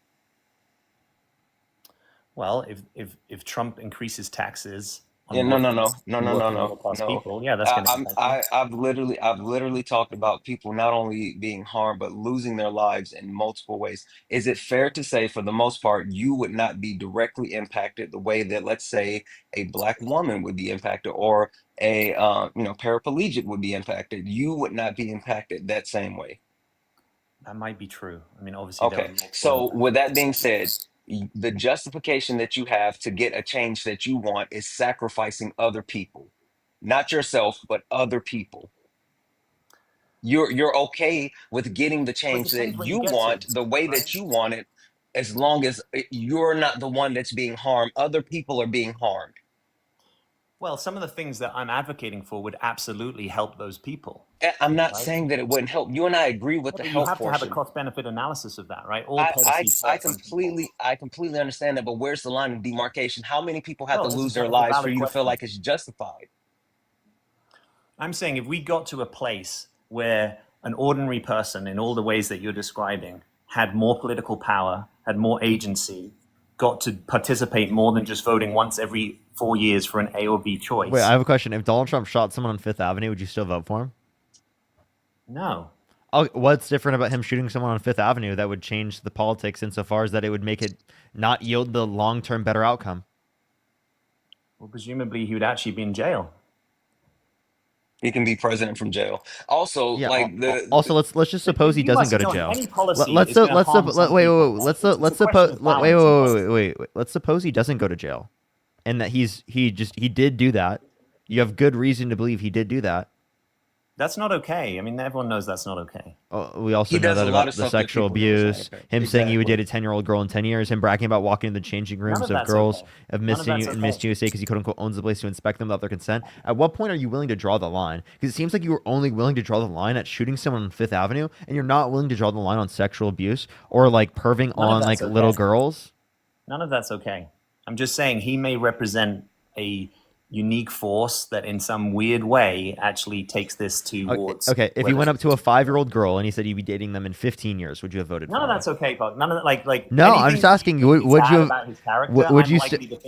Well, if Trump increases taxes on Yeah, working middle class people, yeah, that's going to impact them. I've literally talked about people not only being harmed but losing their lives in multiple ways. Is it fair to say, for the most part, you would not be directly impacted the way that, let's say, a black woman would be impacted, or a paraplegic would be impacted? You would not be impacted that same way. That might be true. I mean, obviously, Okay. So with that being said, the justification that you have to get a change that you want is sacrificing other people, not yourself, but other people. You're okay with getting the change that you want the way that you want it, as long as you're not the one that's being harmed. Other people are being harmed. Well, some of the things that I'm advocating for would absolutely help those people. I'm not saying that it wouldn't help. You and I agree with the help You have to have a portion. cost-benefit analysis of that, right? All I policies hurt some people. I completely understand that, but where's the line of demarcation? How many people have to No, lose it's a their lives for valid you to feel question. like it's justified? I'm saying if we got to a place where an ordinary person, in all the ways that you're describing, had more political power, had more agency, got to participate more than just voting once every 4 years for an A or B choice. Wait, I have a question. If Donald Trump shot someone on Fifth Avenue, would you still vote for him? No. Oh, what's different about him shooting someone on Fifth Avenue that would change the politics insofar as that it would make it not yield the long-term better outcome? Well, presumably he would actually be in jail. He can be president from jail. Also, Yeah. like Also, let's just suppose he doesn't go to jail. Any policy Let's is gonna harm some people. let's suppose let's suppose he doesn't go to jail, and that he did do that. You have good reason to believe he did do that. That's not okay. I mean, everyone knows that's not okay. We also know that about the sexual abuse, him saying he would date a 10-year-old girl in 10 years, him bragging about walking in the changing rooms of girls of Miss USA because he quote unquote owns the place to inspect them without their consent. At what point are you willing to draw the line? Because it seems like you were only willing to draw the line at shooting someone on Fifth Avenue, and you're not willing to draw the line on sexual abuse or like perving on like little girls. None of that's okay. I'm just saying he may represent a unique force that in some weird way actually takes this towards. Okay, if he went up to a 5-year-old girl and he said he'd be dating them in 15 years, would you have voted for him? None of that's okay, Bob. None of that, like. No, I'm just asking you. Would you? About his character, would you?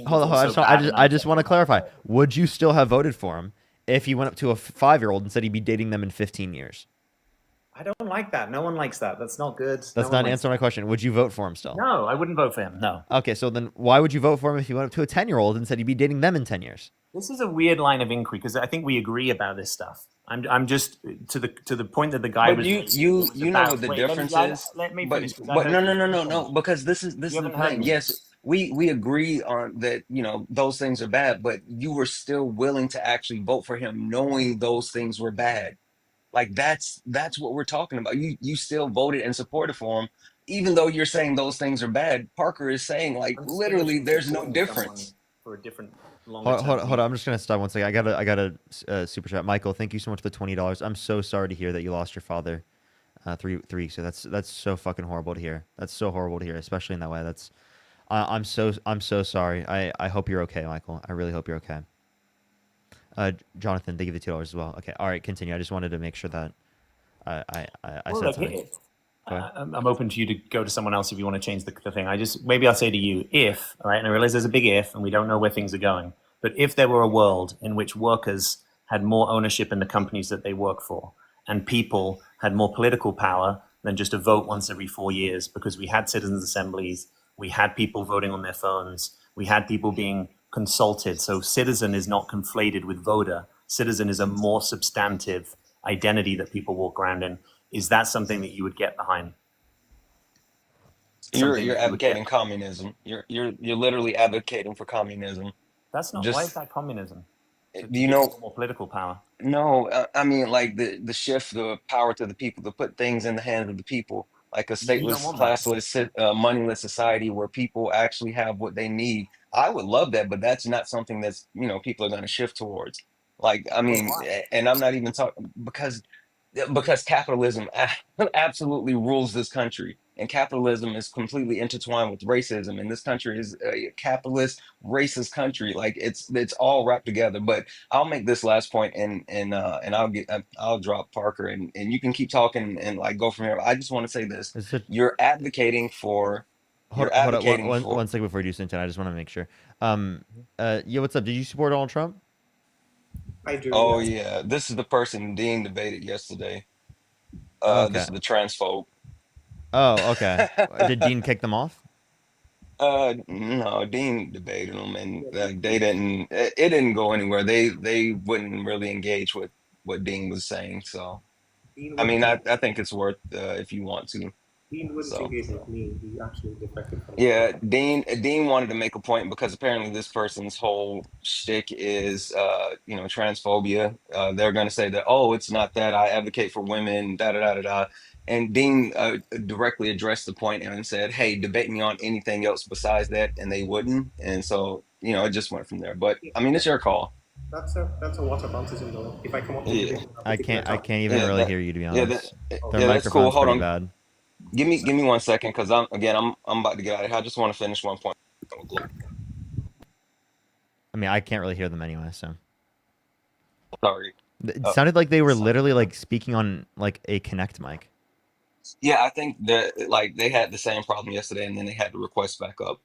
Hold on. I just want to clarify. Would you still have voted for him if he went up to a 5-year-old and said he'd be dating them in 15 years? I don't like that. No one likes that. That's not good. That's not answering my question. Would you vote for him still? No, I wouldn't vote for him. No. Okay, so then why would you vote for him if he went up to a 10-year-old and said he'd be dating them in 10 years? This is a weird line of inquiry because I think we agree about this stuff. I'm just to the point that the guy but was. You know what the difference is. Let me but finish. No. Because this is the thing. Yes, we agree on that. You know, those things are bad, but you were still willing to actually vote for him, knowing those things were bad. Like that's what we're talking about. You still voted and supported for him, even though you're saying those things are bad. Parker is saying like literally, there's no difference. For a different. Hold on. I'm just gonna stop one second. I got a super chat. Michael, thank you so much for the $20. I'm so sorry to hear that you lost your father, 3 weeks. So that's so fucking horrible to hear. That's so horrible to hear, especially in that way. I'm so sorry. I hope you're okay, Michael. I really hope you're okay. Jonathan, they give you $2 as well. Okay, all right, continue. I just wanted to make sure that I said something. I'm open to you to go to someone else if you want to change the thing. Maybe I'll say to you, if, all right, and I realize there's a big if, and we don't know where things are going, But if there were a world in which workers had more ownership in the companies that they work for, and people had more political power than just a vote once every 4 years, because we had citizens' assemblies, we had people voting on their phones, we had people being consulted. So citizen is not conflated with voter. Citizen is a more substantive identity that people walk around in. Is that something that you would get behind? Something You're that you would get advocating behind? communism. You're literally advocating for communism. That's not. Why is Just that communism? To you give know, people more political power. no, I mean like the shift the power to the people, to put things in the hands of the people, like a You don't stateless, want that. classless, moneyless society where people actually have what they need. I would love that, but that's not something that's, people are going to shift towards. Like, I Well, mean, why? and I'm not even talking because capitalism absolutely rules this country, and capitalism is completely intertwined with racism, and this country is a capitalist racist country. Like it's all wrapped together. But I'll make this last point, and I'll drop Parker, and you can keep talking and like go from here. I just want to say this: Is it, you're advocating for hold, you're hold on advocating for. one second before you do Sinton. I just want to make sure. Yeah, what's up? Did you support Donald Trump? I do, Oh yes. yeah, this is the person Dean debated yesterday. This Okay. is the transphobe. Oh, okay. Did Dean kick them off? No, Dean debated them, and Yeah, they didn't. It didn't go anywhere. They wouldn't really engage with what Dean was saying. So, Dean I wouldn't mean, I engage. think it's worth if you want to. Dean wouldn't So, engage with me. He actually defected from the yeah, party. Dean wanted to make a point because apparently this person's whole shtick is, transphobia. They're going to say that, oh, it's not that. I advocate for women, da da da da da. And Dean directly addressed the point and said, "Hey, debate me on anything else besides that," and they wouldn't. And so, it just went from there. But Yeah, I mean, it's your call. that's a whataboutism though. If I come up to Yeah, debate with that particular I topic. can't even yeah, really hear you, to be yeah, honest. Oh, Their yeah. That's cool. microphone's Hold pretty on, bad. give me 1 second because I'm about to get out of here. I just want to finish one point. I mean, I can't really hear them anyway, so. Sorry. It Uh, sounded like they were literally like speaking on like a Connect mic. Yeah, I think that like they had the same problem yesterday, and then they had to request back up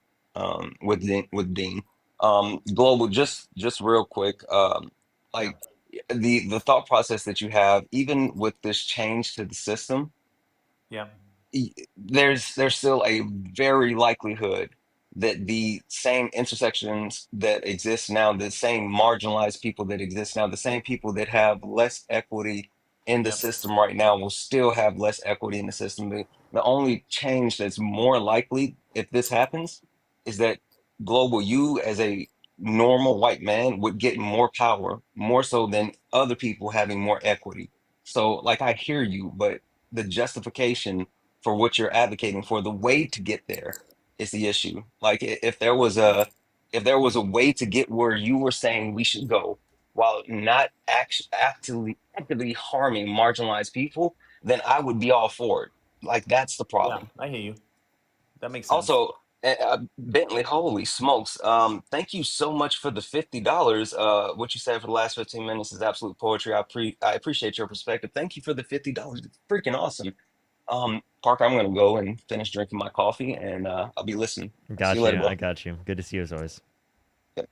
with Dean. Global, just real quick, Yeah. like the thought process that you have, even with this change to the system, Yeah. there's still a very likelihood that the same intersections that exist now, the same marginalized people that exist now, the same people that have less equity in the Yep. system right now will still have less equity in the system. The only change that's more likely if this happens is that global, you as a normal white man would get more power, more so than other people having more equity. So like I hear you, but the justification for what you're advocating for, the way to get there is the issue. Like if there was a way to get where you were saying we should go while not actively harming marginalized people, then I would be all for it. Like that's the Yeah. problem. I hear you. That makes sense. Also, Bentley, holy smokes! Thank you so much for the $50. What you said for the last 15 minutes is absolute poetry. I appreciate your perspective. Thank you for the $50. It's freaking awesome. Parker, I'm gonna go and finish drinking my coffee, and I'll be listening. I'll see you Got later, you. I bro. got you. Good to see you as always. Yep.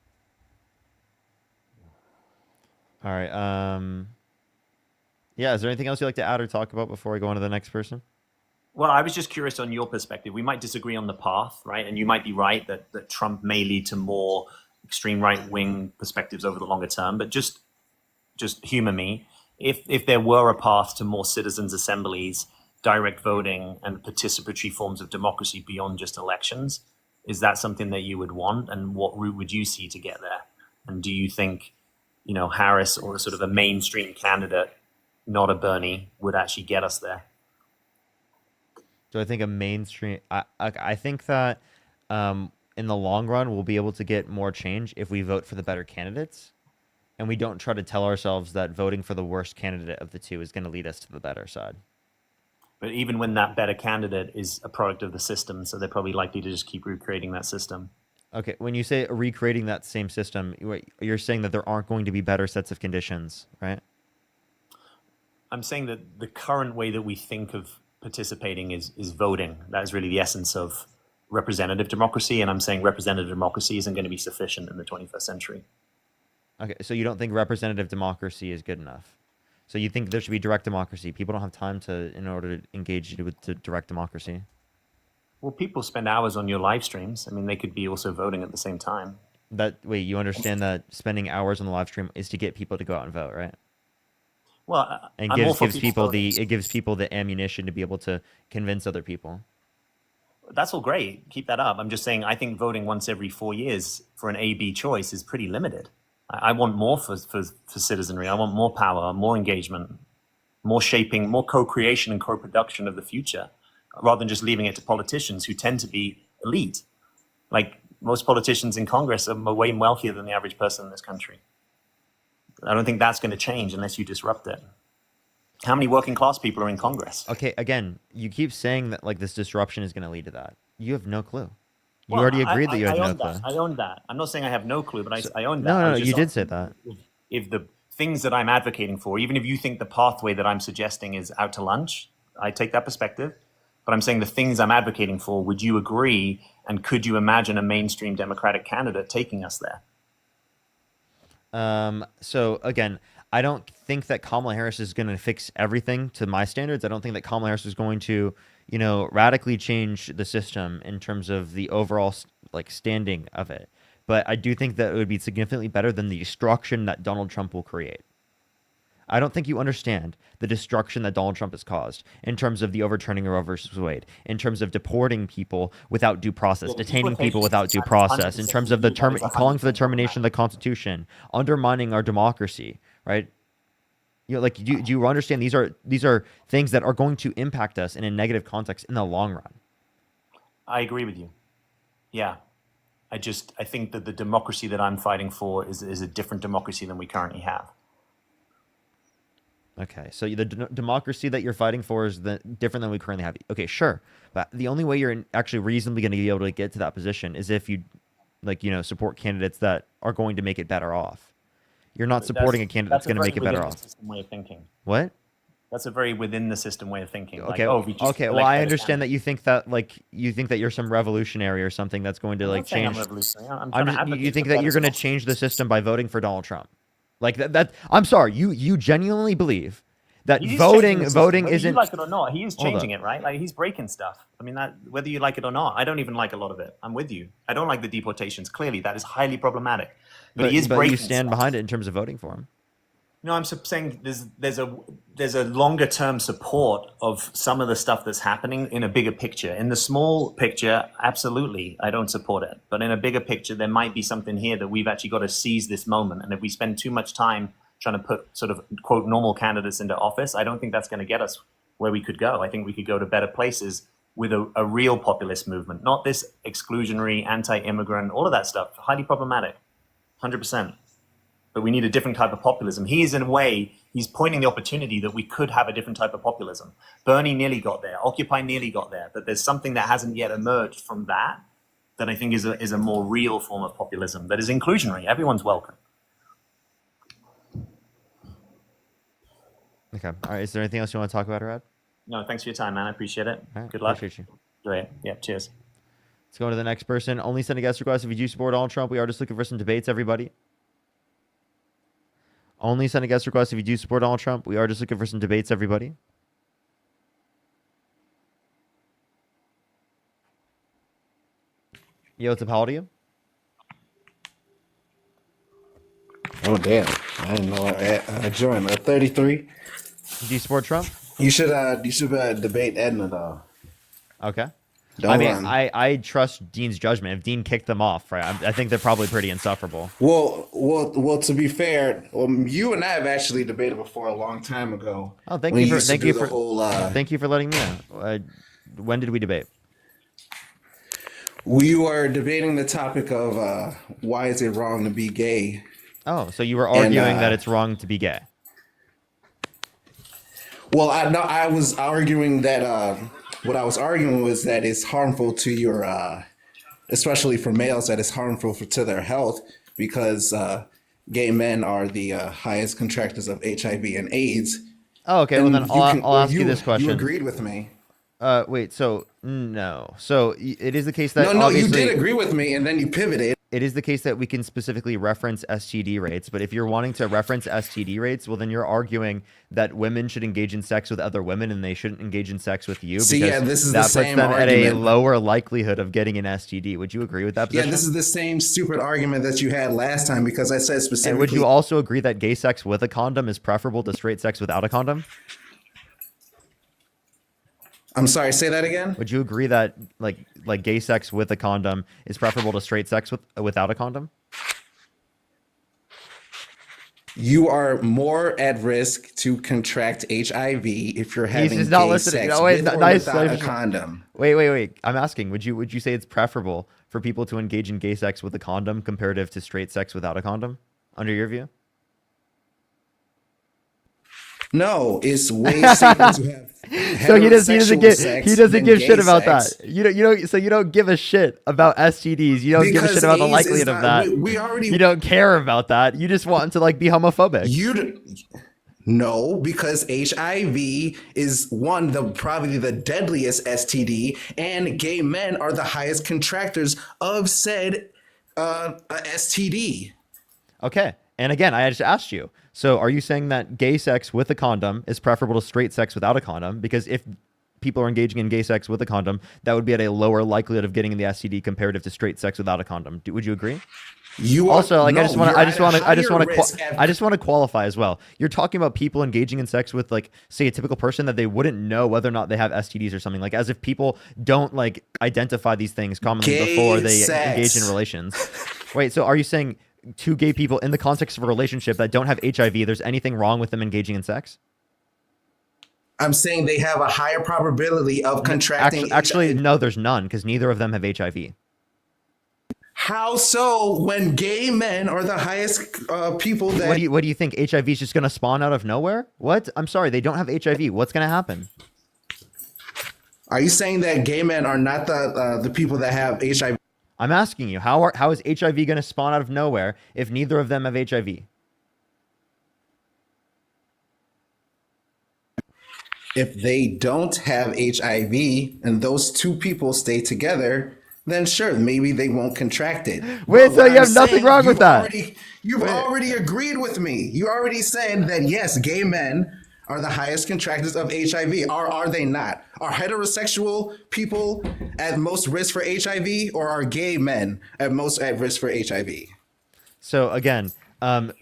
All right. Yeah. Is there anything else you'd like to add or talk about before we go on to the next person? Well, I was just curious on your perspective. We might disagree on the path, right? And you might be right that Trump may lead to more extreme right wing perspectives over the longer term. But just humor me. If there were a path to more citizens' assemblies, direct voting, and participatory forms of democracy beyond just elections, is that something that you would want? And what route would you see to get there? And do you think, Harris or sort of a mainstream candidate, not a Bernie, would actually get us there? Do I think a mainstream? I think that in the long run we'll be able to get more change if we vote for the better candidates, and we don't try to tell ourselves that voting for the worst candidate of the two is going to lead us to the better side. But even when that better candidate is a product of the system, so they're probably likely to just keep recreating that system. Okay, when you say recreating that same system, you're saying that there aren't going to be better sets of conditions, right? I'm saying that the current way that we think of participating is voting. That is really the essence of representative democracy. And I'm saying representative democracy isn't going to be sufficient in the 21st century. Okay, so you don't think representative democracy is good enough? So you think there should be direct democracy? People don't have time in order to engage with direct democracy. Well, people spend hours on your live streams. I mean, they could be also voting at the same time. Wait, you understand that spending hours on the live stream is to get people to go out and vote, right? Well, And I'm all for gives people voting. it gives people the ammunition to be able to convince other people. That's all great. Keep that up. I'm just saying, I think voting once every 4 years for an A/B choice is pretty limited. I want more for citizenry. I want more power, more engagement, more shaping, more co-creation and co-production of the future, rather than just leaving it to politicians who tend to be elite. Like most politicians in Congress are way wealthier than the average person in this country. I don't think that's going to change unless you disrupt it. How many working class people are in Congress? Okay, again, you keep saying that like this disruption is going to lead to that. You have no clue. You already agreed that you have no clue. I own that. I'm not saying I have no clue, but I own that. No, you did say that. If the things that I'm advocating for, even if you think the pathway that I'm suggesting is out to lunch, I take that perspective. But I'm saying the things I'm advocating for, would you agree? And could you imagine a mainstream Democratic candidate taking us there? So again, I don't think that Kamala Harris is going to fix everything to my standards. I don't think that Kamala Harris is going to, radically change the system in terms of the overall standing of it. But I do think that it would be significantly better than the destruction that Donald Trump will create. I don't think you understand the destruction that Donald Trump has caused in terms of the overturning of Roe versus Wade, in terms of deporting people without due process, detaining people without due process, in terms of calling for the termination of the Constitution, undermining our democracy, right? Do you understand these are things that are going to impact us in a negative context in the long run? I agree with you. Yeah. I think that the democracy that I'm fighting for is a different democracy than we currently have. Okay, so the democracy that you're fighting for is different than we currently have. Okay, sure, but the only way you're actually reasonably going to be able to get to that position is if you, support candidates that are going to make it better off. You're not supporting a candidate that's going to make it better off. System way of thinking. What? That's a very within the system way of thinking. Okay, well, I understand that you think that you're some revolutionary or something that's going to change. I'm revolutionary. You think that you're going to change the system by voting for Donald Trump? Like that I'm sorry, you genuinely believe that voting isn't, whether you like it or not, he is changing it, right? Like he's breaking stuff. I mean, that whether you like it or not, I don't even like a lot of it. I'm with you. I don't like the deportations. Clearly, that is highly problematic. But he is breaking. You stand stuff behind it in terms of voting for him. No, I'm saying there's a longer term support of some of the stuff that's happening in a bigger picture. In the small picture, absolutely, I don't support it. But in a bigger picture, there might be something here that we've actually got to seize this moment. And if we spend too much time trying to put sort of quote normal candidates into office, I don't think that's going to get us where we could go. I think we could go to better places with a real populist movement, not this exclusionary, anti-immigrant, all of that stuff. Highly problematic, 100%. But we need a different type of populism. He's pointing the opportunity that we could have a different type of populism. Bernie nearly got there. Occupy nearly got there. But there's something that hasn't yet emerged from that I think is a more real form of populism that is inclusionary. Everyone's welcome. Okay. All right. Is there anything else you want to talk about, Rad? No, thanks for your time, man. I appreciate it. Right, good luck. Appreciate you. Enjoy it. Yeah, cheers. Let's go to the next person. Only send a guest request if you do support Donald Trump. We are just looking for some debates, everybody. Only send a guest request if you do support Donald Trump. We are just looking for some debates, everybody. Yo, what's up? How old are you? Oh, damn. I didn't know I joined. 33. Do you support Trump? You should debate Edna, though. Okay. Don't I trust Dean's judgment. If Dean kicked them off, right, I think they're probably pretty insufferable. Well. To be fair, you and I have actually debated before a long time ago. Oh, thank you for letting me know. When did we debate? We were debating the topic of why is it wrong to be gay. Oh, so you were arguing that it's wrong to be gay. Well, I was arguing that. What I was arguing was that it's harmful to your, especially for males, that it's harmful to their health because gay men are the highest contractors of HIV and AIDS. Oh, okay. Well, then I'll ask you this question. You agreed with me. Wait. So no. So it is the case that no, you did agree with me, and then you pivoted. it is the case that we can specifically reference STD rates, but if you're wanting to reference STD rates, well, then you're arguing that women should engage in sex with other women and they shouldn't engage in sex with you See, because yeah, this is that the puts same them at a argument. lower likelihood of getting an STD. Would you agree with that Yeah, position? this is the same stupid argument that you had last time because I said And specifically. would you also agree that gay sex with a condom is preferable to straight sex without a condom? I'm sorry, say that again? Would you agree that like gay sex with a condom is preferable to straight sex without a condom? You are more at risk to contract HIV if you're He's having just not gay listening. sex No, wait, with or nice. without a condom. Wait. I'm asking, would you say it's preferable for people to engage in gay sex with a condom comparative to straight sex without a condom, under your view? No, it's way safer to have So he doesn't heterosexual give sex doesn't than give gay shit about sex. that. You don't give a shit about STDs. You don't give a Because shit about the AIDS is likelihood of not- that. we already- You don't care about that. You just want to like be homophobic. No, because HIV is probably the deadliest STD, and gay men are the highest contractors of said STD. Okay. And again, I just asked you. So are you saying that gay sex with a condom is preferable to straight sex without a condom? Because if people are engaging in gay sex with a condom, that would be at a lower likelihood of getting the STD comparative to straight sex without a condom. Would you agree? You also like no, I just want you're at a higher risk I just want to qualify as well. You're talking about people engaging in sex with like say a typical person that they wouldn't know whether or not they have STDs or something, like as if people don't like identify these things commonly Gay before they sex. engage in relations. Wait, so are you saying two gay people in the context of a relationship that don't have HIV, there's anything wrong with them engaging in sex? I'm saying they have a higher probability of contracting Actually, no, there's none because neither of them have HIV. How so when gay men are the highest people that... What do you think? HIV is just going to spawn out of nowhere? What? I'm sorry, they don't have HIV. What's going to happen? Are you saying that gay men are not the people that have HIV? I'm asking you, how is HIV going to spawn out of nowhere if neither of them have HIV? If they don't have HIV and those two people stay together, then sure, maybe they won't contract it. Wait, so you have nothing wrong with that? You've already agreed with me. You already said that yes, gay men are the highest contractors of HIV. Or are they not? Are heterosexual people at most risk for HIV, or are gay men at most at risk for HIV? So again,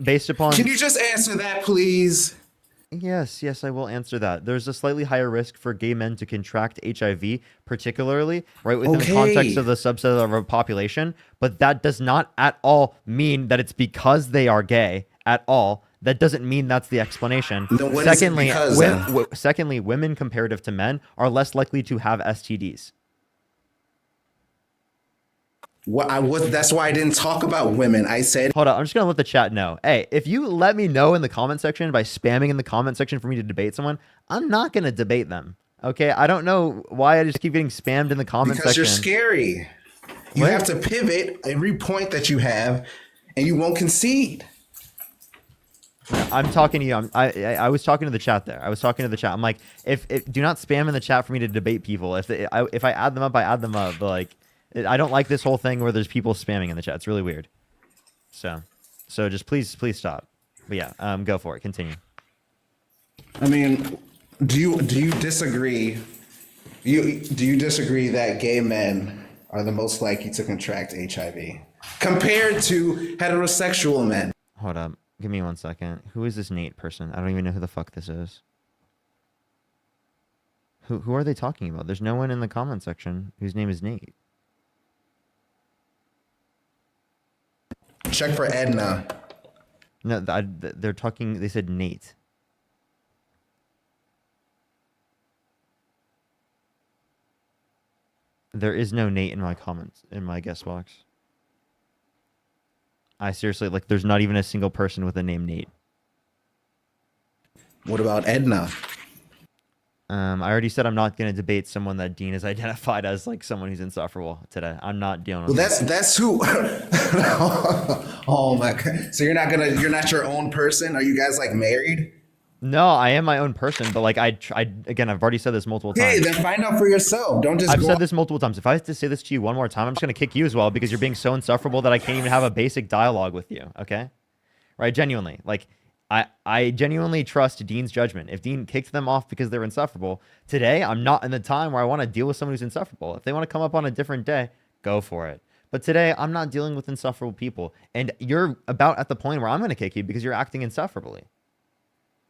based upon... Can you just answer that, please? Yes, I will answer that. There's a slightly higher risk for gay men to contract HIV, particularly right within the context of the subset of our population, but that does not at all mean that it's because they are gay at all. That doesn't mean that's the explanation. Secondly, women comparative to men are less likely to have STDs. That's why I didn't talk about women. I said... Hold on, I'm just going to let the chat know. Hey, if you let me know in the comment section by spamming in the comment section for me to debate someone, I'm not going to debate them. Okay? I don't know why I just keep getting spammed in the comment section. Because you're scary. You have to pivot every point that you have, and you won't concede. I'm talking to you. I was talking to the chat there. I was talking to the chat. I'm like, if do not spam in the chat for me to debate people. If I add them up, I add them up. But like, I don't like this whole thing where there's people spamming in the chat. It's really weird. So just please stop. But yeah, go for it. Continue. I mean, do you disagree? Do you disagree that gay men are the most likely to contract HIV compared to heterosexual men? Hold up. Give me 1 second. Who is this Nate person? I don't even know who the fuck this is. Who are they talking about? There's no one in the comment section whose name is Nate. Check for Edna. No, they're talking. They said Nate. There is no Nate in my comments, in my guest box. I seriously, like, there's not even a single person with the name Nate. What about Edna? I already said I'm not going to debate someone that Dean has identified as like someone who's insufferable today. I'm not dealing with that's who. Oh my god! So you're not your own person? Are you guys like married? No, I am my own person, but like again, I've already said this multiple Hey, times. then find out for yourself. Don't just I've go said this multiple times. If I have to say this to you one more time, I'm just gonna kick you as well because you're being so insufferable that I can't even have a basic dialogue with you. Okay, right? Genuinely, like I genuinely trust Dean's judgment. If Dean kicked them off because they're insufferable, today I'm not in the time where I want to deal with someone who's insufferable. If they want to come up on a different day, go for it. But today I'm not dealing with insufferable people, and you're about at the point where I'm gonna kick you because you're acting insufferably.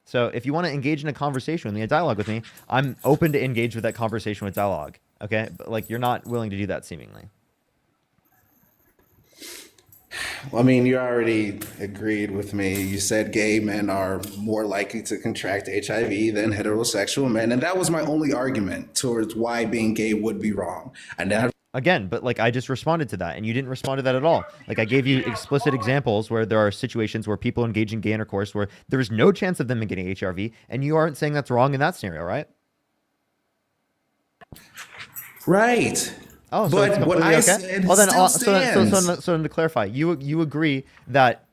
So if you want to engage in a conversation with me, a dialogue with me, I'm open to engage with that conversation with dialogue. Okay, but like you're not willing to do that seemingly. I mean, you already agreed with me. You said gay men are more likely to contract HIV than heterosexual men, and that was my only argument towards why being gay would be wrong. And then Again, but like I just responded to that and you didn't respond to that at all. Like I gave you explicit examples where there are situations where people engage in gay intercourse where there's no chance of them getting HRV, and you aren't saying that's wrong in that scenario, right? right. Oh, so But it's what completely I okay. said Well, then, still so stands. to clarify, you agree that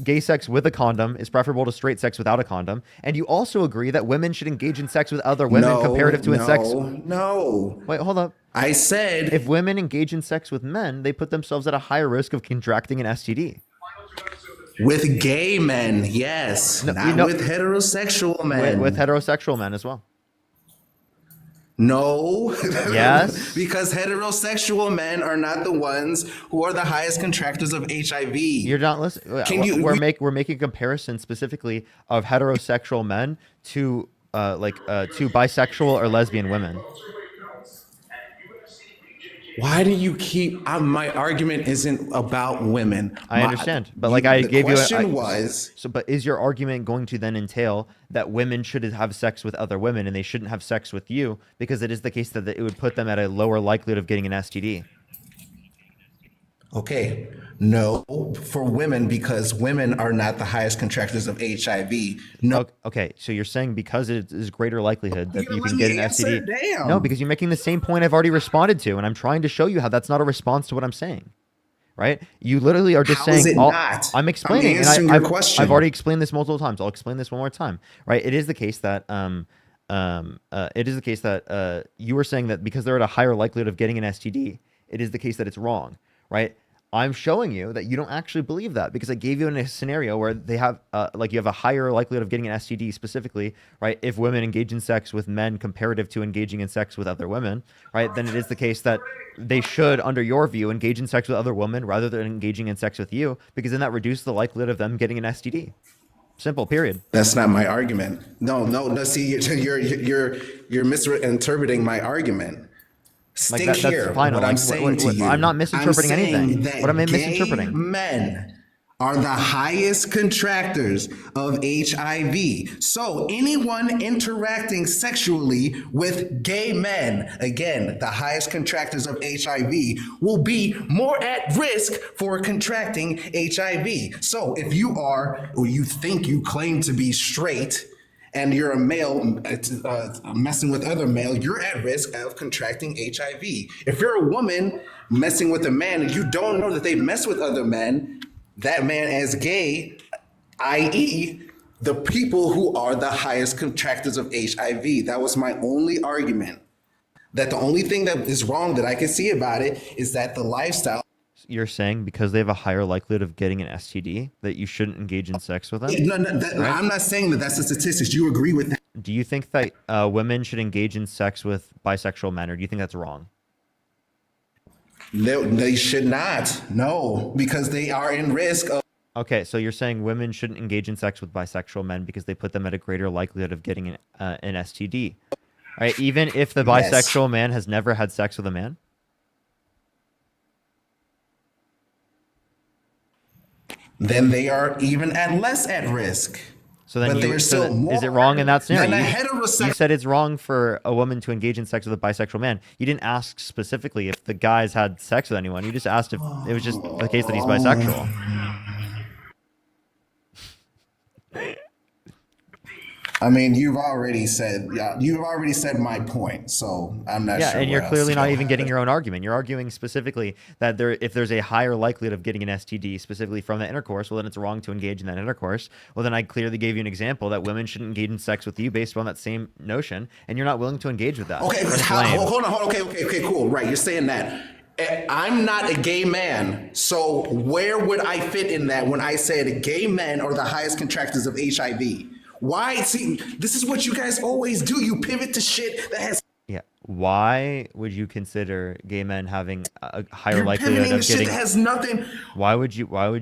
gay sex with a condom is preferable to straight sex without a condom, and you also agree that women should engage in sex with other women No, comparative to in sex. no. Wait, hold up. I said If women engage in sex with men, they put themselves at a higher risk of contracting an STD. with gay men, yes, No, not with heterosexual men. with heterosexual men as well. No. Yes. Because heterosexual men are not the ones who are the highest contractors of HIV. You're not listening. We're making a comparison specifically of heterosexual men to to bisexual or lesbian women. Why do you keep? My argument isn't about women. I understand, but like I the gave you, question was. so. But is your argument going to then entail that women should have sex with other women and they shouldn't have sex with you because it is the case that it would put them at a lower likelihood of getting an STD? Okay, no, for women because women are not the highest contractors of HIV. No. Okay, so you're saying because it is greater likelihood that you let can me get an answer, STD? damn. No, because you're making the same point I've already responded to, and I'm trying to show you how that's not a response to what I'm saying. Right? You literally are just How saying. is it not? I'm explaining, I'm answering and your question. I've already explained this multiple times. I'll explain this one more time. Right? It is the case that you were saying that because they're at a higher likelihood of getting an STD, it is the case that it's wrong. Right? I'm showing you that you don't actually believe that because I gave you in a scenario where they have you have a higher likelihood of getting an STD specifically, right? If women engage in sex with men comparative to engaging in sex with other women, right? Then it is the case that they should, under your view, engage in sex with other women rather than engaging in sex with you, because then that reduces the likelihood of them getting an STD. Simple, period. That's not my argument. No. See, you're misinterpreting my argument. Stick That's here. fine. What I'm saying to you. I'm not misinterpreting I'm saying anything. that What am I gay misinterpreting? Men are the highest contractors of HIV. So anyone interacting sexually with gay men, again, the highest contractors of HIV, will be more at risk for contracting HIV. So if you are, or you think you claim to be straight, and you're a male messing with other male, you're at risk of contracting HIV. If you're a woman messing with a man and you don't know that they mess with other men, that man is gay, i.e., the people who are the highest contractors of HIV. That was my only argument. That the only thing that is wrong that I can see about it is that the lifestyle. You're saying because they have a higher likelihood of getting an STD that you shouldn't engage in sex with them? No, right? I'm not saying that that's the statistics. You agree with that? Do you think that women should engage in sex with bisexual men, or do you think that's wrong? They should not. No, because they are in risk of. Okay, so you're saying women shouldn't engage in sex with bisexual men because they put them at a greater likelihood of getting an STD, right? Even if the bisexual man has never had sex with a man? Then they are even less at risk. So then is it wrong in that scenario? You said it's wrong for a woman to engage in sex with a bisexual man. You didn't ask specifically if the guys had sex with anyone. You just asked if it was just the case that he's bisexual. I mean, you've already said my point, so I'm not Yeah, sure and you're where else clearly to not go. even getting your own argument. You're arguing specifically that if there's a higher likelihood of getting an STD specifically from that intercourse, well, then it's wrong to engage in that intercourse. Well, then I clearly gave you an example that women shouldn't engage in sex with you based on that same notion, and you're not willing to engage with that. Okay, Then but it's lame. hold on. Okay, cool. Right, you're saying that. I'm not a gay man, so where would I fit in that when I said gay men are the highest contractors of HIV? Why? See, this is what you guys always do. You pivot to shit that has. Yeah. Why would you consider gay men having a higher You're likelihood pivoting to of shit getting? that has nothing. Why would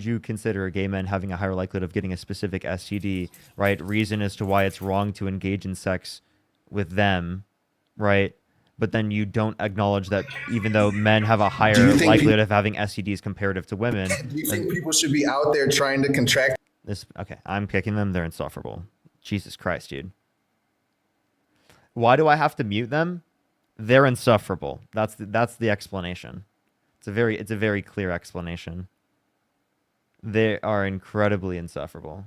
you consider gay men having a higher likelihood of getting a specific STD? Right. Reason as to why it's wrong to engage in sex with them, right? But then you don't acknowledge that even though men have a higher likelihood of having STDs comparative to women. Do you think people should be out there trying to contract? Okay, I'm kicking them. They're insufferable. Jesus Christ, dude. Why do I have to mute them? They're insufferable. That's the explanation. It's a very clear explanation. They are incredibly insufferable.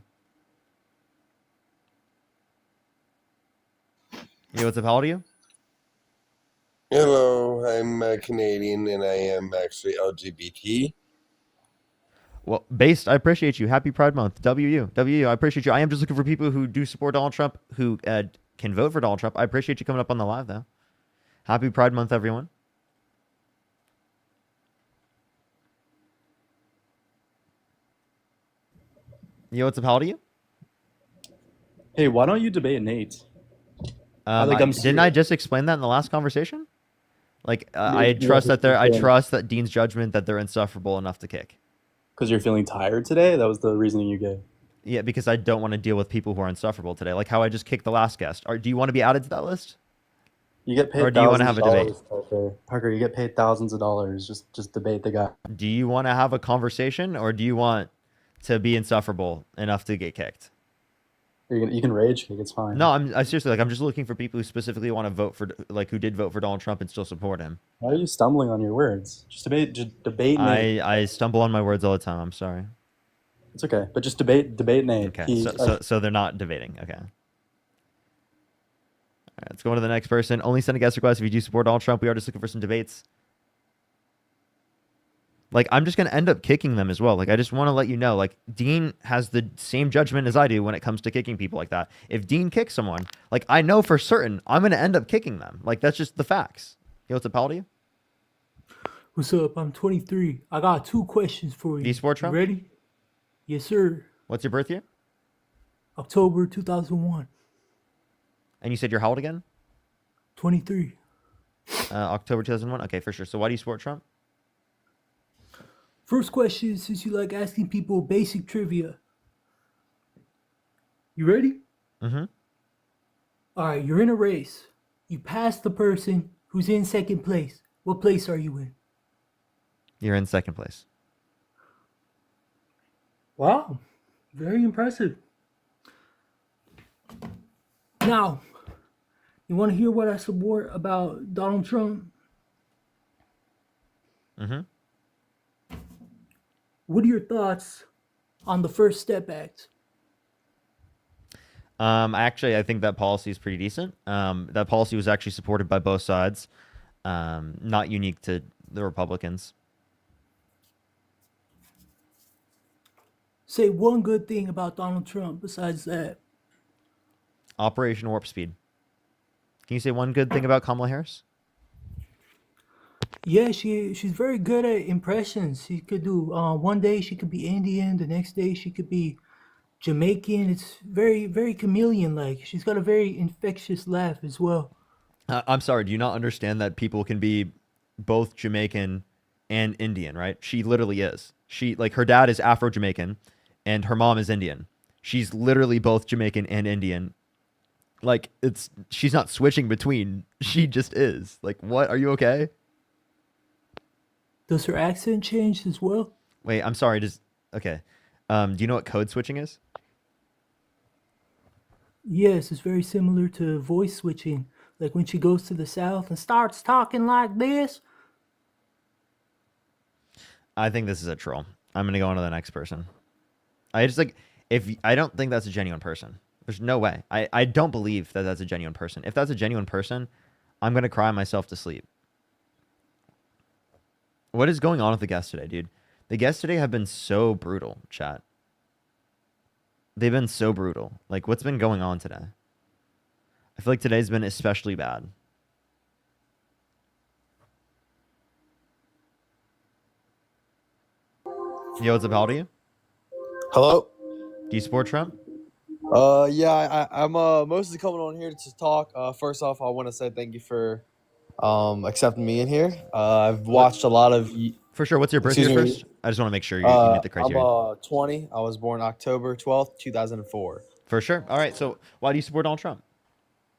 Yo, what's up? How old are you? Hello, I'm Canadian and I am actually LGBT. Well, Based, I appreciate you. Happy Pride Month. WU. I appreciate you. I am just looking for people who do support Donald Trump, who can vote for Donald Trump. I appreciate you coming up on the live, though. Happy Pride Month, everyone. Yo, what's up? How old are you? Hey, why don't you debate Nate? Didn't I just explain that in the last conversation? Like, I You trust have that to I explain. trust that Dean's judgment that they're insufferable enough to kick. Because you're feeling tired today? That was the reasoning you gave. Yeah, because I don't want to deal with people who are insufferable today, like how I just kicked the last guest. Do you want to be added to that list? You get paid Or do you want to have thousands a of debate? dollars, Parker. Parker, you get paid thousands of dollars. Just debate the guy. Do you want to have a conversation, or do you want to be insufferable enough to get kicked? You can rage kick. It's fine. No, I seriously, like, I'm just looking for people who specifically want to vote for, like, who did vote for Donald Trump and still support him. Why are you stumbling on your words? Just debate Nate. I stumble on my words all the time. I'm sorry. It's okay, but just debate Nate. Okay, so they're not debating. Okay. All right, let's go on to the next person. Only send a guest request if you do support Donald Trump. We are just looking for some debates. Like, I'm just going to end up kicking them as well. Like, I just want to let you know, like, Dean has the same judgment as I do when it comes to kicking people like that. If Dean kicks someone, like, I know for certain I'm going to end up kicking them. Like, that's just the facts. Yo, what's up, how old are you? What's up? I'm 23. I got 2 questions for you. Do you support Trump? You ready? Yes, sir. What's your birth year? October 2001. And you said you're how old again? 23. October 2001? Okay, for sure. So why do you support Trump? First question, since you like asking people basic trivia. You ready? Mm-hmm. All right, you're in a race. You pass the person who's in second place. What place are you in? You're in second place. Wow, very impressive. Now, you want to hear what I support about Donald Trump? Mm-hmm. What are your thoughts on the First Step Act? Actually, I think that policy is pretty decent. That policy was actually supported by both sides, not unique to the Republicans. Say one good thing about Donald Trump besides that. Operation Warp Speed. Can you say one good thing about Kamala Harris? Yeah, she's very good at impressions. She could do one day she could be Indian, the next day she could be Jamaican. It's very, very chameleon-like. She's got a very infectious laugh as well. I'm sorry, do you not understand that people can be both Jamaican and Indian, right? She literally is. Her dad is Afro-Jamaican and her mom is Indian. She's literally both Jamaican and Indian. Like, she's not switching between. She just is. Like, what? Are you okay? Does her accent change as well? Wait, I'm sorry. Okay. Do you know what code switching is? Yes, it's very similar to voice switching. Like when she goes to the South and starts talking like this. I think this is a troll. I'm gonna go on to the next person. I don't think that's a genuine person. There's no way. I don't believe that that's a genuine person. If that's a genuine person, I'm going to cry myself to sleep. What is going on with the guests today, dude? The guests today have been so brutal, chat. They've been so brutal. Like, what's been going on today? I feel like today's been especially bad. Yo, what's up? How old are you? Hello. Do you support Trump? Yeah, I'm mostly coming on here to talk. First off, I want to say thank you for accepting me in here. I've watched a lot of. For sure. What's your birth Excuse year me. first? I just want to make sure you meet the criteria. I'm 20. I was born October 12th, 2004. For sure. All right. So why do you support Donald Trump?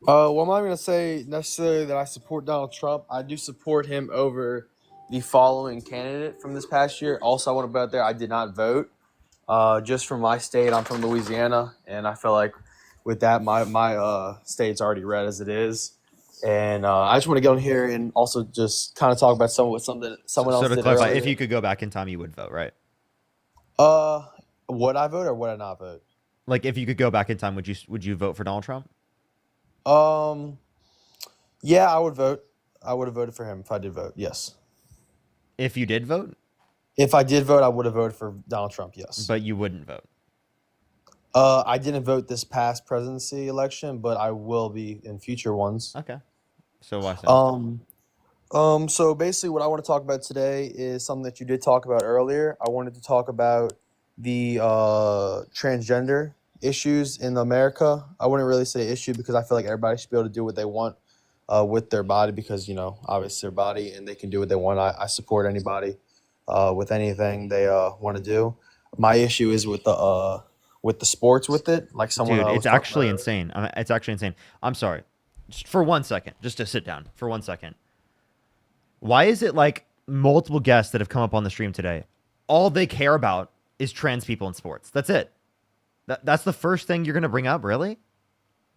Well, I'm not going to say necessarily that I support Donald Trump. I do support him over the following candidate from this past year. Also, I want to put out there I did not vote. Just from my state, I'm from Louisiana, and I feel like with that, my state's already red as it is. And I just want to get on here and also just kind of talk about something someone else So to did clarify, earlier. if you could go back in time, you would vote, right? Would I vote or would I not vote? Like, if you could go back in time, would you vote for Donald Trump? Yeah, I would vote. I would have voted for him if I did vote. Yes. If you did vote? If I did vote, I would have voted for Donald Trump. Yes. But you wouldn't vote. I didn't vote this past presidency election, but I will be in future ones. Okay. So why so? So basically what I want to talk about today is something that you did talk about earlier. I wanted to talk about the transgender issues in America. I wouldn't really say issue because I feel like everybody should be able to do what they want with their body because, obviously their body and they can do what they want. I support anybody with anything they want to do. My issue is with the sports with it. Like someone Dude, was it's talking actually about- insane. It's actually insane. I'm sorry. Just for 1 second, just to sit down for 1 second. Why is it like multiple guests that have come up on the stream today, all they care about is trans people in sports? That's it. That's the first thing you're going to bring up, really?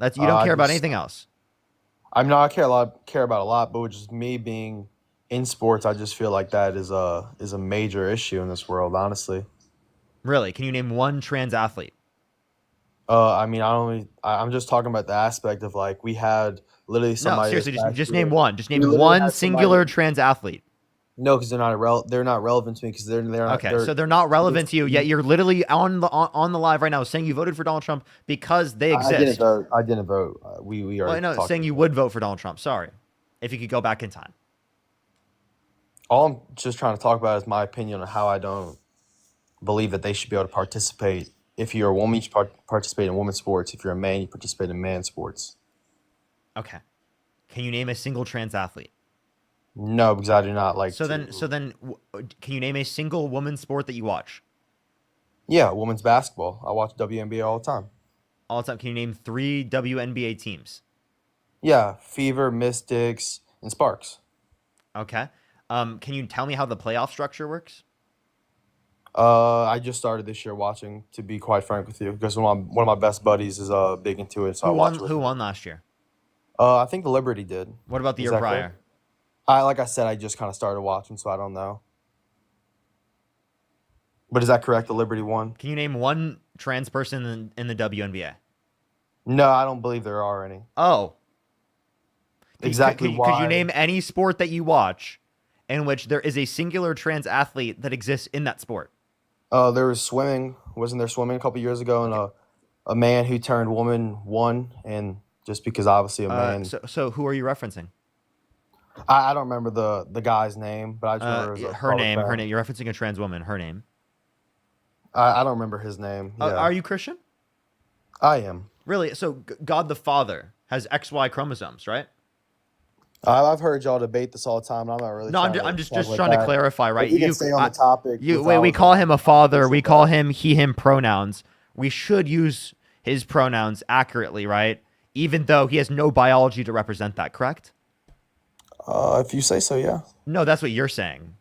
You don't care about anything else. I care about a lot, but with just me being in sports, I just feel like that is a major issue in this world, honestly. Really? Can you name one trans athlete? I'm just talking about the aspect of like we had literally No, somebody. seriously, this past just year- name one. Just name we literally one had singular somebody- trans athlete. No, because they're not relevant to me because they're not. Okay, so they're not relevant to you, yet you're literally on the live right now saying you voted for Donald Trump because they exist. I didn't vote. We Well, already. I know, talked saying you about would vote for Donald Trump. Sorry. If you could go back in time. All I'm just trying to talk about is my opinion on how I don't believe that they should be able to participate. If you're a woman, you should participate in women's sports. If you're a man, you participate in men's sports. Okay. Can you name a single trans athlete? No, because I do not like. So then, can you name a single women's sport that you watch? Yeah, women's basketball. I watch WNBA all the time. All the time. Can you name 3 WNBA teams? Yeah, Fever, Mystics, and Sparks. Okay. Can you tell me how the playoff structure works? I just started this year watching, to be quite frank with you, because one of my best buddies is big into it. So I watch it with Who him. won last year? I think the Liberty did. What about the Is year that prior? correct? Like I said, I just kind of started watching, so I don't know. But is that correct? The Liberty won? Can you name one trans person in the WNBA? No, I don't believe there are any. Oh. Exactly Could why? you name any sport that you watch in which there is a singular trans athlete that exists in that sport? There was swimming. Wasn't there swimming a couple years ago? And a man who turned woman won, and just because obviously a man. So who are you referencing? I don't remember the guy's name, but I just remember it was her name. You're referencing a trans woman. Her name. I don't remember his name. Yeah. Are you Christian? I am. Really? So God the Father has XY chromosomes, right? I've heard y'all debate this all the time, and I'm not really. No, I'm just trying to clarify, right? You can stay on the topic. We call him a father. We call him he, him pronouns. We should use his pronouns accurately, right? Even though he has no biology to represent that, correct? If you say so, yeah. No, that's what you're saying.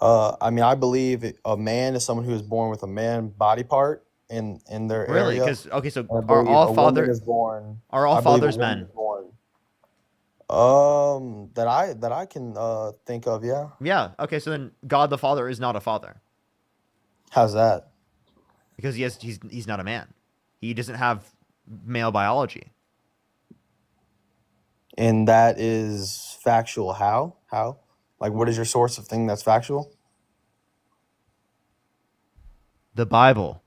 I believe a man is someone who is born with a man body part in their Really? area. Because so And I are believe all a woman fathers is born? are all I believe a fathers woman men? is born. That I can think of, yeah. Yeah. Okay. So then God the Father is not a father How's that? because he's not a man. He doesn't have male biology. And that is factual. How? How? Like, what is your source of thing that's factual? The Bible.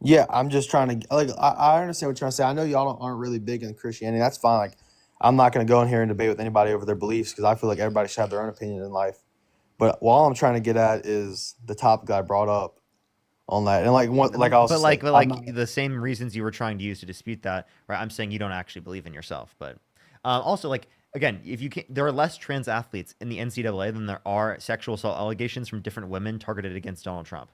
Yeah, I'm just trying to like. I understand what you're trying to say. I know y'all aren't really big in Christianity. That's fine. Like, I'm not going to go in here and debate with anybody over their beliefs because I feel like everybody should have their own opinion in life. But all I'm trying to get at is the topic I brought up on that, and like what, like I was saying, But I'm not, the same reasons you were trying to use to dispute that, right? I'm saying you don't actually believe in yourself, but also like again, if you can, there are less trans athletes in the NCAA than there are sexual assault allegations from different women targeted against Donald Trump.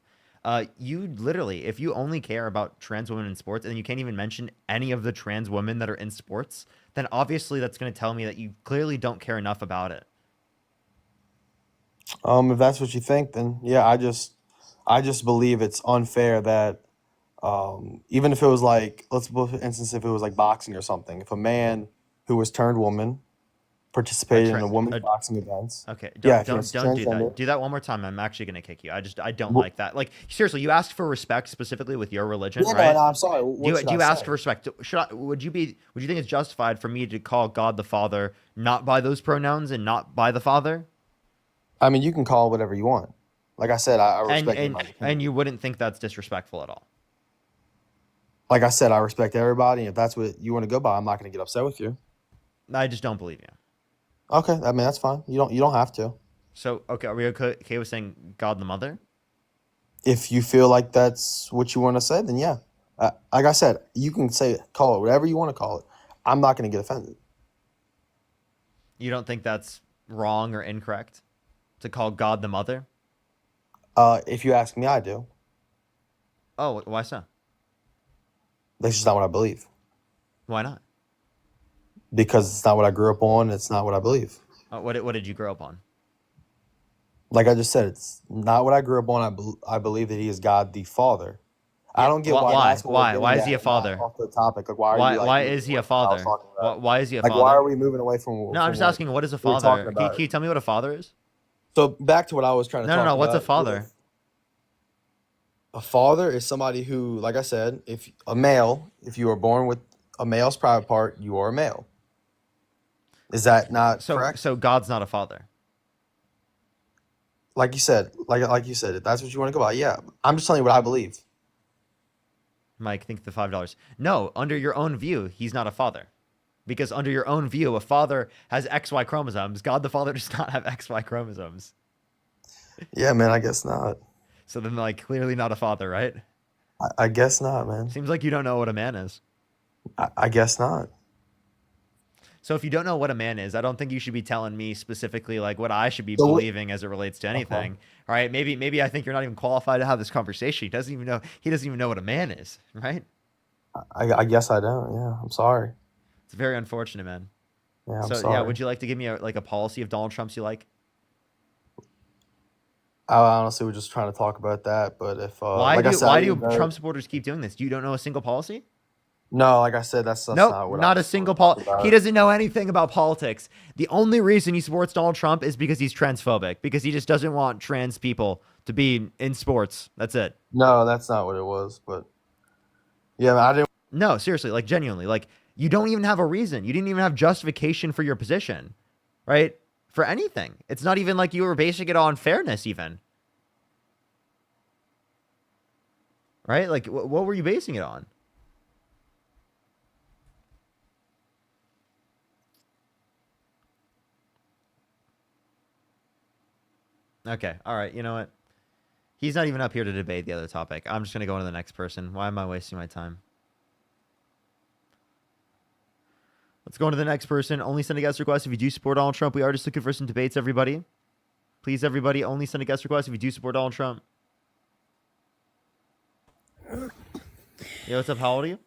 You literally, if you only care about trans women in sports and you can't even mention any of the trans women that are in sports, then obviously that's going to tell me that you clearly don't care enough about it. if that's what you think, then yeah, I just believe it's unfair that even if it was like, let's for instance, if it was like boxing or something, if a man who was turned woman participated in a women's boxing events, Okay, yeah, if he was don't do that. transgender, Do that one more time. I'm actually gonna kick you. I don't like that. Like seriously, you asked for respect specifically with your religion, yeah, right? no, I'm sorry. What should Do you I ask say? for respect? Would you think it's justified for me to call God the Father not by those pronouns and not by the Father? I mean, you can call it whatever you want. Like I said, I respect everybody's opinion. And you wouldn't think that's disrespectful at all. Like I said, I respect everybody. And if that's what you want to go by, I'm not going to get upset with you. I just don't believe you. Okay, I mean that's fine. You don't have to. So okay, are we okay with saying God the Mother? If you feel like that's what you want to say, then yeah. Like I said, you can call it whatever you want to call it. I'm not going to get offended. You don't think that's wrong or incorrect to call God the Mother? If you ask me, I do. Oh, why so? That's just not what I believe. Why not? Because it's not what I grew up on. It's not what I believe. What did you grow up on? Like I just said, it's not what I grew up on. I believe that he is God the Father. Yeah, I don't get why. That's what we're getting Why is at, he a father? Off the topic. Like, why are you like? Why is he a father? Why is he a father? Like, why are we moving away from? No, I'm just asking. What is a father? Can you tell me what a father is? So back to what I was trying to talk about. No. What's a father? A father is somebody who, like I said, if you were born with a male's private part, you are a male. Is that not correct? So God's not a father. Like you said, if that's what you want to go by, yeah. I'm just telling you what I believe. Mike, think the $5. No, under your own view, he's not a father. Because under your own view, a father has XY chromosomes. God the Father does not have XY chromosomes. Yeah, man, I guess not. So then, like, clearly not a father, right? I guess not, man. Seems like you don't know what a man is. I guess not. So if you don't know what a man is, I don't think you should be telling me specifically like what I should be believing as it relates to anything. Okay. All right, maybe I think you're not even qualified to have this conversation. He doesn't even know what a man is, right? I guess I don't. Yeah, I'm sorry. It's very unfortunate, man. Yeah, I'm sorry. Yeah, would you like to give me a policy of Donald Trump's you like? I honestly was just trying to talk about that, but if why do Trump supporters keep doing this? You don't know a single policy? No, like I said, that's not what. Not a single He doesn't know anything about politics. The only reason he supports Donald Trump is because he's transphobic, because he just doesn't want trans people to be in sports. That's it. No, that's not what it was. But yeah, I didn't. No, seriously, like genuinely, like you don't even have a reason. You didn't even have justification for your position, right? For anything. It's not even like you were basing it on fairness, even. Right? Like, what were you basing it on? Okay. All right. You know what? He's not even up here to debate the other topic. I'm just going to go on to the next person. Why am I wasting my time? Let's go on to the next person. Only send a guest request if you do support Donald Trump. We are just looking for some debates, everybody. Please, everybody, only send a guest request if you do support Donald Trump. Yo, what's up? How old are you?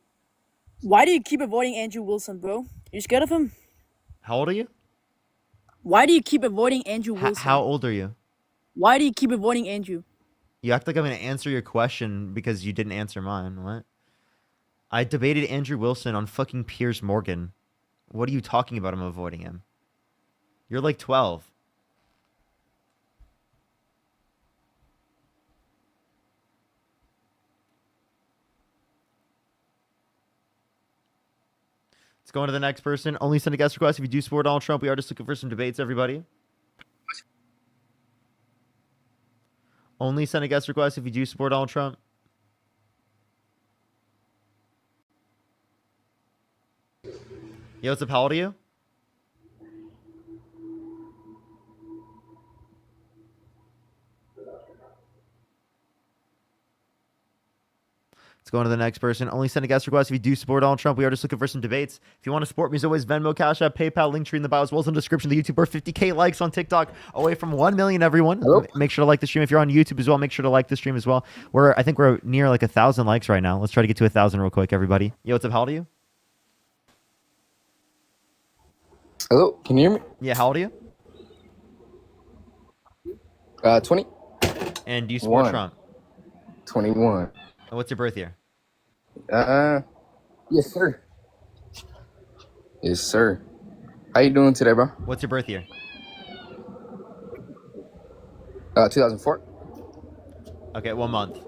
Why do you keep avoiding Andrew Wilson, bro? You scared of him? How old are you? Why do you keep avoiding Andrew Wilson? How old are you? Why do you keep avoiding Andrew? You act like I'm going to answer your question because you didn't answer mine. What? I debated Andrew Wilson on fucking Piers Morgan. What are you talking about? I'm avoiding him. You're like 12. Let's go on to the next person. Only send a guest request if you do support Donald Trump. We are just looking for some debates, everybody. Only send a guest request if you do support Donald Trump. Yo, what's up? How old are you? Let's go on to the next person. Only send a guest request if you do support Donald Trump. We are just looking for some debates. If you want to support me, as always, Venmo, Cash App, PayPal, link tree in the bio, as well as in the description of the YouTube. We're 50K likes on TikTok, away from 1 million, everyone. Hello? Make sure to like the stream. If you're on YouTube as well, make sure to like the stream as well. I think we're near like 1,000 likes right now. Let's try to get to 1,000 real quick, everybody. Yo, what's up? How old are you? Hello, can you hear me? Yeah, how old are you? 20. And do you support Trump? 21. And what's your birth year? Yes, sir. Yes, sir. How you doing today, bro? What's your birth year? 2004. Okay, 1 month.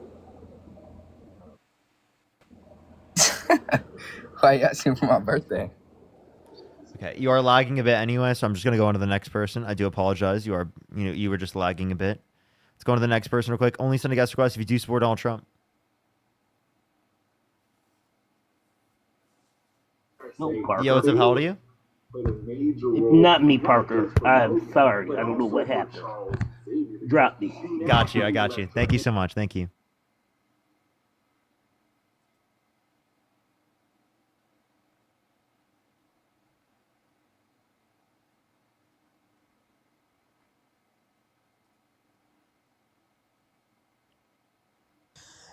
Why you asking for my birthday? Okay, you are lagging a bit anyway, so I'm just gonna go on to the next person. I do apologize. You were just lagging a bit. Let's go on to the next person real quick. Only send a guest request if you do support Donald Trump. No, Parker. Yo, what's up? How old are you? Not me, Parker. I'm sorry. I don't know what happened. Drop me. Got you. I got you. Thank you so much. Thank you.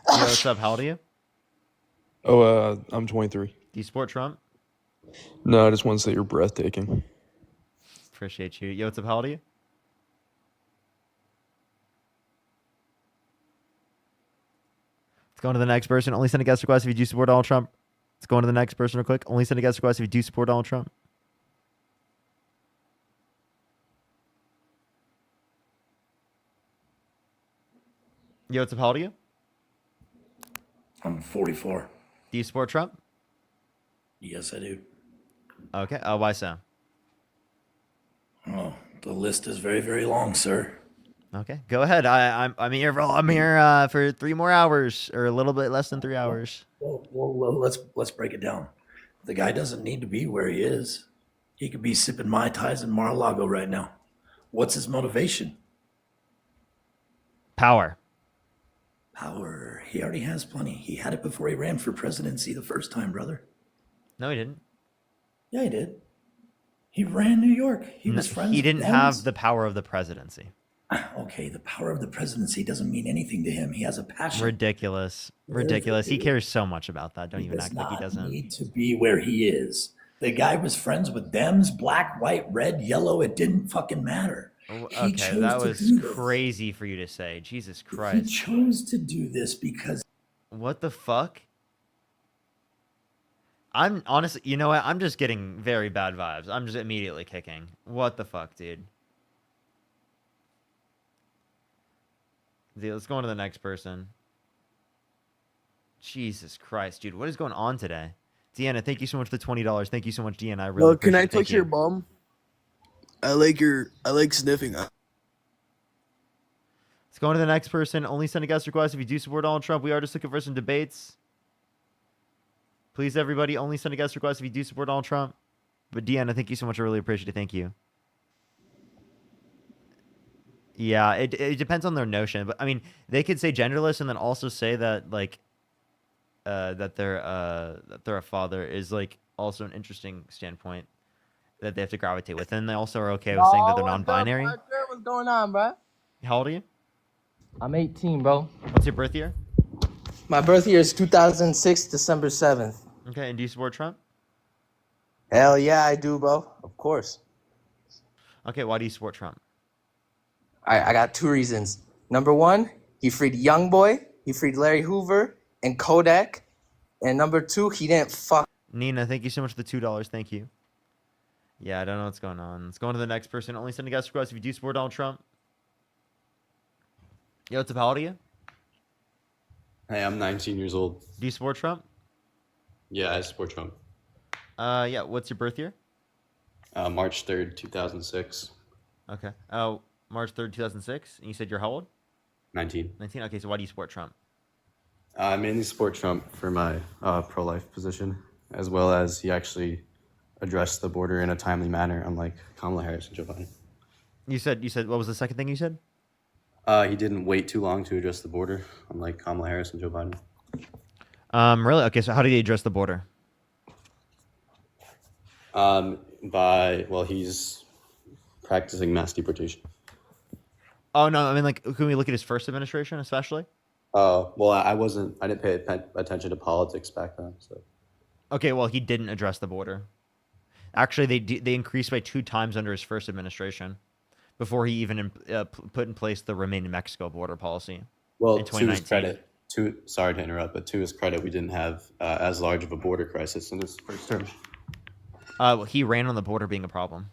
Yo, what's up? How old are you? Oh, I'm 23. Do you support Trump? No, I just want to say you're breathtaking. Appreciate you. Yo, what's up? How old are you? Let's go on to the next person. Only send a guest request if you do support Donald Trump. Let's go on to the next person real quick. Only send a guest request if you do support Donald Trump. Yo, what's up? How old are you? I'm 44. Do you support Trump? Yes, I do. Okay. Why so? Oh, the list is very, very long, sir. Okay, go ahead. I'm here for 3 more hours, or a little bit less than 3 hours. Well, let's break it down. The guy doesn't need to be where he is. He could be sipping Mai Tais in Mar-a-Lago right now. What's his motivation? Power. Power. He already has plenty. He had it before he ran for presidency the first time, brother. No, he didn't. Yeah, he did. He ran New York. He was friends. He didn't with have the power of the presidency. Okay, the power of the presidency doesn't mean anything to him. He has a passion. Ridiculous. Ridiculous. He cares so much about that. Don't even act like he doesn't. Need to be where he is. The guy was friends with Dems, black, white, red, yellow. It didn't fucking matter. Okay, that was crazy for you to say. Jesus Christ. He chose to do this because... What the fuck? I'm honestly, you know what? I'm just getting very bad vibes. I'm just immediately kicking. What the fuck, dude? Let's go on to the next person. Jesus Christ, dude. What is going on today? Deanna, thank you so much for the $20. Thank you so much, Deanna. I really appreciate it. Can I Thank touch you. your bum? I like sniffing. Let's go on to the next person. Only send a guest request if you do support Donald Trump. We are just looking for some debates. Please, everybody, only send a guest request if you do support Donald Trump. But Deanna, thank you so much. I really appreciate it. Thank you. Yeah, it depends on their notion. But I mean, they could say genderless and then also say that like that they're a father is like also an interesting standpoint that they have to gravitate with. And they also are okay with saying that they're non-binary. What's going on, bro? How old are you? I'm 18, bro. What's your birth year? My birth year is 2006, December 7th. Okay, and do you support Trump? Hell yeah, I do, bro. Of course. Okay, why do you support Trump? I got 2 reasons. Number 1, he freed Youngboy, he freed Larry Hoover and Kodak. And number 2, he didn't fuck. Nina, thank you so much for the $2. Thank you. Yeah, I don't know what's going on. Let's go on to the next person. Only send a guest request if you do support Donald Trump. Yo, what's up? How old are you? Hey, I'm 19 years old. Do you support Trump? Yeah, I support Trump. Yeah. What's your birth year? March 3rd, 2006. Okay. Oh, March 3rd, 2006. And you said you're how old? 19. 19. Okay. So why do you support Trump? I mainly support Trump for my pro-life position, as well as he actually addressed the border in a timely manner, unlike Kamala Harris and Joe Biden. You said what was the second thing you said? He didn't wait too long to address the border, unlike Kamala Harris and Joe Biden. Really? Okay. So how did he address the border? He's practicing mass deportation. Oh no, I mean like, can we look at his first administration especially? Well, I didn't pay attention to politics back then. So. Okay, well he didn't address the border. Actually, they increased by 2 times under his first administration, before he even put in place the Remain in Mexico border policy. Well, in to his credit, sorry to interrupt, but to his credit, we didn't have as large of a border crisis in his first term. Well, he ran on the border being a problem.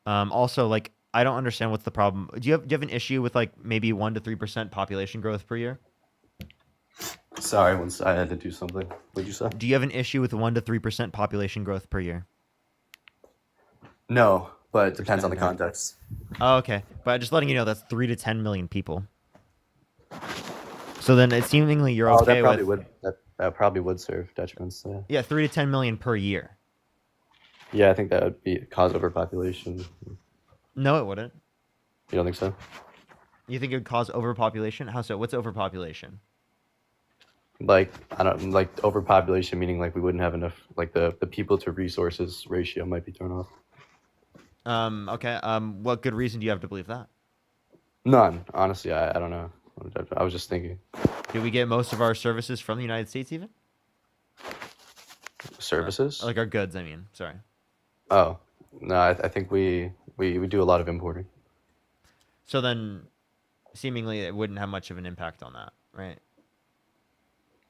Also, like, I don't understand what's the problem. Do you have an issue with like maybe 1 to 3% population growth per year? Sorry, once I had to do something. What'd you say? Do you have an issue with 1 to 3% population growth per year? No, but it depends on the context. Oh, okay. But just letting you know, that's 3 to 10 million people. So then, it seemingly you're okay with. That probably would serve detriments. Yeah. Yeah, 3 to 10 million per year. Yeah, I think that would cause overpopulation. No, it wouldn't. You don't think so? You think it would cause overpopulation? How so? What's overpopulation? Like, I don't like overpopulation, meaning like we wouldn't have enough, like the people to resources ratio might be thrown off. Okay. What good reason do you have to believe that? None. Honestly, I don't know. I was just thinking. Do we get most of our services from the United States even? Services? Like our goods, I mean. Sorry. Oh, no, I think we do a lot of importing. So then, seemingly, it wouldn't have much of an impact on that, right?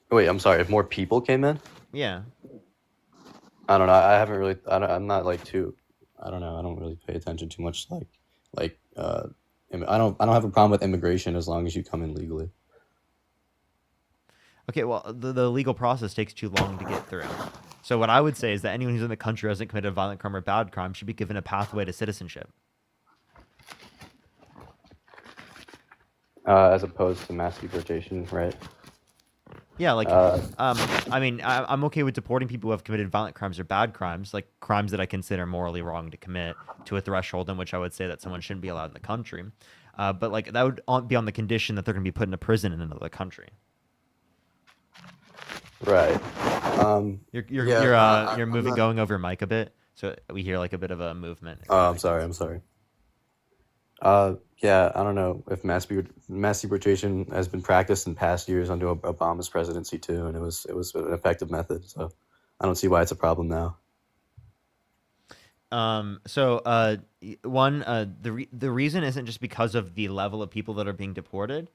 Wait, I'm sorry. If more people came in? Yeah. I don't know. I haven't really. I'm not like too. I don't know. I don't really pay attention too much. I don't have a problem with immigration as long as you come in legally. Okay, well, the legal process takes too long to get through. So what I would say is that anyone who's in the country who hasn't committed a violent crime or bad crime should be given a pathway to citizenship. As opposed to mass deportation, right? Yeah, like, I mean, I'm okay with deporting people who have committed violent crimes or bad crimes, like crimes that I consider morally wrong to commit, to a threshold in which I would say that someone shouldn't be allowed in the country. But like that would be on the condition that they're going to be put in a prison in another country. Right. You're moving, going over your mic a bit, so we hear like a bit of a movement. Oh, I'm sorry. Yeah, I don't know if mass deportation has been practiced in past years under Obama's presidency too, and it was an effective method. So I don't see why it's a problem now. The reason isn't just because of the level of people that are being deported.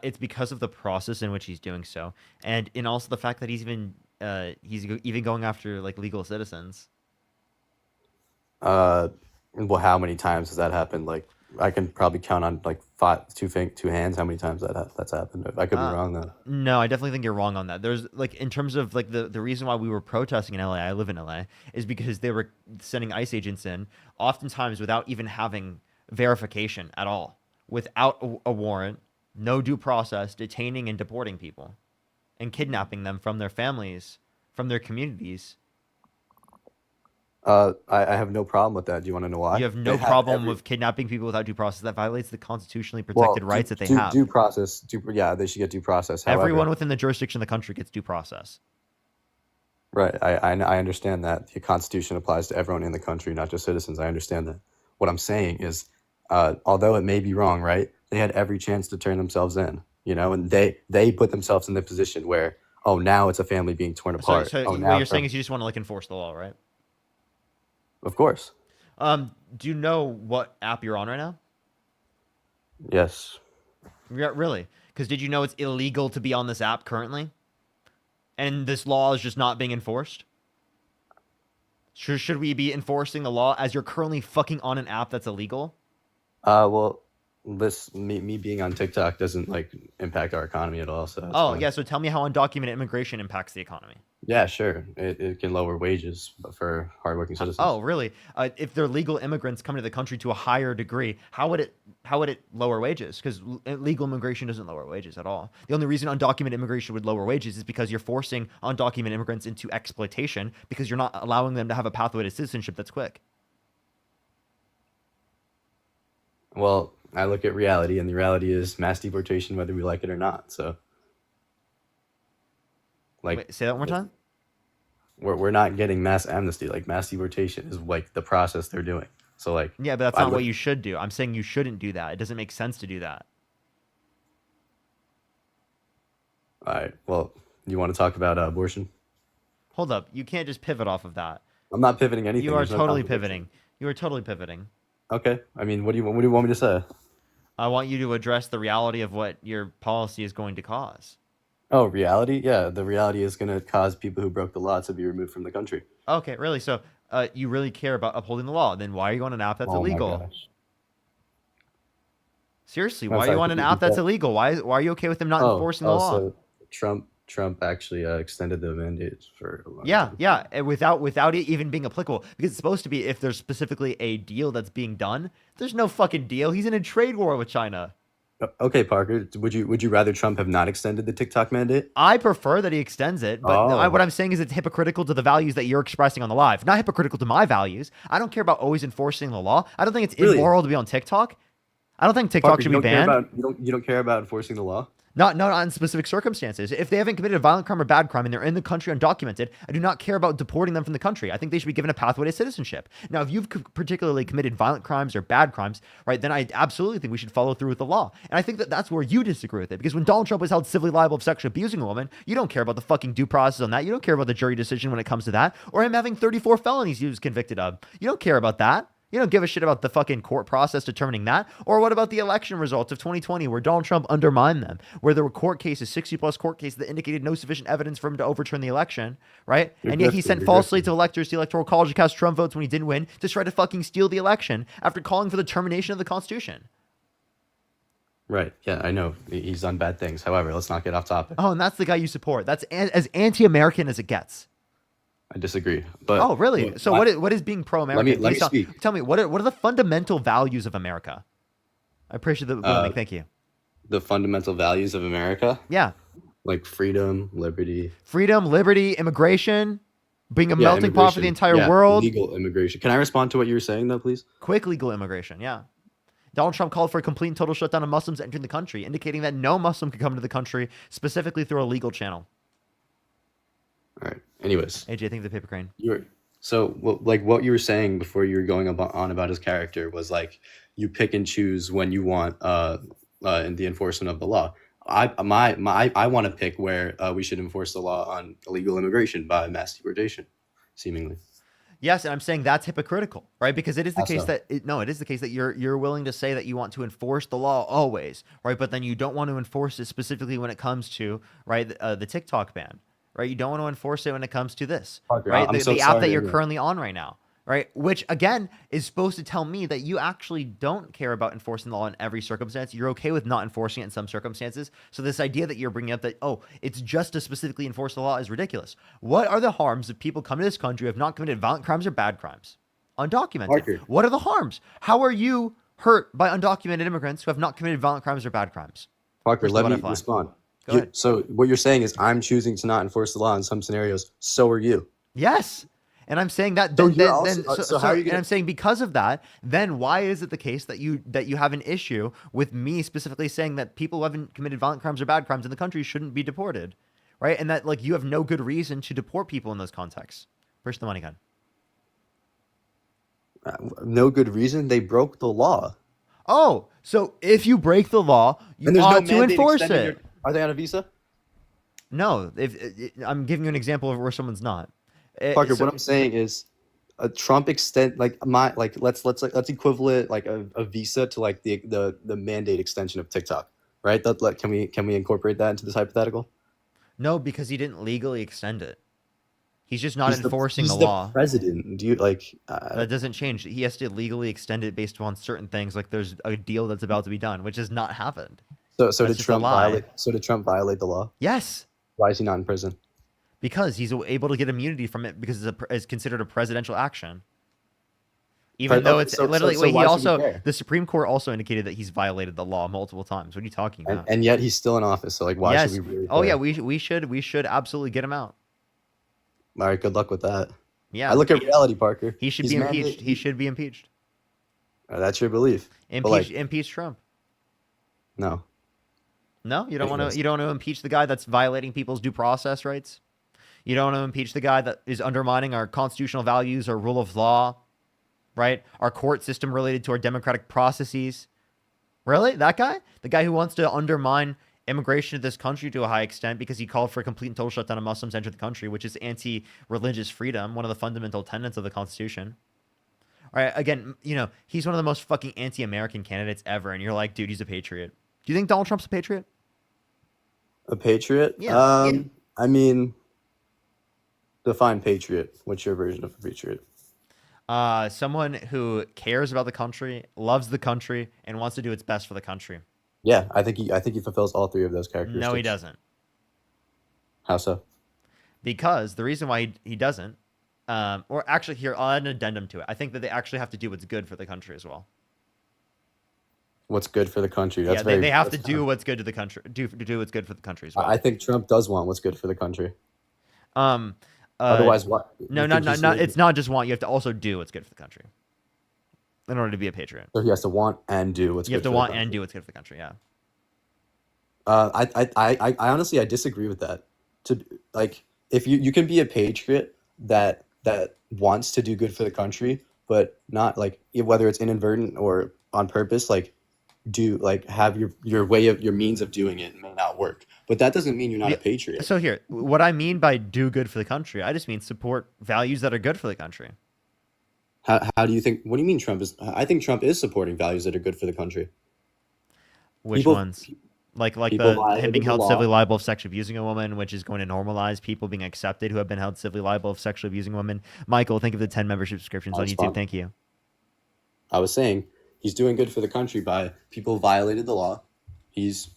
It's because of the process in which he's doing so, and also the fact that he's even going after like legal citizens. Well, how many times has that happened? Like, I can probably count on like two hands how many times that's happened. I could be wrong though. No, I definitely think you're wrong on that. There's like, in terms of like the reason why we were protesting in LA, I live in LA, is because they were sending ICE agents in, oftentimes without even having verification at all, without a warrant, no due process, detaining and deporting people, and kidnapping them from their families, from their communities. I have no problem with that. Do you want to know why? You have no problem with kidnapping people without due process. That violates the constitutionally protected rights that they have. Due process. Yeah, they should get due process. However, everyone within the jurisdiction of the country gets due process. Right. I understand that. The Constitution applies to everyone in the country, not just citizens. I understand that. What I'm saying is, although it may be wrong, right, they had every chance to turn themselves in, and they put themselves in the position where, oh, now it's a family being torn apart. So what you're saying is you just want to like enforce the law, right? Of course. Do you know what app you're on right now? Yes. Yeah, really? Because did you know it's illegal to be on this app currently? And this law is just not being enforced? Should we be enforcing the law as you're currently fucking on an app that's illegal? Well, me being on TikTok doesn't like impact our economy at all. So that's Oh fine. yeah, so tell me how undocumented immigration impacts the economy. Yeah, sure. It can lower wages for hardworking citizens. Oh, really? If they're legal immigrants coming to the country to a higher degree, how would it lower wages? Because legal immigration doesn't lower wages at all. The only reason undocumented immigration would lower wages is because you're forcing undocumented immigrants into exploitation because you're not allowing them to have a pathway to citizenship that's quick. Well, I look at reality, and the reality is mass deportation, whether we like it or not. So, like, Wait, say that one more time. We're not getting mass amnesty. Like, mass deportation is like the process they're doing. So, like, Yeah, but that's not what you should do. I'm saying you shouldn't do that. It doesn't make sense to do that. All right. Well, you want to talk about abortion? Hold up. You can't just pivot off of that. I'm not pivoting anything. You are There's no totally contradiction. pivoting. You are totally pivoting. Okay. I mean, what do you want me to say? I want you to address the reality of what your policy is going to cause. Oh, reality? Yeah, the reality is going to cause people who broke the law to be removed from the country. Okay, really? So you really care about upholding the law? Then why are you on an app that's Oh my illegal? gosh. Seriously, I'm why are you sorry, on could an you app that's repeat illegal? Why are you okay with them not that? enforcing the law? So Trump actually extended the mandate for a long Yeah, time. yeah, and without it even being applicable, because it's supposed to be if there's specifically a deal that's being done. There's no fucking deal. He's in a trade war with China. Okay, Parker, would you rather Trump have not extended the TikTok mandate? I prefer that he extends it, but Oh. what I'm saying is it's hypocritical to the values that you're expressing on the live, not hypocritical to my values. I don't care about always enforcing the law. I don't think it's Really? immoral to be on TikTok. I don't think TikTok Parker, should you be don't care banned. about you don't care about enforcing the law? Not in specific circumstances. If they haven't committed a violent crime or bad crime and they're in the country undocumented, I do not care about deporting them from the country. I think they should be given a pathway to citizenship. Now, if you've particularly committed violent crimes or bad crimes, right, then I absolutely think we should follow through with the law. And I think that that's where you disagree with it. Because when Donald Trump was held civilly liable of sexually abusing a woman, you don't care about the fucking due process on that. You don't care about the jury decision when it comes to that. Or him having 34 felonies he was convicted of. You don't care about that. You don't give a shit about the fucking court process determining that. Or what about the election results of 2020 where Donald Trump undermined them, where there were court cases, 60 plus court cases that indicated no sufficient evidence for him to overturn the election, right? And yet he sent falsely to electors to the Electoral College to cast Trump votes when he didn't win to try to fucking steal the election after calling for the termination of the Constitution. Right. Yeah, I know. He's done bad things. However, let's not get off topic. Oh, and that's the guy you support. That's as anti-American as it gets. I disagree. But Oh, really? but So what is being pro-American? let me Based on- speak. Tell me, what are the fundamental values of America? I appreciate the warning. Thank you. The fundamental values of America, Yeah. like freedom, liberty, Freedom, liberty, immigration, being a melting pot for the immigration. entire world. Legal immigration. Can I respond to what you were saying though, please? Quick legal immigration, yeah. Donald Trump called for a complete and total shutdown of Muslims entering the country, indicating that no Muslim could come to the country, specifically through a legal channel. All right. Anyways, AJ, think of the paper crane. Like what you were saying before you were going on about his character was like you pick and choose when you want in the enforcement of the law. I want to pick where we should enforce the law on illegal immigration by mass deportation, seemingly. Yes, and I'm saying that's hypocritical, right? Because it is the How case so? that it is the case that you're willing to say that you want to enforce the law always, right? But then you don't want to enforce it specifically when it comes to the TikTok ban, right? You don't want to enforce it when it comes to this, Parker, right? I'm so The app sorry that to you're hear that. currently on right now, right? Which again is supposed to tell me that you actually don't care about enforcing the law in every circumstance. You're okay with not enforcing it in some circumstances. So this idea that you're bringing up that, oh, it's just to specifically enforce the law is ridiculous. What are the harms if people come to this country who have not committed violent crimes or bad crimes? Undocumented. Parker. What are the harms? How are you hurt by undocumented immigrants who have not committed violent crimes or bad crimes? Parker, Where's the let me butterfly? respond. Go ahead. So what you're saying is I'm choosing to not enforce the law in some scenarios. So are you. Yes. And I'm saying that So then, you're then, also- then so how are you and gonna- I'm saying because of that, then why is it the case that you have an issue with me specifically saying that people who haven't committed violent crimes or bad crimes in the country shouldn't be deported, right? And that like you have no good reason to deport people in those contexts. Where's the money gun? No good reason. They broke the law. Oh, so if you break the law, you And there's no ought to mandate enforce extending it. Are they on a visa? No, I'm giving you an example of where someone's not. Parker, So- what I'm saying is, Trump extend let's equivalent like a visa to like the mandate extension of TikTok, right? Can we incorporate that into this hypothetical? No, because he didn't legally extend it. He's just not enforcing he's the the law. president. Do you like? That doesn't change. He has to legally extend it based on certain things, like there's a deal that's about to be done, which has not happened. So That's did just a Trump lie. violate? So did Trump violate the law? Yes, Why is he not in prison? because he's able to get immunity from it because it's considered a presidential action. Even though it's literally, so he why should we also, care? the Supreme Court also indicated that he's violated the law multiple times. What are you talking about? And yet he's still in office. So like, why Yes. should we really? Oh care? yeah, we should absolutely get him out. All right. Good luck with that. Yeah. I look at reality, Parker. He should He's be impeached. mandate- He should be impeached. That's your belief. But, like, Impeach Trump. no. No, you don't want Yes. to. You don't want to impeach the guy that's violating people's due process rights. You don't want to impeach the guy that is undermining our constitutional values, our rule of law, right? Our court system related to our democratic processes. Really, that guy? The guy who wants to undermine immigration to this country to a high extent because he called for a complete and total shutdown of Muslims enter the country, which is anti-religious freedom, one of the fundamental tenets of the Constitution. All right, again, he's one of the most fucking anti-American candidates ever, and you're like, dude, he's a patriot. Do you think Donald Trump's a patriot? A patriot? Yeah. I mean, define patriot. What's your version of a patriot? Someone who cares about the country, loves the country, and wants to do its best for the country. Yeah, I think he fulfills all three of those characteristics. No, he doesn't. How so? Because the reason why he doesn't, or actually here, I'll add an addendum to it. I think that they actually have to do what's good for the country as well. What's good for the country? That's Yeah, they have to do what's good to the country. Do what's good for the country as well. I think Trump does want what's good for the country. Otherwise, what? No, not. It's not just want. You have to also do what's good for the country. In order to be a patriot, So he has to want and do what's you good have to for want the country. and do what's good for the country. Yeah. I honestly I disagree with that. If you can be a patriot that wants to do good for the country, but not whether it's inadvertent or on purpose, have your way of your means of doing it may not work. But that doesn't mean you're not a patriot. So here, what I mean by do good for the country, I just mean support values that are good for the country. How do you think? What do you mean Trump is? I think Trump is supporting values that are good for the country. Which People- ones? Like people him violated being the held law. civilly liable of sexually abusing a woman, which is going to normalize people being accepted who have been held civilly liable of sexually abusing women. Michael, think of the 10 membership subscriptions I'll on YouTube. respond. Thank you. I was saying he's doing good for the country by people violated the law. He's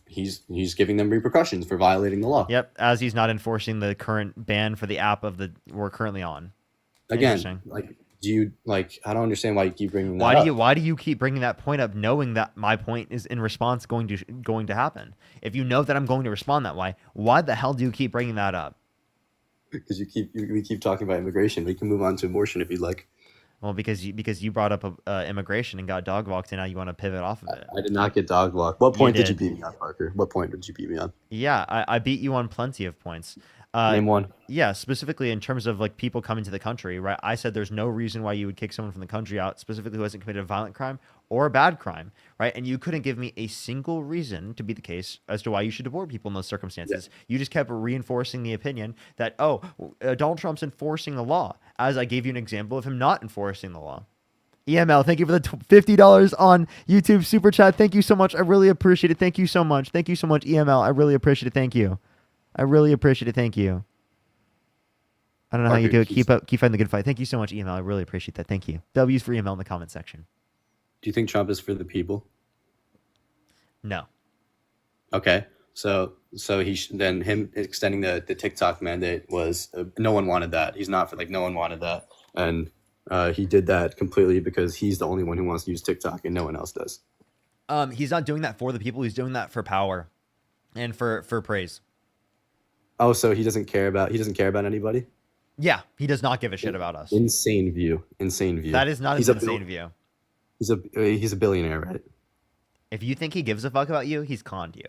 giving them repercussions for violating the law. Yep, as he's not enforcing the current ban for the app we're currently on. Again, Interesting. I don't understand why you keep bringing that up. Why do you keep bringing that point up, knowing that my point is in response going to happen? If you know that I'm going to respond that way, why the hell do you keep bringing that up? Because we keep talking about immigration. We can move on to abortion if you'd like. Well, because you brought up immigration and got dog walked, and now you want to pivot off of it. I did not get dog walked. What You point did you did. beat me on, Parker? What point did you beat me on? Yeah, I beat you on plenty of points. Name one. Yeah, specifically in terms of people coming to the country, right? I said there's no reason why you would kick someone from the country out, specifically who hasn't committed a violent crime or a bad crime, right? And you couldn't give me a single reason to be the case as to why you should deport people in those circumstances. You just kept reinforcing the opinion that, Donald Trump's enforcing the law, as I gave you an example of him not enforcing the law. EML, thank you for the $50 on YouTube super chat. Thank you so much. I really appreciate it. Thank you so much. Thank you so much, EML. I really appreciate it. Thank you. I really appreciate it. Thank you. I don't know how you do it. Keep fighting the good fight. Thank you so much, EML. I really appreciate that. Thank you. W's for EML in the comment section. Do you think Trump is for the people? No. Okay, so then him extending the TikTok mandate was no one wanted that. He's not for no one wanted that, and he did that completely because he's the only one who wants to use TikTok and no one else does. He's not doing that for the people. He's doing that for power, and for praise. Oh, so he doesn't care about anybody? Yeah, he does not give a shit about us. Insane view. That is not an insane view. He's a billionaire, right? If you think he gives a fuck about you, he's conned you.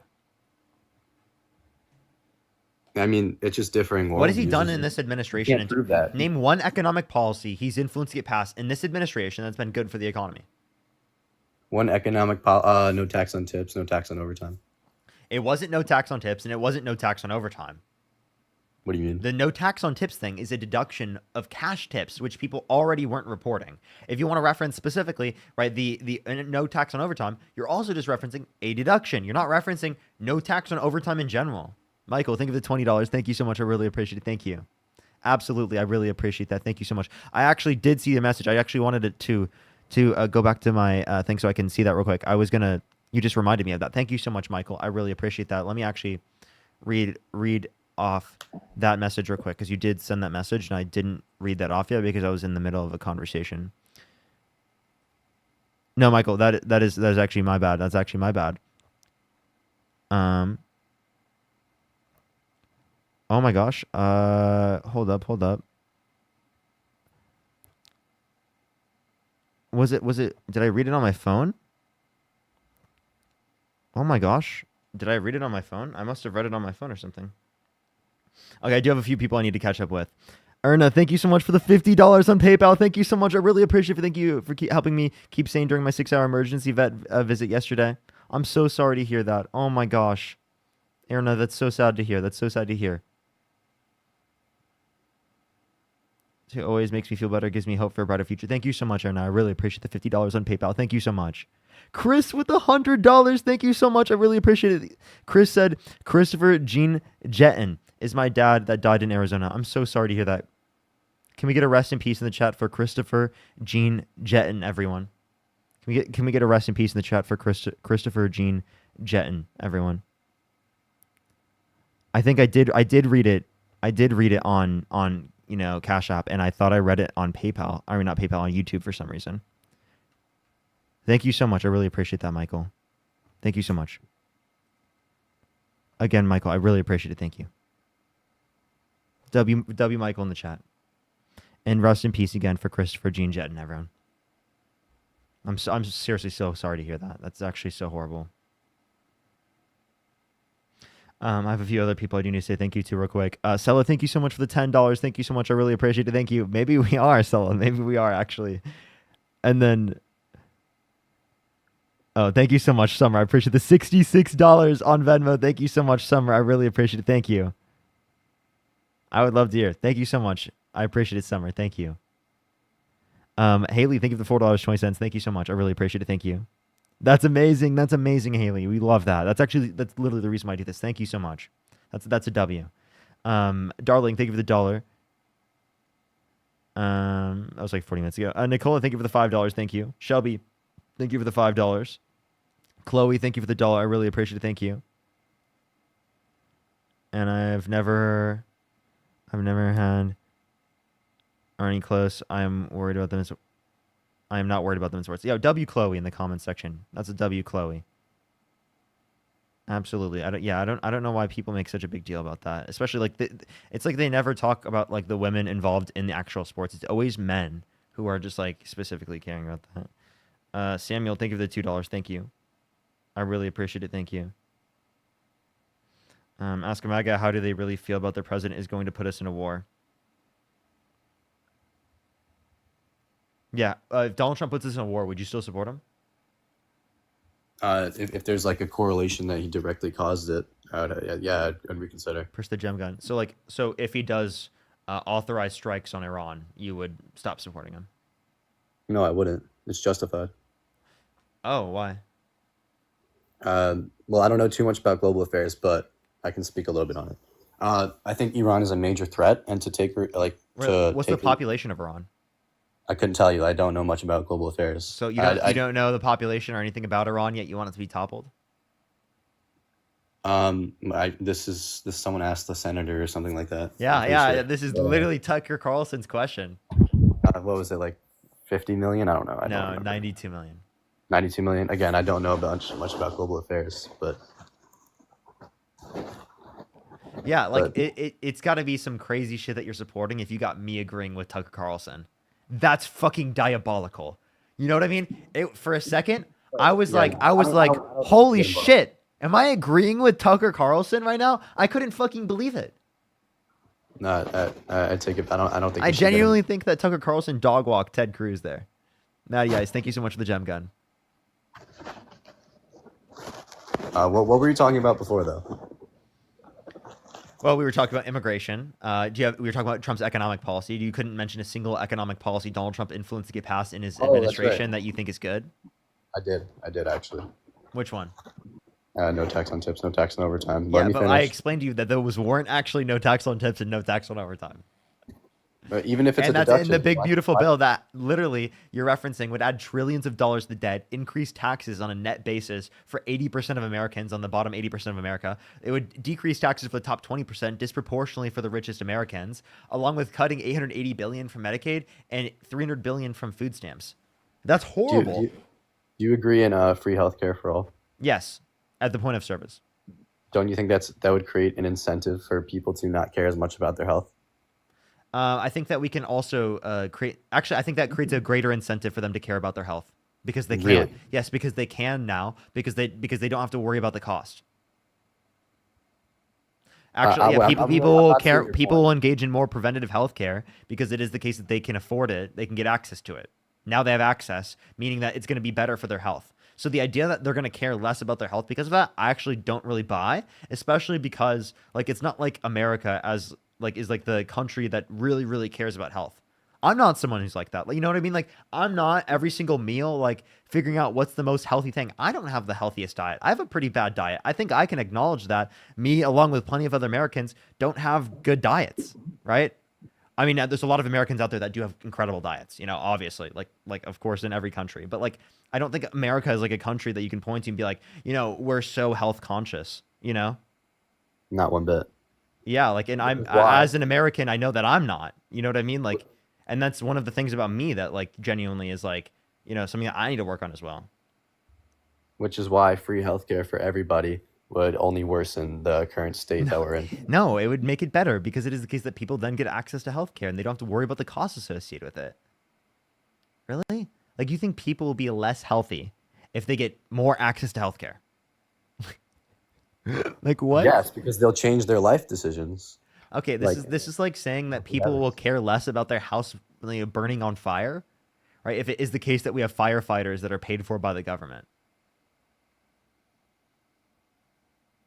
I mean, it's just differing. What has he done in this administration? Can't prove that. Name one economic policy he's influenced to get passed in this administration that's been good for the economy. One economic no tax on tips, no tax on overtime. It wasn't no tax on tips, and it wasn't no tax on overtime. What do you mean? The no tax on tips thing is a deduction of cash tips, which people already weren't reporting. If you want to reference specifically, right, the no tax on overtime, you're also just referencing a deduction. You're not referencing no tax on overtime in general. Michael, think of the $20. Thank you so much. I really appreciate it. Thank you. Absolutely. I really appreciate that. Thank you so much. I actually did see the message. I actually wanted it to go back to my thing so I can see that real quick. You just reminded me of that. Thank you so much, Michael. I really appreciate that. Let me actually read off that message real quick because you did send that message and I didn't read that off yet because I was in the middle of a conversation. No, Michael, that is actually my bad. That's actually my bad. Oh my gosh. Hold up. Was it did I read it on my phone? Oh my gosh. Did I read it on my phone? I must have read it on my phone or something. Okay, I do have a few people I need to catch up with. Erna, thank you so much for the $50 on PayPal. Thank you so much. I really appreciate it. Thank you for helping me keep sane during my 6-hour emergency vet visit yesterday. I'm so sorry to hear that. Oh my gosh. Erna, that's so sad to hear. That's so sad to hear. It always makes me feel better, gives me hope for a brighter future. Thank you so much, Erna. I really appreciate the $50 on PayPal. Thank you so much. Chris with $100. Thank you so much. I really appreciate it. Chris said, Christopher Gene Jetton is my dad that died in Arizona. I'm so sorry to hear that. Can we get a rest in peace in the chat for Christopher Gene Jetton, everyone? Can we get a rest in peace in the chat for Christopher Gene Jetton, everyone? I think I did read it. I did read it on Cash App, and I thought I read it on PayPal. I mean, not PayPal, on YouTube for some reason. Thank you so much. I really appreciate that, Michael. Thank you so much. Again, Michael, I really appreciate it. Thank you. W Michael in the chat. And rest in peace again for Christopher Gene Jetton, everyone. I'm seriously so sorry to hear that. That's actually so horrible. I have a few other people I do need to say thank you to real quick. Sella, thank you so much for the $10. Thank you so much. I really appreciate it. Thank you. Maybe we are, Sella. Maybe we are, actually. And then... Oh, thank you so much, Summer. I appreciate the $66 on Venmo. Thank you so much, Summer. I really appreciate it. Thank you. I would love to hear. Thank you so much. I appreciate it, Summer. Thank you. Haley, thank you for the $4.20. Thank you so much. I really appreciate it. Thank you. That's amazing. That's amazing, Haley. We love that. That's literally the reason why I do this. Thank you so much. That's a W. Darling, thank you for the $1. That was like 40 minutes ago. Nicola, thank you for the $5. Thank you. Shelby, thank you for the $5. Chloe, thank you for the $1. I really appreciate it. Thank you. And I've never had Arnie close. I am worried about them. I am not worried about them in sports. Yeah, W Chloe in the comments section. That's a W Chloe. Absolutely. I don't know why people make such a big deal about that. Especially it's like they never talk about like the women involved in the actual sports. It's always men who are just like specifically caring about that. Samuel, thank you for the $2. Thank you. I really appreciate it. Thank you. Ask MAGA, how do they really feel about their president is going to put us in a war? Yeah, if Donald Trump puts us in a war, would you still support him? If there's like a correlation that he directly caused it, I'd reconsider. Push the gem gun. So if he does authorize strikes on Iran, you would stop supporting him? No, I wouldn't. It's justified. Oh, why? Well, I don't know too much about global affairs, but I can speak a little bit on it. I think Iran is a major threat, and what's the population of Iran? I couldn't tell you. I don't know much about global affairs. So you don't know the population or anything about Iran, yet you want it to be toppled? This is someone asked the senator or something like that. Yeah. This is literally Tucker Carlson's question. What was it, like 50 million? I don't know. No, 92 million. 92 million. Again, I don't know much about global affairs, but yeah, it's got to be some crazy shit that you're supporting if you got me agreeing with Tucker Carlson. That's fucking diabolical. You know what I mean? For a second, I was like, holy shit. Am I agreeing with Tucker Carlson right now? I couldn't fucking believe it. No, I take it. I don't think. I genuinely think that Tucker Carlson dog walked Ted Cruz there. Matty Ice, thank you so much for the gem gun. What were you talking about before, though? Well, we were talking about immigration. We were talking about Trump's economic policy. You couldn't mention a single economic policy Donald Trump influenced to get passed in his administration that you think is good? I did actually. Which one? No tax on tips, no tax on overtime. Yeah, but I explained to you that those weren't actually no tax on tips and no tax on overtime. But even if it's And a that's in deduction, the big why, beautiful why, bill that literally you're referencing would add trillions of dollars to the debt, increase taxes on a net basis for 80% of Americans on the bottom 80% of America. It would decrease taxes for the top 20% disproportionately for the richest Americans, along with cutting 880 billion from Medicaid and 300 billion from food stamps. That's do you, horrible. do you agree in free healthcare for all? Yes, at the point of service. Don't you think that would create an incentive for people to not care as much about their health? I think that we can also create. Actually, I think that creates a greater incentive for them to care about their health because they can. Really? Yes, because they can now because they don't have to worry about the cost. Actually, yeah, people I'm not care. seeing your People point. will engage in more preventative health care because it is the case that they can afford it. They can get access to it. Now they have access, meaning that it's going to be better for their health. So the idea that they're going to care less about their health because of that, I actually don't really buy, especially because like it's not like America as like is like the country that really really cares about health. I'm not someone who's like that. Like, you know what I mean? Like I'm not every single meal like figuring out what's the most healthy thing. I don't have the healthiest diet. I have a pretty bad diet. I think I can acknowledge that me along with plenty of other Americans don't have good diets, right? I mean, there's a lot of Americans out there that do have incredible diets, you know, obviously, like of course in every country, but like I don't think America is like a country that you can point to and be like, you know, we're so health conscious, you know? Not one bit. Yeah, like, and I'm Why? as an American, I know that I'm not. You know what I mean? Like, and that's one of the things about me that like genuinely is like, you know, something that I need to work on as well. Which is why free healthcare for everybody would only worsen the current state that we're in. No, it would make it better because it is the case that people then get access to healthcare and they don't have to worry about the costs associated with it. Really? Like, you think people will be less healthy if they get more access to healthcare? Like what? Yes, because they'll change their life decisions. Okay, Like, this is like saying that people will care less about their house, you know, burning on fire, right? If it is the case that we have firefighters that are paid for by the government.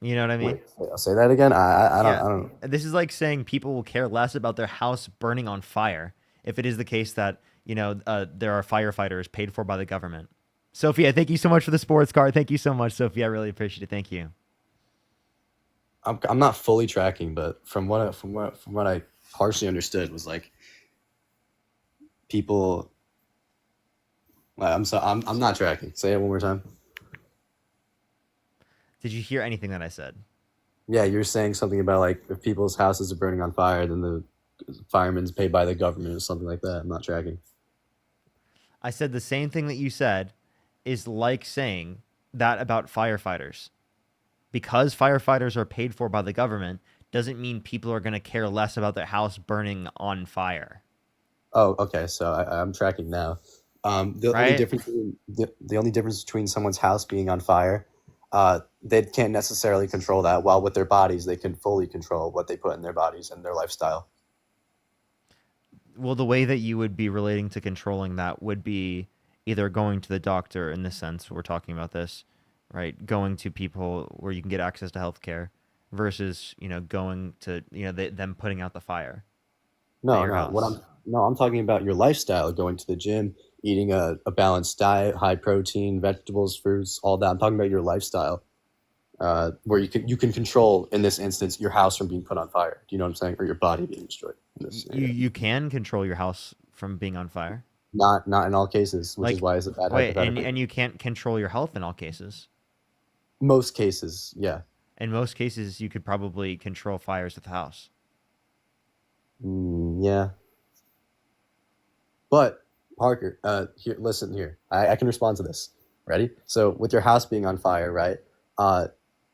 You know what I mean? wait, I'll say that again. I don't. Yeah. I don't. This is like saying people will care less about their house burning on fire if it is the case that, you know, there are firefighters paid for by the government. Sophia, thank you so much for the sports card. Thank you so much, Sophia. I really appreciate it. Thank you. I'm not fully tracking, but from what I partially understood was like people. I'm not tracking. Say it one more time. Did you hear anything that I said? Yeah, you're saying something about like if people's houses are burning on fire, then the firemen's paid by the government or something like that. I'm not tracking. I said the same thing that you said is like saying that about firefighters. Because firefighters are paid for by the government doesn't mean people are going to care less about their house burning on fire. Oh, okay. So I'm tracking now. The Right? only difference the only difference between someone's house being on fire, they can't necessarily control that. While with their bodies, they can fully control what they put in their bodies and their lifestyle. Well, the way that you would be relating to controlling that would be either going to the doctor in the sense we're talking about this, right? Going to people where you can get access to healthcare versus, you know, going to, you know, them putting out the fire at No, your house. I'm talking about your lifestyle, going to the gym, eating a balanced diet, high protein, vegetables, fruits, all that. I'm talking about your lifestyle, where you can control, in this instance, your house from being put on fire. Do you know what I'm saying? Or your body being destroyed. In this scenario. You can control your house from being on fire. Not in all cases, which is why it's a bad wait, hypothetical. and you can't control your health in all cases. Most cases, yeah. In most cases, you could probably control fires at the house. Yeah. But Parker, here, listen here. I can respond to this. Ready? So with your house being on fire, right?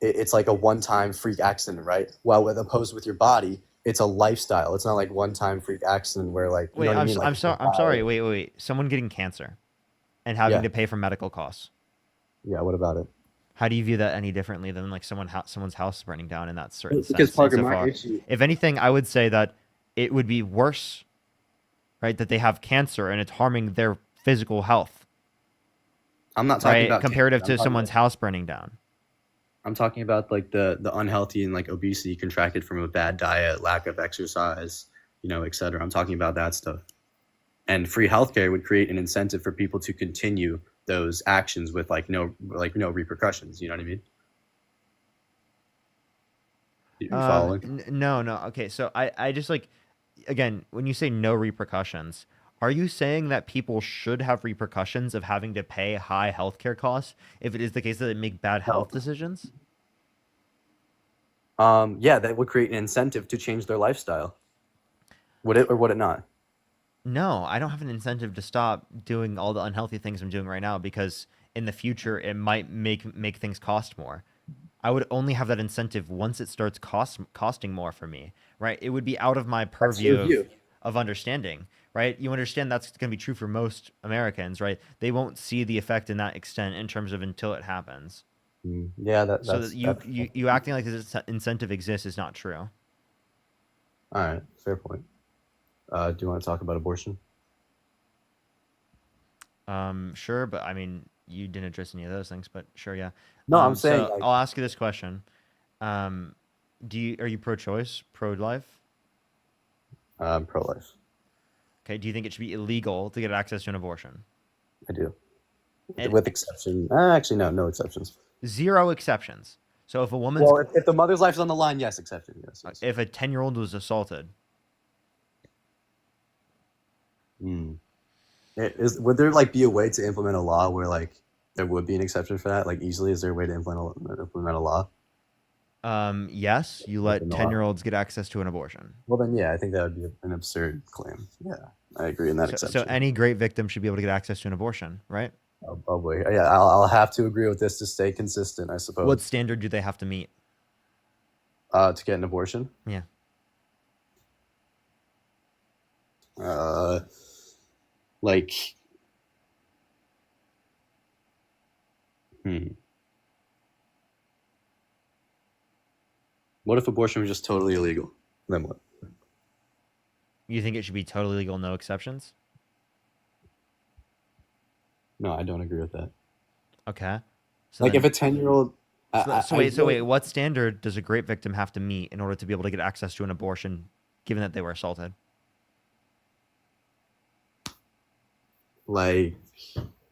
It's like a one-time freak accident, right? Well, with opposed with your body, it's a lifestyle. It's not like one-time freak accident where like you Wait, know what I mean? Like, I'm sorry. Wait. Someone getting cancer and having to pay for medical costs. Yeah. What about it? How do you view that any differently than like someone's house burning down in that certain Because sense? Parker, insofar? my issue. If anything, I would say that it would be worse, right? That they have cancer and it's harming their physical health. I'm not talking about comparative cancer. to someone's house burning down. I'm talking about like the unhealthy and like obesity contracted from a bad diet, lack of exercise, you know, et cetera. I'm talking about that stuff. And free healthcare would create an incentive for people to continue those actions with no repercussions. You know what I mean? You following? No. Okay, so I just like again, when you say no repercussions, are you saying that people should have repercussions of having to pay high healthcare costs if it is the case that they make bad No. health decisions? Yeah, that would create an incentive to change their lifestyle. Would it or would it not? No, I don't have an incentive to stop doing all the unhealthy things I'm doing right now because in the future it might make things cost more. I would only have that incentive once it starts costing more for me, right? It would be out of my That's your purview view. of understanding, right? You understand that's going to be true for most Americans, right? They won't see the effect in that extent in terms of until it happens. Yeah, So that you acting like this incentive exists is not true. All right, fair point. Do you want to talk about abortion? Sure, but I mean, you didn't address any of those things, but sure, yeah. No, I'm saying So like I'll ask you this question: are you pro-choice, pro-life? Pro-life. Okay. Do you think it should be illegal to get access to an abortion? I do, And with exception. Actually, no exceptions. zero exceptions. So if a woman's Well, if the mother's life's on the line, yes, exception. Yes. if a 10-year-old was assaulted, Would there like be a way to implement a law where like there would be an exception for that? Like easily, is there a way to implement a law? yes, you let 10-year-olds get access to an abortion. Well, then yeah, I think that would be an absurd claim. Yeah, I agree in that So exception. any great victim should be able to get access to an abortion, right? Oh boy, yeah, I'll have to agree with this to stay consistent, I suppose. What standard do they have to meet? To get an abortion? Yeah. Like, what if abortion was just totally illegal? Then what? You think it should be totally legal, no exceptions? No, I don't agree with that. Okay. So Like then, if a 10-year-old. so wait, what standard does a great victim have to meet in order to be able to get access to an abortion, given that they were assaulted? Like,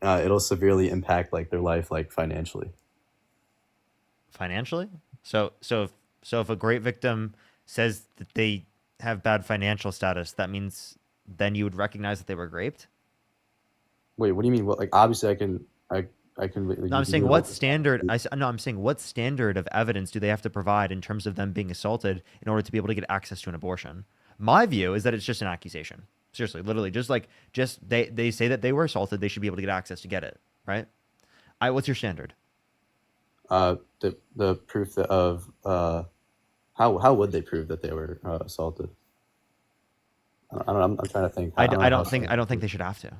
it'll severely impact like their life, like financially. Financially? So if a great victim says that they have bad financial status, that means then you would recognize that they were raped? Wait, what do you mean? What, like, obviously I can. No, I'm saying what standard? I'm saying what standard of evidence do they have to provide in terms of them being assaulted in order to be able to get access to an abortion? My view is that it's just an accusation. Seriously, literally, just they say that they were assaulted, they should be able to get access to get it, right? What's your standard? The proof of how would they prove that they were assaulted? I don't know. I'm trying to think. I don't think they should have to,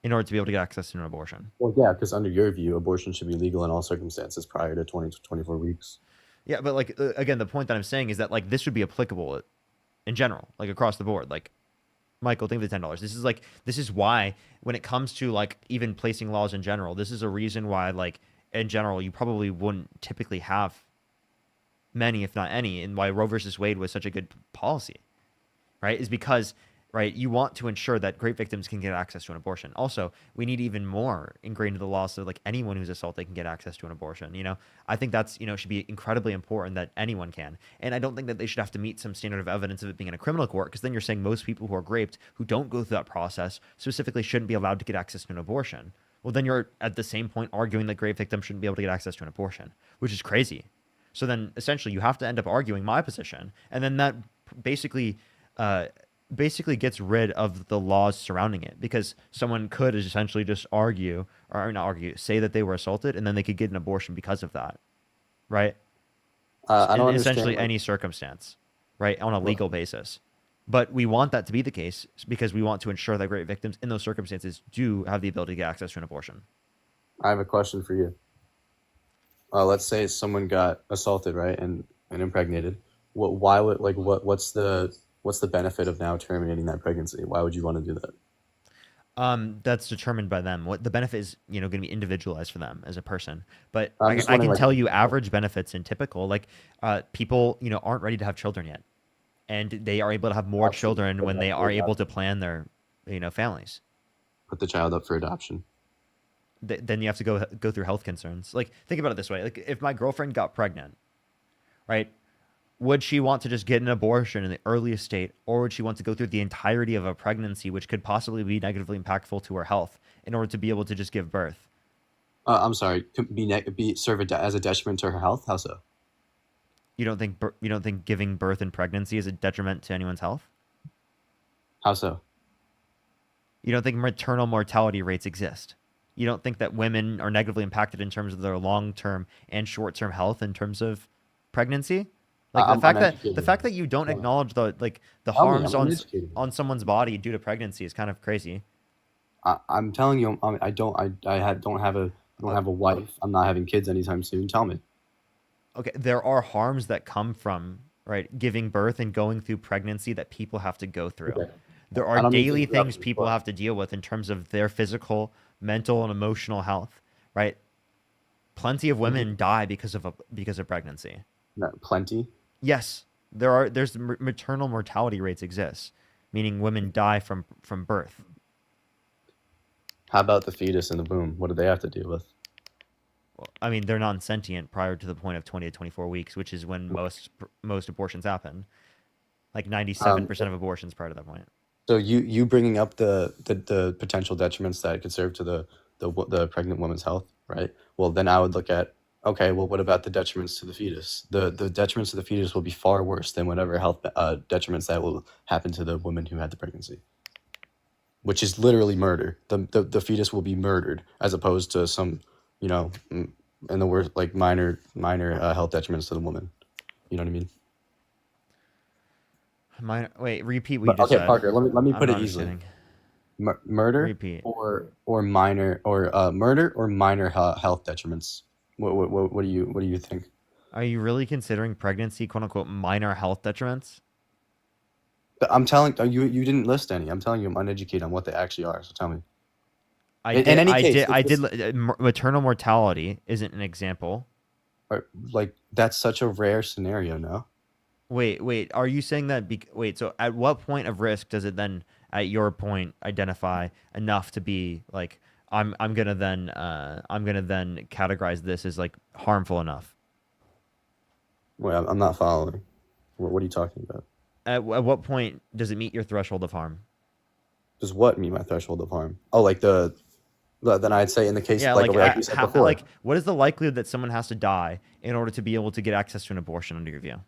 in order to be able to get access to an abortion. Well, yeah, because under your view, abortion should be legal in all circumstances prior to 20 to 24 weeks. Yeah, but like again, the point that I'm saying is that like this would be applicable in general, like across the board. Like, Michael, think of the $10. This is why when it comes to like even placing laws in general, this is a reason why like in general you probably wouldn't typically have many, if not any, and why Roe versus Wade was such a good policy, right? Is because right you want to ensure that great victims can get access to an abortion. Also, we need even more ingrained in the law so like anyone who's assaulted can get access to an abortion. I think that's should be incredibly important that anyone can, and I don't think that they should have to meet some standard of evidence of it being in a criminal court, because then you're saying most people who are raped who don't go through that process specifically shouldn't be allowed to get access to an abortion. Well, then you're at the same point arguing that great victims shouldn't be able to get access to an abortion, which is crazy. So then essentially you have to end up arguing my position, and then that basically gets rid of the laws surrounding it, because someone could essentially just argue, or not argue, say that they were assaulted, and then they could get an abortion because of that, right? I don't in understand, essentially like, any circumstance, right, on a legal basis. But we want that to be the case because we want to ensure that great victims in those circumstances do have the ability to get access to an abortion. I have a question for you. Let's say someone got assaulted, right, and impregnated. What's the benefit of now terminating that pregnancy? Why would you want to do that? That's determined by them. What the benefit is, going to be individualized for them as a person. But I'm I just can wondering, tell you average benefits and typical, like people, aren't ready to have children yet, and they are able to have more children when they are able to plan their, families. Put the child up for adoption. Then you have to go through health concerns. Like, think about it this way: like, if my girlfriend got pregnant, right? would she want to just get an abortion in the earliest state, or would she want to go through the entirety of a pregnancy, which could possibly be negatively impactful to her health, in order to be able to just give birth? I'm sorry. Serve as a detriment to her health? How so? You don't think giving birth in pregnancy is a detriment to anyone's health? How so? You don't think maternal mortality rates exist? You don't think that women are negatively impacted in terms of their long-term and short-term health in terms of pregnancy? Like the fact that you don't acknowledge the harms on someone's body due to pregnancy is kind of crazy. I'm telling you, I don't have a wife. I'm not having kids anytime soon. Tell me. Okay, there are harms that come from, right, giving birth and going through pregnancy that people have to go through. Okay. There I are don't mean to daily interrupt things you, people but- have to deal with in terms of their physical, mental, and emotional health, right? Plenty of women die because of pregnancy. No, plenty. Yes, there's maternal mortality rates exist, meaning women die from birth. How about the fetus in the womb? What do they have to deal with? Well, I mean, they're non-sentient prior to the point of 20 to 24 weeks, which is when most abortions happen. Like 97% of abortions prior to that point. So you bringing up the potential detriments that could serve to the pregnant woman's health, right? Well, then I would look at, okay, well, what about the detriments to the fetus? The detriments to the fetus will be far worse than whatever health detriments that will happen to the woman who had the pregnancy, which is literally murder. The fetus will be murdered as opposed to some, in the worst, like minor health detriments to the woman. You know what I mean? Wait, repeat what you just said. Parker, let me I'm put it not easily. understanding. Murder Repeat. or minor murder or minor health detriments. What do you think? Are you really considering pregnancy quote unquote minor health detriments? I'm telling you didn't list any. I'm telling you I'm uneducated on what they actually are. So tell me. Maternal mortality isn't an example. Like that's such a rare scenario, no? Wait. Are you saying that? So at what point of risk does it then, at your point, identify enough to be like I'm gonna then categorize this as like harmful enough? Wait, I'm not following. What are you talking about? At what point does it meet your threshold of harm? Does what meet my threshold of harm? Oh, like then I'd say in the case Yeah, like you said before. like what is the likelihood that someone has to die in order to be able to get access to an abortion under your view?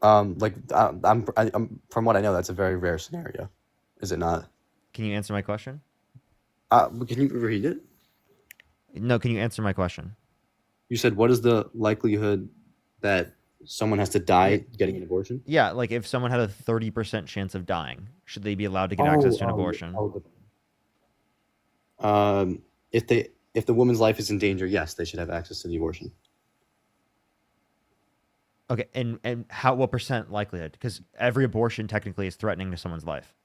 I'm from what I know, that's a very rare scenario, is it not? Can you answer my question? Can you repeat it? No, can you answer my question? You said what is the likelihood that someone has to die getting an abortion? Yeah, like if someone had a 30% chance of dying, should they be allowed to get access to an abortion? If the woman's life is in danger, yes, they should have access to the abortion. Okay, and what percent likelihood? Because every abortion technically is threatening to someone's life,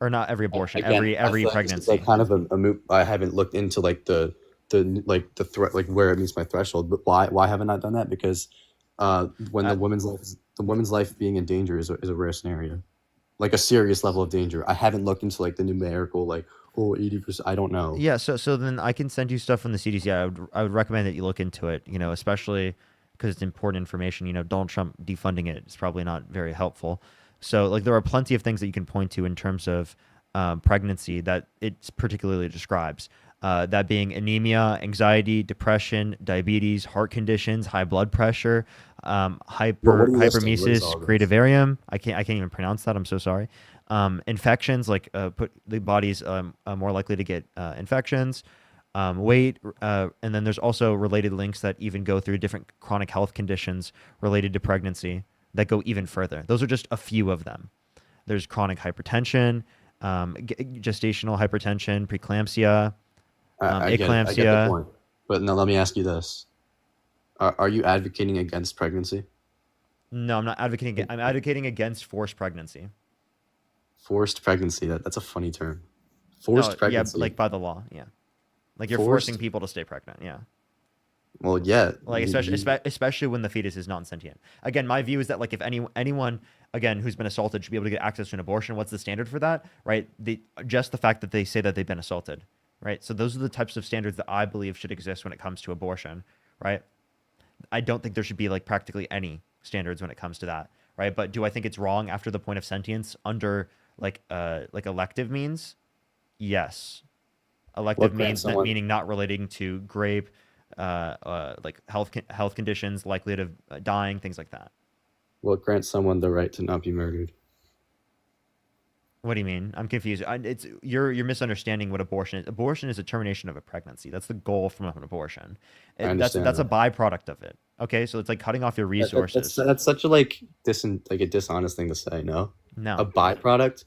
or not every abortion, Again, every this is pregnancy. like kind of a moot. I haven't looked into like the threat, like where it meets my threshold. But why haven't I done that? Because when the woman's life being in danger is a rare scenario, like a serious level of danger. I haven't looked into like the numerical 80%. I don't know. Yeah, so then I can send you stuff from the CDC. I would recommend that you look into it. Especially because it's important information. Donald Trump defunding it is probably not very helpful. So like there are plenty of things that you can point to in terms of pregnancy that it particularly describes. That being anemia, anxiety, depression, diabetes, heart conditions, high blood pressure, hypermesis, gravidarium. I can't even pronounce that. I'm so sorry. Infections, like put the body's more likely to get infections. Weight, and then there's also related links that even go through different chronic health conditions related to pregnancy that go even further. Those are just a few of them. There's chronic hypertension, gestational hypertension, preeclampsia, I get the point. But now let me ask you this: Are you advocating against pregnancy? No, I'm not advocating. I'm advocating against forced pregnancy. Forced pregnancy. That's a funny term. Forced pregnancy. Yeah, like by the law. Yeah, like you're Forced? forcing people to stay pregnant. Yeah. Well, yeah. Like especially when the fetus is non-sentient. Again, my view is that like if anyone again who's been assaulted should be able to get access to an abortion. What's the standard for that? Right? Just the fact that they say that they've been assaulted. Right? So those are the types of standards that I believe should exist when it comes to abortion. Right? I don't think there should be like practically any standards when it comes to that, right? But do I think it's wrong after the point of sentience under like elective means? Yes. Elective What grants means not, someone meaning not relating to grave like health conditions, likelihood of dying, things like that. what grants someone the right to not be murdered? What do you mean? I'm confused. It's you're misunderstanding what abortion is. Abortion is a termination of a pregnancy. That's the goal from an abortion. I That's understand a that. byproduct of it. Okay, so it's like cutting off your resources. That's such a like a dishonest thing to say. No, No. a byproduct.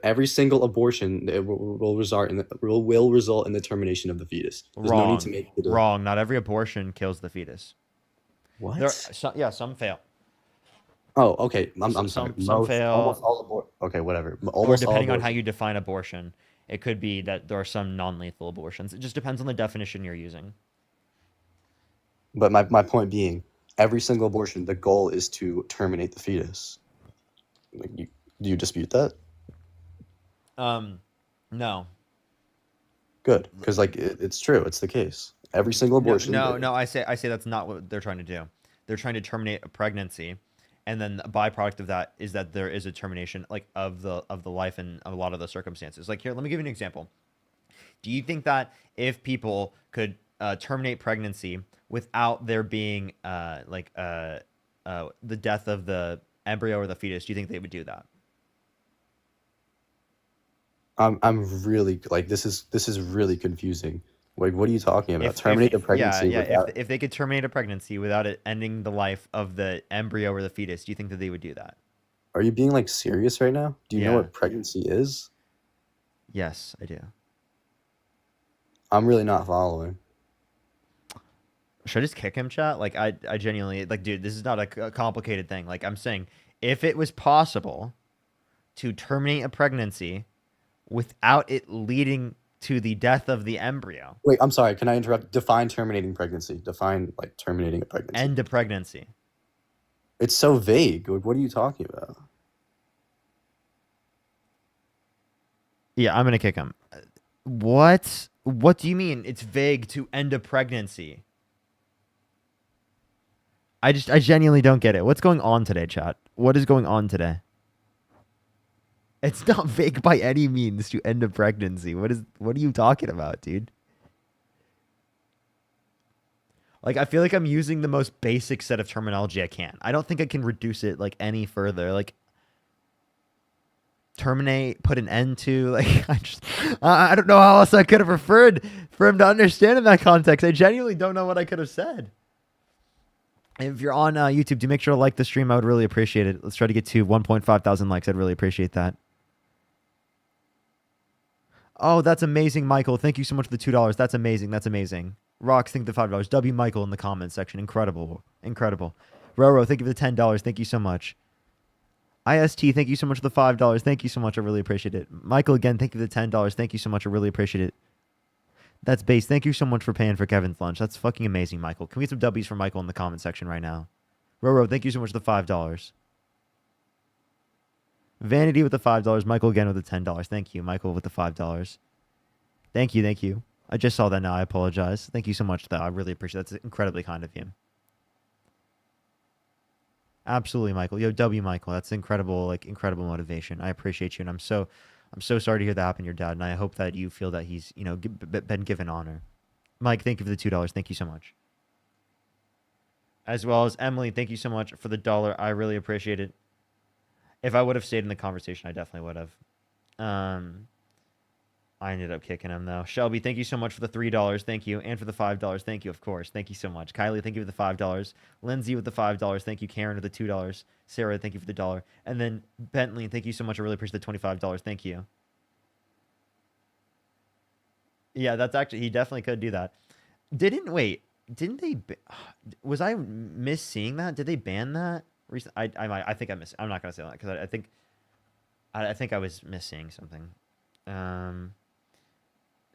Every single abortion it will result in the termination of the fetus. There's no need to make it Wrong. Not every abortion kills the fetus. What? Some fail. Oh, okay. I'm sorry. Some fail. Almost all okay, whatever. Or Almost all depending on how abortions. you define abortion, it could be that there are some non-lethal abortions. It just depends on the definition you're using. But my point being, every single abortion, the goal is to terminate the fetus. Like, do you dispute that? No. Good, because like it's true. It's the case. Every single abortion. No. I say that's not what they're trying to do. They're trying to terminate a pregnancy, and then the byproduct of that is that there is a termination like of the life in a lot of the circumstances. Like here, let me give you an example. Do you think that if people could terminate pregnancy without there being the death of the embryo or the fetus, do you think they would do that? I'm really like this is really confusing. Like, what are you talking about? Terminate the pregnancy. Yeah. Without... If they could terminate a pregnancy without it ending the life of the embryo or the fetus, do you think that they would do that? Are you being like serious right now? Do you know what pregnancy is? Yes, I do. I'm really not following. Should I just kick him, chat? Like, I genuinely like, dude, this is not a complicated thing. Like, I'm saying, if it was possible to terminate a pregnancy without it leading to the death of the embryo. Wait, I'm sorry. Can I interrupt? Define terminating pregnancy. Define like terminating a pregnancy. End a pregnancy. It's so vague. Like, what are you talking about? Yeah, I'm gonna kick him. What? What do you mean? It's vague to end a pregnancy. I genuinely don't get it. What's going on today, chat? What is going on today? It's not vague by any means to end a pregnancy. What are you talking about, dude? Like, I feel like I'm using the most basic set of terminology I can. I don't think I can reduce it like any further. Like, terminate, put an end to. Like, I don't know how else I could have referred for him to understand in that context. I genuinely don't know what I could have said. If you're on YouTube, do make sure to like the stream. I would really appreciate it. Let's try to get to 1.5 thousand likes. I'd really appreciate that. Oh, that's amazing, Michael. Thank you so much for the $2. That's amazing. That's amazing. Rocks, thank you for the $5. W Michael in the comments section. Incredible. Incredible. Roro, thank you for the $10. Thank you so much. IST, thank you so much for the $5. Thank you so much. I really appreciate it. Michael, again, thank you for the $10. Thank you so much. I really appreciate it. That's base. Thank you so much for paying for Kevin's lunch. That's fucking amazing, Michael. Can we get some W's for Michael in the comment section right now? Roro, thank you so much for the $5. Vanity with the $5. Michael again with the $10. Thank you, Michael, with the $5. Thank you, thank you. I just saw that now. I apologize. Thank you so much, though. I really appreciate it. That's incredibly kind of you. Absolutely, Michael. Yo, W, Michael. That's incredible, like incredible motivation. I appreciate you, and I'm so sorry to hear that happen to your dad, and I hope that you feel that he's, been given honor. Mike, thank you for the $2. Thank you so much. As well as Emily, thank you so much for the $1. I really appreciate it. If I would have stayed in the conversation, I definitely would have. I ended up kicking him, though. Shelby, thank you so much for the $3. Thank you. And for the $5. Thank you, of course. Thank you so much. Kylie, thank you for the $5. Lindsay with the $5. Thank you. Karen with the $2. Sarah, thank you for the $1. And then Bentley, thank you so much. I really appreciate the $25. Thank you. Yeah, that's actually... He definitely could do that. Didn't they... Was I misseeing that? Did they ban that? I think I missed... I'm not going to say that because I think I was missing something.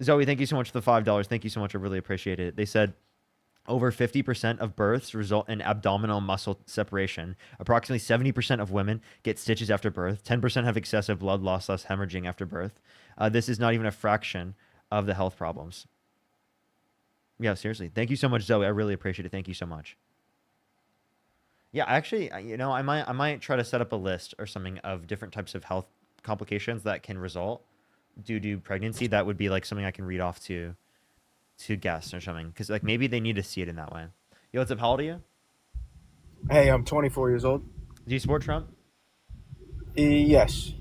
Zoe, thank you so much for the $5. Thank you so much. I really appreciate it. They said over 50% of births result in abdominal muscle separation. Approximately 70% of women get stitches after birth. 10% have excessive blood loss, thus hemorrhaging after birth. This is not even a fraction of the health problems. Yeah, seriously. Thank you so much, Zoe. I really appreciate it. Thank you so much. Yeah, actually, I might try to set up a list or something of different types of health complications that can result due to pregnancy. That would be like something I can read off to guests or something, because like maybe they need to see it in that way. Yo, what's up? How old are you? Hey, I'm 24 years old. Do you support Trump? Yes.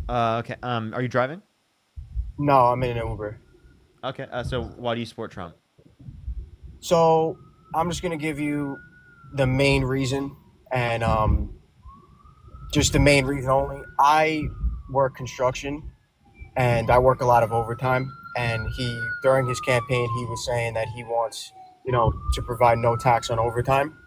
Okay. Are you driving? No, I'm in an Uber. Okay. So why do you support Trump? So I'm just gonna give you the main reason, and just the main reason only. I work construction, and I work a lot of overtime. And during his campaign, he was saying that he wants, to provide no tax on overtime.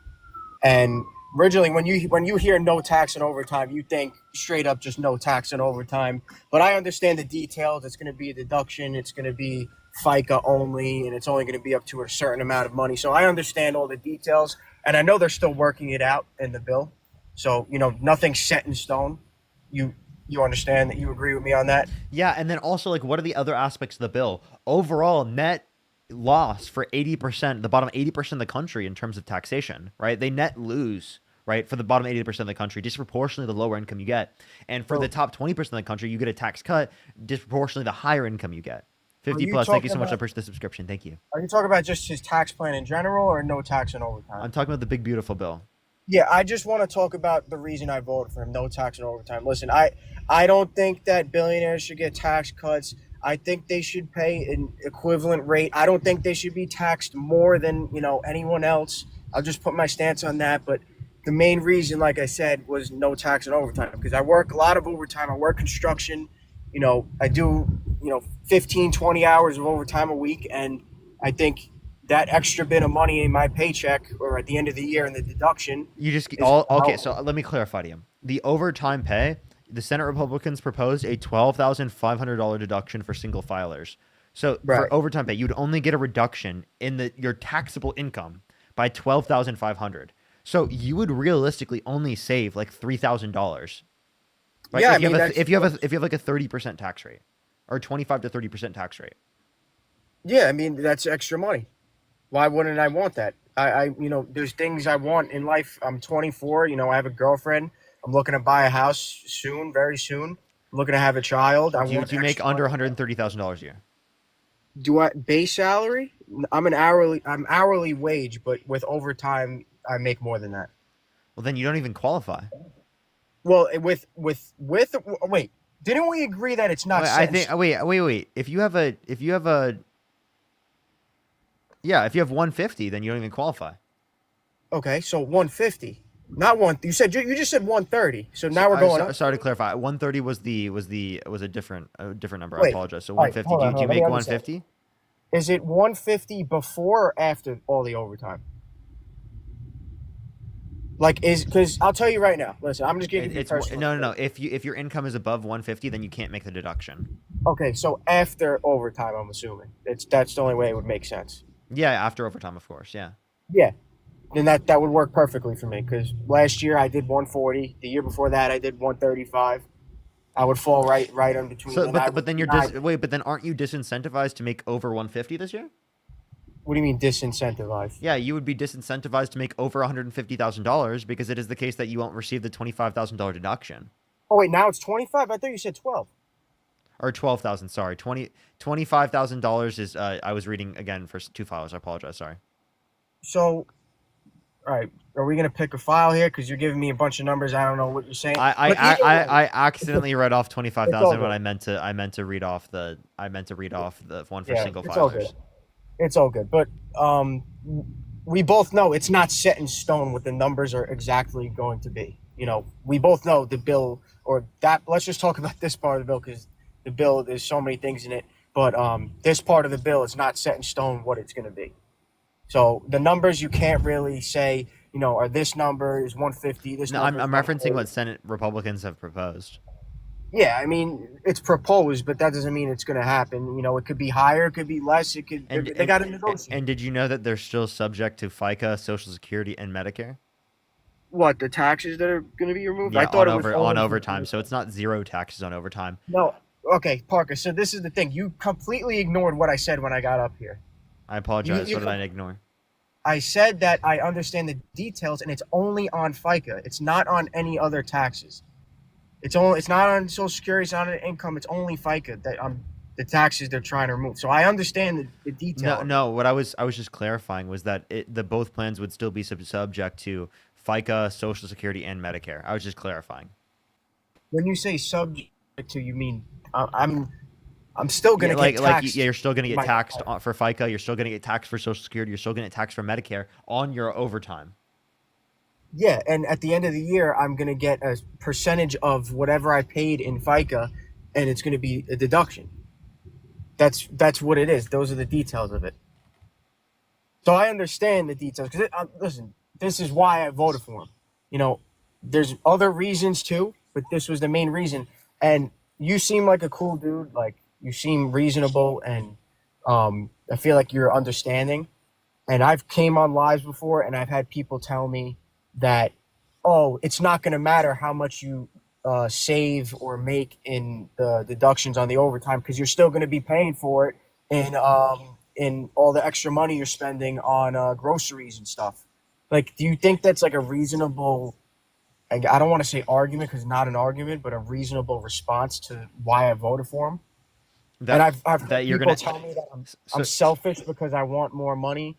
And originally, when you hear no tax on overtime, you think straight up just no tax on overtime. But I understand the details. It's going to be a deduction. It's going to be FICA only, and it's only going to be up to a certain amount of money. So I understand all the details, and I know they're still working it out in the bill. So nothing's set in stone. You understand that? You agree with me on that? Yeah, and then also like, what are the other aspects of the bill? Overall net loss for 80%, the bottom 80% of the country in terms of taxation, right? They net lose, right, for the bottom 80% of the country, disproportionately the lower income you get. And for the top 20% of the country, you get a tax cut disproportionately the higher income you get. 50 you plus. Thank you so talking much. I about- appreciate the subscription. Thank you. Are you talking about just his tax plan in general, or no tax on overtime? I'm talking about the big beautiful bill. Yeah, I just want to talk about the reason I voted for him: no tax on overtime. Listen, I don't think that billionaires should get tax cuts. I think they should pay an equivalent rate. I don't think they should be taxed more than anyone else. I'll just put my stance on that. But the main reason, like I said, was no tax on overtime, because I work a lot of overtime. I work construction. I do 15, 20 hours of overtime a week, and I think that extra bit of money in my paycheck or at the end of the year in the deduction. You just is all gonna okay. help. So let me clarify to you. The overtime pay, the Senate Republicans proposed a $12,500 deduction for single filers. So Right. for overtime pay, you'd only get a reduction in your taxable income by $12,500. So you would realistically only save like $3,000. Right? Yeah, If you have like a 30% tax rate or 25 to 30% tax rate. Yeah, that's extra money. Why wouldn't I want that? There's things I want in life. I'm 24. I have a girlfriend. I'm looking to buy a house soon, very soon. I'm looking to have a child. Do you make under $130,000 a year? Do I base salary? I'm hourly wage, but with overtime, I make more than that. Well, then you don't even qualify. Well, with wait, didn't we agree that it's not? Wait. If you have 150, then you don't even qualify. Okay, so 150, not one. You just said 130. So now we're going up. Sorry to clarify. 130 was a different number. I Wait, apologize. So all right, 150. hold on, Do you let me make understand. 150? Is it 150 before or after all the overtime? Because I'll tell you right now. Listen, I'm just giving you personal. No. If your income is above 150, then you can't make the deduction. Okay, so after overtime, I'm assuming that's the only way it would make sense. Yeah, after overtime, of course. Yeah. Yeah, then that would work perfectly for me, because last year I did 140. The year before that I did 135. I would fall right in between. So, but then but then aren't you disincentivized to make over 150 this year? What do you mean disincentivized? Yeah, you would be disincentivized to make over $150,000 because it is the case that you won't receive the $25,000 deduction. Oh wait, now it's 25. I thought you said 12. Or 12,000. Sorry, $25,000 is. I was reading again for two files. I apologize. Sorry. So, all right, are we gonna pick a file here? Because you're giving me a bunch of numbers. I don't know what you're saying. I accidentally read off 25,000 when good. I meant to read off the one for single it's all good. filers. It's all good, but we both know it's not set in stone what the numbers are exactly going to be. We both know the bill, or that. Let's just talk about this part of the bill, because the bill, there's so many things in it. But this part of the bill is not set in stone what it's going to be. So the numbers you can't really say, are this number is 150. This No, number I'm is referencing 140. what Senate Republicans have proposed. Yeah, it's proposed, but that doesn't mean it's going to happen. It could be higher, it could be less. It could. They got to negotiate. And did you know that they're still subject to FICA, Social Security, and Medicare? What, the taxes that are going to be removed? Yeah, I thought on overtime. So it's not zero taxes on overtime. No. Okay, Parker. So this is the thing. You completely ignored what I said when I got up here. I apologize. You What did I ignore? I said that I understand the details, and it's only on FICA. It's not on any other taxes. It's not on Social Security. It's not on income. It's only FICA that the taxes they're trying to remove. So I understand the detail. No, no. What I was just clarifying was that the both plans would still be subject to FICA, Social Security, and Medicare. I was just clarifying. When you say subject to, you mean I'm still gonna Yeah, get taxed. you're still gonna get my- taxed for FICA. You're still gonna get taxed for Social Security. You're still gonna get taxed for Medicare on your overtime. Yeah, and at the end of the year, I'm gonna get a percentage of whatever I paid in FICA, and it's gonna be a deduction. That's what it is. Those are the details of it. So I understand the details because listen, this is why I voted for him. You know, there's other reasons too, but this was the main reason. And you seem like a cool dude. Like you seem reasonable, and I feel like you're understanding. And I've came on lives before, and I've had people tell me that, oh, it's not going to matter how much you save or make in the deductions on the overtime because you're still going to be paying for it in all the extra money you're spending on groceries and stuff. Like, do you think that's like a reasonable? I don't want to say argument because not an argument, but a reasonable response to why I voted for him. And I've that heard you're people gonna tell me that I'm selfish because I want more money.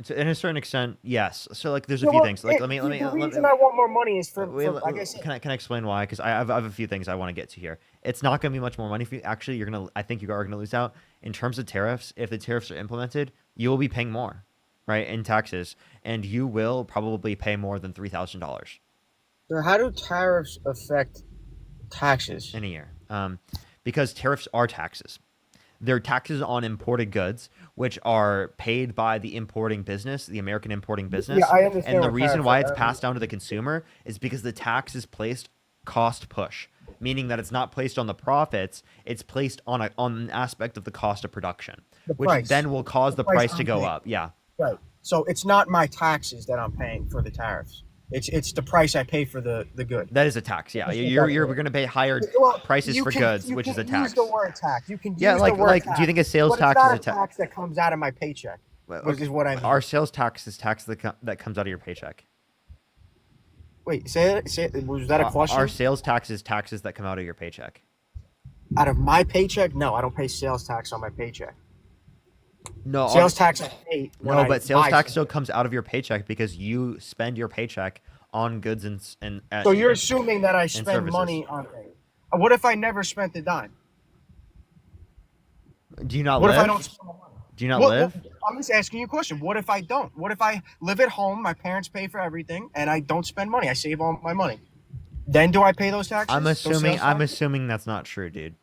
to in a certain extent, yes. So like, there's a Yeah, few well, things. Like, the reason I want more money is for like I said. Can I explain why? Because I have a few things I want to get to here. It's not going to be much more money for you. Actually, I think you are going to lose out in terms of tariffs. If the tariffs are implemented, you will be paying more, right, in taxes, and you will probably pay more than $3,000 So how do tariffs affect taxes in a year. Because tariffs are taxes. They're taxes on imported goods, which are paid by the importing business, the American importing business. Yeah, I understand. And the what reason tariffs why are. it's passed down to the consumer is because the tax is placed cost push, meaning that it's not placed on the profits, it's placed on an aspect of the cost of production, which price. then will cause the price to I'm go paying. up. Yeah. Right. So it's not my taxes that I'm paying for the tariffs. It's the price I pay for the good. That is a tax. Yeah. You're going to pay higher prices for goods, which is a tax. Use the word tax. You can Yeah, use like the word tax, do you think a sales but tax it's is not a tax? tax that comes out of my paycheck? Which is what I mean. Our sales tax is tax that comes out of your paycheck. Wait, say it. Was that a question? Our sales tax is taxes that come out of your paycheck. Out of my paycheck? No, I don't pay sales tax on my paycheck. No, sales tax I pay. No, but sales tax still comes out of your paycheck because you spend your paycheck on goods and so you're assuming that I spend services. money on things. What if I never spent a dime? Do you not What live? if I don't spend money? Do you not live? I'm just asking you a question. What if I don't? What if I live at home, my parents pay for everything, and I don't spend money? I save all my money. Then do I pay those taxes? I'm assuming that's not true, dude.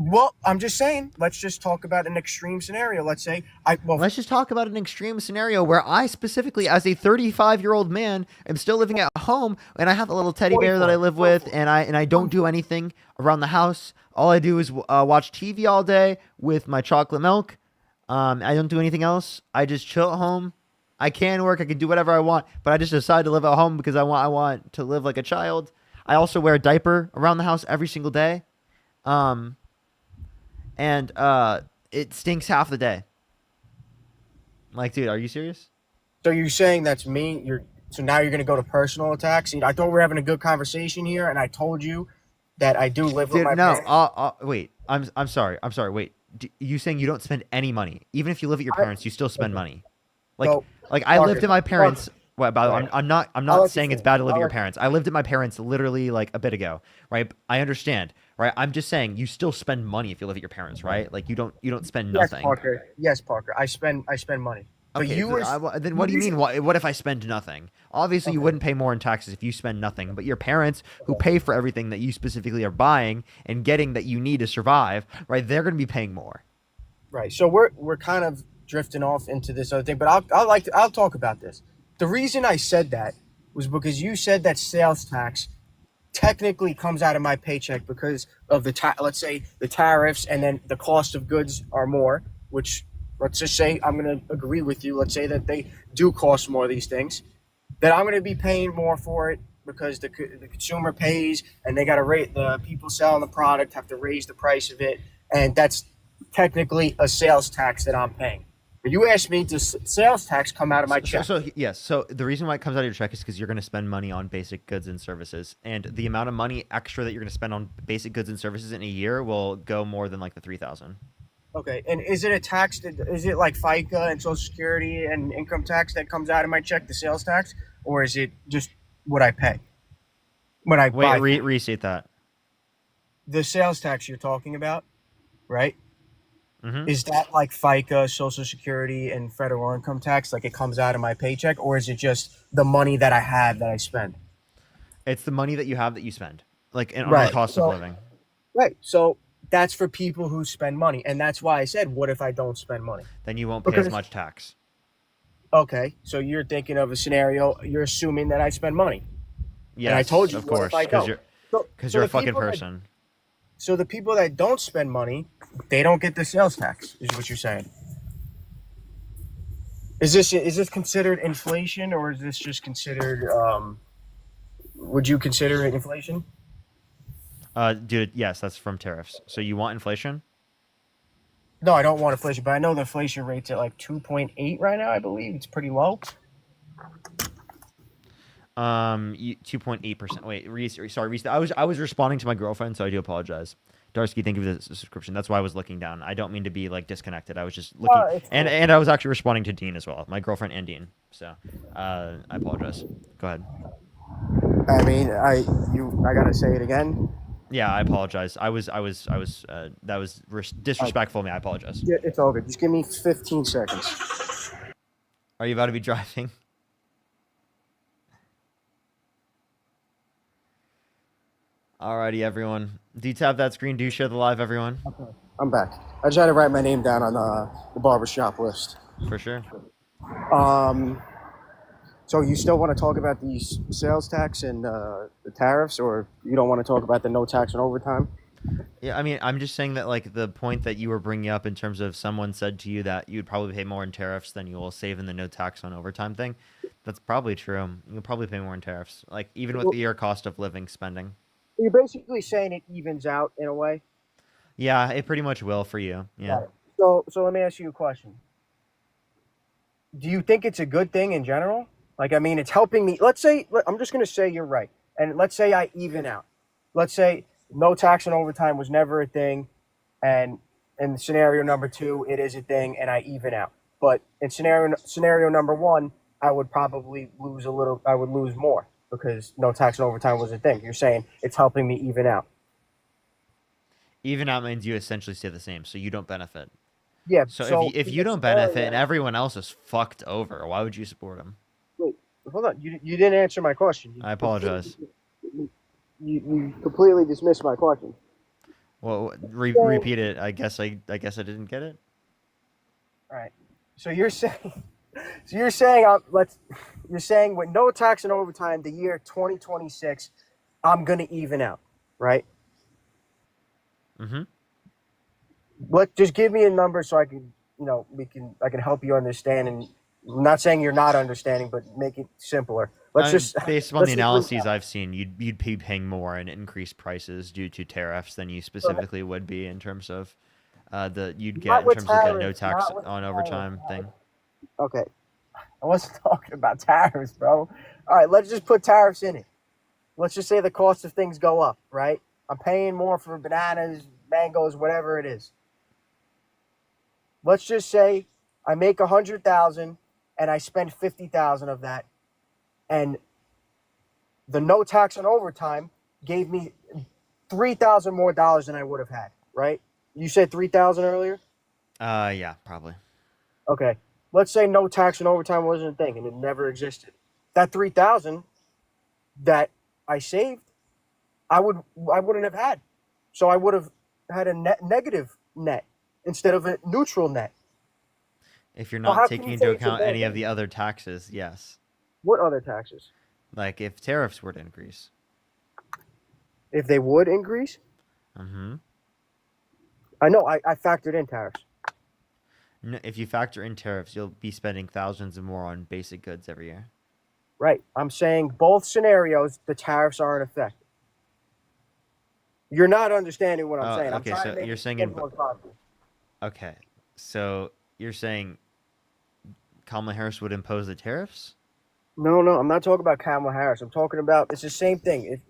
Well, I'm just saying. Let's just talk about an extreme scenario. Let's say let's just talk about an extreme scenario where I specifically, as a 35-year-old man, am still living at home, and I have a little teddy bear that I live with, and I don't do anything around the house. All I do is watch TV all day with my chocolate milk. I don't do anything else. I just chill at home. I can work. I can do whatever I want, but I just decide to live at home because I want to live like a child. I also wear a diaper around the house every single day. And it stinks half the day. Like, dude, are you serious? So you're saying that's me? So now you're gonna go to personal attacks? I thought we were having a good conversation here, and I told you that I do live with my parents. Wait. I'm sorry. Wait. You saying you don't spend any money, even if you live with your parents, you still spend money? Like I lived at my parents. Well, by the way, I'm not saying it's bad to live with your parents. I lived at my parents literally like a bit ago, right? I understand, right? I'm just saying you still spend money if you live with your parents, right? Like you don't spend nothing. Yes, Parker. I spend money. Okay, then what do you mean? What if I spend nothing? Obviously, you wouldn't pay more in taxes if you spend nothing. But your parents, who pay for everything that you specifically are buying and getting that you need to survive, right? They're going to be paying more. Right. So we're kind of drifting off into this other thing, but I'll talk about this. The reason I said that was because you said that sales tax technically comes out of my paycheck because of let's say the tariffs, and then the cost of goods are more, which let's just say I'm going to agree with you. Let's say that they do cost more, these things, that I'm going to be paying more for it because the consumer pays, and they got to rate the people selling the product have to raise the price of it. And that's technically a sales tax that I'm paying. But you asked me, does sales tax come out of my check? Yes. So the reason why it comes out of your check is because you're going to spend money on basic goods and services, and the amount of money extra that you're going to spend on basic goods and services in a year will go more than like the 3,000. Okay, and is it a tax? Is it like FICA and Social Security and income tax that comes out of my check, the sales tax, or is it just what I pay when I buy? Wait, restate that. The sales tax you're talking about, right? Mm-hmm. Is that like FICA, Social Security, and federal income tax? Like it comes out of my paycheck, or is it just the money that I have that I spend? It's the money that you have that you spend, like on Right. the cost of living. Right. So that's for people who spend money, and that's why I said, what if I don't spend money? Then you won't pay as much tax. Okay, so you're thinking of a scenario. You're assuming that I spend money. Yes, and I told you, of what course, if I don't? because you're a the fucking people person. So the people that don't spend money, they don't get the sales tax, is what you're saying. Is this considered inflation, or is this just considered? Would you consider it inflation? Dude, yes, that's from tariffs. So you want inflation? No, I don't want inflation, but I know the inflation rate's at like 2.8 right now. I believe it's pretty low. 2.8%. Wait, sorry, I was responding to my girlfriend, so I do apologize. Darsky, thank you for the subscription. That's why I was looking down. I don't mean to be like disconnected. I was just looking, and I was actually responding to Dean as well, my girlfriend and Dean. So, I apologize. Go ahead. I mean, I gotta say it again. Yeah, I apologize. That was disrespectful of me. I apologize. Yeah, it's all good. Just give me 15 seconds. Are you about to be driving? Alrighty, everyone. Do you tap that screen? Do you share the live, everyone? Okay, I'm back. I just had to write my name down on the barbershop list. For sure. So you still want to talk about the sales tax and the tariffs, or you don't want to talk about the no tax on overtime? Yeah, I mean, I'm just saying that like the point that you were bringing up in terms of someone said to you that you'd probably pay more in tariffs than you will save in the no tax on overtime thing. That's probably true. You'll probably pay more in tariffs, like even with your cost of living spending. You're basically saying it evens out in a way. Yeah, it pretty much will for you. Yeah. So let me ask you a question. Do you think it's a good thing in general? Like, I mean, it's helping me. Let's say, I'm just going to say you're right. And let's say I even out. Let's say no tax on overtime was never a thing. And in scenario number 2, it is a thing and I even out. But in scenario number 1, I would probably lose a little. I would lose more because no tax on overtime was a thing. You're saying it's helping me even out. Even out means you essentially stay the same, so you don't benefit. Yeah. So if you don't benefit and everyone else is fucked over, why would you support them? Wait, hold on. You didn't answer my question. I apologize. You completely dismissed my question. Well, repeat it. I guess I didn't get it. All right. So you're saying you're saying with no tax and overtime, the year 2026, I'm gonna even out, right? Mm-hmm. Just give me a number so I can, I can help you understand. And I'm not saying you're not understanding, but make it simpler. Based on the analyses I've seen, you'd be paying more in increased prices due to tariffs than you specifically would be in terms of you'd get in terms of the no tax on overtime thing. Okay, I wasn't talking about tariffs, bro. All right, let's just put tariffs in it. Let's just say the cost of things go up, right? I'm paying more for bananas, mangoes, whatever it is. Let's just say I make 100,000 and I spend 50,000 of that, and the no tax on overtime gave me $3,000 more than I would have had. Right? You said 3,000 earlier. Yeah, probably. Okay. Let's say no tax on overtime wasn't a thing and it never existed. That 3,000 that I saved, I wouldn't have had. So I would have had a negative net instead of a neutral net. If you're not taking into account any of the other taxes, yes. What other taxes? Like if tariffs were to increase. If they would increase? Mm-hmm. I know, I factored in tariffs. No, if you factor in tariffs, you'll be spending thousands and more on basic goods every year. Right. I'm saying both scenarios, the tariffs are in effect. You're not understanding what I'm saying. Okay, so you're saying okay, so you're saying Kamala Harris would impose the tariffs? No, I'm not talking about Kamala Harris. I'm talking about it's the same thing.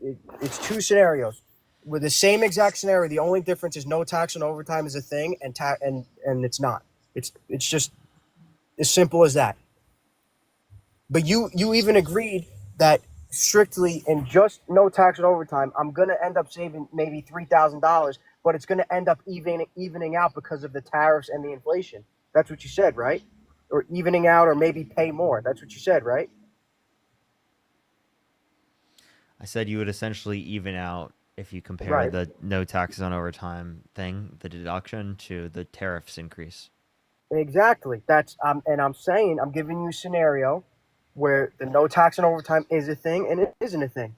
It's two scenarios with the same exact scenario. The only difference is no tax on overtime is a thing, and it's not. It's just as simple as that. But you even agreed that strictly in just no tax on overtime, I'm gonna end up saving maybe $3,000, but it's gonna end up evening out because of the tariffs and the inflation. That's what you said, right? Or evening out, or maybe pay more. That's what you said, right? I said you would essentially even out if you compare Right. the no taxes on overtime thing, the deduction, to the tariffs increase. Exactly. And I'm saying I'm giving you a scenario where the no tax on overtime is a thing and it isn't a thing.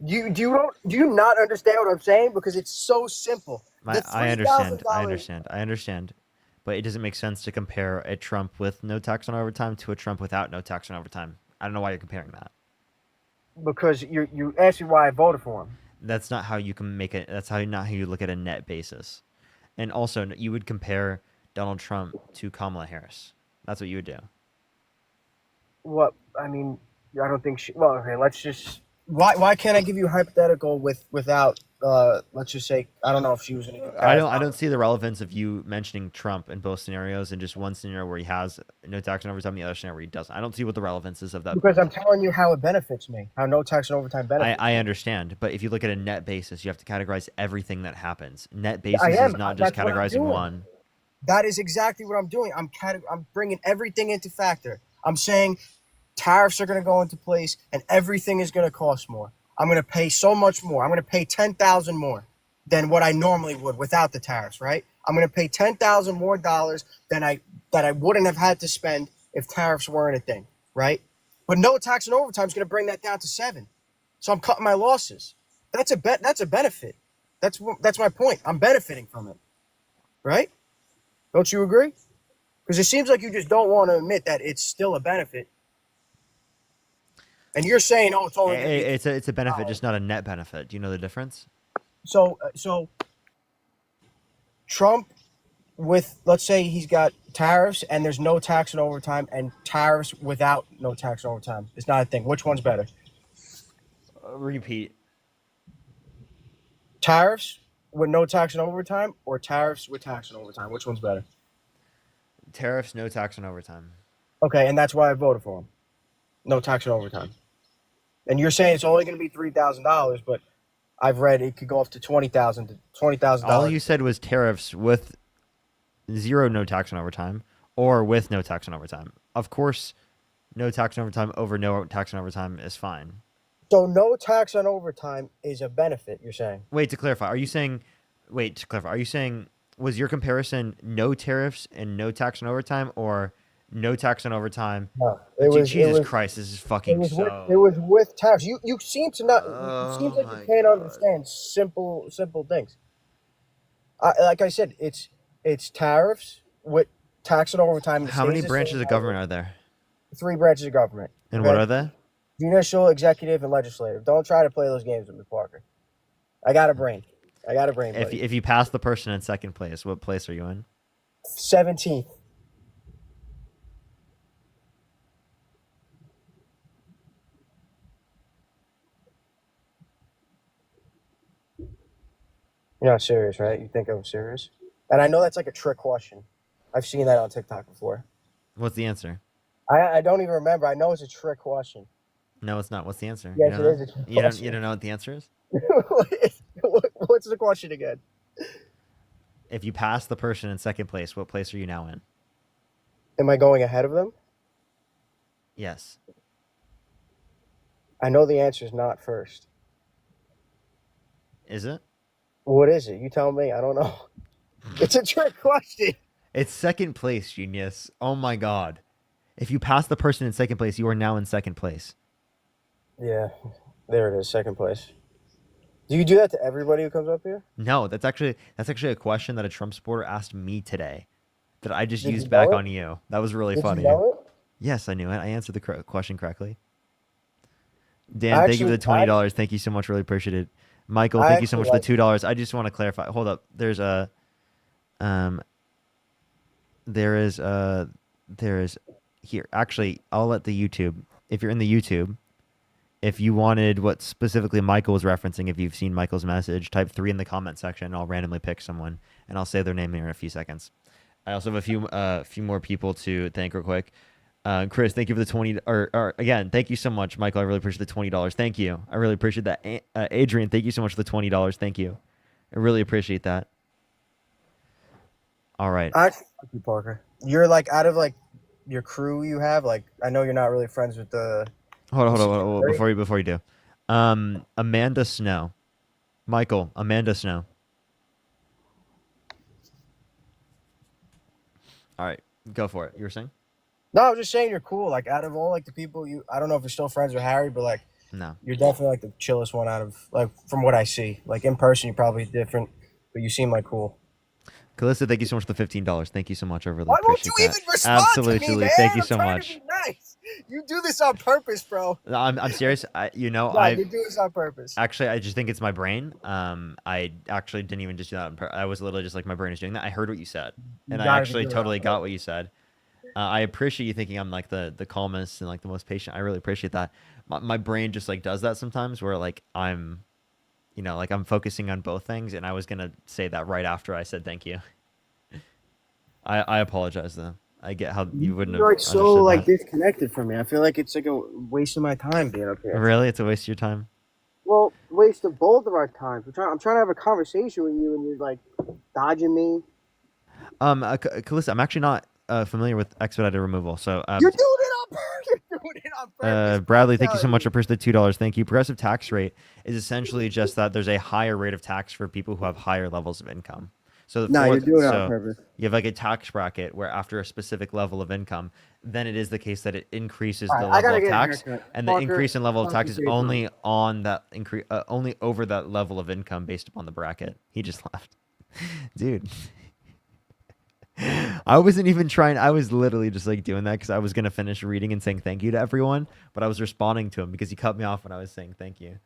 Do you not understand what I'm saying? Because it's so simple. The I understand. I $3,000. understand. I understand. But it doesn't make sense to compare a Trump with no tax on overtime to a Trump without no tax on overtime. I don't know why you're comparing that. Because you asked me why I voted for him. That's not how you can make it. That's not how you look at a net basis. And also, you would compare Donald Trump to Kamala Harris. That's what you would do. What I mean, I don't think she. Well, okay. Let's just. Why can't I give you a hypothetical without? Let's just say I don't know if she was in. I don't see the relevance of you mentioning Trump in both scenarios, and just one scenario where he has no tax on overtime, the other scenario where he doesn't. I don't see what the relevance is of that. Because I'm telling you how it benefits me, how no tax on overtime benefits. I understand, but if you look at a net basis, you have to categorize everything that happens. Net basis is not just That's what I'm categorizing doing. one. That is exactly what I'm doing. I'm bringing everything into factor. I'm saying tariffs are going to go into place, and everything is going to cost more. I'm going to pay so much more. I'm going to pay $10,000 more than what I normally would without the tariffs. Right? I'm going to pay $10,000 more than I wouldn't have had to spend if tariffs weren't a thing. Right? But no tax on overtime is going to bring that down to 7. So I'm cutting my losses. That's a benefit. That's my point. I'm benefiting from it. Right? Don't you agree? Because it seems like you just don't want to admit that it's still a benefit. And you're saying, oh, it's only It's a benefit, just not a net benefit. Do you know the difference? so Trump, with, let's say he's got tariffs and there's no tax on overtime, and tariffs without no tax on overtime. It's not a thing. Which one's better? Repeat. Tariffs with no tax on overtime, or tariffs with tax on overtime? Which one's better? Tariffs, no tax on overtime. Okay, and that's why I voted for him. No tax on overtime. And you're saying it's only going to be $3,000, but I've read it could go up to $20,000. All you said was tariffs with zero no tax on overtime, or with no tax on overtime. Of course, no tax on overtime over no tax on overtime is fine. So no tax on overtime is a benefit, you're saying? To clarify, are you saying was your comparison no tariffs and no tax on overtime, or no tax on overtime? No, Jesus Christ, this is fucking it was with tax. You seem to not. It seems like you can't understand simple things. Like I said, it's tariffs with tax on overtime. How many branches of government are there? 3 branches of government. And what are they? Judicial, executive, and legislative. Don't try to play those games with me, Parker. I got a brain. Buddy. If you pass the person in second place, what place are you in? 17th. You're not serious, right? You think I'm serious? And I know that's like a trick question. I've seen that on TikTok before. What's the answer? I don't even remember. I know it's a trick question. No, it's not. What's the answer? Yes, it is a trick question. You don't know what the answer is? What's the question again? If you pass the person in second place, what place are you now in? Am I going ahead of them? Yes. I know the answer is not first. Is it? What is it? You tell me. I don't know. It's a trick question. It's second place, genius. Oh my god. If you pass the person in second place, you are now in second place. Yeah, there it is, second place. Do you do that to everybody who comes up here? No, that's actually a question that a Trump supporter asked me today that I just used back on you. That was really funny. Did you know it? Yes, I knew it. I answered the question correctly. Dan, thank you for the $20. Thank you so much. Really appreciate it. Michael, thank you so much for the $2. I just want to clarify. Hold up. There's a there is here. Actually, I'll let the YouTube. If you're in the YouTube, if you wanted what specifically Michael was referencing, if you've seen Michael's message, type 3 in the comment section. And I'll randomly pick someone, and I'll say their name here in a few seconds. I also have a few more people to thank real quick. Chris, thank you for the 20. Or again, thank you so much, Michael. I really appreciate the $20. Thank you. I really appreciate that. Adrian, thank you so much for the $20. Thank you. I really appreciate that. All right. Actually, Parker, you're like out of like your crew you have. Like, I know you're not really friends with the. Hold on. Before you do, Amanda Snow, Michael, Amanda Snow. All right, go for it. You were saying? No, I was just saying you're cool. Like, out of all like the people I don't know if you're still friends with Harry, but like, no, you're definitely like the chillest one out of like from what I see. Like in person, you're probably different, but you seem like cool. Calista, thank you so much for the $15. Thank you so much. I really Why won't appreciate you that. even respond Absolutely, to me, man? thank you I'm so trying much. to be nice. You do this on purpose, bro. I'm serious. You know, No, you do this on purpose. Actually, I just think it's my brain. I actually didn't even just do that on purpose. I was literally just like, my brain is doing that. I heard what you said, and I actually totally got what you said. I appreciate you thinking I'm like the calmest and like the most patient. I really appreciate that. My brain just like does that sometimes, where like I'm, you know, like I'm focusing on both things, and I was gonna say that right after I said thank you. I apologize though. I get how you wouldn't have. You're like so like that. disconnected from me. I feel like it's like a waste of my time being up here. Really, it's a waste of your time. Well, waste of both of our times. I'm trying to have a conversation with you, and you're like dodging me. Calista, I'm actually not familiar with expedited removal, so You're doing it on purpose. You're doing it on purpose. Bradley, thank you so much for the $2. Thank you. Progressive tax rate is essentially just that there's a higher rate of tax for people who have higher levels of income. So you're doing it on purpose. You have like a tax bracket where after a specific level of income, then it is the case that it increases the level of tax, and the increase in level of tax is only on that only over that level of income based upon the bracket. He just left, dude. I wasn't even trying. I was literally just like doing that because I was gonna finish reading and saying thank you to everyone, but I was responding to him because he cut me off when I was saying thank you.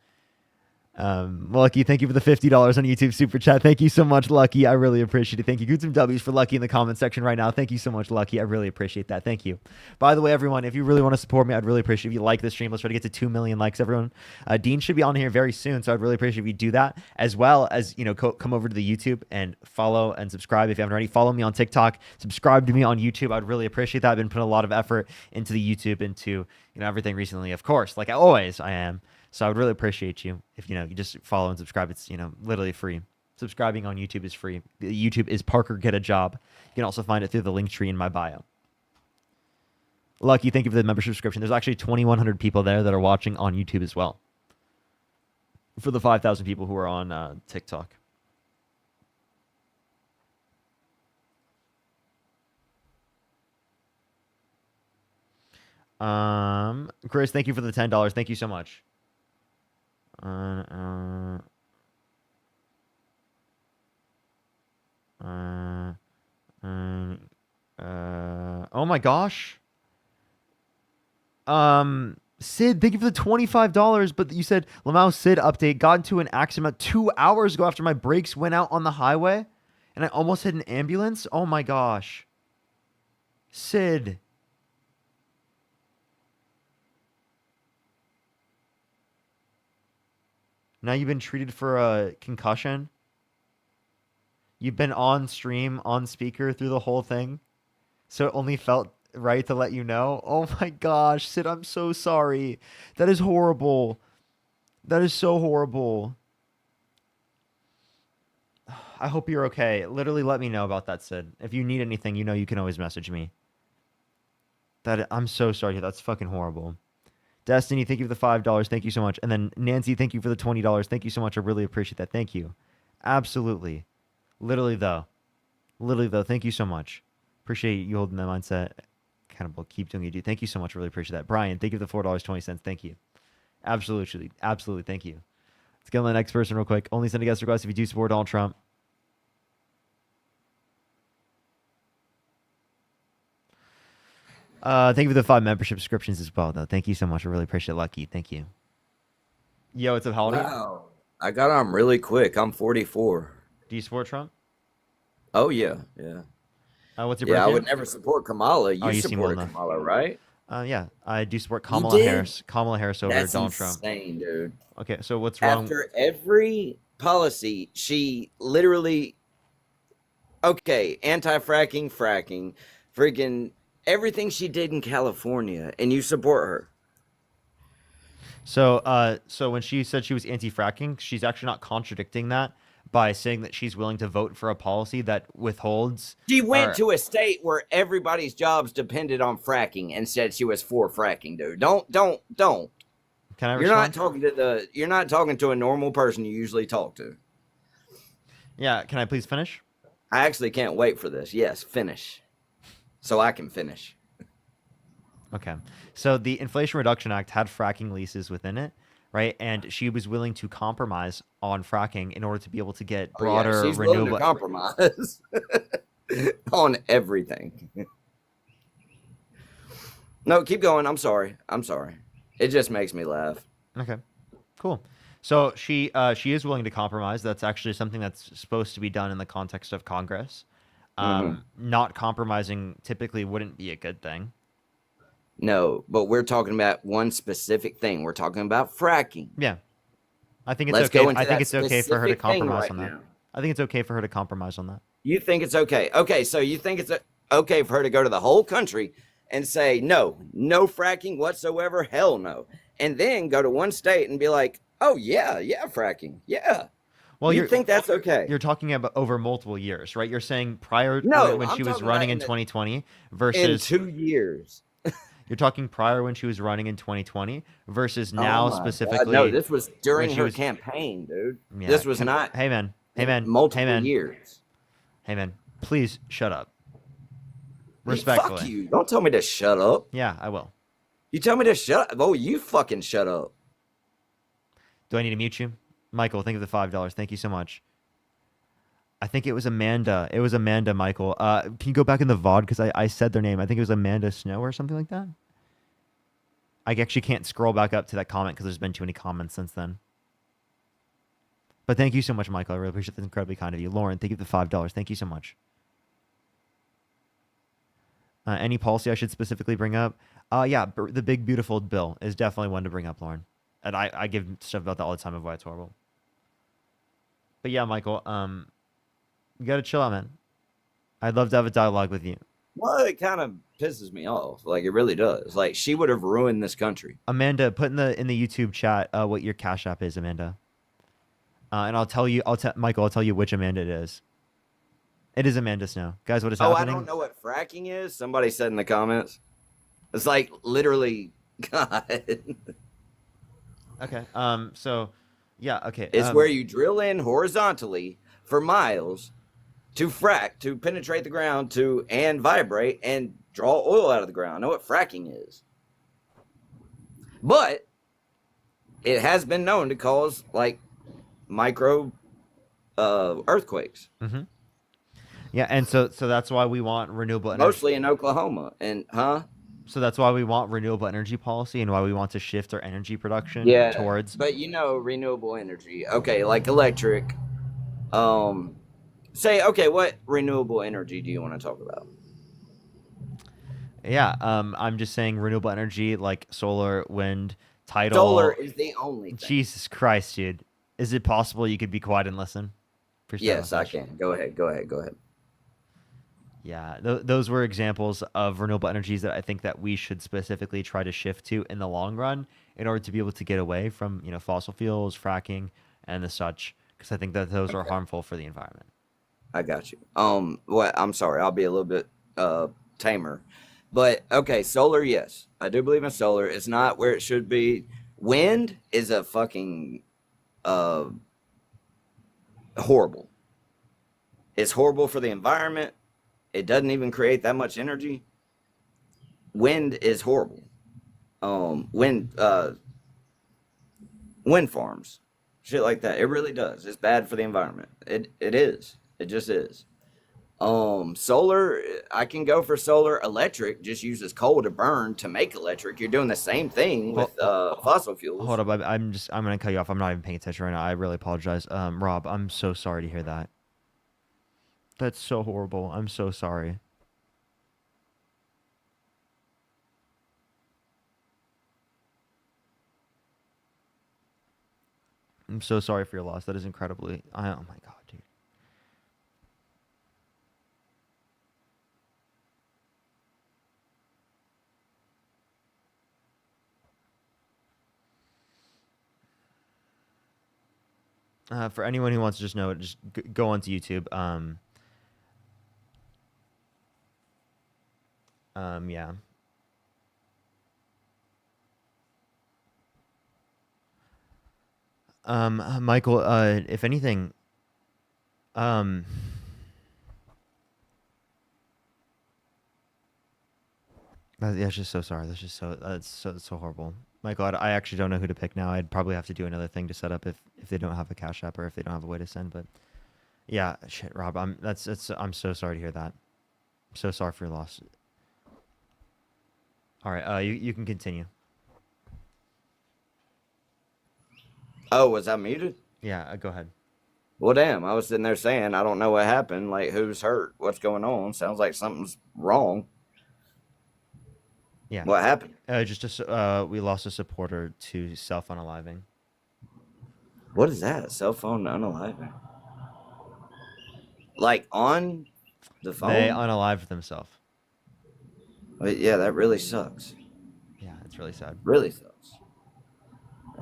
Lucky, thank you for the $50 on YouTube super chat. Thank you so much, Lucky. I really appreciate it. Thank you. Good some W's for Lucky in the comment section right now. Thank you so much, Lucky. I really appreciate that. Thank you. By the way, everyone, if you really want to support me, I'd really appreciate if you like this stream. Let's try to get to 2 million likes, everyone. Dean should be on here very soon, so I'd really appreciate if you do that, as well as, you know, come over to the YouTube and follow and subscribe if you haven't already. Follow me on TikTok. Subscribe to me on YouTube. I'd really appreciate that. I've been putting a lot of effort into the YouTube, into, you know, everything recently, of course, like always I am. So I would really appreciate you if, you know, you just follow and subscribe. It's, you know, literally free. Subscribing on YouTube is free. YouTube is Parker Get a Job. You can also find it through the link tree in my bio. Lucky, thank you for the membership subscription. There's actually 2,100 people there that are watching on YouTube as well. For the 5,000 people who are on TikTok. Chris, thank you for the $10. Thank you so much. Oh my gosh. Sid, thank you for the $25, but you said Lamau Sid update got into an accident about 2 hours ago after my brakes went out on the highway and I almost hit an ambulance. Oh my gosh. Sid. Now you've been treated for a concussion. You've been on stream, on speaker through the whole thing. So it only felt right to let you know. Oh my gosh, Sid, I'm so sorry. That is horrible. That is so horrible. I hope you're okay. Literally let me know about that, Sid. If you need anything, you know you can always message me. I'm so sorry. That's fucking horrible. Destiny, thank you for the $5. Thank you so much. And then Nancy, thank you for the $20. Thank you so much. I really appreciate that. Thank you. Absolutely. Literally, though. Thank you so much. Appreciate you holding that mindset accountable. Keep doing what you do. Thank you so much. Really appreciate that. Brian, thank you for the $4.20. Thank you. Absolutely. Thank you. Let's get on the next person real quick. Only send a guest request if you do support Donald Trump. Thank you for the 5 membership subscriptions as well, though. Thank you so much. I really appreciate it, Lucky. Thank you. Yo, what's up? How old are you? Wow. I got on really quick. I'm 44. Do you support Trump? Oh, yeah. Yeah. What's your Yeah, I birthday? would never support Kamala. Oh, You you seem well supported enough. Kamala, right? Yeah, I do support You Kamala did? Harris. Kamala Harris over That's Donald Trump. insane, dude. Okay, so what's wrong? After every policy, she literally, okay, anti-fracking, fracking, freaking everything she did in California, and you support her. So when she said she was anti-fracking, she's actually not contradicting that by saying that she's willing to vote for a policy that withholds. She went to a state where everybody's jobs depended on fracking and said she was for fracking, dude. Don't. Can I respond? You're not talking to a normal person you usually talk to. Yeah, can I please finish? I actually can't wait for this. Yes, finish. So I can finish. Okay. So the Inflation Reduction Act had fracking leases within it, right? And she was willing to compromise on fracking in order to be able to get broader she's renewable. willing to compromise on everything. No, keep going. I'm sorry. It just makes me laugh. Okay, cool. So she is willing to compromise. That's actually something that's supposed to be done in the context of Congress. Not compromising typically wouldn't be a good thing. No, but we're talking about one specific thing. We're talking about fracking. Yeah, I think it's Let's okay. go into I think that it's okay for her to specific thing compromise right on that. now. I think it's okay for her to compromise on that. You think it's okay? Okay, so you think it's okay for her to go to the whole country and say no fracking whatsoever? Hell no. And then go to one state and be like, oh yeah, fracking, yeah. Well, you think that's okay? You're talking about over multiple years, right? You're saying prior when I'm she was talking running about in 2020 versus in 2 years. You're talking prior when she was running in 2020 versus Oh now my specifically. God. No, this was during when she her was- campaign, dude. Yeah, This was not. Hey man, multiple years. Hey man, please shut up. Hey, Respectfully. fuck you! Don't tell me to shut up. Yeah, I will. You tell me to shut up. Oh, you fucking shut up. Do I need to mute you? Michael, think of the $5. Thank you so much. I think it was Amanda. It was Amanda, Michael. Can you go back in the VOD? Because I said their name. I think it was Amanda Snow or something like that. I actually can't scroll back up to that comment because there's been too many comments since then. But thank you so much, Michael. I really appreciate that. Incredibly kind of you. Lauren, thank you for the $5. Thank you so much. Any policy I should specifically bring up? Yeah, the big beautiful bill is definitely one to bring up, Lauren. And I give stuff about that all the time of why it's horrible. But yeah, Michael, you gotta chill out, man. I'd love to have a dialogue with you. Well, it kind of pisses me off. Like it really does. Like she would have ruined this country. Amanda, put in the YouTube chat what your Cash App is, Amanda. And I'll tell you, Michael, I'll tell you which Amanda it is. It is Amanda Snow. Guys, what is happening? I don't know what fracking is. Somebody said in the comments. It's like literally, God. Okay. So, yeah. Okay. It's where you drill in horizontally for miles to frack, to penetrate the ground, and vibrate and draw oil out of the ground. I know what fracking is. But it has been known to cause like micro earthquakes. Mm-hmm. Yeah, and so that's why we want renewable energy. Mostly in Oklahoma. And So that's why we want renewable energy policy and why we want to shift our energy production towards. But renewable energy. Okay, like electric. What renewable energy do you want to talk about? Yeah, I'm just saying renewable energy like solar, wind, tidal. Solar is the only thing. Jesus Christ, dude. Is it possible you could be quiet and listen? Yes, I can. Go ahead. Yeah, those were examples of renewable energies that I think that we should specifically try to shift to in the long run in order to be able to get away from, fossil fuels, fracking, and the such, because I think that those are harmful for the environment. I got you. I'm sorry. I'll be a little bit tamer. But okay, solar, yes. I do believe in solar. It's not where it should be. Wind is a fucking horrible. It's horrible for the environment. It doesn't even create that much energy. Wind is horrible. Wind farms, shit like that. It really does. It's bad for the environment. It is. It just is. Solar, I can go for solar. Electric just uses coal to burn to make electric. You're doing the same thing with fossil fuels. Hold up, I'm gonna cut you off. I'm not even paying attention right now. I really apologize. Rob, I'm so sorry to hear that. That's so horrible. I'm so sorry. I'm so sorry for your loss. That is incredibly. Oh my god, dude. For anyone who wants to just know it, just go onto YouTube. Yeah. Michael, if anything, um, yeah, it's just so sorry. That's so horrible. Michael, I actually don't know who to pick now. I'd probably have to do another thing to set up if they don't have a Cash App or if they don't have a way to send. But yeah, shit, Rob, I'm so sorry to hear that. I'm so sorry for your loss. All right, you can continue. Oh, was I muted? Yeah, go ahead. Well, damn, I was sitting there saying, I don't know what happened. Like, who's hurt? What's going on? Sounds like something's wrong. Yeah. What happened? We lost a supporter to self-unaliving. What is that? Cell phone unaliving? Like on the phone? They unalived themselves. Yeah, that really sucks. Yeah, it's really sad. Really sucks.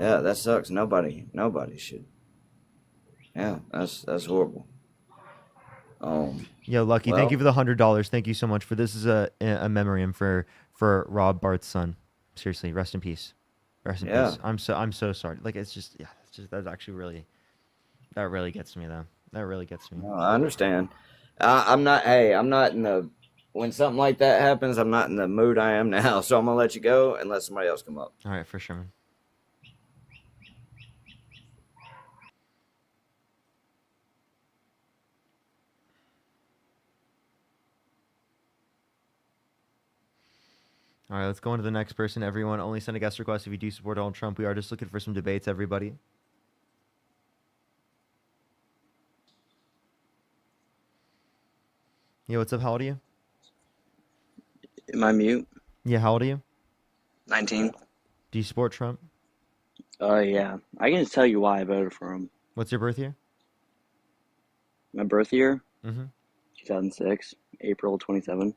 Yeah, that sucks. Nobody should. Yeah, that's horrible. Yo, Lucky, well, thank you for the $100. Thank you so much for this. Is a memoriam for Rob Bart's son. Seriously, rest in peace. Rest in peace. I'm so sorry. Like that's actually really, that really gets me though. That really gets me. No, I understand. I'm not in the, when something like that happens, I'm not in the mood I am now. So I'm gonna let you go and let somebody else come up. All right, for sure, man. All right, let's go on to the next person. Everyone, only send a guest request if you do support Donald Trump. We are just looking for some debates, everybody. Yo, what's up? How old are you? Am I mute? Yeah, how old are you? 19. Do you support Trump? Yeah. I can just tell you why I voted for him. What's your birth year? My birth year? Mm-hmm. 2006, April 27.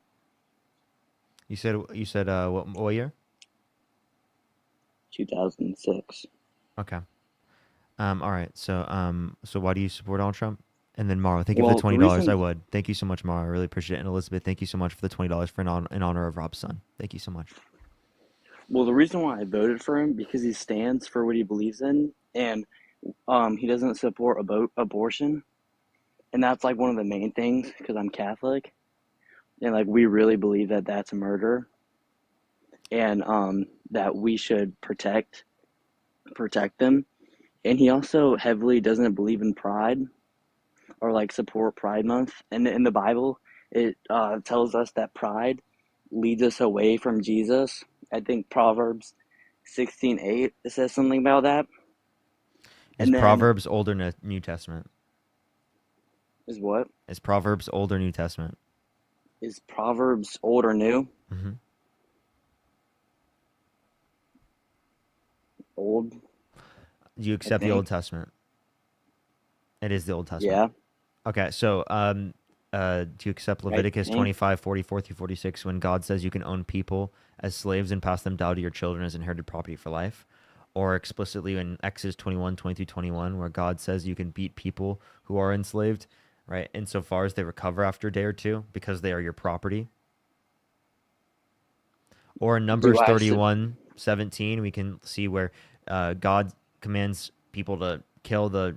You said what year? 2006. Okay. All right. So why do you support Donald Trump? And then Mara, thank you for the $20. I would. Thank you so much, Mara. I really appreciate it. And Elizabeth, thank you so much for the $20 for in honor of Rob's son. Thank you so much. Well, the reason why I voted for him because he stands for what he believes in, and he doesn't support abortion, and that's like one of the main things because I'm Catholic, and like we really believe that that's a murder, and that we should protect them, and he also heavily doesn't believe in pride or like support Pride Month, and in the Bible it tells us that pride leads us away from Jesus. I think Proverbs 16:8 it says something about that. Is Proverbs Old or New Testament? Is what? Is Proverbs Old or New Testament? Is Proverbs old or new? Mm-hmm. Old. Do you accept the Old Testament? It is the Old Testament. Yeah. Okay, so do you accept Leviticus 25:44-46 when God says you can own people as slaves and pass them down to your children as inherited property for life? Or explicitly in Exodus 21:20-21 where God says you can beat people who are enslaved, right? Insofar as they recover after a day or two because they are your property. Or in Numbers 31:17 we can see where God commands people to kill the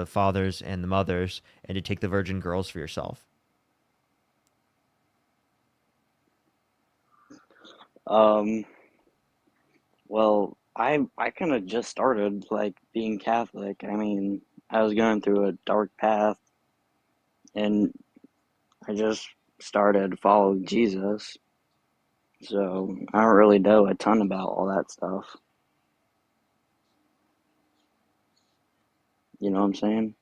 fathers and the mothers and to take the virgin girls for yourself. Well, I kind of just started like being Catholic. I mean, I was going through a dark path, and I just started following Jesus. So I don't really know a ton about all that stuff. You know what I'm saying?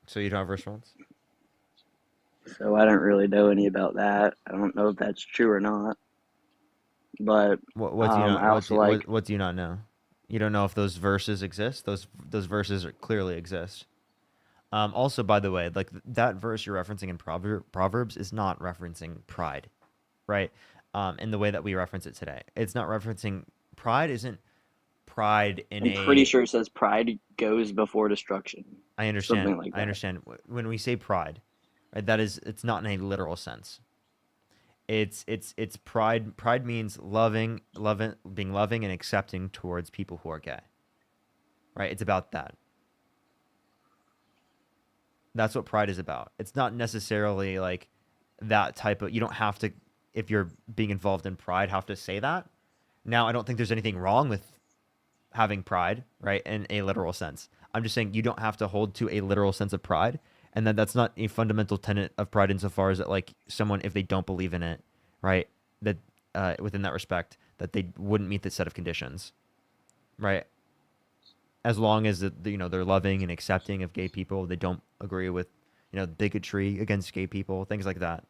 So you don't have a response? So I don't really know any about that. I don't know if that's true or not. But what do you not? I also what do you not know? You don't know if those verses exist. Those verses clearly exist. Also, by the way, like that verse you're referencing in Proverbs is not referencing pride, right? In the way that we reference it today, it's not referencing pride. Isn't pride in I'm pretty a? sure it says pride goes before destruction. I understand. Something like I that. understand. When we say pride, right? That is, it's not in a literal sense. It's pride. Pride means being loving and accepting towards people who are gay. Right? It's about that. That's what pride is about. It's not necessarily like that type of. You don't have to, if you're being involved in pride, have to say that. Now, I don't think there's anything wrong with having pride, right? In a literal sense. I'm just saying you don't have to hold to a literal sense of pride, and that's not a fundamental tenet of pride insofar as that, like, someone, if they don't believe in it, right, that within that respect, that they wouldn't meet the set of conditions, right? As long as they're loving and accepting of gay people, they don't agree with bigotry against gay people, things like that.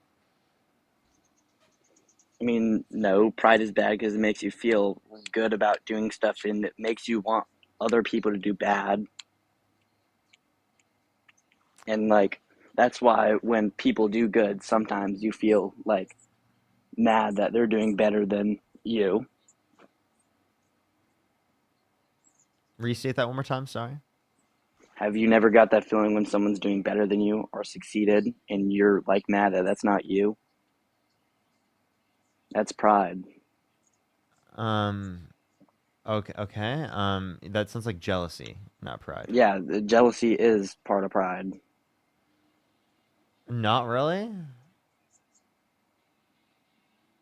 I mean, no, pride is bad because it makes you feel good about doing stuff and it makes you want other people to do bad. And like that's why when people do good, sometimes you feel like mad that they're doing better than you. Restate that one more time. Sorry. Have you never got that feeling when someone's doing better than you or succeeded and you're like mad that that's not you? That's pride. Okay. That sounds like jealousy, not pride. Yeah, the jealousy is part of pride. Not really.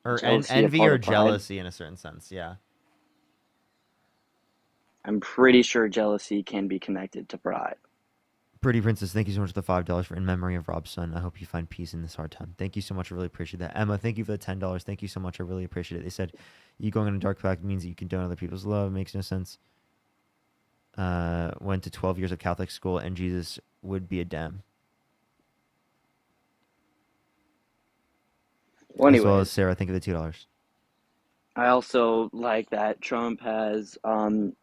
Or Jealousy a envy part or of pride? jealousy in a certain sense, yeah. I'm pretty sure jealousy can be connected to pride. Pretty Princess, thank you so much for the $5 for in memory of Rob's son. I hope you find peace in this hard time. Thank you so much. I really appreciate that. Emma, thank you for the $10. Thank you so much. I really appreciate it. They said you going on a dark path means that you condone other people's love. It makes no sense. Went to 12 years of Catholic school and Jesus would be a damn. Well, As well anyways, as Sarah, thank you for the $2. I also like that Trump has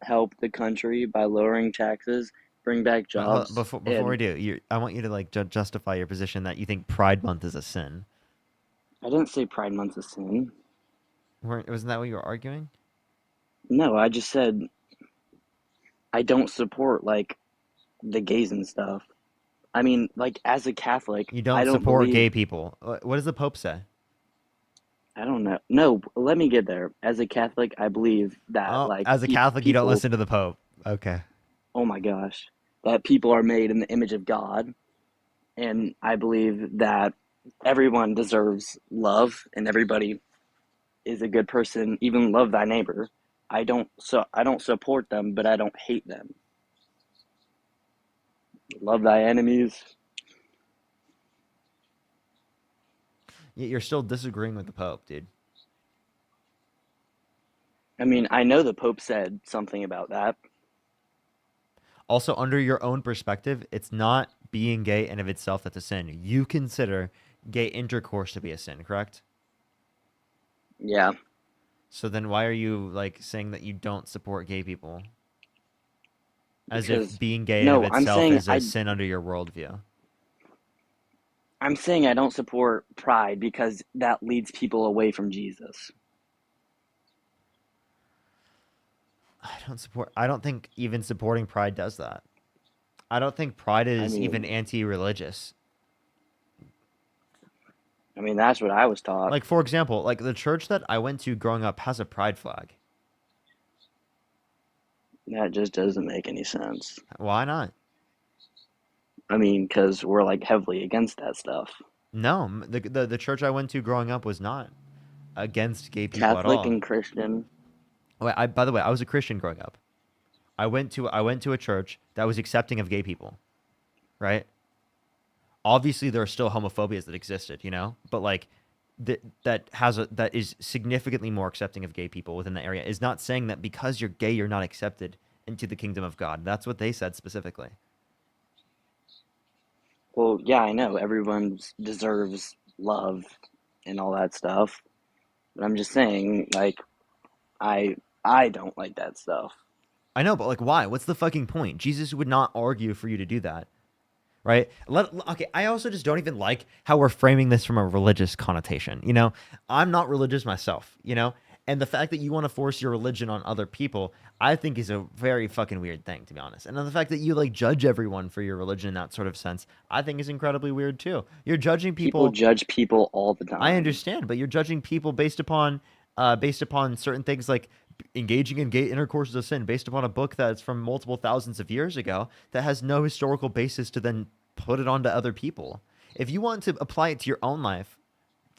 helped the country by lowering taxes, bring back jobs, Before we and do, I want you to like justify your position that you think Pride Month is a sin. I didn't say Pride Month's a sin. Wasn't that what you were arguing? No, I just said I don't support like the gays and stuff. I mean, like as a Catholic, You I don't don't support believe. gay people. What does the Pope say? I don't know. No, let me get there. As a Catholic, I believe that Oh, like as a Catholic, you don't people. listen to the Pope. Okay. Oh my gosh, that people are made in the image of God, and I believe that everyone deserves love, and everybody is a good person. Even love thy neighbor. I don't support them, but I don't hate them. Love thy enemies. Yet you're still disagreeing with the Pope, dude. I mean, I know the Pope said something about that. Also, under your own perspective, it's not being gay in of itself that's a sin. You consider gay intercourse to be a sin, correct? Yeah. So then why are you like saying that you don't support gay people? As Because if being gay in of no, I'm itself saying is a sin under your worldview. I'm saying I don't support pride because that leads people away from Jesus. I don't think even supporting pride does that. I don't think pride is even mean, anti-religious. I mean that's what I was taught. Like, for example, like the church that I went to growing up has a pride flag. That just doesn't make any sense. Why not? I mean, because we're like heavily against that stuff. No, the church I went to growing up was not against gay people at Catholic all. and Christian. By the way, I was a Christian growing up. I went to a church that was accepting of gay people, right? Obviously, there are still homophobias that existed, but like that is significantly more accepting of gay people within the area. Is not saying that because you're gay, you're not accepted into the kingdom of God. That's what they said specifically. Well, yeah, I know everyone deserves love and all that stuff, but I'm just saying, like, I don't like that stuff. I know, but like, why? What's the fucking point? Jesus would not argue for you to do that, right? Okay, I also just don't even like how we're framing this from a religious connotation. You know, I'm not religious myself, you know, and the fact that you want to force your religion on other people, I think is a very fucking weird thing, to be honest. And then the fact that you like judge everyone for your religion in that sort of sense, I think is incredibly weird too. You're judging People people. judge people all the I time. understand, but you're judging people based upon certain things like engaging in gay intercourse is a sin, based upon a book that's from multiple thousands of years ago that has no historical basis to then put it onto other people. If you want to apply it to your own life,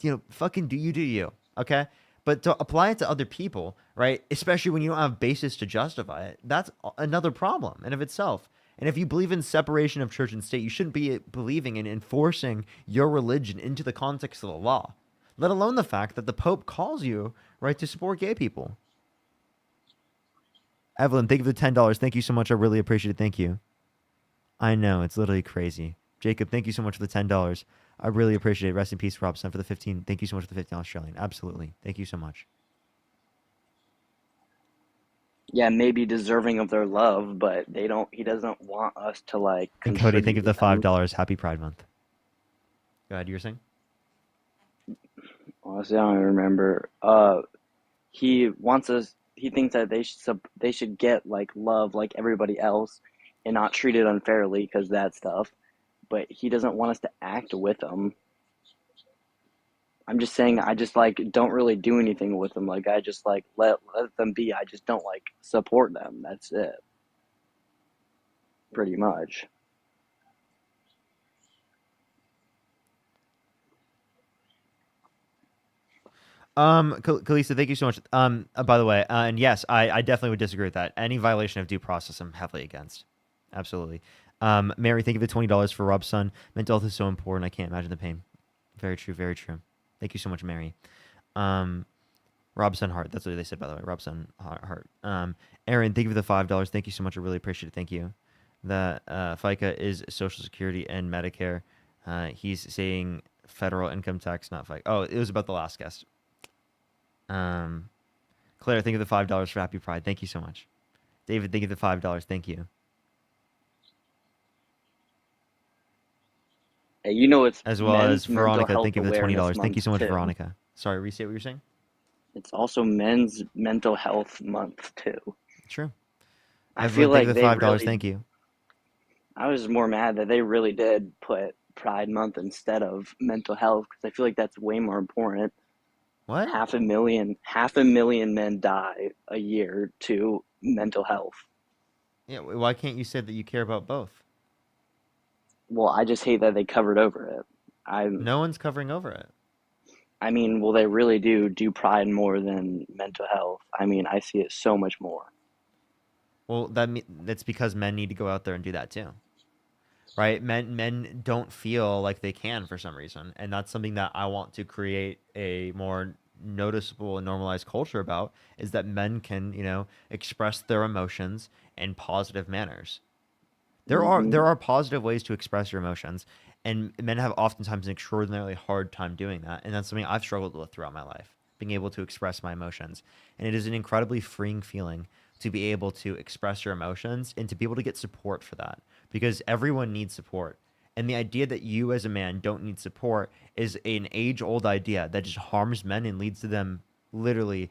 you know, fucking do you, okay? But to apply it to other people, right? Especially when you don't have basis to justify it, that's another problem in of itself. And if you believe in separation of church and state, you shouldn't be believing in enforcing your religion into the context of the law, let alone the fact that the Pope calls you, right, to support gay people. Evelyn, thank you for the $10. Thank you so much. I really appreciate it. Thank you. I know, it's literally crazy. Jacob, thank you so much for the $10. I really appreciate it. Rest in peace, Robson, for the 15. Thank you so much for the 15 Australian. Absolutely. Thank you so much. Yeah, maybe deserving of their love, but he doesn't want us to like And Cody, thank you contribute for the them. $5. Happy Pride Month. Go ahead, you were saying? Honestly, I don't remember. He wants us. He thinks that they should get like love like everybody else, and not treated unfairly because that stuff. But he doesn't want us to act with them. I'm just saying. I just like don't really do anything with them. Like I just like let them be. I just don't like support them. That's it. Pretty much. Kalisa, thank you so much. By the way, and yes, I definitely would disagree with that. Any violation of due process, I'm heavily against. Absolutely. Mary, thank you for the $20 for Rob's son. Mental health is so important. I can't imagine the pain. Very true. Very true. Thank you so much, Mary. Robson Hart. That's what they said, by the way. Robson Hart. Aaron, thank you for the $5. Thank you so much. I really appreciate it. Thank you. The FICA is Social Security and Medicare. He's saying federal income tax, not FICA. Oh, it was about the last guest. Claire, thank you for the $5 for Happy Pride. Thank you so much. David, thank you for the $5. Thank you. Hey, you know it's As well men's as mental Veronica, health thank you for the $20. awareness Thank you month so much, too. Veronica. Sorry, restate what you're saying? It's also men's mental health month too. True. I Evelyn, feel thank you like for the they $5. really. Thank you. I was more mad that they really did put Pride Month instead of mental health because I feel like that's way more important. What? Half a million men die a year to mental health. Yeah, why can't you say that you care about both? Well, I just hate that they covered over it. No one's covering over it. I mean, well, they really do Pride more than mental health. I mean, I see it so much more. Well, that's because men need to go out there and do that too. Right? Men don't feel like they can for some reason, and that's something that I want to create a more noticeable and normalized culture about, is that men can, you know, express their emotions in positive manners. There are positive ways to express your emotions, and men have oftentimes an extraordinarily hard time doing that, and that's something I've struggled with throughout my life, being able to express my emotions. And it is an incredibly freeing feeling to be able to express your emotions and to be able to get support for that, because everyone needs support. And the idea that you as a man don't need support is an age-old idea that just harms men and leads to them literally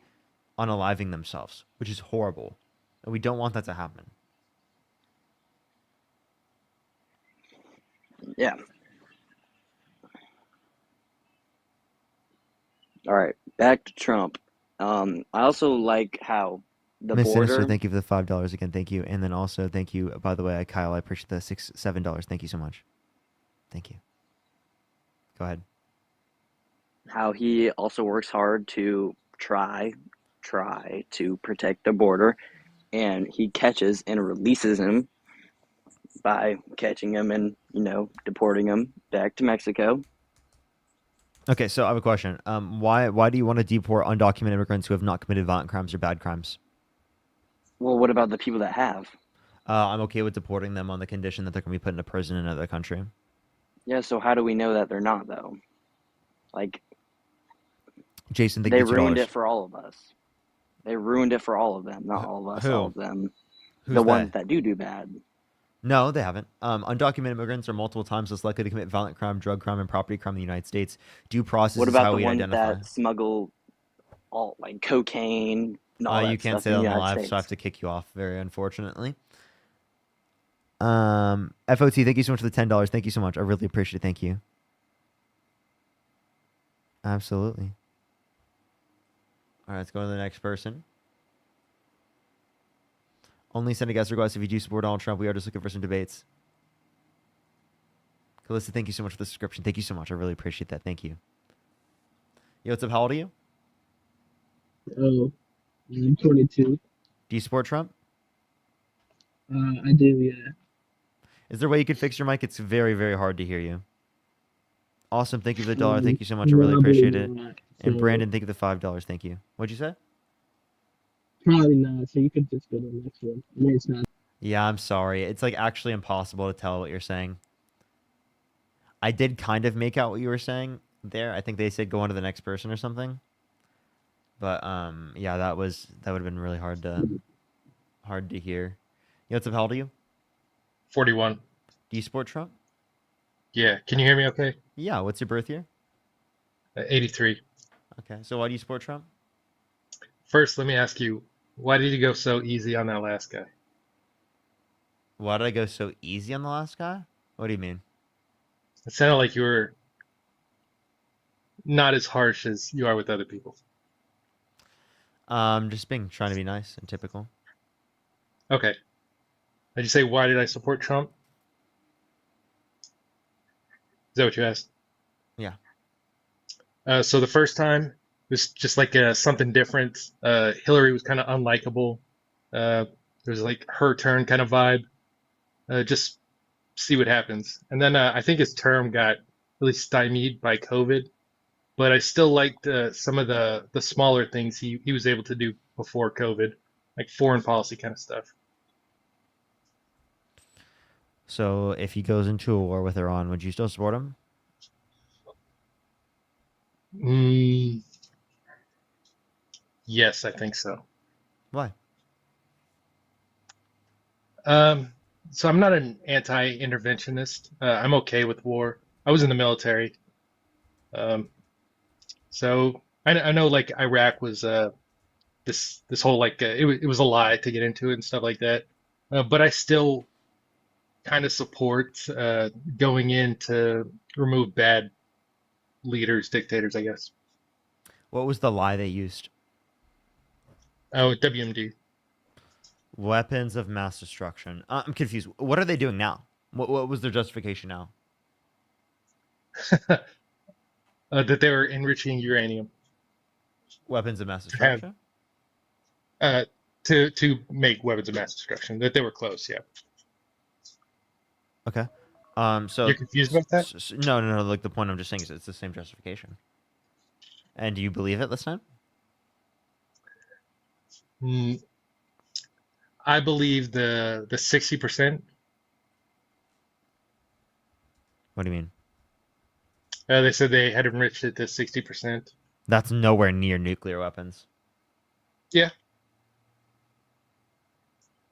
unaliving themselves, which is horrible. And we don't want that to happen. Yeah. All right, back to Trump. I also like how the Miss Sinister, border. thank you for the $5 again. Thank you. And then also thank you, by the way, Kyle, I appreciate the $7. Thank you so much. Thank you. Go ahead. How he also works hard to try to protect the border, and he catches and releases him by catching him and deporting him back to Mexico. Okay, so I have a question. Why do you want to deport undocumented immigrants who have not committed violent crimes or bad crimes? Well, what about the people that have? I'm okay with deporting them on the condition that they're going to be put in a prison in another country. Yeah, so how do we know that they're not, though? Like, Jason, thank they you for $2. ruined it for all of us. They ruined it for all of them. Not all of us, Who? all of them. Who's The they? ones that do bad. No, they haven't. Undocumented immigrants are multiple times less likely to commit violent crime, drug crime, and property crime in the United States. Due process What is about how the we ones identify. that smuggle all like cocaine and all You that can't stuff say in that the on the United live, so I have States? to kick you off, very unfortunately. FOT, thank you so much for the $10. Thank you so much. I really appreciate it. Thank you. Absolutely. All right, let's go to the next person. Only send a guest request if you do support Donald Trump. We are just looking for some debates. Calista, thank you so much for the subscription. Thank you so much. I really appreciate that. Thank you. Yo, what's up? How old are you? Oh, I'm 22. Do you support Trump? I do, yeah. Is there a way you could fix your mic? It's very, very hard to hear you. Awesome. Thank you for the $1. Thank you so much. I really Probably appreciate it. not. And So Brandon, thank you for the $5. Thank you. What'd you say? probably not. So you could just go to the next one. I mean, it's not. Yeah, I'm sorry. It's like actually impossible to tell what you're saying. I did kind of make out what you were saying there. I think they said go on to the next person or something. But yeah, that would have been really hard to hear. You know, what's up? How old are you? 41. Do you support Trump? Yeah. Can you hear me okay? Yeah. What's your birth year? 83. Okay. So why do you support Trump? First, let me ask you, why did you go so easy on that last guy? Why did I go so easy on the last guy? What do you mean? It sounded like you were not as harsh as you are with other people. Just trying to be nice and typical. Okay. Did you say, why did I support Trump? Is that what you asked? Yeah. So the first time, it was just like something different. Hillary was kind of unlikable. There was like her turn kind of vibe. Just see what happens. And then I think his term got really stymied by COVID, but I still liked some of the smaller things he was able to do before COVID, like foreign policy kind of stuff. So if he goes into a war with Iran, would you still support him? Yes, I think so. Why? So I'm not an anti-interventionist. I'm okay with war. I was in the military. So I know like Iraq was this whole like it was a lie to get into it and stuff like that. But I still kind of support going in to remove bad leaders, dictators, I guess. What was the lie they used? Oh, WMD. Weapons of mass destruction. I'm confused. What are they doing now? What was their justification now? That they were enriching uranium. Weapons of mass To have, destruction? to make weapons of mass destruction. That they were close, yeah. Okay. So You're confused about that? No. Like the point I'm just saying is it's the same justification. And do you believe it this time? I believe the 60%. What do you mean? They said they had enriched it to 60%. That's nowhere near nuclear weapons. Yeah.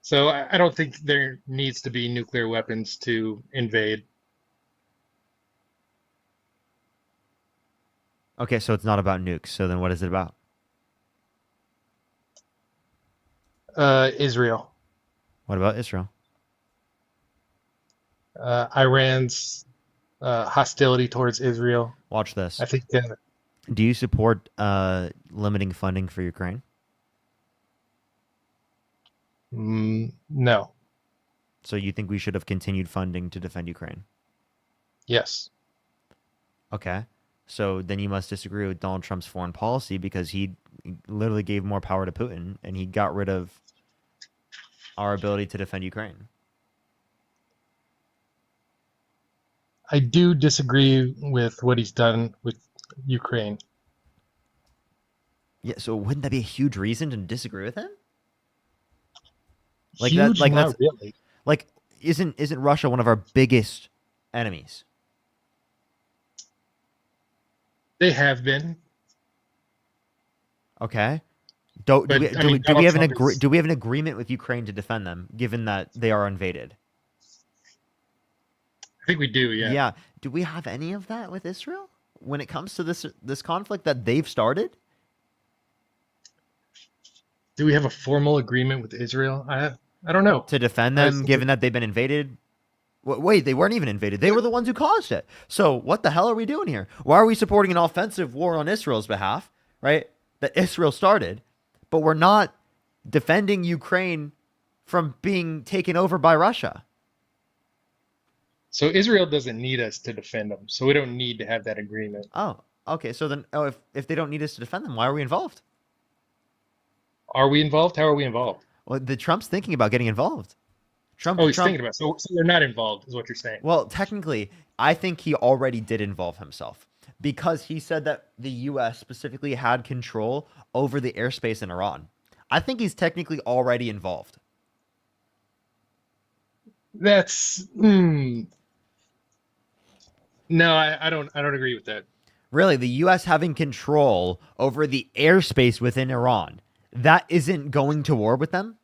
So I don't think there needs to be nuclear weapons to invade. Okay, so it's not about nukes. So then what is it about? Israel. What about Israel? Iran's hostility towards Israel. Watch this. I think. Do you support limiting funding for Ukraine? No. So you think we should have continued funding to defend Ukraine? Yes. Okay. So then you must disagree with Donald Trump's foreign policy because he literally gave more power to Putin and he got rid of our ability to defend Ukraine. I do disagree with what he's done with Ukraine. Yeah, so wouldn't that be a huge reason to disagree with him? Like Huge? that, like Not that's really. like isn't Russia one of our biggest enemies? They have been. Okay. Do But we I mean, do we Donald have Trump is. do we have an agreement with Ukraine to defend them, given that they are invaded? I think we do. Yeah. Yeah. Do we have any of that with Israel when it comes to this conflict that they've started? Do we have a formal agreement with Israel? I don't know. To defend them, given that they've been invaded? Wait, they weren't even invaded. They were the ones who caused it. So what the hell are we doing here? Why are we supporting an offensive war on Israel's behalf, right? That Israel started, but we're not defending Ukraine from being taken over by Russia. So Israel doesn't need us to defend them, so we don't need to have that agreement. Oh, okay. So then, if they don't need us to defend them, why are we involved? Are we involved? How are we involved? Well, Trump's thinking about getting involved. Oh, he's thinking about it. So they're not involved, is what you're saying. Well, technically, I think he already did involve himself because he said that the U.S. specifically had control over the airspace in Iran. I think he's technically already involved. That's no, I don't agree with that. Really, the U.S. having control over the airspace within Iran, that isn't going to war with them?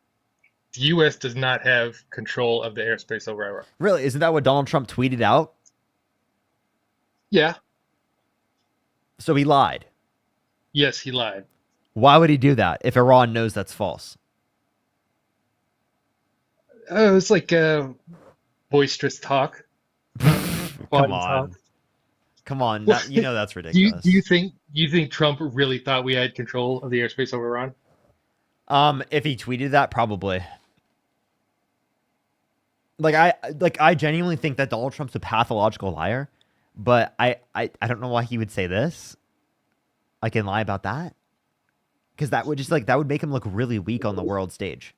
The U.S. does not have control of the airspace over Iraq. Really? Isn't that what Donald Trump tweeted out? Yeah. So he lied. Yes, he lied. Why would he do that if Iran knows that's false? It's like boisterous talk. Come on. Come on. That, you know that's ridiculous. Do you think Trump really thought we had control of the airspace over Iran? If he tweeted that, probably. I genuinely think that Donald Trump's a pathological liar, but I don't know why he would say this. I can lie about that. Because that would that would make him look really weak on the world stage.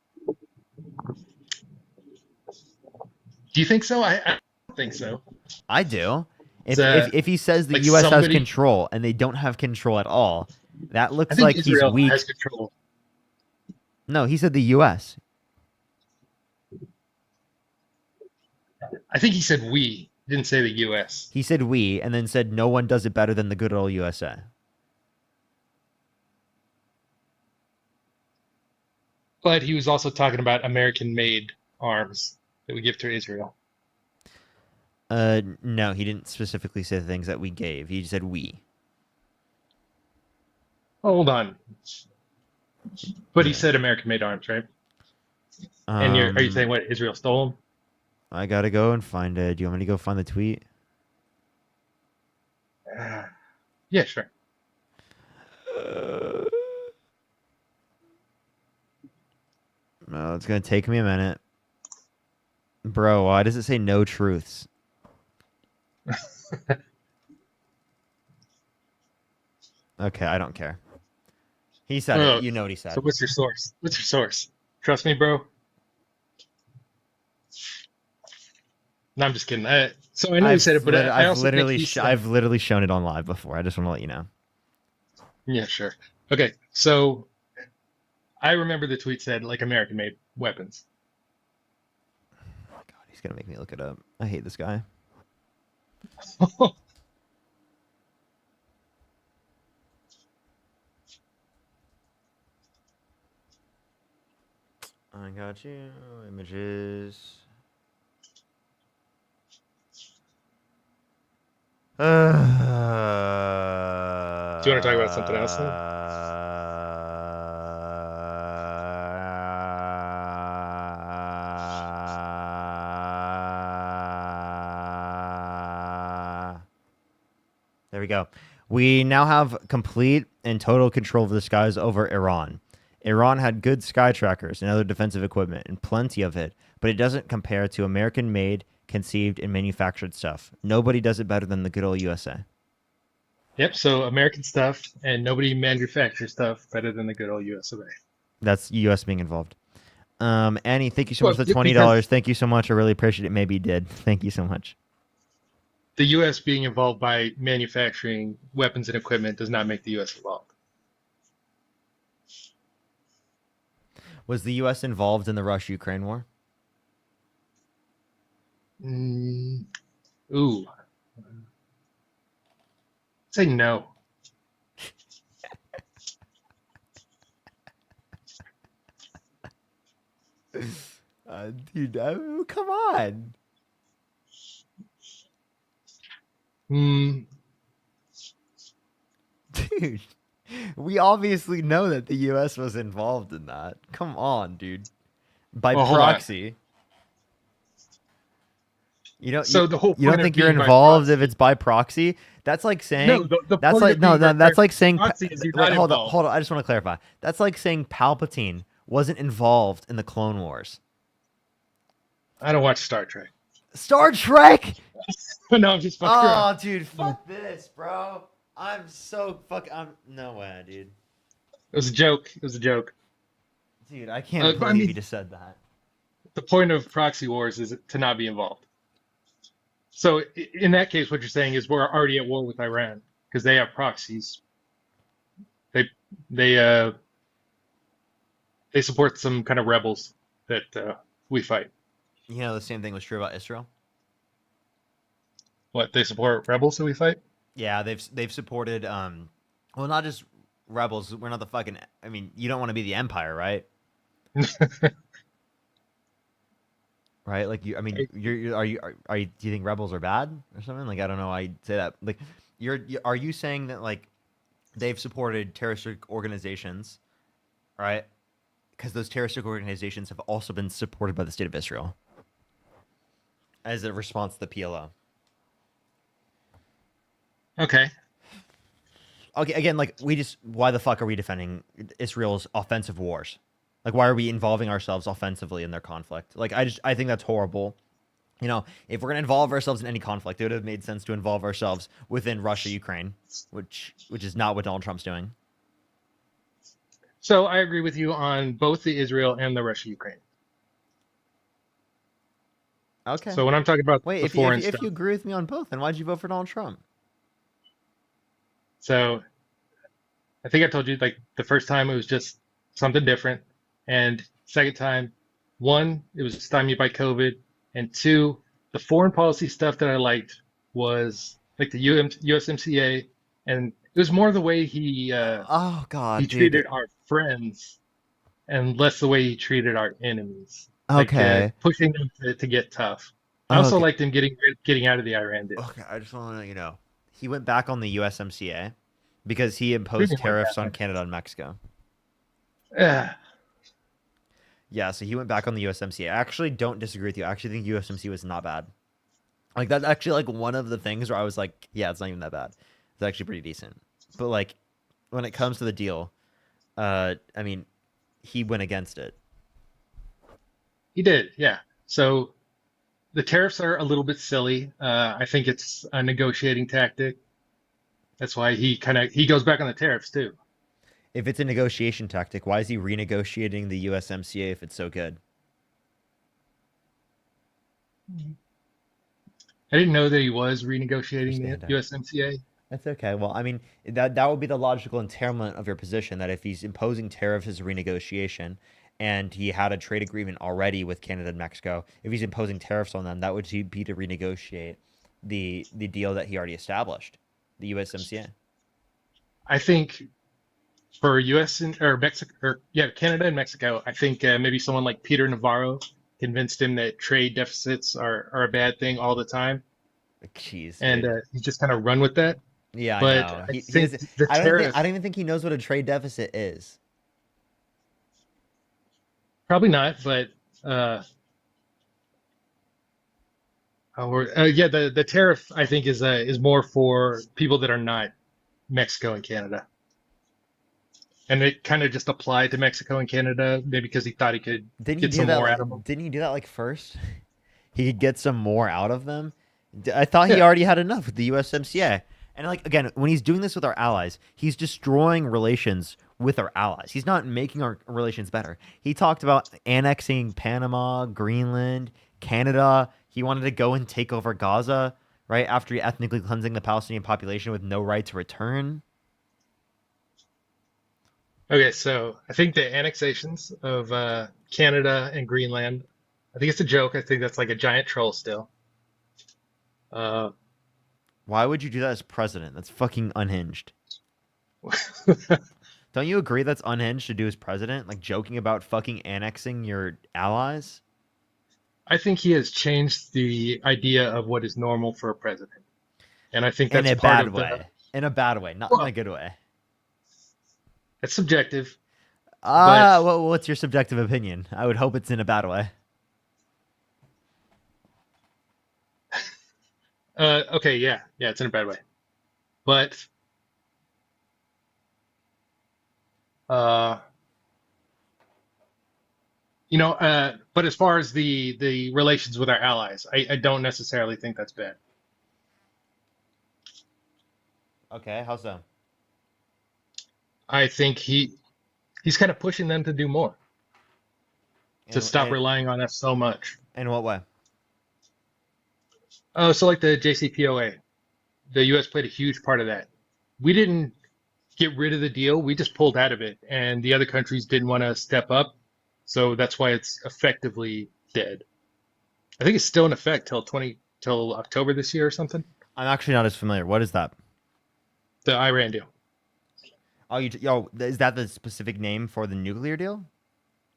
Do you think so? I don't think so. I do. If he says the U.S. has control and they don't have control at all, that looks like Israel he's weak. has control. No, he said the U.S. I think he said we. He didn't say the U.S. He said we, and then said no one does it better than the good old USA. But he was also talking about American-made arms that we give to Israel. No, he didn't specifically say the things that we gave. He said we. Hold on. But he said American-made arms, right? And are you saying what, Israel stole them? I gotta go and find it. Do you want me to go find the tweet? Yeah, sure. No, it's gonna take me a minute. Bro, why does it say no truths? Okay, I don't care. He said it. You know what he said. So what's your source? What's your source? Trust me, bro. No, I'm just kidding. So I know you said it, but I also think I've literally shown it on live before. I just want to let you know. Yeah, sure. Okay, so I remember the tweet said like American-made weapons. Oh my God, he's gonna make me look it up. I hate this guy. I got you. Images. Do you want to talk about something else then? There we go. We now have complete and total control of the skies over Iran. Iran had good sky trackers and other defensive equipment, and plenty of it, but it doesn't compare to American-made, conceived, and manufactured stuff. Nobody does it better than the good old USA. Yep, so American stuff, and nobody manufactures stuff better than the good old US of A. That's US being involved. Annie, thank you so much for the $20. Thank you so much. I really appreciate it. Maybe you did. Thank you so much. The US being involved by manufacturing weapons and equipment does not make the US involved. Was the U.S. involved in the Russia-Ukraine war? Ooh. Say no. Dude, come on. Hmm. Dude, we obviously know that the U.S. was involved in that. Come on, dude. By Well, hold on. proxy. You don't So the whole you don't point of think you're being by involved if proxy. it's by proxy? That's like saying No, the that's point like of no, being by no that's like saying proxy is you're wait, not hold on, involved. hold on. I just want to clarify. That's like saying Palpatine wasn't involved in the Clone Wars. I don't watch Star Trek. Star Trek? No, I'm just fucking Oh, around. dude, fuck this, bro. I'm so I'm no way, dude. It was a joke. It was a joke. Dude, I can't But I believe mean, you just said that. the point of proxy wars is to not be involved. So in that case, what you're saying is we're already at war with Iran because they have proxies. They they they support some kind of rebels that we fight. You know the same thing was true about Israel? What, they support rebels that we fight? Yeah, they've supported well, not just rebels. We're not the fucking I mean, you don't want to be the empire, right? Right? Like you I mean, are you do you think rebels are bad or something? Like I don't know why you'd say that. Like are you saying that like they've supported terroristic organizations, right? Because those terroristic organizations have also been supported by the state of Israel as a response to the PLO. Okay. Okay, again, like why the fuck are we defending Israel's offensive wars? Like, why are we involving ourselves offensively in their conflict? Like, I think that's horrible. You know, if we're gonna involve ourselves in any conflict, it would have made sense to involve ourselves within Russia, Ukraine, which is not what Donald Trump's doing. So I agree with you on both the Israel and the Russia-Ukraine. Okay. So when I'm talking about Wait, the if foreign if stuff, you agree with me on both, then why'd you vote for Donald Trump? so I think I told you like the first time it was just something different, and second time, one, it was stymied by COVID, and two, the foreign policy stuff that I liked was like the USMCA, and it was more the way he Oh God, he dude. treated our friends and less the way he treated our enemies, like Okay. pushing them to get tough. I also Okay. liked him getting out of the Iran deal. Okay, I just want to let you know. He went back on the USMCA because he What do you imposed mean went tariffs on back? Canada and Mexico. Yeah. Yeah, so he went back on the USMCA. I actually don't disagree with you. I actually think USMCA was not bad. Like that's actually like one of the things where I was like, yeah, it's not even that bad. It's actually pretty decent. But like when it comes to the deal, I mean, he went against it. He did, yeah. So the tariffs are a little bit silly. I think it's a negotiating tactic. That's why he goes back on the tariffs too. If it's a negotiation tactic, why is he renegotiating the USMCA if it's so good? I didn't know that he was renegotiating Understand the that. USMCA. That's okay. Well, I mean, that would be the logical entailment of your position that if he's imposing tariffs as a renegotiation and he had a trade agreement already with Canada and Mexico, if he's imposing tariffs on them, that would be to renegotiate the deal that he already established, the USMCA. I think for US or Mexico, or yeah, Canada and Mexico, I think maybe someone like Peter Navarro convinced him that trade deficits are a bad thing all the time, Jeez, and dude. he just kind of run with that. Yeah, I But know. I He think doesn't. the tariff, I don't even think he knows what a trade deficit is. probably not, but yeah, the tariff I think is more for people that are not Mexico and Canada, and it kind of just applied to Mexico and Canada maybe because he thought he could Didn't he get do some that more like? out of them. Didn't he do that like first? He could get some more out of them. I thought he Yeah, already had enough with the USMCA. And like again, when he's doing this with our allies, he's destroying relations with our allies. He's not making our relations better. He talked about annexing Panama, Greenland, Canada. He wanted to go and take over Gaza, right? After ethnically cleansing the Palestinian population with no right to return. okay, so I think the annexations of Canada and Greenland, I think it's a joke. I think that's like a giant troll still. Uh, Why would you do that as president? That's fucking unhinged. Don't you agree that's unhinged to do as president? Like joking about fucking annexing your allies? I think he has changed the idea of what is normal for a president, and I think In that's a part bad of the. way. In a bad way, not in a Well, good way. it's subjective, Ah, but what's your subjective opinion? I would hope it's in a bad way. okay, yeah, it's in a bad way, but uh, but as far as the relations with our allies, I don't necessarily think that's bad. Okay, how so? I think he's kind of pushing them to do more, to stop relying on us so much. In what way? Oh, so like the JCPOA, the U.S. played a huge part of that. We didn't get rid of the deal; we just pulled out of it, and the other countries didn't want to step up, so that's why it's effectively dead. I think it's still in effect till October this year or something. I'm actually not as familiar. What is that? The Iran deal. Oh, is that the specific name for the nuclear deal?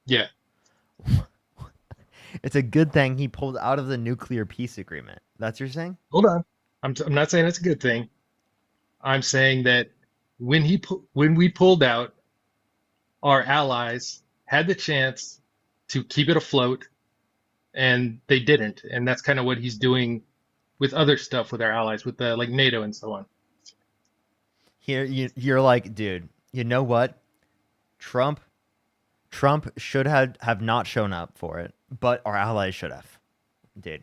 Yeah. It's a good thing he pulled out of the nuclear peace agreement. That's what you're saying? Hold on. I'm not saying it's a good thing. I'm saying that when we pulled out, our allies had the chance to keep it afloat, and they didn't. And that's kind of what he's doing with other stuff with our allies, with the like NATO and so on. Here, you're like, dude, you know what? Trump should have not shown up for it, but our allies should have. Dude,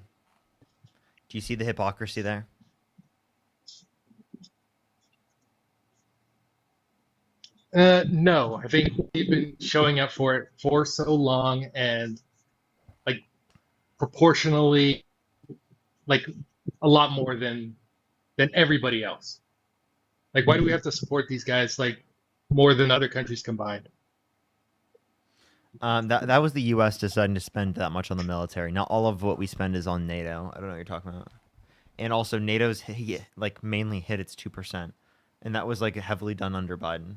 do you see the hypocrisy there? No, I think we've been showing up for it for so long, and like proportionally, like a lot more than everybody else. Like, why do we have to support these guys like more than other countries combined? That was the U.S. deciding to spend that much on the military. Not all of what we spend is on NATO. I don't know what you're talking about. And also, NATO's mainly hit its 2%, and that was like heavily done under Biden.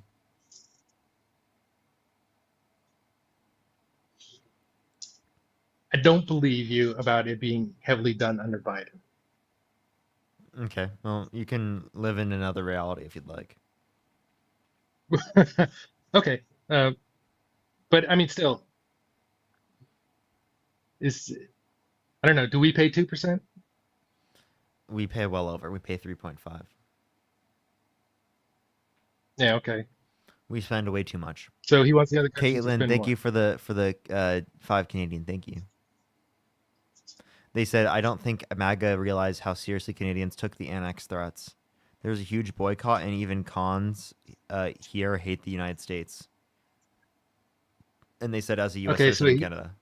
I don't believe you about it being heavily done under Biden. Okay, well, you can live in another reality if you'd like. Okay, but I mean, still, I don't know. Do we pay 2%? We pay well over. We pay 3.5. Yeah. Okay. We spend way too much. So he wants the other countries to Caitlin, spend thank more. you for the 5 Canadian. Thank you. They said, I don't think MAGA realized how seriously Canadians took the annex threats. There's a huge boycott, and even cons here hate the United States. And they said, as a U.S. Okay, so citizen in Canada.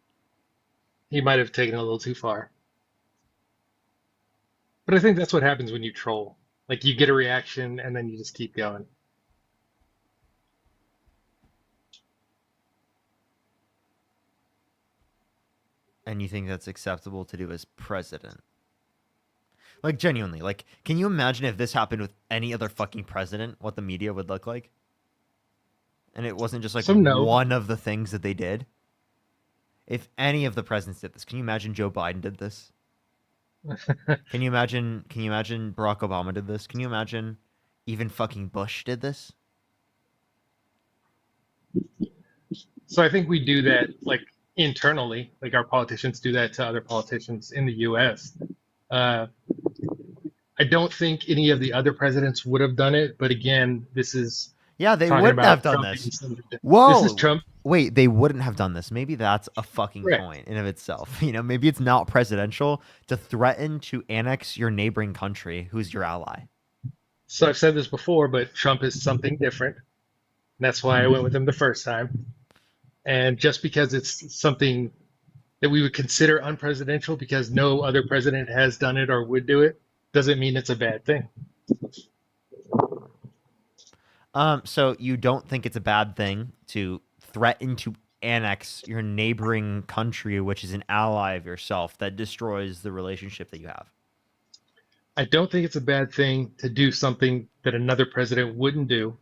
he might have taken it a little too far. But I think that's what happens when you troll. Like, you get a reaction, and then you just keep going. And you think that's acceptable to do as president? Like, genuinely, like, can you imagine if this happened with any other fucking president, what the media would look like? And it wasn't just like one of the things that they did. If any of the presidents did this, can you imagine Joe Biden did this? Can you imagine Barack Obama did this? Can you imagine even fucking Bush did this? So I think we do that, like, internally. Like, our politicians do that to other politicians in the U.S. I don't think any of the other presidents would have done it, but again, this is they wouldn't have done this. Whoa, this is Trump. Wait, they wouldn't have done this. Maybe that's a fucking point in of itself. You know, maybe it's not presidential to threaten to annex your neighboring country who's your ally. So I've said this before, but Trump is something different. And that's why I went with him the first time. And just because it's something that we would consider unpresidential because no other president has done it or would do it, doesn't mean it's a bad thing. So you don't think it's a bad thing to threaten to annex your neighboring country, which is an ally of yourself, that destroys the relationship that you have? I don't think it's a bad thing to do something that another president wouldn't do.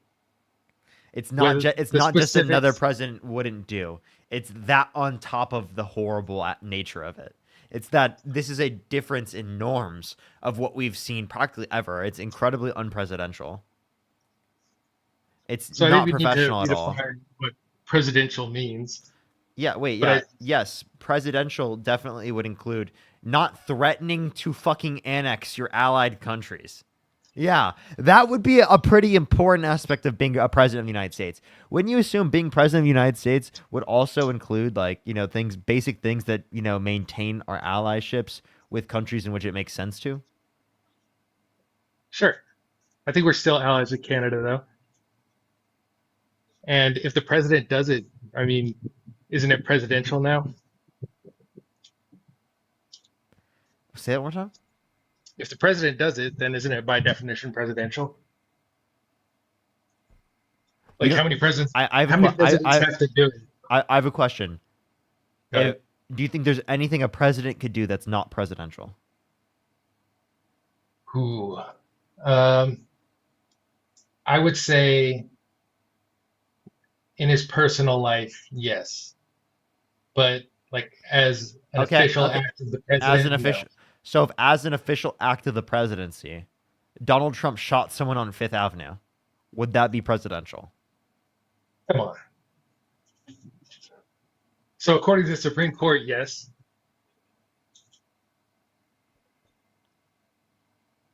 It's not with it's the not just another specifics. president wouldn't do. It's that on top of the horrible nature of it. It's that this is a difference in norms of what we've seen practically ever. It's incredibly unpresidential. It's So I think not we need to professional at all. redefine what presidential means. Yeah, wait, But yeah. Yes, presidential definitely would include not threatening to fucking annex your allied countries. Yeah, that would be a pretty important aspect of being a president of the United States. Wouldn't you assume being president of the United States would also include, like, things, basic things that, maintain our allyships with countries in which it makes sense to? sure, I think we're still allies with Canada though. And if the president does it, I mean, isn't it presidential now? Say that one more time? If the president does it, then isn't it by definition presidential? Like how many presidents? How many presidents have to do it? I have a question. Go ahead. Do you think there's anything a president could do that's not presidential? Ooh, I would say in his personal life, yes, but like as an official act of the president, As an official, so if as an official act of the presidency, Donald Trump shot someone on Fifth Avenue, would that be presidential? Come on. So according to the Supreme Court, yes.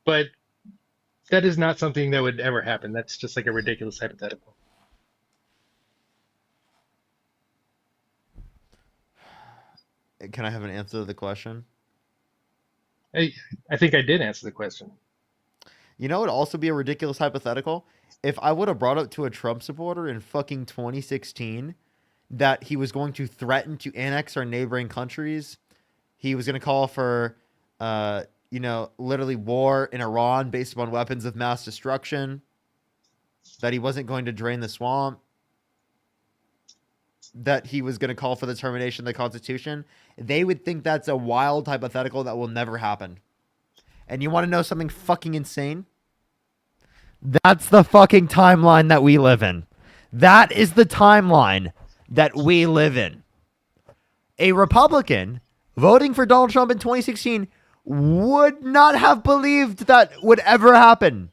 But that is not something that would ever happen. That's just like a ridiculous hypothetical. Can I have an answer to the question? I think I did answer the question. You know, it would also be a ridiculous hypothetical if I would have brought up to a Trump supporter in fucking 2016 that he was going to threaten to annex our neighboring countries. He was going to call for, literally war in Iran based upon weapons of mass destruction. That he wasn't going to drain the swamp. That he was going to call for the termination of the Constitution. They would think that's a wild hypothetical that will never happen. And you want to know something fucking insane? That's the fucking timeline that we live in. That is the timeline that we live in. A Republican voting for Donald Trump in 2016 would not have believed that would ever happen.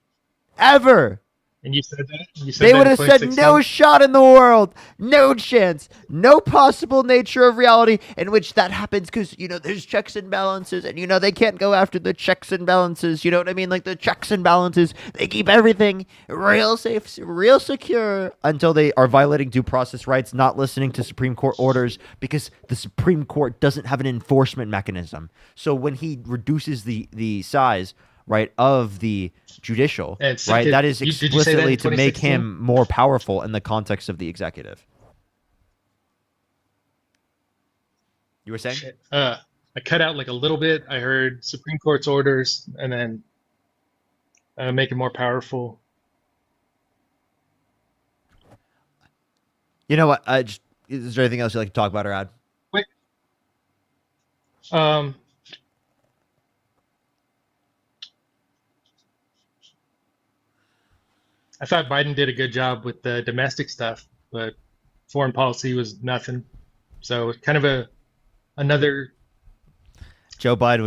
Ever. And you said that? They would have said no shot in the world, no chance, no possible nature of reality in which that happens because, there's checks and balances and, they can't go after the checks and balances. You know what I mean? Like the checks and balances, they keep everything real safe, real secure until they are violating due process rights, not listening to Supreme Court orders because the Supreme Court doesn't have an enforcement mechanism. So when he reduces the size, right, of the judicial, right, that is explicitly to make him more powerful in the context of the executive. You were saying? I cut out like a little bit. I heard Supreme Court's orders and then make it more powerful. You know what? Is there anything else you'd like to talk about or add? Wait. I thought Biden did a good job with the domestic stuff, but foreign policy was nothing. So kind of another. Joe Biden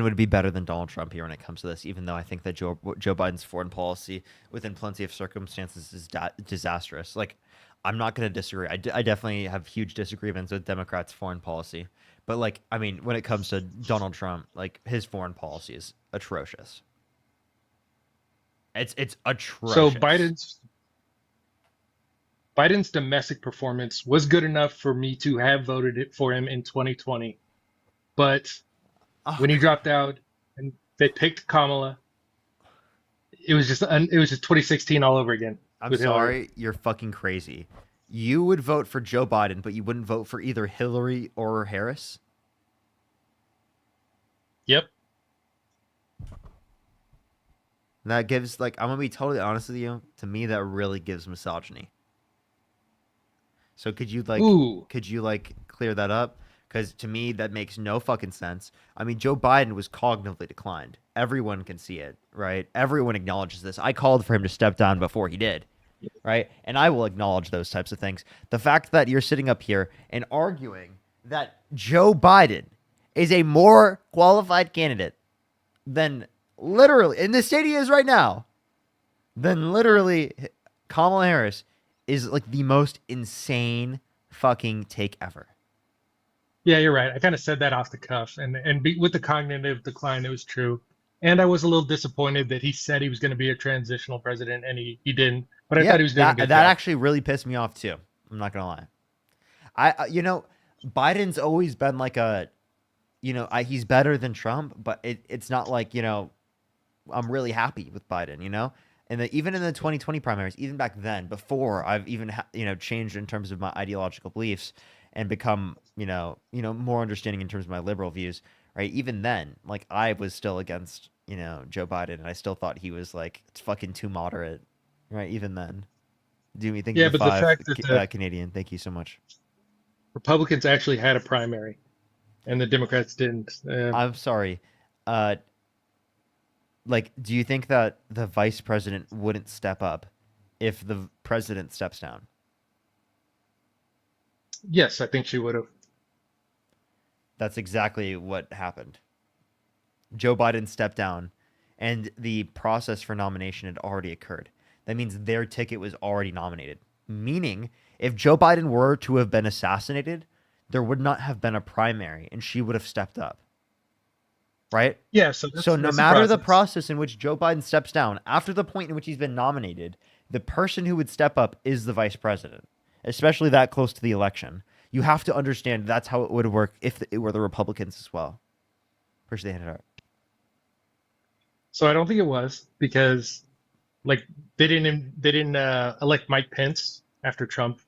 would be better than Donald Trump here when it comes to this, even though I think that Joe Biden's foreign policy, within plenty of circumstances, is disastrous. Like, I'm not going to disagree. I definitely have huge disagreements with Democrats' foreign policy, but like, I mean, when it comes to Donald Trump, like his foreign policy is atrocious. It's atrocious. So Biden's domestic performance was good enough for me to have voted it for him in 2020, but when he dropped out and they picked Kamala, it was just 2016 all over again. I'm sorry, you're fucking crazy. You would vote for Joe Biden, but you wouldn't vote for either Hillary or Harris? Yep. That gives, like, I'm going to be totally honest with you. To me, that really gives misogyny. So could you clear that up? Because to me, that makes no fucking sense. I mean, Joe Biden was cognitively declined. Everyone can see it, right? Everyone acknowledges this. I called for him to step down before he did. right? And I will acknowledge those types of things. The fact that you're sitting up here and arguing that Joe Biden is a more qualified candidate than literally, in the state he is right now, than literally Kamala Harris is like the most insane fucking take ever. Yeah, you're right. I kind of said that off the cuff, and with the cognitive decline, it was true. And I was a little disappointed that he said he was going to be a transitional president, and he didn't. But I thought he was doing a good that job. actually really pissed me off too. I'm not gonna lie. Biden's always been like a, he's better than Trump, but it's not like, I'm really happy with Biden, and even in the 2020 primaries, even back then, before I've even changed in terms of my ideological beliefs and become more understanding in terms of my liberal views, right? Even then, like I was still against Joe Biden, and I still thought he was like it's fucking too moderate, right? Even then, do me think Yeah, of the but the five fact that the Canadian. Thank you so much. Republicans actually had a primary, and the Democrats didn't. I'm sorry. Do you think that the vice president wouldn't step up if the president steps down? Yes, I think she would have. That's exactly what happened. Joe Biden stepped down, and the process for nomination had already occurred. That means their ticket was already nominated. Meaning, if Joe Biden were to have been assassinated, there would not have been a primary, and she would have stepped up. Right? Yeah, so no matter the process in which Joe Biden steps down, after the point in which he's been nominated, the person who would step up is the vice president, especially that close to the election. You have to understand that's how it would work if it were the Republicans as well. Appreciate the hand it out. So I don't think it was because, like, they didn't elect Mike Pence after Trump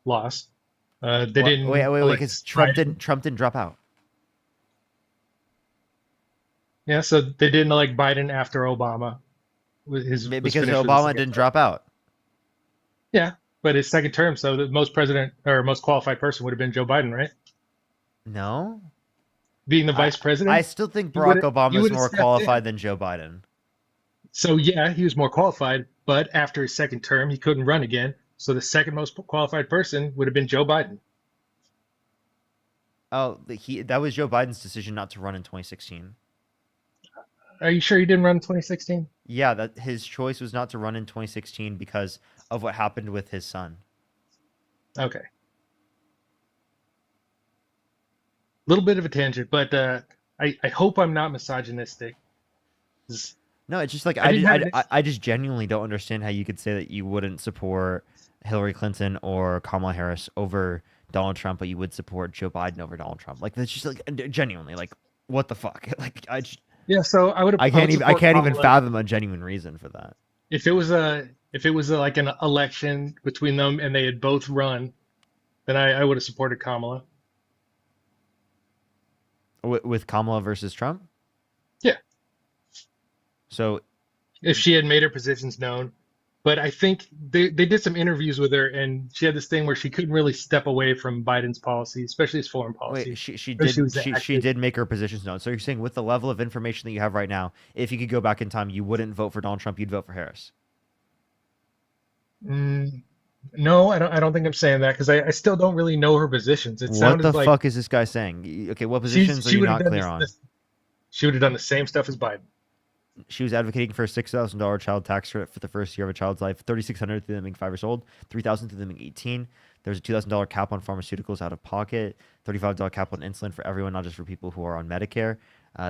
lost. They didn't. Wait, because Trump didn't drop out. Yeah, so they didn't elect Biden after Obama. Because Obama didn't drop out. Yeah, but his second term, so the most qualified person would have been Joe Biden, right? No. Being the vice president? I still think Barack Obama is more qualified than Joe Biden. So yeah, he was more qualified, but after his second term, he couldn't run again. So the second most qualified person would have been Joe Biden. Oh, that was Joe Biden's decision not to run in 2016. Are you sure he didn't run in 2016? Yeah, that his choice was not to run in 2016 because of what happened with his son. Okay. Little bit of a tangent, but I hope I'm not misogynistic. No, it's just like I just genuinely don't understand how you could say that you wouldn't support Hillary Clinton or Kamala Harris over Donald Trump, but you would support Joe Biden over Donald Trump. Like that's just like genuinely like what the fuck? Like yeah, so I can't even fathom a genuine reason for that. If it was like an election between them and they had both run, then I would have supported Kamala. With Kamala versus Trump? Yeah. So if she had made her positions known, but I think they did some interviews with her, and she had this thing where she couldn't really step away from Biden's policy, especially his foreign policy. Wait, she did make her positions known. So you're saying with the level of information that you have right now, if you could go back in time, you wouldn't vote for Donald Trump, you'd vote for Harris? No, I don't think I'm saying that because I still don't really know her positions. What the fuck is this guy saying? Okay, what positions are you not clear on? She would have done the same stuff as Biden. She was advocating for a $6,000 child tax credit for the first year of a child's life, $3,600 through them being 5 years old, $3,000 through them being 18. There's a $2,000 cap on pharmaceuticals out of pocket, $35 cap on insulin for everyone, not just for people who are on Medicare.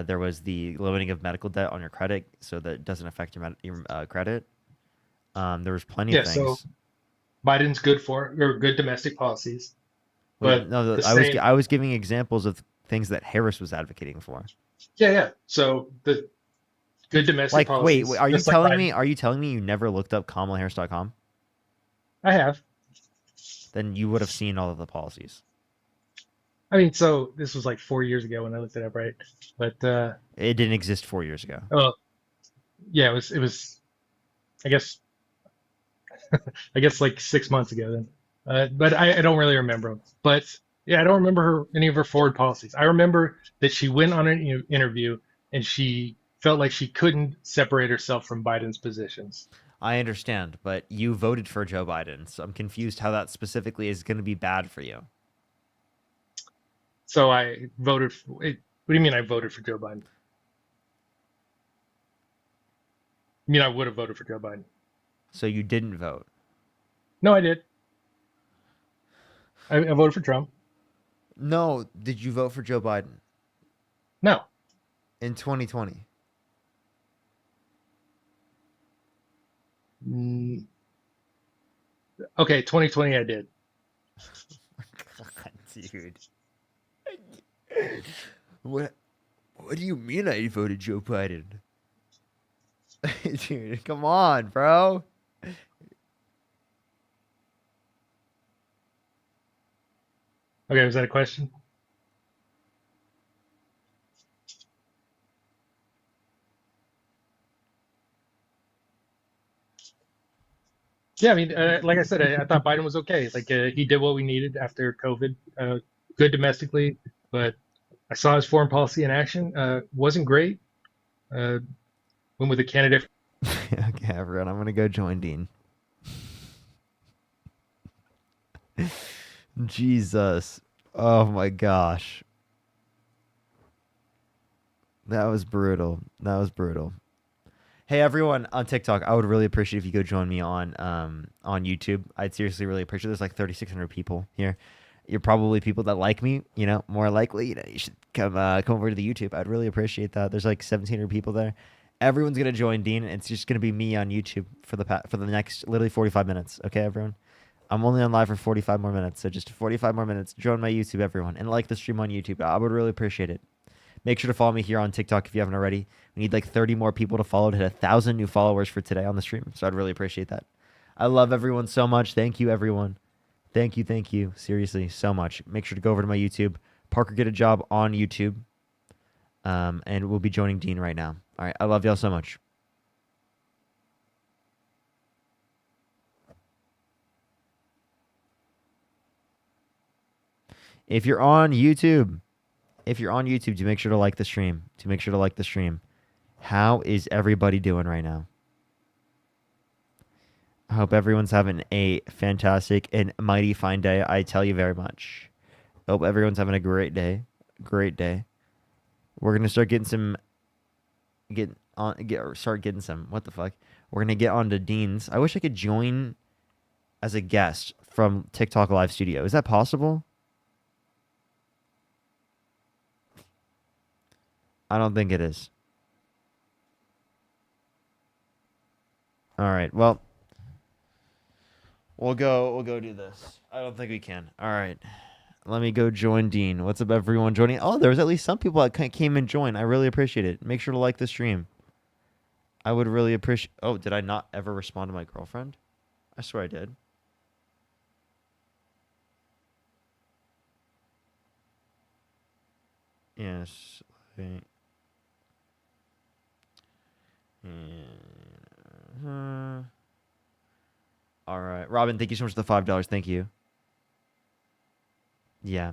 There was the limiting of medical debt on your credit so that it doesn't affect your credit. There was plenty of things. So Biden's good domestic policies. But no, I was giving examples of things that Harris was advocating for. Yeah. So the good domestic policies. Wait, are you telling me you never looked up KamalaHarris.com? I have. Then you would have seen all of the policies. I mean, so this was like 4 years ago when I looked it up, right? But it didn't exist 4 years ago. Oh, yeah, it was. I guess like 6 months ago then. But I don't really remember them. But yeah, I don't remember any of her forward policies. I remember that she went on an interview and she felt like she couldn't separate herself from Biden's positions. I understand, but you voted for Joe Biden, so I'm confused how that specifically is going to be bad for you. So I voted for. What do you mean I voted for Joe Biden? You mean I would have voted for Joe Biden? So you didn't vote? No, I did. I voted for Trump. No, did you vote for Joe Biden? No. In 2020? Okay, 2020 I did. God, dude. What do you mean I voted Joe Biden? Dude, come on, bro. Okay, was that a question? Yeah, I mean, like I said, I thought Biden was okay. Like he did what we needed after COVID. Good domestically, but I saw his foreign policy in action. Wasn't great. Went with a candidate. Okay, everyone, I'm gonna go join Dean. Jesus. Oh my gosh. That was brutal. That was brutal. Hey everyone on TikTok, I would really appreciate if you go join me on YouTube. I'd seriously really appreciate it. There's like 3,600 people here. You're probably people that like me, you know, more likely, you know, you should come over to the YouTube. I'd really appreciate that. There's like 1,700 people there. Everyone's gonna join Dean. It's just gonna be me on YouTube for the next literally 45 minutes. Okay, everyone. I'm only on live for 45 more minutes, so just 45 more minutes. Join my YouTube, everyone, and like the stream on YouTube. I would really appreciate it. Make sure to follow me here on TikTok if you haven't already. We need like 30 more people to follow to hit 1,000 new followers for today on the stream. So I'd really appreciate that. I love everyone so much. Thank you, everyone. Thank you. Seriously, so much. Make sure to go over to my YouTube. Parker Get a Job on YouTube. And we'll be joining Dean right now. All right. I love y'all so much. If you're on YouTube, do make sure to like the stream. How is everybody doing right now? I hope everyone's having a fantastic and mighty fine day. I tell you very much. I hope everyone's having a great day. Great day. We're gonna start getting some. What the fuck? We're gonna get on to Dean's. I wish I could join as a guest from TikTok Live Studio. Is that possible? I don't think it is. All right. Well, we'll go do this. I don't think we can. All right. Let me go join Dean. What's up, everyone joining? Oh, there was at least some people that came and joined. I really appreciate it. Make sure to like the stream. I would really appreciate... Oh, did I not ever respond to my girlfriend? I swear I did. Yes. Okay. All right. Robin, thank you so much for the $5. Thank you. Yeah.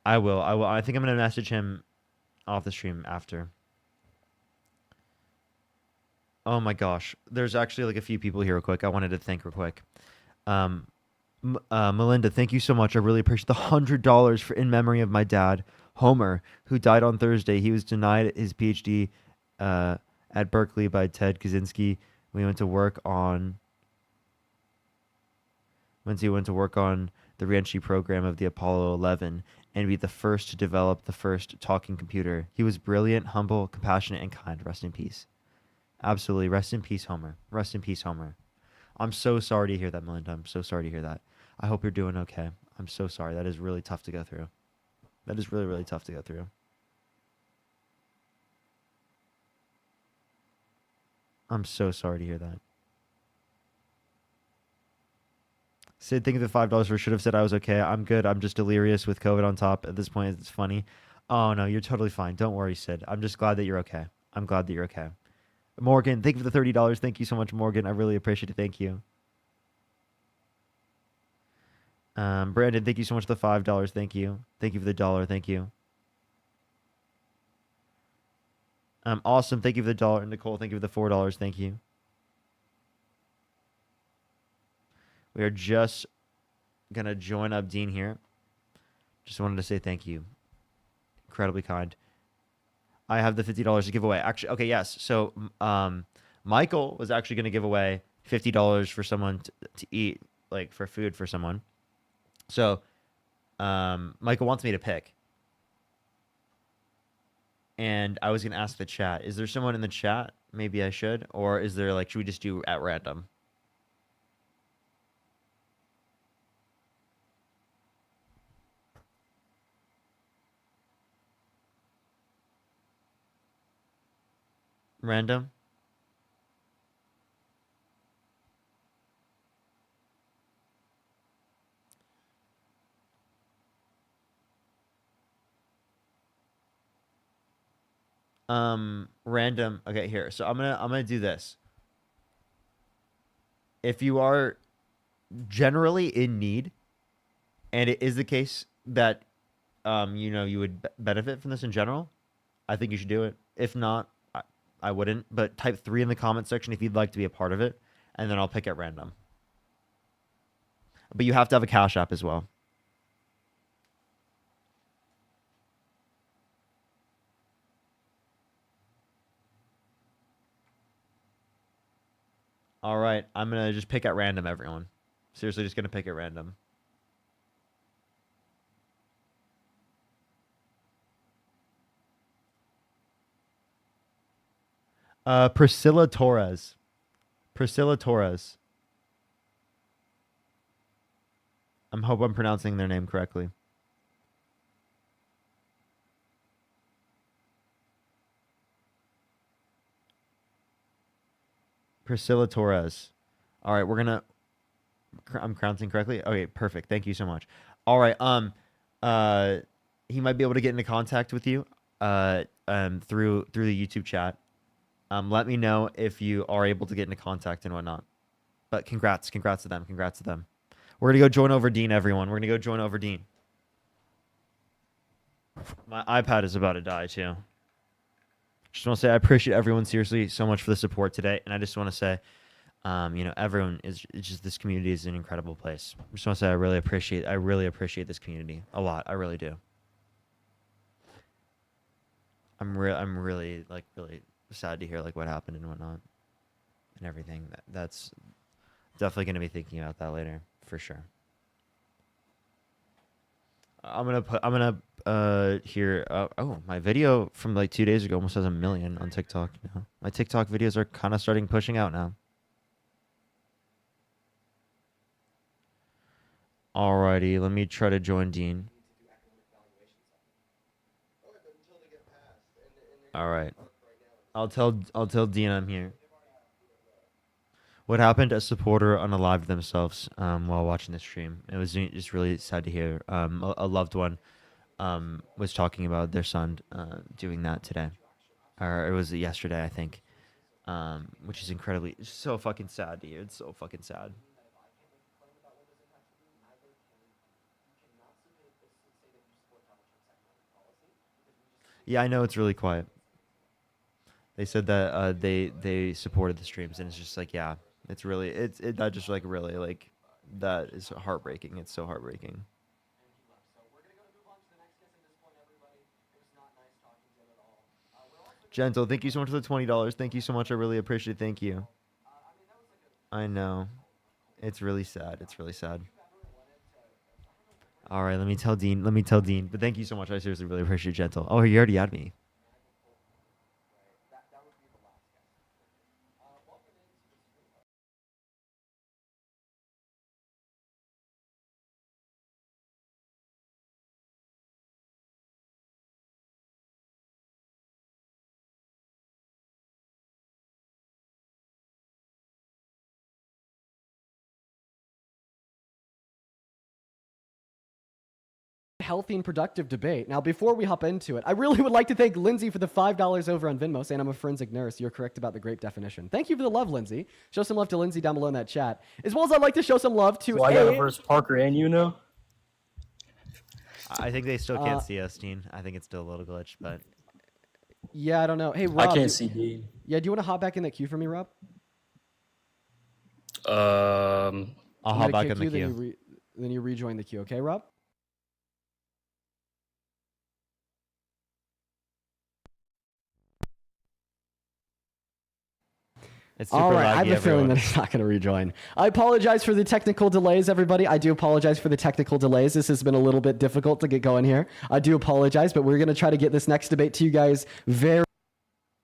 I will. I think I'm going to message him off the stream after. Oh my gosh. There's actually like a few people here real quick. I wanted to thank real quick. Melinda, thank you so much. I really appreciate the $100 for in memory of my dad, Homer, who died on Thursday. He was denied his PhD at Berkeley by Ted Kaczynski. We went to work on the reentry program of the Apollo 11 and be the first to develop the first talking computer. He was brilliant, humble, compassionate, and kind. Rest in peace. Absolutely. Rest in peace, Homer. Rest in peace, Homer. I'm so sorry to hear that, Melinda. I'm so sorry to hear that. I hope you're doing okay. I'm so sorry. That is really tough to go through. That is really, really tough to go through. I'm so sorry to hear that. Sid, thank you for the $5 for should have said I was okay. I'm good. I'm just delirious with COVID on top. At this point, it's funny. Oh, no, you're totally fine. Don't worry, Sid. I'm just glad that you're okay. I'm glad that you're okay. Morgan, thank you for the $30. Thank you so much, Morgan. I really appreciate it. Thank you. Brandon, thank you so much for the $5. Thank you. Thank you for the $1. Thank you. Awesome. Thank you for the $1. Nicole, thank you for the $4. Thank you. We are just going to join up Dean here. Just wanted to say thank you. Incredibly kind. I have the $50 to give away. Actually, okay, yes. So Michael was actually going to give away $50 for someone to eat, like for food for someone. So Michael wants me to pick. And I was going to ask the chat, is there someone in the chat? Maybe I should. Or is there like, should we just do at random? Random? Random. Okay, here. So I'm gonna do this. If you are generally in need, and it is the case that you would benefit from this in general, I think you should do it. If not, I wouldn't. But type 3 in the comment section if you'd like to be a part of it, and then I'll pick at random. But you have to have a Cash App as well. All right, I'm gonna just pick at random, everyone. Seriously, just gonna pick at random. Priscilla Torres. Priscilla Torres. I hope I'm pronouncing their name correctly. Priscilla Torres. All right, I'm pronouncing correctly. Okay, perfect. Thank you so much. All right. He might be able to get into contact with you through the YouTube chat. Let me know if you are able to get into contact and whatnot. But congrats to them. Congrats to them. We're gonna go join over Dean, everyone. We're gonna go join over Dean. My iPad is about to die too. Just want to say I appreciate everyone seriously so much for the support today, and I just want to say, everyone is just, this community is an incredible place. I just want to say I really appreciate this community a lot. I really do. I'm really sad to hear like what happened and whatnot and everything. That's definitely gonna be thinking about that later for sure. I'm gonna here. Oh, my video from like 2 days ago almost has 1 million on TikTok now. My TikTok videos are kind of starting pushing out now. Alrighty, let me try to join Dean. All right, I'll tell Dean I'm here. What happened? A supporter unalived themselves while watching the stream. It was just really sad to hear. A loved one was talking about their son doing that today, or it was yesterday, I think, which is it's so fucking sad to hear. It's so fucking sad. Yeah, I know it's really quiet. They said that they supported the streams, and it's just like, yeah, it's really that just like really like that is heartbreaking. It's so heartbreaking. Gentle, thank you so much for the $20. Thank you so much. I really appreciate it. Thank you. I know. It's really sad. It's really sad. All right, let me tell Dean. But thank you so much. I seriously really appreciate Gentle. Oh, you already had me. Healthy and productive debate. Now, before we hop into it, I really would like to thank Lindsay for the $5 over on Venmo, saying I'm a forensic nurse. You're correct about the grape definition. Thank you for the love, Lindsay. Show some love to Lindsay down below in that chat. As well as I'd like to show some love to So I got to verse Parker and you know. I think they still can't see us, Dean. I think it's still a little glitch, but Yeah, I don't know. Hey, Rob. I can't see Dean. Yeah, do you want to hop back in that queue for me, Rob? I'll I'm hop gonna back kick in the you, queue. then you rejoin the queue. Okay, Rob? It's super All right, I have laggy, a feeling everyone. that it's not going to rejoin. I apologize for the technical delays, everybody. I do apologize for the technical delays. This has been a little bit difficult to get going here. I do apologize, but we're going to try to get this next debate to you guys very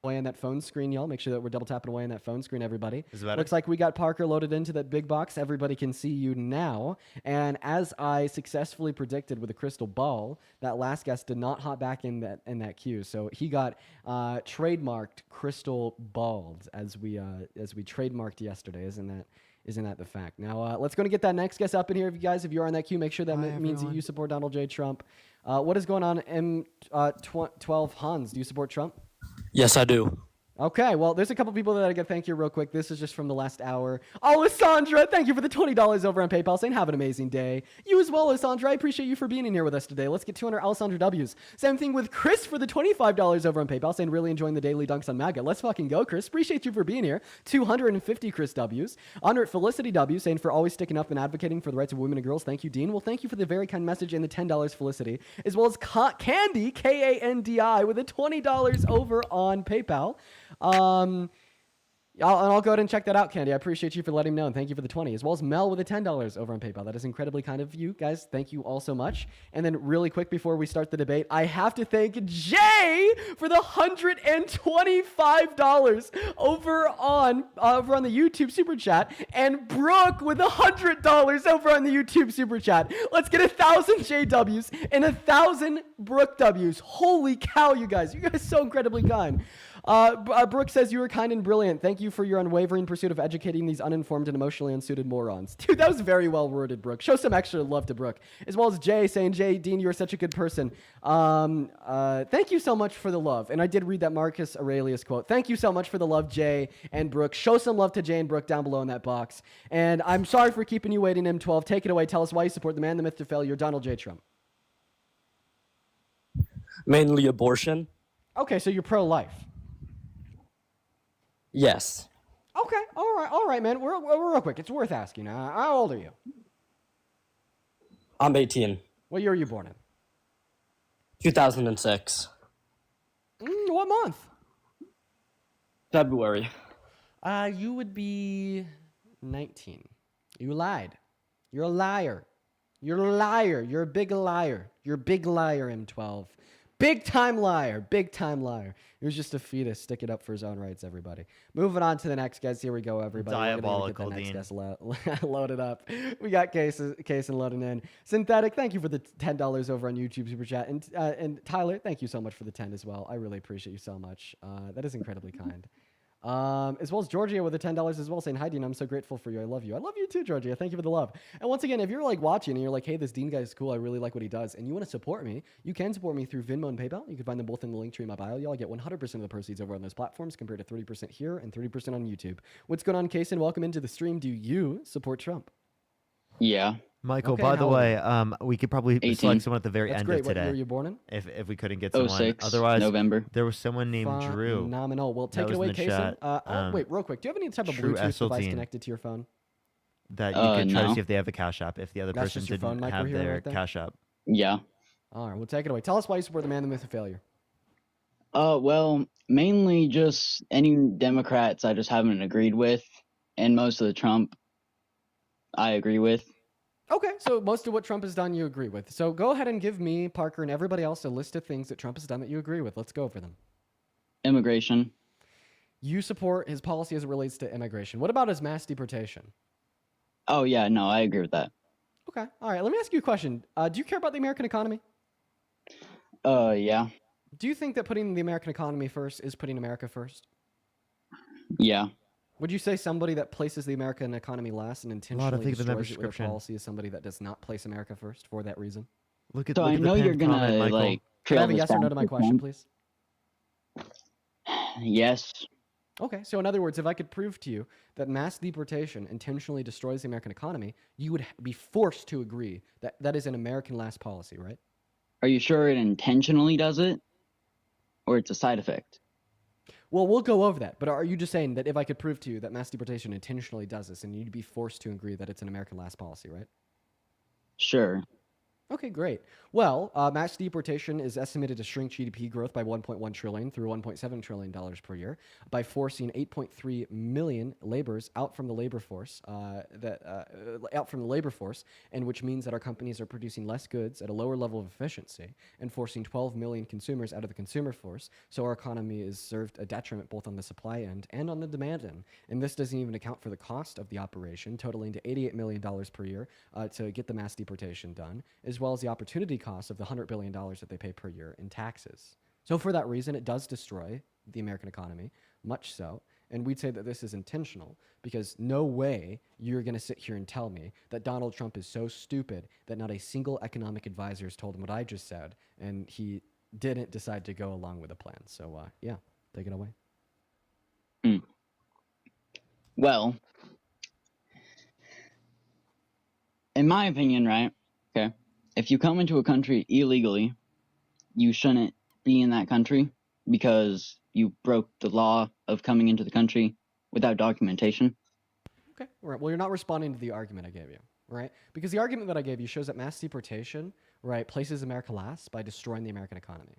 away on that phone screen, y'all. Make sure that we're double tapping away on that phone screen, everybody. Is it better? Looks like we got Parker loaded into that big box. Everybody can see you now. And as I successfully predicted with a crystal ball, that last guest did not hop back in that queue. So he got trademarked crystal balls as we trademarked yesterday. Isn't that the fact? Now, let's go and get that next guest up in here. If you're on that queue, make sure that means that you support Donald J. Trump. What is going on, M12 Hans? Do you support Trump? Yes, I do. Okay, well, there's a couple people that I got to thank you real quick. This is just from the last hour. Alessandra, thank you for the $20 over on PayPal, saying have an amazing day. You as well, Alessandra. I appreciate you for being in here with us today. Let's get 200 Alessandra W's. Same thing with Chris for the $25 over on PayPal, saying really enjoying the daily dunks on MAGA. Let's fucking go, Chris. Appreciate you for being here. 250 Chris W's. Honored Felicity W, saying for always sticking up and advocating for the rights of women and girls. Thank you, Dean. Well, thank you for the very kind message and the $10, Felicity. As well as Candy, Kandi, with the $20 over on PayPal. I'll go ahead and check that out, Candy. I appreciate you for letting me know, and thank you for the 20, as well as Mel with the $10 over on PayPal. That is incredibly kind of you guys. Thank you all so much. And then really quick before we start the debate, I have to thank Jay for the $125 over on the YouTube Super Chat, and Brooke with the $100 over on the YouTube Super Chat. Let's get 1,000 JWs and 1,000 Brooke W's. Holy cow, you guys. You guys are so incredibly kind. Brooke says, you were kind and brilliant. Thank you for your unwavering pursuit of educating these uninformed and emotionally unsuited morons. Dude, that was very well worded, Brooke. Show some extra love to Brooke. As well as Jay saying, Jay, Dean, you are such a good person. Thank you so much for the love. And I did read that Marcus Aurelius quote. Thank you so much for the love, Jay and Brooke. Show some love to Jay and Brooke down below in that box. And I'm sorry for keeping you waiting, M12. Take it away. Tell us why you support the man, the myth, the failure, Donald J. Trump. Mainly abortion. Okay, so you're pro-life. Yes. Okay, all right, man. We're real quick. It's worth asking. How old are you? I'm 18. What year were you born in? 2006. What month? February. You would be 19. You lied. You're a liar. You're a liar. You're a big liar. You're a big liar, M12. Big time liar. Big time liar. He was just a fetus. Stick it up for his own rights, everybody. Moving on to the next guys. Here we go, everybody. Diabolical, Dean. Dean. Loaded up. We got Case and loading in. Synthetic, thank you for the $10 over on YouTube Super Chat. And Tyler, thank you so much for the 10 as well. I really appreciate you so much. That is incredibly kind. As well as Georgia with the $10 as well, saying, hi, Dean, I'm so grateful for you. I love you. I love you too, Georgia. Thank you for the love. And once again, if you're like watching and you're like, hey, this Dean guy is cool, I really like what he does, and you want to support me, you can support me through Venmo and PayPal. You can find them both in the link tree in my bio. Y'all get 100% of the proceeds over on those platforms compared to 30% here and 30% on YouTube. What's going on, Kason? Welcome into the stream. Do you support Trump? Yeah. Michael, Okay, by the how old way, we could probably 18. select someone at the very That's end great. of What today. year were you born in? If we couldn't get someone. 06, Otherwise, November. there was someone named Drew. Phenomenal. Well, take that it was away, in the Kason. chat. Wait, real quick. Do you have any type of True Bluetooth device Esseltine. connected to your phone? That you could try to no. see if they have a Cash App. If the other That's person just your phone didn't mic we're have hearing their right there? Cash App. Yeah. All right, we'll take it away. Tell us why you support the man, the myth, of failure. Well, mainly just any Democrats I just haven't agreed with, and most of the Trump I agree with. Okay, so most of what Trump has done you agree with. So go ahead and give me, Parker, and everybody else a list of things that Trump has done that you agree with. Let's go over them. Immigration. You support his policy as it relates to immigration. What about his mass deportation? Oh, yeah, no, I agree with that. Okay, all right, let me ask you a question. Do you care about the American economy? Yeah. Do you think that putting the American economy first is putting America first? Yeah. Would you say somebody that places the American economy last and intentionally things in that destroys it with their prescription. policy is somebody that does not place America first for that reason? Look at So look I at the know you're pinned gonna comment, Michael. like Can I trail have a this yes or no back to my to question, Trump. please? Yes. Okay, so in other words, if I could prove to you that mass deportation intentionally destroys the American economy, you would be forced to agree that that is an American last policy, right? Are you sure it intentionally does it? or it's a side effect. Well, we'll go over that. But are you just saying that if I could prove to you that mass deportation intentionally does this, and you'd be forced to agree that it's an American last policy, right? Sure. Okay, great. Well, mass deportation is estimated to shrink GDP growth by 1.1 trillion through 1.7 trillion dollars per year by forcing 8.3 million laborers out from the labor force, and which means that our companies are producing less goods at a lower level of efficiency and forcing 12 million consumers out of the consumer force. So our economy is served a detriment both on the supply end and on the demand end. And this doesn't even account for the cost of the operation, totaling to $88 million per year to get the mass deportation done, as well as the opportunity cost of the $100 billion that they pay per year in taxes. So for that reason, it does destroy the American economy, much so. And we'd say that this is intentional because no way you're going to sit here and tell me that Donald Trump is so stupid that not a single economic advisor has told him what I just said, and he didn't decide to go along with the plan. So yeah, take it away. Well, in my opinion, right? Okay. If you come into a country illegally, you shouldn't be in that country because you broke the law of coming into the country without documentation. Okay. All right. Well, you're not responding to the argument I gave you, right? Because the argument that I gave you shows that mass deportation, right, places America last by destroying the American economy.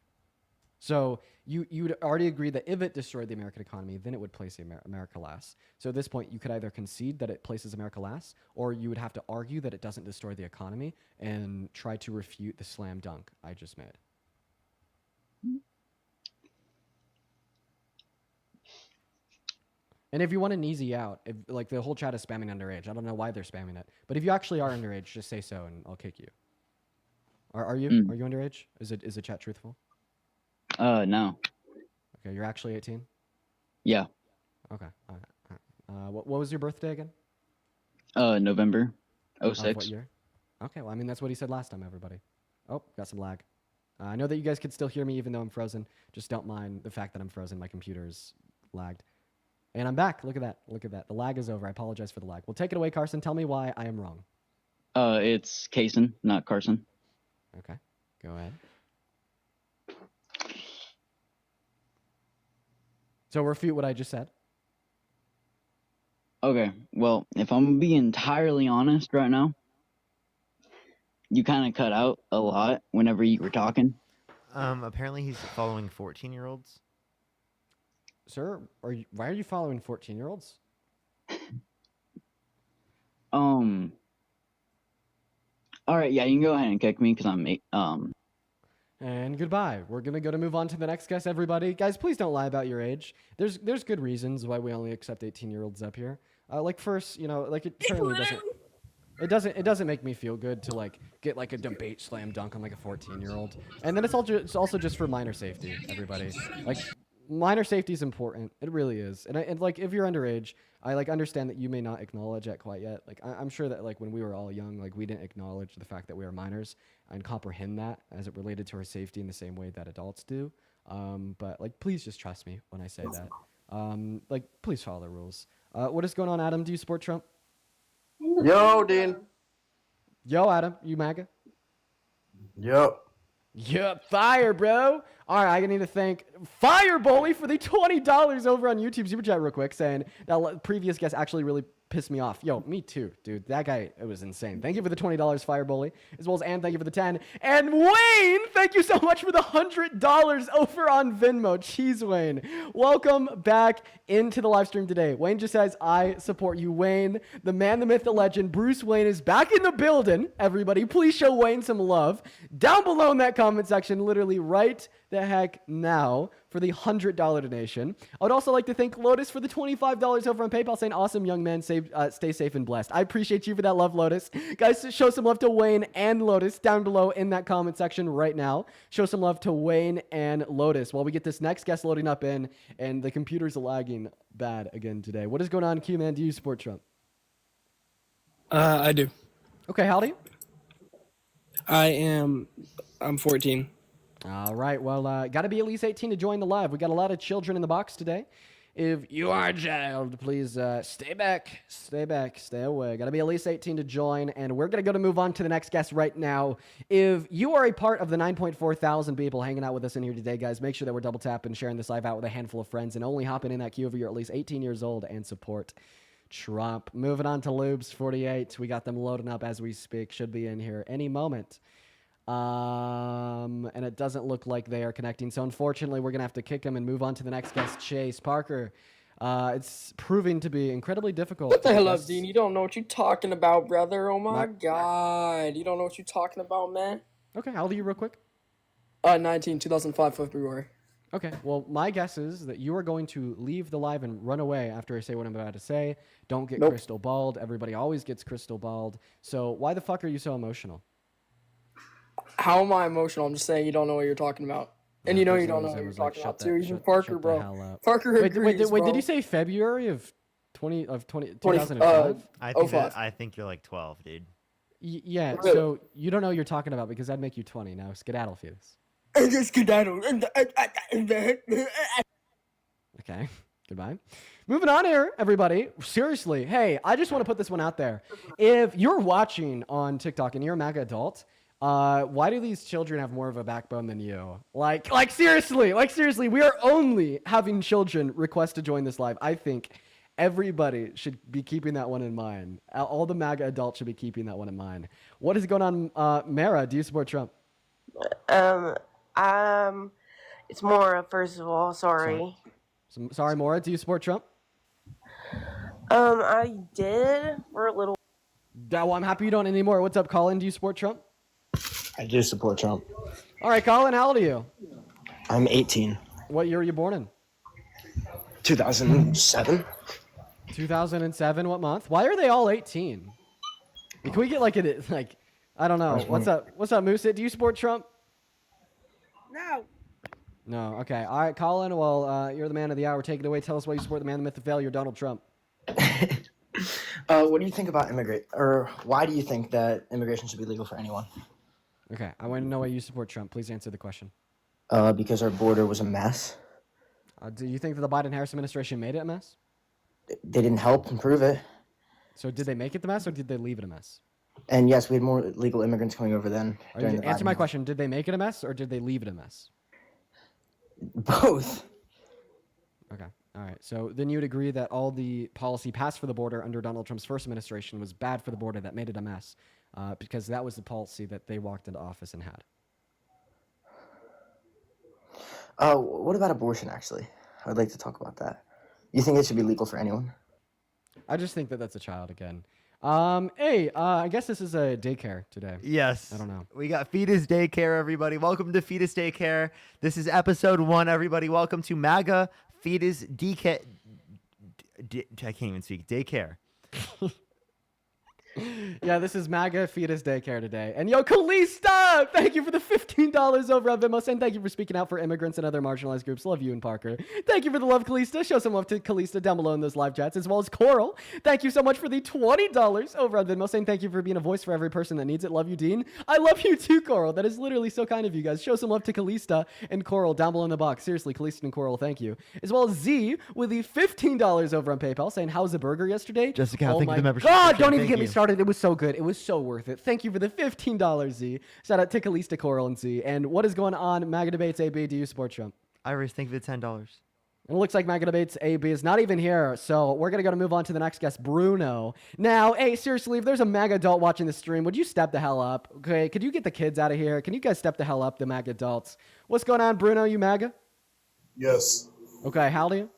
So you'd already agree that if it destroyed the American economy, then it would place America last. So at this point, you could either concede that it places America last, or you would have to argue that it doesn't destroy the economy and try to refute the slam dunk I just made. And if you want an easy out, if, like the whole chat is spamming underage. I don't know why they're spamming it. But if you actually are underage, just say so and I'll kick you. Are you? Are you underage? Is the chat truthful? No. Okay, you're actually 18? Yeah. Okay. All right. What was your birthday again? November Of 06. what year? Okay, well, I mean, that's what he said last time, everybody. Oh, got some lag. I know that you guys could still hear me even though I'm frozen. Just don't mind the fact that I'm frozen. My computer is lagged. And I'm back. Look at that. Look at that. The lag is over. I apologize for the lag. Well, take it away, Carson. Tell me why I am wrong. It's Kaysen, not Carson. Okay. Go ahead. So refute what I just said. Okay, well, if I'm gonna be entirely honest right now, you kind of cut out a lot whenever you were talking. Apparently he's following 14-year-olds. Sir, why are you following 14-year-olds? All right, yeah, you can go ahead and kick me because I'm And goodbye. We're gonna move on to the next guest, everybody. Guys, please don't lie about your age. There's good reasons why we only accept 18-year-olds up here. Like first, you know, like it certainly doesn't. It doesn't make me feel good to like get like a debate slam dunk on like a 14-year-old. And then it's also just for minor safety, everybody. Like minor safety is important. It really is. And like if you're underage, I like understand that you may not acknowledge that quite yet. Like I'm sure that like when we were all young, like we didn't acknowledge the fact that we are minors and comprehend that as it related to our safety in the same way that adults do. But like please just trust me when I say that. Like please follow the rules. What is going on, Adam? Do you support Trump? Yo, Dean. Yo, Adam, you MAGA? Yep. Yep, fire, bro. All right, I need to thank Fire Bully for the $20 over on YouTube Super Chat real quick, saying that previous guest actually really pissed me off. Yo, me too, dude. That guy, it was insane. Thank you for the $20, Fire Bully, as well as Ann, thank you for the 10. And Wayne, thank you so much for the $100 over on Venmo. Jeez, Wayne. Welcome back into the live stream today. Wayne just says, I support you, Wayne. The man, the myth, the legend, Bruce Wayne is back in the building. Everybody, please show Wayne some love. Down below in that comment section, literally right the heck now for the $100 donation. I would also like to thank Lotus for the $25 over on PayPal, saying, awesome young man, stay safe and blessed. I appreciate you for that love, Lotus. Guys, show some love to Wayne and Lotus down below in that comment section right now. Show some love to Wayne and Lotus while we get this next guest loading up in, and the computer's lagging bad again today. What is going on, Q-Man? Do you support Trump? I do. Okay, how old are you? I'm 14. All right, well, got to be at least 18 to join the live. We got a lot of children in the box today. If you are a child, please stay back, stay away. Got to be at least 18 to join, and we're going to move on to the next guest right now. If you are a part of the 9.4 thousand people hanging out with us in here today, guys, make sure that we're double tapping, sharing this live out with a handful of friends, and only hopping in that queue if you're at least 18 years old and support Trump. Moving on to Lubes 48. We got them loading up as we speak. Should be in here any moment. And it doesn't look like they are connecting. So unfortunately, we're going to have to kick them and move on to the next guest, Chase Parker. It's proving to be incredibly difficult. What the hell up, Dean? You don't know what you're talking about, brother. Oh my God. You don't know what you're talking about, man. Okay, how old are you real quick? 19, 2005, February. Okay, well, my guess is that you are going to leave the live and run away after I say what I'm about to say. Don't get crystal balled. Everybody always gets crystal balled. So why the fuck are you so emotional? How am I emotional? I'm just saying you don't know what you're talking about. And you know you don't know what you're talking about, too. Even Parker, bro. Parker agrees, wait, bro. did you say February of 2005? I think you're like 12, dude. Yeah, Really? so you don't know what you're talking about because that'd make you 20. Now skedaddle, fetus. Skedaddle. Okay, goodbye. Moving on here, everybody. Seriously, hey, I just want to put this one out there. If you're watching on TikTok and you're a MAGA adult, why do these children have more of a backbone than you? Like seriously, we are only having children request to join this live. I think everybody should be keeping that one in mind. All the MAGA adults should be keeping that one in mind. What is going on, Mara? Do you support Trump? It's Mora, first of all. Sorry. Sorry, Mora. Do you support Trump? I did for a little. Well, I'm happy you don't anymore. What's up, Colin? Do you support Trump? I do support Trump. All right, Colin, how old are you? I'm 18. What year were you born in? 2007. 2007. What month? Why are they all 18? Can we get I don't know. What's up? What's up, Moosit? Do you support Trump? No. No. Okay. All right, Colin. Well, you're the man of the hour. Take it away. Tell us why you support the man, the myth, the failure, Donald Trump. What do you think about why do you think that immigration should be legal for anyone? Okay. I want to know why you support Trump. Please answer the question. Because our border was a mess. Do you think that the Biden-Harris administration made it a mess? They didn't help improve it. So did they make it the mess or did they leave it a mess? And yes, we had more legal immigrants coming over then. Answer my question. Did they make it a mess or did they leave it a mess? Both. Okay. All right. So then you would agree that all the policy passed for the border under Donald Trump's first administration was bad for the border, that made it a mess, because that was the policy that they walked into office and had. What about abortion, actually? I'd like to talk about that. You think it should be legal for anyone? I just think that that's a child again. I guess this is a daycare today. Yes. I don't know. We got Fetus Daycare, everybody. Welcome to Fetus Daycare. This is episode 1, everybody. Welcome to MAGA Fetus DK. I can't even speak. Daycare. Yeah, this is MAGA Fetus Daycare today. And yo, Kalista, thank you for the $15 over on Venmo. And thank you for speaking out for immigrants and other marginalized groups. Love you and Parker. Thank you for the love, Kalista. Show some love to Kalista down below in those live chats, as well as Coral. Thank you so much for the $20 over on Venmo. Saying thank you for being a voice for every person that needs it. Love you, Dean. I love you too, Coral. That is literally so kind of you guys. Show some love to Kalista and Coral down below in the box. Seriously, Kalista and Coral, thank you. As well as Z with the $15 over on PayPal, saying how's the burger yesterday? Jessica, thank you for my the membership. God, don't even Thank get me you. started. It was so good. It was so worth it. Thank you for the $15, Z. Shout out to Kalista, Coral, and Z. And what is going on? MAGA Debates AB, do you support Trump? Iris, thank you for the $10. And it looks like MAGA Debates AB is not even here, so we're going to move on to the next guest, Bruno. Now, hey, seriously, if there's a MAGA adult watching the stream, would you step the hell up? Okay, could you get the kids out of here? Can you guys step the hell up, the MAGA adults? What's going on, Bruno? You MAGA? Yes. Okay, how old are you?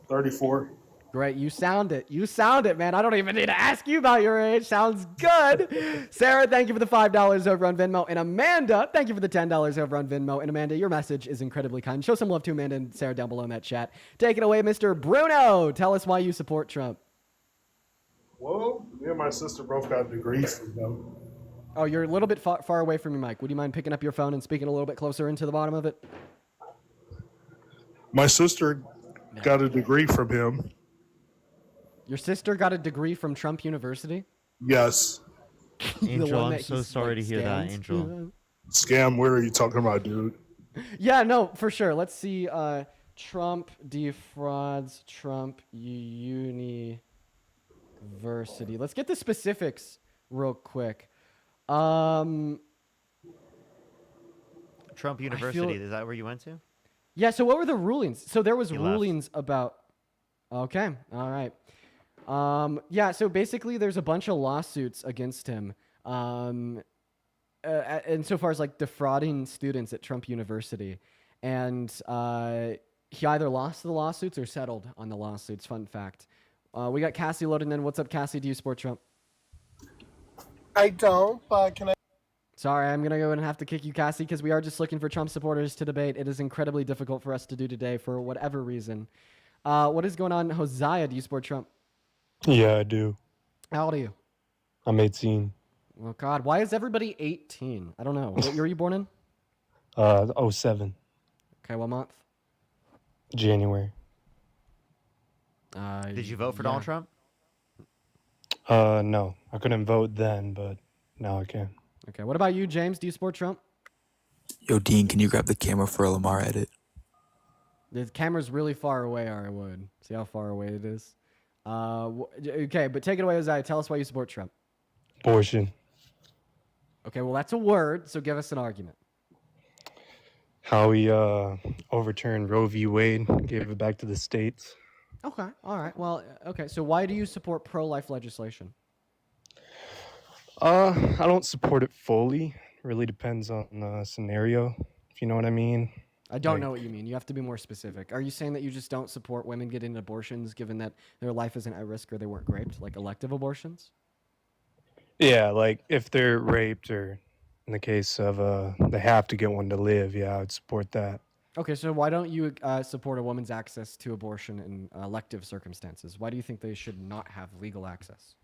34. Great, you sound it. You sound it, man. I don't even need to ask you about your age. Sounds good. Sarah, thank you for the $5 over on Venmo. And Amanda, thank you for the $10 over on Venmo. And Amanda, your message is incredibly kind. Show some love to Amanda and Sarah down below in that chat. Take it away, Mr. Bruno. Tell us why you support Trump. Well, me and my sister both got degrees from him. Oh, you're a little bit far away from your mic. Would you mind picking up your phone and speaking a little bit closer into the bottom of it? My sister got a degree from him. Your sister got a degree from Trump University? Yes. Angel, I'm so sorry to hear that, Angel. Scam, what are you talking about, dude? Yeah, no, for sure. Let's see. Trump defrauds Trump University. Let's get the specifics real quick. Trump University, is that where you went to? Yeah, so what were the rulings? So there was He left. rulings about. Okay, all right. Yeah, so basically there's a bunch of lawsuits against him. Insofar as like defrauding students at Trump University. And he either lost the lawsuits or settled on the lawsuits. Fun fact. We got Cassie loaded in. What's up, Cassie? Do you support Trump? I don't, but can I? Sorry, I'm going to go and have to kick you, Cassie, because we are just looking for Trump supporters to debate. It is incredibly difficult for us to do today for whatever reason. What is going on? Hosea, do you support Trump? Yeah, I do. How old are you? I'm 18. Oh, God. Why is everybody 18? I don't know. What year were you born in? 07, Okay, what month? January. Did you vote for Donald Trump? No, I couldn't vote then, but now I can. Okay, what about you, James? Do you support Trump? Yo, Dean, can you grab the camera for a Lamar edit? The camera's really far away, or I would. See how far away it is? Okay, but take it away, Isaiah. Tell us why you support Trump. Abortion. Okay, well, that's a word, so give us an argument. How he overturned Roe v. Wade, gave it back to the states. Okay, all right. Well, okay, so why do you support pro-life legislation? I don't support it fully. Really depends on the scenario, if you know what I mean. I don't know what you mean. You have to be more specific. Are you saying that you just don't support women getting abortions given that their life isn't at risk or they weren't raped, like elective abortions? Yeah, like if they're raped or in the case of they have to get one to live, yeah, I would support that. Okay, so why don't you support a woman's access to abortion in elective circumstances? Why do you think they should not have legal access?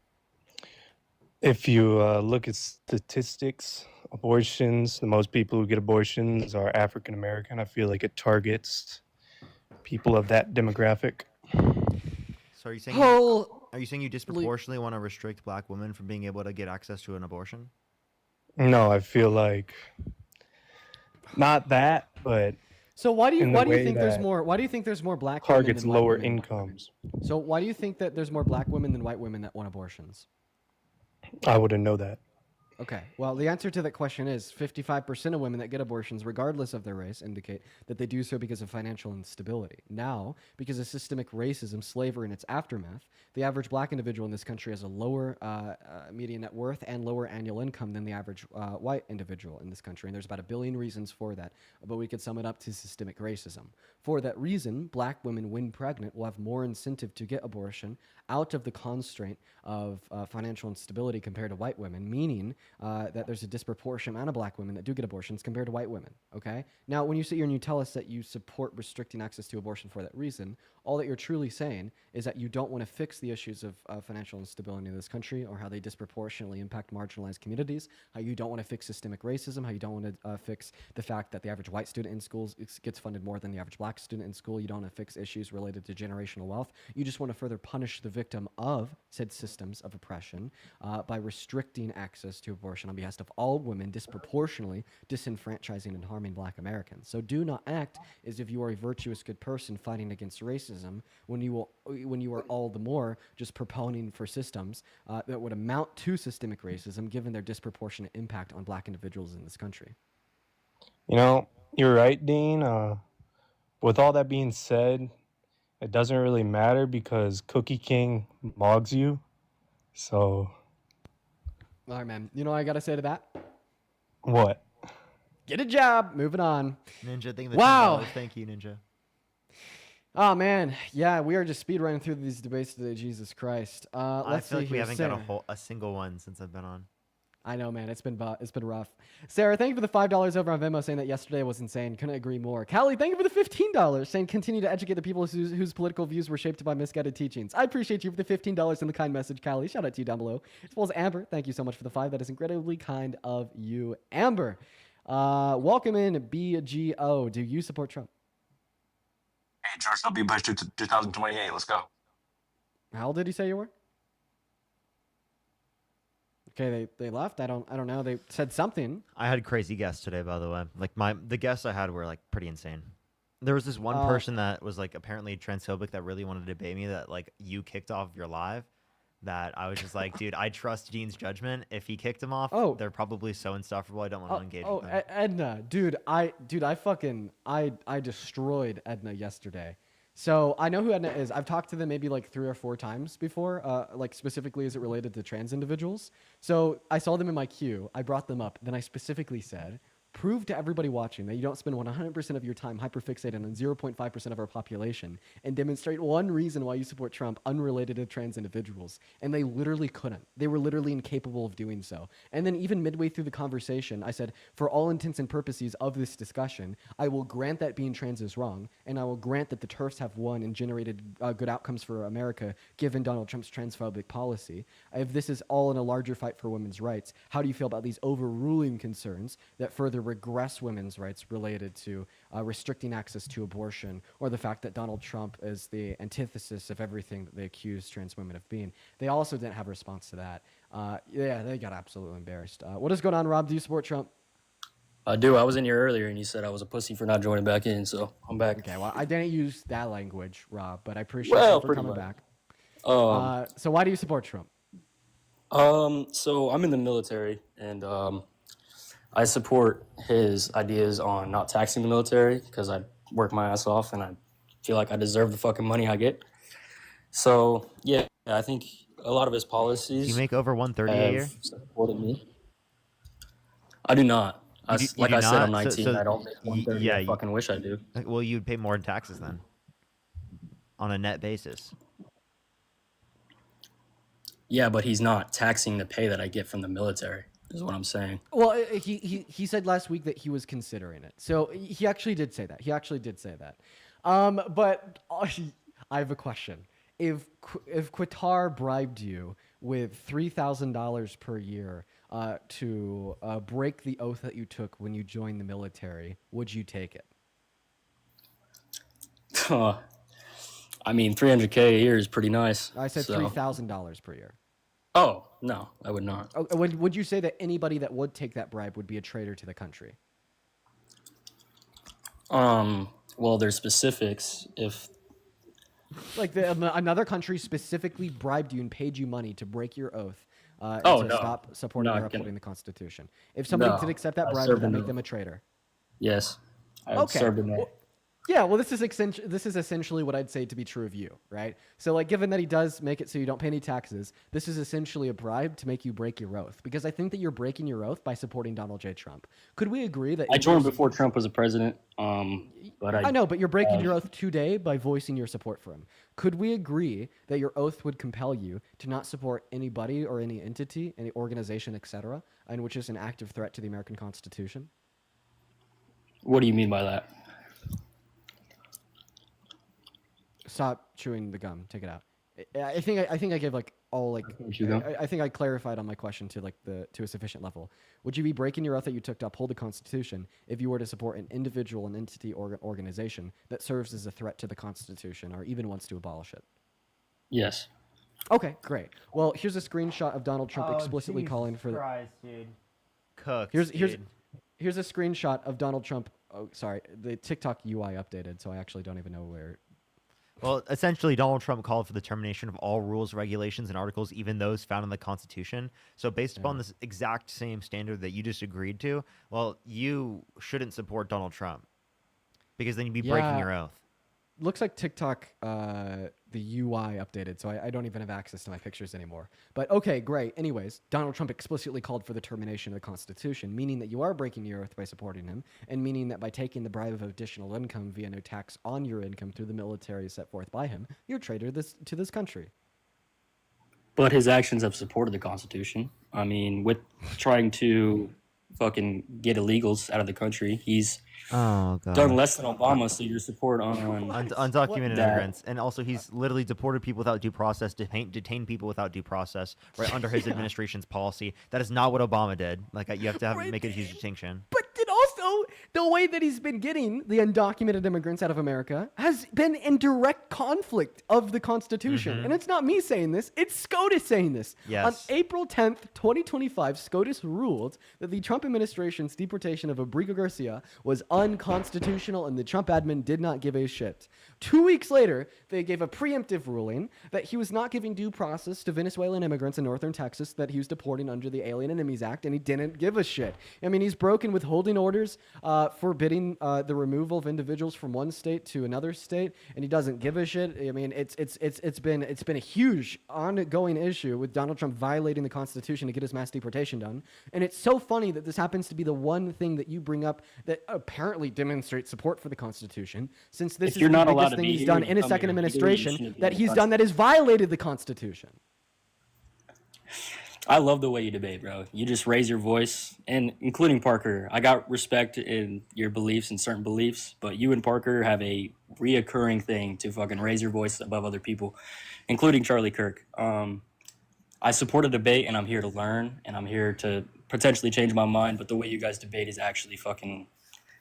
If you look at statistics, abortions, the most people who get abortions are African American. I feel like it targets people of that demographic. So are you saying you disproportionately want to restrict black women from being able to get access to an abortion? No, I feel like not that, but so why do you think there's that more? Why do you think there's more black women targets than white lower women? incomes? So why do you think that there's more black women than white women that want abortions? I wouldn't know that. Okay. Well, the answer to that question is 55% of women that get abortions, regardless of their race, indicate that they do so because of financial instability. Now, because of systemic racism, slavery, and its aftermath, the average black individual in this country has a lower median net worth and lower annual income than the average white individual in this country. And there's about 1 billion reasons for that, but we could sum it up to systemic racism. For that reason, black women, when pregnant, will have more incentive to get abortion out of the constraint of financial instability compared to white women, meaning that there's a disproportionate amount of black women that do get abortions compared to white women, okay? Now, when you sit here and you tell us that you support restricting access to abortion for that reason, all that you're truly saying is that you don't want to fix the issues of financial instability in this country or how they disproportionately impact marginalized communities, how you don't want to fix systemic racism, how you don't want to fix the fact that the average white student in schools gets funded more than the average black student in school. You don't want to fix issues related to generational wealth. You just want to further punish the victim of said systems of oppression by restricting access to abortion on behalf of all women, disproportionately disenfranchising and harming black Americans. So do not act as if you are a virtuous good person fighting against racism when you are all the more just proponing for systems that would amount to systemic racism given their disproportionate impact on black individuals in this country. You know, you're right, Dean. With all that being said, it doesn't really matter because Cookie King mogs you. So All right, man. You know what I got to say to that? what? Get a job. Moving on. Ninja, thank you. Wow. Thank you, Ninja. Oh, man. Yeah, we are just speed running through these debates today. Jesus Christ. I Let's feel see like we here. haven't Sarah. got a single one since I've been on. I know, man. It's been rough. Sarah, thank you for the $5 over on Venmo saying that yesterday was insane. Couldn't agree more. Callie, thank you for the $15 saying continue to educate the people whose political views were shaped by misguided teachings. I appreciate you for the $15 and the kind message, Callie. Shout out to you down below. As well as Amber, thank you so much for the 5. That is incredibly kind of you, Amber. Welcome in, BGO. Do you support Trump? Hey, George W. Bush 2028. Let's go. How old did he say you were? Okay, they left. I don't know. They said something. I had crazy guests today, by the way. Like the guests I had were like pretty insane. There was this one person that was like apparently transphobic that really wanted to debate me that like you kicked off your live. That I was just like, dude, I trust Dean's judgment. If he kicked him off, they're probably so insufferable. I don't want to engage with them. Edna, dude, I destroyed Edna yesterday. So I know who Edna is. I've talked to them maybe like 3 or 4 times before, like specifically as it related to trans individuals. So I saw them in my queue. I brought them up. Then I specifically said, prove to everybody watching that you don't spend 100% of your time hyperfixated on 0.5% of our population and demonstrate one reason why you support Trump unrelated to trans individuals. And they literally couldn't. They were literally incapable of doing so. And then even midway through the conversation, I said, for all intents and purposes of this discussion, I will grant that being trans is wrong, and I will grant that the TERFs have won and generated good outcomes for America given Donald Trump's transphobic policy. If this is all in a larger fight for women's rights, how do you feel about these overruling concerns that further regress women's rights related to restricting access to abortion, or the fact that Donald Trump is the antithesis of everything that they accuse trans women of being? They also didn't have a response to that. Yeah, they got absolutely embarrassed. What is going on, Rob? Do you support Trump? I do. I was in here earlier, and you said I was a pussy for not joining back in, so I'm back. Okay, well, I didn't use that language, Rob, but I appreciate you for coming back. So why do you support Trump? So I'm in the military, and I support his ideas on not taxing the military because I work my ass off and I feel like I deserve the fucking money I get. So yeah, I think a lot of his policies. You make over 130 a year? Supported me. I do not. I said, I'm 19. I don't make 130. Yeah, I fucking wish I do. Well, you'd pay more in taxes then, on a net basis. Yeah, but he's not taxing the pay that I get from the military, is what I'm saying. Well, he said last week that he was considering it. So he actually did say that. But I have a question. If Qatar bribed you with $3,000 per year to break the oath that you took when you joined the military, would you take it? I mean, $300K a year is pretty nice. I said $3,000 per year. Oh, no, I would not. Would you say that anybody that would take that bribe would be a traitor to the country? Well, there's specifics. If like another country specifically bribed you and paid you money to break your oath stop supporting or upholding the Constitution. If somebody did accept that bribe, would that make them a traitor? Yes. I served in that. Well, this is essentially what I'd say to be true of you, right? So, like, given that he does make it so you don't pay any taxes, this is essentially a bribe to make you break your oath. Because I think that you're breaking your oath by supporting Donald J. Trump. Could we agree that I joined before Trump was a president? But I know, but you're breaking your oath today by voicing your support for him. Could we agree that your oath would compel you to not support anybody or any entity, any organization, etc., and which is an active threat to the American Constitution? What do you mean by that? Stop chewing the gum. Take it out. I think I gave like all like. I think I clarified on my question to like to a sufficient level. Would you be breaking your oath that you took to uphold the Constitution if you were to support an individual, an entity, or organization that serves as a threat to the Constitution or even wants to abolish it? Yes. Okay, great. Well, here's a screenshot of Donald Trump explicitly calling for. Christ, dude. Cooked. Here's a screenshot of Donald Trump. Oh, sorry, the TikTok UI updated, so I actually don't even know where. Well, essentially, Donald Trump called for the termination of all rules, regulations, and articles, even those found in the Constitution. So based upon this exact same standard that you just agreed to, well, you shouldn't support Donald Trump because then you'd be breaking your oath. Looks like TikTok, the UI updated, so I don't even have access to my pictures anymore. But okay, great. Anyways, Donald Trump explicitly called for the termination of the Constitution, meaning that you are breaking your oath by supporting him, and meaning that by taking the bribe of additional income via no tax on your income through the military set forth by him, you're a traitor to this country. But his actions have supported the Constitution. I mean, with trying to fucking get illegals out of the country, he's done less than Obama, so your support on undocumented immigrants, and also he's literally deported people without due process, detained people without due process, right under his administration's policy. That is not what Obama did. Like you have to make a huge distinction. But did also also, the way that he's been getting the undocumented immigrants out of America has been in direct conflict of the Constitution. And it's not me saying this, it's SCOTUS saying this. Yes. On April 10th, 2025, SCOTUS ruled that the Trump administration's deportation of Abrigo Garcia was unconstitutional and the Trump admin did not give a shit. 2 weeks later, they gave a preemptive ruling that he was not giving due process to Venezuelan immigrants in northern Texas that he was deporting under the Alien Enemies Act, and he didn't give a shit. I mean, he's broken withholding orders forbidding the removal of individuals from one state to another state, and he doesn't give a shit. I mean, it's been a huge ongoing issue with Donald Trump violating the Constitution to get his mass deportation done. And it's so funny that this happens to be the one thing that you bring up that apparently demonstrates support for the Constitution, since this If is you're the not allowed biggest to thing be he's here, done you in a come second here. Legally, you administration shouldn't be that in he's the done that has violated the Constitution. I love the way you debate, bro. You just raise your voice, and including Parker, I got respect in your beliefs and certain beliefs, but you and Parker have a reoccurring thing to fucking raise your voice above other people, including Charlie Kirk. I support a debate, and I'm here to learn, and I'm here to potentially change my mind, but the way you guys debate is actually fucking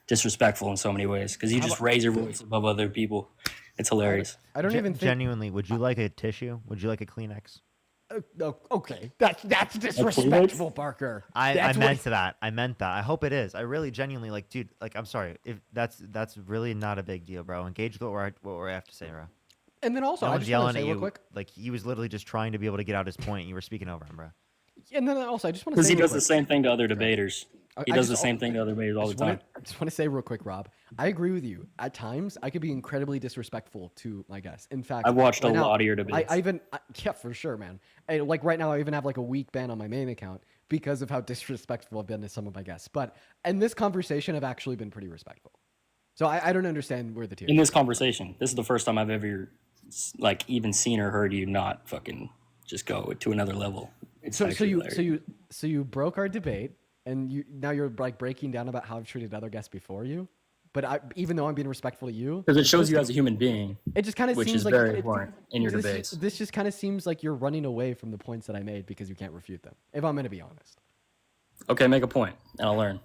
disrespectful in so many ways, because you just raise your voice above other people. It's hilarious. I don't even think... Genuinely, would you like a tissue? Would you like a Kleenex? Okay, that's disrespectful, Parker. I That's meant what- that. I meant that. I hope it is. I really genuinely like, dude. Like, I'm sorry if that's really not a big deal, bro. Engage with what I have to say, bro. And then also, No I one's just want yelling to say at real you. quick. Like, he was literally just trying to be able to get out his point, and you were speaking over him, bro. And then also, I just want to Because say he real does the quick. same thing to other debaters. He I does the just- same thing to other debaters all the time. I just want to say real quick, Rob. I agree with you. At times, I could be incredibly disrespectful to my guests. In fact, I've watched a right now, lot of your debates. Yeah, for sure, man. And like right now, I even have like a week ban on my main account because of how disrespectful I've been to some of my guests. But in this conversation, I've actually been pretty respectful. So I don't understand where the tears. In this conversation, this is the first time I've ever like even seen or heard you not fucking just go to another level. It's So actually hilarious. you broke our debate, and now you're like breaking down about how I've treated other guests before you. But even though I'm being respectful to you, Because it shows you as a human being. it just kind of which seems is like very important in your this, debates. This just kind of seems like you're running away from the points that I made because you can't refute them. If I'm going to be honest. Okay, make a point, and I'll learn.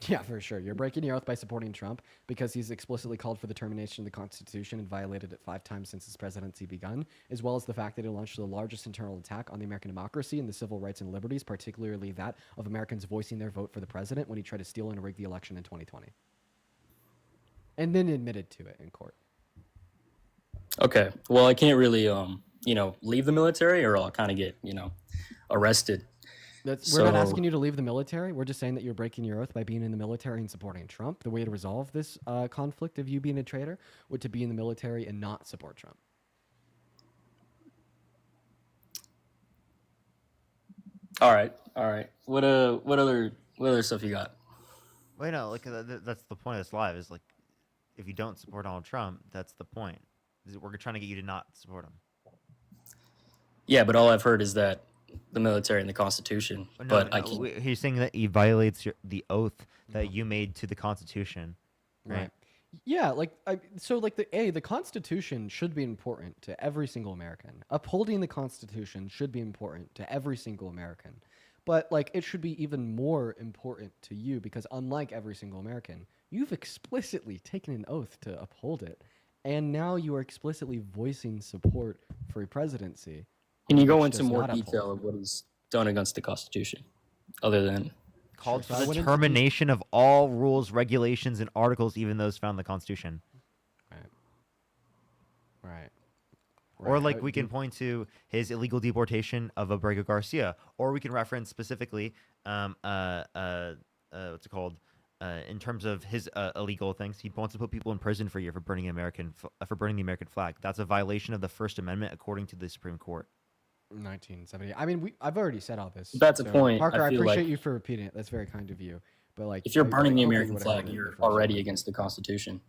Yeah, for sure. You're breaking your oath by supporting Trump because he's explicitly called for the termination of the Constitution and violated it 5 times since his presidency begun, as well as the fact that he launched the largest internal attack on the American democracy and the civil rights and liberties, particularly that of Americans voicing their vote for the president when he tried to steal and rig the election in 2020. And then admitted to it in court. Okay, well, I can't really, leave the military, or I'll kind of get, arrested. We're not asking you to leave the military. We're just saying that you're breaking your oath by being in the military and supporting Trump. The way to resolve this conflict of you being a traitor would to be in the military and not support Trump. All right. What other stuff you got? Wait, no, like that's the point of this live is like, if you don't support Donald Trump, that's the point. We're trying to get you to not support him. Yeah, but all I've heard is that the military and the Constitution. I can't. He's saying that he violates the oath that you made to the Constitution, right? Yeah, the Constitution should be important to every single American. Upholding the Constitution should be important to every single American. But it should be even more important to you because unlike every single American, you've explicitly taken an oath to uphold it. And now you are explicitly voicing support for a presidency. Can you go which into does more not detail uphold. of what he's done against the Constitution, other than Called Sure, for so I the went into termination of all rules, regulations, and articles, even those found in the Constitution. Right. Or we can point to his illegal deportation of Abrego Garcia, or we can reference specifically, what's it called, in terms of his illegal things. He wants to put people in prison for a year for burning the American flag. That's a violation of the First Amendment, according to the Supreme Court. 1970. I mean, I've already said all this. That's a point. Parker, I I feel appreciate like you for repeating it. That's very kind of you. But if you're burning the hopefully American whatever flag, the you're difference already is. against the Constitution.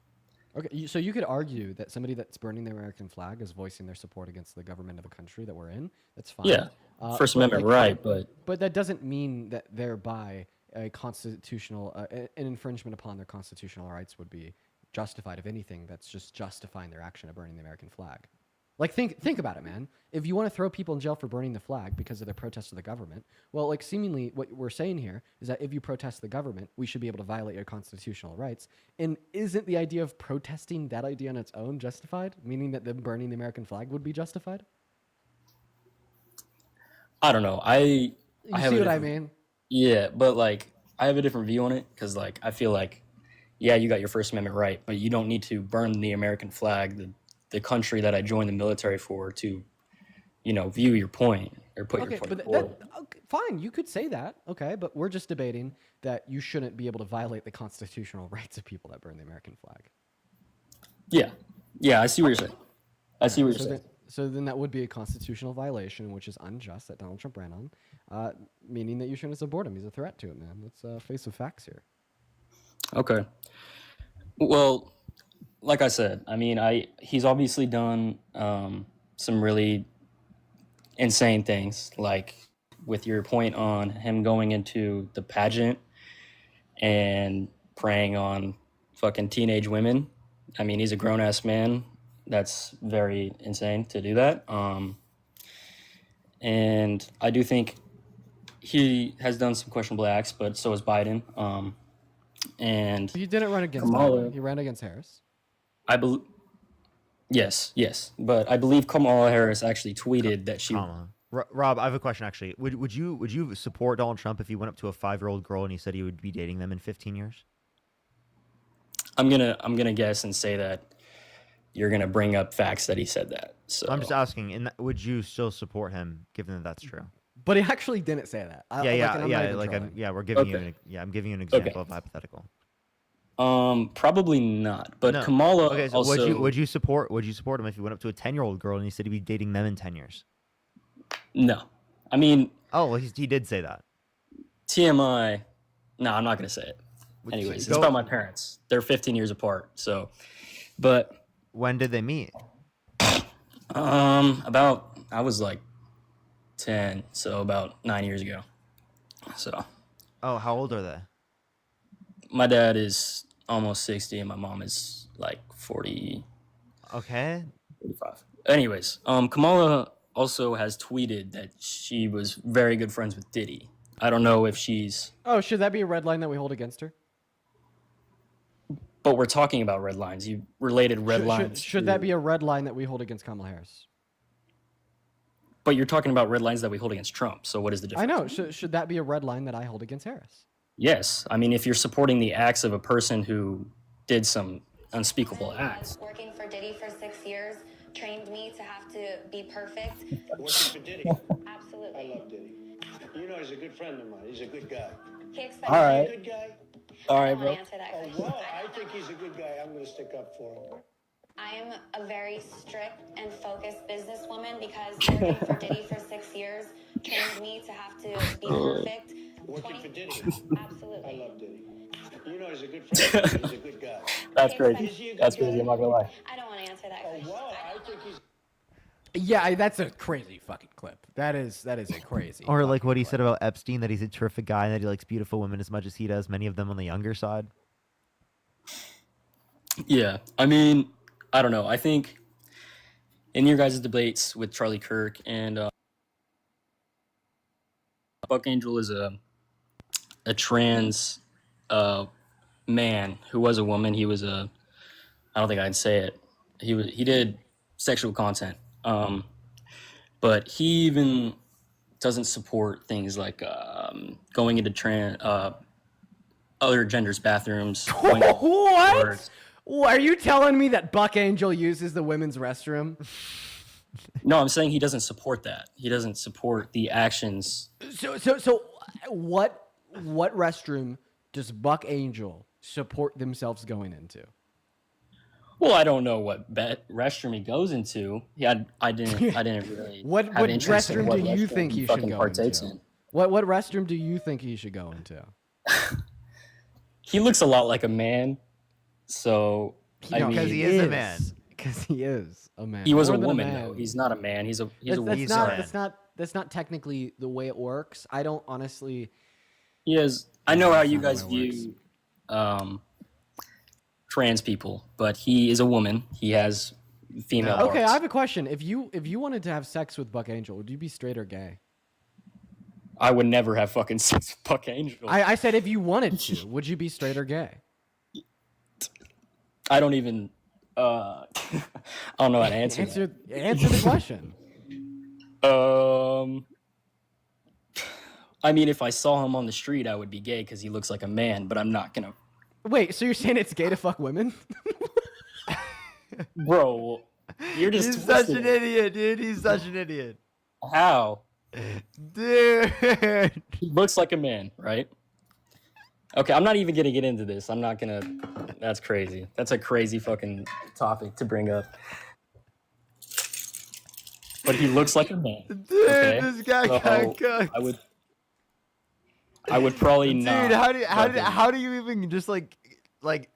Okay, so you could argue that somebody that's burning the American flag is voicing their support against the government of the country that we're in. That's fine. Yeah, First Amendment, right? But that doesn't mean that thereby a constitutional an infringement upon their constitutional rights would be justified. If anything, that's just justifying their action of burning the American flag. Like, think about it, man. If you want to throw people in jail for burning the flag because of their protest of the government, well, like, seemingly what we're saying here is that if you protest the government, we should be able to violate your constitutional rights. And isn't the idea of protesting that idea on its own justified? Meaning that them burning the American flag would be justified? I don't know. You have see a what I different- mean? Yeah, but like I have a different view on it because like I feel like, yeah, you got your First Amendment right, but you don't need to burn the American flag, the country that I joined the military for, to, view your point or put Okay, your point but forward. okay, fine, you could say that, okay, but we're just debating that you shouldn't be able to violate the constitutional rights of people that burn the American flag. Yeah, I see what you're saying. I see what So you're then, saying. so then that would be a constitutional violation, which is unjust that Donald Trump ran on, meaning that you shouldn't support him. He's a threat to it, man. Let's face the facts here. Okay. Well, like I said, I mean, he's obviously done some really insane things, like with your point on him going into the pageant and preying on fucking teenage women. I mean, he's a grown ass man. That's very insane to do that. And I do think he has done some questionable acts, but so has Biden. And He didn't run against Kamala. Biden. He ran against Harris. I believe. Yes, but I believe Kamala Harris actually tweeted that she. Rob, I have a question actually. Would you support Donald Trump if he went up to a 5-year-old girl and he said he would be dating them in 15 years? I'm gonna guess and say that you're gonna bring up facts that he said that. So I'm just asking, would you still support him given that that's true? But he actually didn't say that. I'm giving you an example of hypothetical. Probably not. But No. Kamala Okay, so also. would you support him if he went up to a 10-year-old girl and he said he'd be dating them in 10 years? No, I mean. Oh, well, he did say that. TMI. No, I'm not gonna say it. Anyways, it's about my parents. They're 15 years apart. So, but when did they meet? About I was like 10, so about 9 years ago. So. Oh, how old are they? My dad is almost 60 and my mom is like 40. Okay. 45. Anyways, Kamala also has tweeted that she was very good friends with Diddy. I don't know if she's. Oh, should that be a red line that we hold against her? But we're talking about red lines. You related red lines. Should that be a red line that we hold against Kamala Harris? But you're talking about red lines that we hold against Trump. So what is the difference? I know. Should that be a red line that I hold against Harris? Yes. I mean, if you're supporting the acts of a person who did some unspeakable acts. Working for Diddy for 6 years trained me to have to be perfect. Working for Diddy. Absolutely. I love Diddy. You know, he's a good friend of mine. He's a good guy. He expects All right. Is he a good guy? All right, I don't bro. want to answer that question. Well, I think he's a good guy. I'm going to stick up for him. I am a very strict and focused businesswoman because working for Diddy for 6 years trained me to have to be perfect. Working for Diddy. Absolutely. I love Diddy. You know, he's a good friend of mine. He's a good guy. That's Is crazy. he a good That's guy? crazy. I'm not gonna lie. I don't want to answer that question. Well, I think he's. Yeah, that's a crazy fucking clip. That is a crazy. Or like what he said about Epstein, that he's a terrific guy and that he likes beautiful women as much as he does, many of them on the younger side. Yeah. I mean, I don't know. I think in your guys' debates with Charlie Kirk and Buck Angel is a trans man who was a woman. He was a, I don't think I'd say it. He did sexual content. But he even doesn't support things like going into other genders' bathrooms. What? Are you telling me that Buck Angel uses the women's restroom? No, I'm saying he doesn't support that. He doesn't support the actions. So what restroom does Buck Angel support themselves going into? Well, I don't know what restroom he goes into. Yeah, I didn't really. What have interest in restroom what do you think he should fucking go partakes into? in. What restroom do you think he should go into? He looks a lot like a man, so Because he is a man. Because he is a man. He was a More than woman, man. though. He's not a man. He's a That's woman. that's not technically the way it works. I don't honestly. He is. I know how That's you not the guys way it view trans people, but he is a woman. He has female Okay, parts. I have a question. If you wanted to have sex with Buck Angel, would you be straight or gay? I would never have fucking sex with Buck Angel. I said if you wanted to, would you be straight or gay? I don't even. I don't know how to answer Answer the question. I mean, if I saw him on the street, I would be gay because he looks like a man. But I'm not gonna. Wait, so you're saying it's gay to fuck women? Bro, you're just. He's such twisting an it. idiot, dude. He's such an idiot. How? Dude. He looks like a man, right? Okay, I'm not even gonna get into this. I'm not gonna. That's crazy. That's a crazy fucking topic to bring up. But he looks like a man. Dude, okay? this guy So got cooked. I would probably not. Dude, how do you even just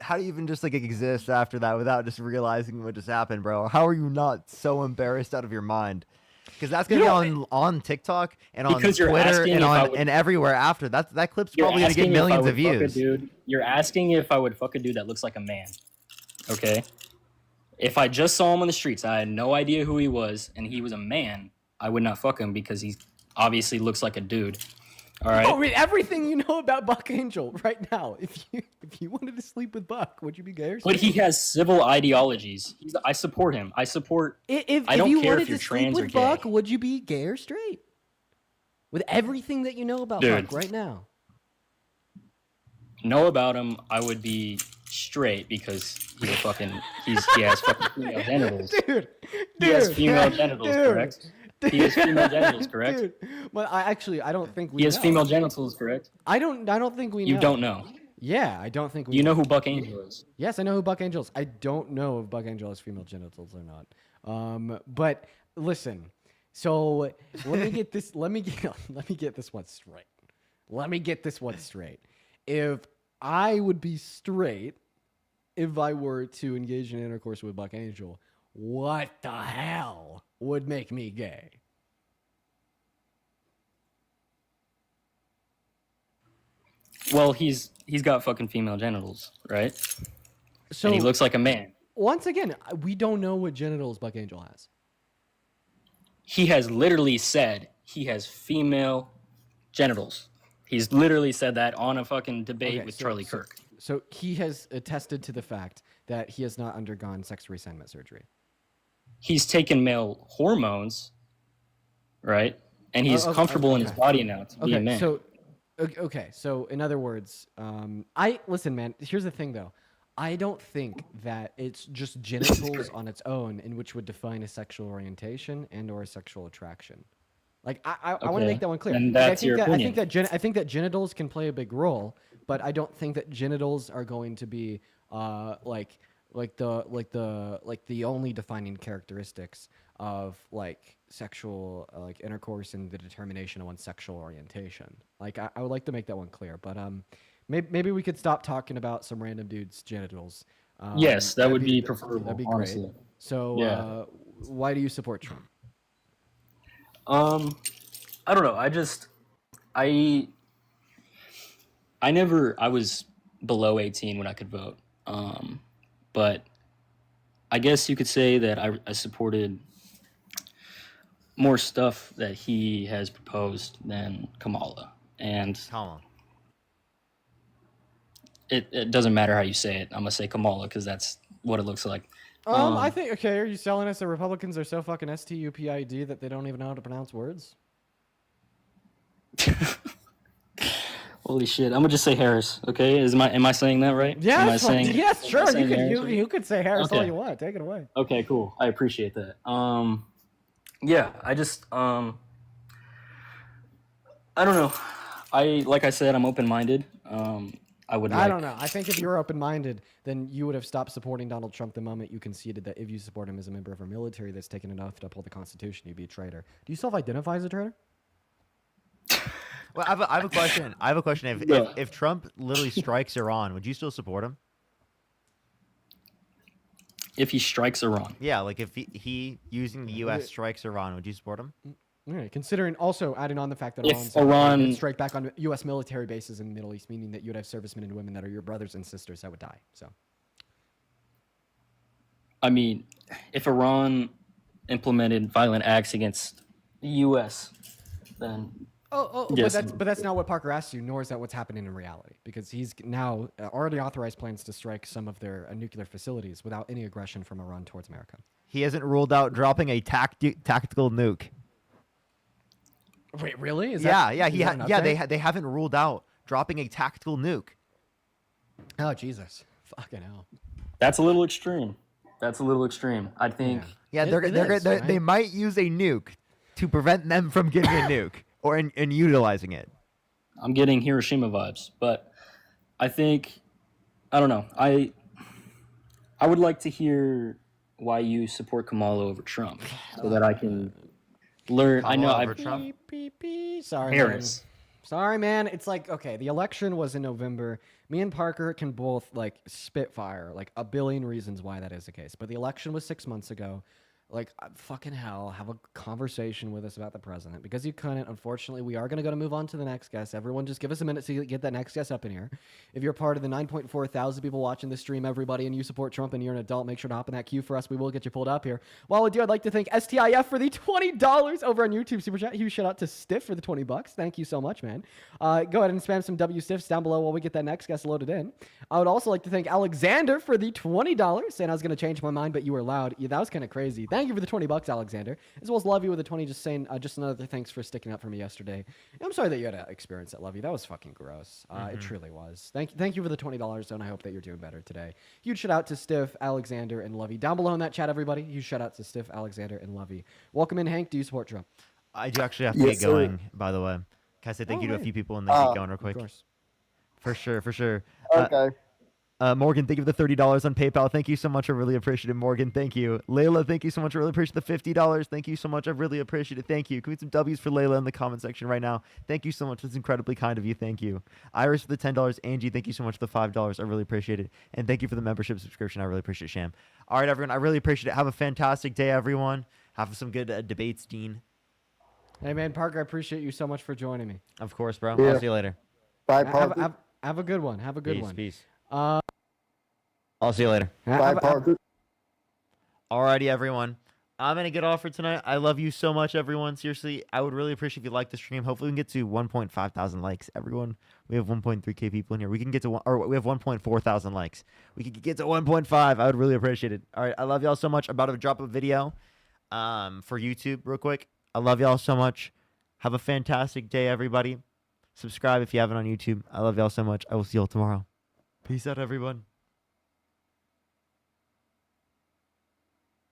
how do you even just exist after that without just realizing what just happened, bro? How are you not so embarrassed out of your mind? Because that's gonna be on TikTok and on Because you're Twitter asking and if I on would- and everywhere after. That clip's You're probably gonna get asking if I millions would of views. fuck a dude. You're asking if I would fuck a dude that looks like a man. Okay? If I just saw him on the streets, I had no idea who he was, and he was a man, I would not fuck him because he obviously looks like a dude. All right? Oh, read everything you know about Buck Angel right now. If you wanted to sleep with Buck, would you be gay or But he straight? has civil ideologies. I support him. I support. I don't you care wanted if you're to sleep trans or with gay. Buck, would you be gay or straight? With everything that you know about Dude. Buck right now. Know about him, I would be straight because he's a fucking. He has fucking female genitals. Dude, He has dude, female genitals, dude, correct? He has female genitals, correct? Dude, well, I don't think we. He has know. female genitals, correct? I don't think we know. You don't know. Yeah, I don't think we. You know who Buck Angel is? Yes, I know who Buck Angel is. I don't know if Buck Angel has female genitals or not. But listen. So let me get this. Let me get this one straight. Let me get this one straight. If I would be straight, if I were to engage in intercourse with Buck Angel, what the hell would make me gay? Well, he's got fucking female genitals, right? So And he looks like a man. Once again, we don't know what genitals Buck Angel has. He has literally said he has female genitals. He's literally said that on a fucking debate with Charlie Kirk. So he has attested to the fact that he has not undergone sex reassignment surgery. He's taken male hormones, right? And he's comfortable in his body now to be a man. So in other words, listen, man. Here's the thing, though. I don't think that it's just genitals on its own in which would define a sexual orientation and/or a sexual attraction. Like I want to make that one clear. And Like, that's your opinion. I think that genitals can play a big role, but I don't think that genitals are going to be like the only defining characteristics of like sexual like intercourse and the determination of one's sexual orientation. Like I would like to make that one clear, but maybe we could stop talking about some random dude's genitals. Yes, that would be preferable. That'd be honestly. great. So Yeah. why do you support Trump? I don't know. I was below 18 when I could vote. But I guess you could say that I supported more stuff that he has proposed than Kamala. And it doesn't matter how you say it. I'm going to say Kamala because that's what it looks like. I think, okay, are you selling us that Republicans are so fucking stupid that they don't even know how to pronounce words? Holy shit. I'm going to just say Harris, okay? Am I saying that right? Yeah, Am I saying, yes, sure. am I saying You Harris could, right? you could say Harris all Okay. you want. Take it away. Okay, cool. I appreciate that. Yeah, I just I don't know. Like I said, I'm open-minded. I don't know. I think if you were open-minded, then you would have stopped supporting Donald Trump the moment you conceded that if you support him as a member of our military that's taken an oath to uphold the Constitution, you'd be a traitor. Do you self-identify as a traitor? Well, I have a question. If Trump literally strikes Iran, would you still support him? If he strikes Iran. Yeah, like if he using the U.S. strikes Iran, would you support him? Right. Considering also adding on the fact that If Iran Iran- would strike back on U.S. military bases in the Middle East, meaning that you'd have servicemen and women that are your brothers and sisters that would die. So I mean, if Iran implemented violent acts against the U.S., then yes. but that's not what Parker asked you, nor is that what's happening in reality, because he's now already authorized plans to strike some of their nuclear facilities without any aggression from Iran towards America. He hasn't ruled out dropping a tactical nuke. Wait, really? Is Yeah, that, they haven't ruled out dropping a tactical nuke. Oh Jesus, fucking hell. That's a little extreme. I think. Yeah, they might use a nuke to prevent them from getting a nuke or in utilizing it. I'm getting Hiroshima vibes, but I think I don't know. I would like to hear why you support Kamala over Trump, so that I can learn. Kamala I know over I've Trump? Sorry, Harris. man. Sorry, man. It's like, okay, the election was in November. Me and Parker can both like spitfire like a billion reasons why that is the case. But the election was 6 months ago. Like, fucking hell, have a conversation with us about the president, because you couldn't. Unfortunately, we are going to move on to the next guest. Everyone, just give us a minute to get that next guest up in here. If you're part of the 9.4 thousand people watching the stream, everybody, and you support Trump and you're an adult, make sure to hop in that queue for us. We will get you pulled up here. While we do, I'd like to thank STIF for the $20 over on YouTube Super Chat. Huge shout out to Stiff for the $20. Thank you so much, man. Go ahead and spam some W Stiffs down below while we get that next guest loaded in. I would also like to thank Alexander for the $20, saying I was going to change my mind, but you were loud. Yeah, that was kind of crazy. Thank you for the $20, Alexander, as well as Lovey with the 20, just saying just another thanks for sticking up for me yesterday. I'm sorry that you had to experience that, Lovey. That was fucking gross. It truly was. Thank you for the $20, and I hope that you're doing better today. Huge shout out to Stiff, Alexander, and Lovey down below in that chat, everybody. Huge shout out to Stiff, Alexander, and Lovey. Welcome in, Hank. Do you support Trump? I do actually have to get going, by the way. Can I say thank you to a few people and then get going real quick? Of course. For sure. Okay. Morgan, thank you for the $30 on PayPal. Thank you so much. I really appreciate it, Morgan. Thank you. Layla, thank you so much. I really appreciate the $50. Thank you so much. I really appreciate it. Thank you. Can we get some W's for Layla in the comment section right now? Thank you so much. That's incredibly kind of you. Thank you. Iris for the $10. Angie, thank you so much for the $5. I really appreciate it. And thank you for the membership subscription. I really appreciate it, Sham. All right, everyone. I really appreciate it. Have a fantastic day, everyone. Have some good debates, Dean. Hey, man, Parker, I appreciate you so much for joining me. Of course, bro. Yeah. I'll see you later. Bye, Parker. Have a good one. Have a good one. Peace. I'll see you later. Bye, Parker. Alrighty, everyone. I'm going to get off for tonight. I love you so much, everyone. Seriously, I would really appreciate if you like the stream. Hopefully, we can get to 1.5 thousand likes. Everyone, we have 1.3K people in here. We can get to we have 1.4 thousand likes. We can get to 1.5. I would really appreciate it. All right, I love y'all so much. I'm about to drop a video for YouTube real quick. I love y'all so much. Have a fantastic day, everybody. Subscribe if you haven't on YouTube. I love y'all so much. I will see y'all tomorrow. Peace out, everyone.